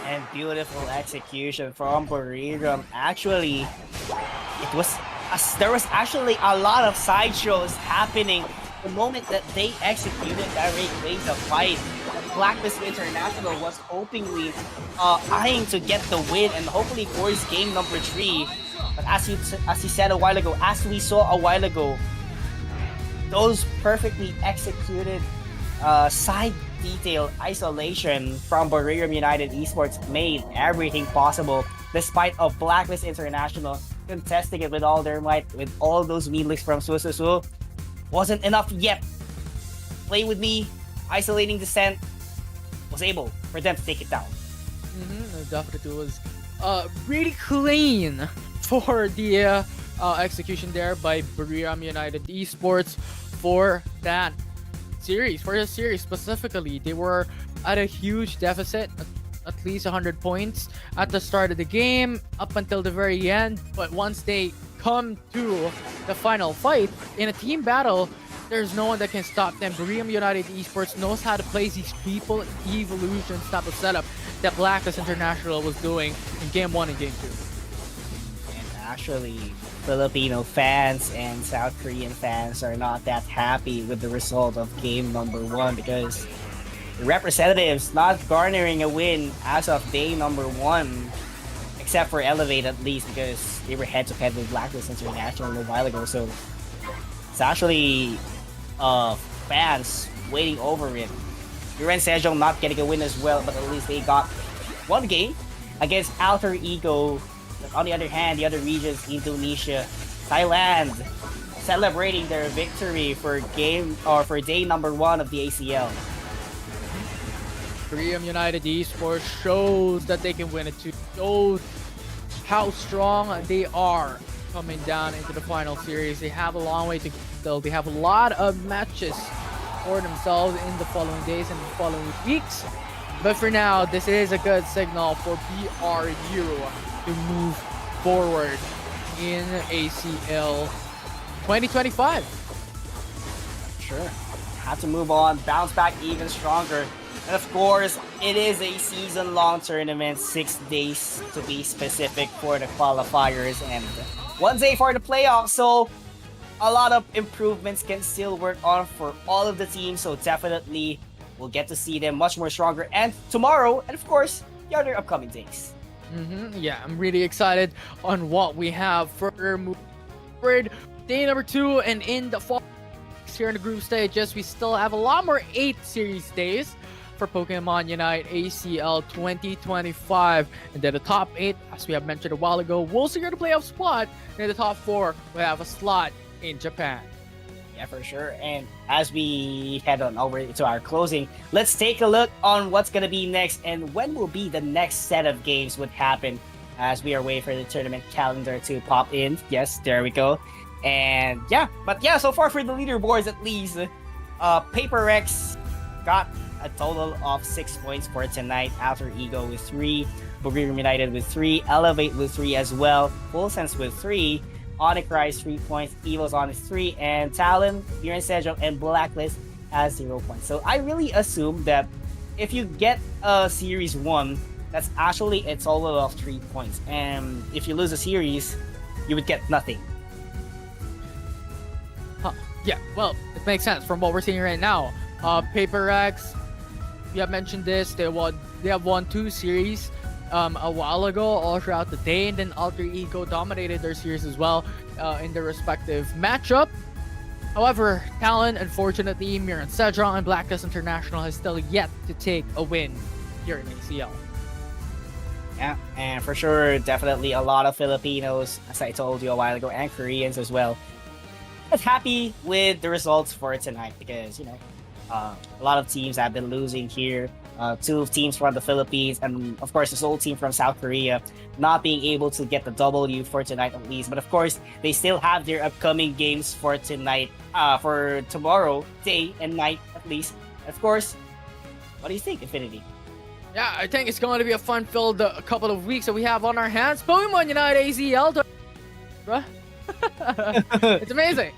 Speaker 3: And beautiful execution from Buriram. Actually, there was actually a lot of sideshows happening the moment that they executed that Rayquaza fight. Blacklist International was hopingly eyeing to get the win and hopefully force game number 3. But as you said a while ago, as we saw a while ago, those perfectly executed side detail isolation from Buriram United Esports made everything possible, despite of Blacklist International contesting it with all their might, with all those meadlicks from Sususu. Wasn't enough yet. Play with me, isolating Descent, was able for them to take it down.
Speaker 4: Definitely was really clean for the execution there by Buriram United Esports for that series. For the series specifically, they were at a huge deficit, at least 100 points at the start of the game up until the very end. But once they come to the final fight in a team battle, there's no one that can stop them. Buriram United Esports knows how to play these people evolution type of setup that Blacklist International was doing in Game 1 and Game 2.
Speaker 3: And actually, Filipino fans and South Korean fans are not that happy with the result of game number 1 because the representatives not garnering a win as of day number 1, except for Elevate at least because they were head-to-head with Blacklist International a while ago. So it's actually fans waiting over it. Miran Sejong not getting a win as well, but at least they got one game against Alter Ego On the other hand, the other regions, Indonesia, Thailand, celebrating their victory for day number 1 of the ACL.
Speaker 2: Buriram United Esports shows that they can win it too. Shows how strong they are coming down into the final series. They have a long way to go still. They have a lot of matches for themselves in the following days and the following weeks. But for now, this is a good signal for BRU to move forward in ACL 2025.
Speaker 3: Sure. Have to move on, bounce back even stronger. And of course, it is a season-long tournament, 6 days to be specific for the qualifiers and 1 day for the playoffs. So a lot of improvements can still work on for all of the teams. So definitely we'll get to see them much more stronger. And tomorrow, and of course, the other upcoming days.
Speaker 2: Yeah, I'm really excited on what we have further moving forward. Day number 2 and in the fall here in the group stages, we still have a lot more 8 series days for Pokemon Unite ACL 2025. And then the top 8, as we have mentioned a while ago, will secure the playoff spot. And in the top 4, we have a slot in Japan.
Speaker 3: Yeah, for sure. And as we head on over to our closing, let's take a look on what's going to be next and when will be the next set of games would happen as we are waiting for the tournament calendar to pop in. Yes, there we go. And yeah, but yeah, so far for the leaderboards at least, Paper Rex got a total of 6 points for tonight. Alter Ego with 3, Buriram United with 3, Elevate with 3 as well, Full Sense with 3, Onyx Rise 3 points, Evo's on is 3, and Talon, Miran, Sejong, and Blacklist has 0 points. So I really assume that if you get a series 1, that's actually a total of 3 points. And if you lose a series, you would get nothing.
Speaker 2: Yeah, well, it makes sense from what we're seeing right now. Paper Rex, we have mentioned this, they have won 2 series a while ago, all throughout the day, and then Alter Ego dominated their series as well in their respective matchup. However, Talon, unfortunately, Miran, Sejong, and Blacklist International has still yet to take a win here in ACL.
Speaker 3: Yeah, and for sure, definitely a lot of Filipinos, as I told you a while ago, and Koreans as well, is happy with the results for tonight because, you know, a lot of teams have been losing here. 2 teams from the Philippines and, of course, the Seoul team from South Korea not being able to get the W for tonight at least. But, of course, they still have their upcoming games for tonight, for tomorrow, day and night at least. Of course, what do you think, Infinity?
Speaker 2: Yeah, I think it's going to be a fun-filled couple of weeks that we have on our hands. Pokemon Unite ACL. Bruh. It's amazing.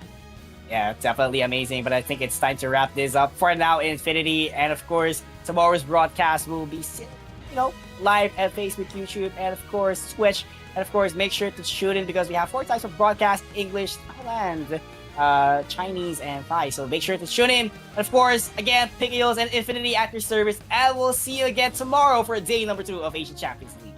Speaker 3: Yeah, definitely amazing, but I think it's time to wrap this up for now, Infinity. And of course, tomorrow's broadcast will be, live at Facebook, YouTube, and of course, Twitch. And of course, make sure to tune in because we have 4 types of broadcast: English, Thailand, Chinese, and Thai. So make sure to tune in. And of course, again, Pickios and Infinity at your service. And we'll see you again tomorrow for day number 2 of Asian Champions League.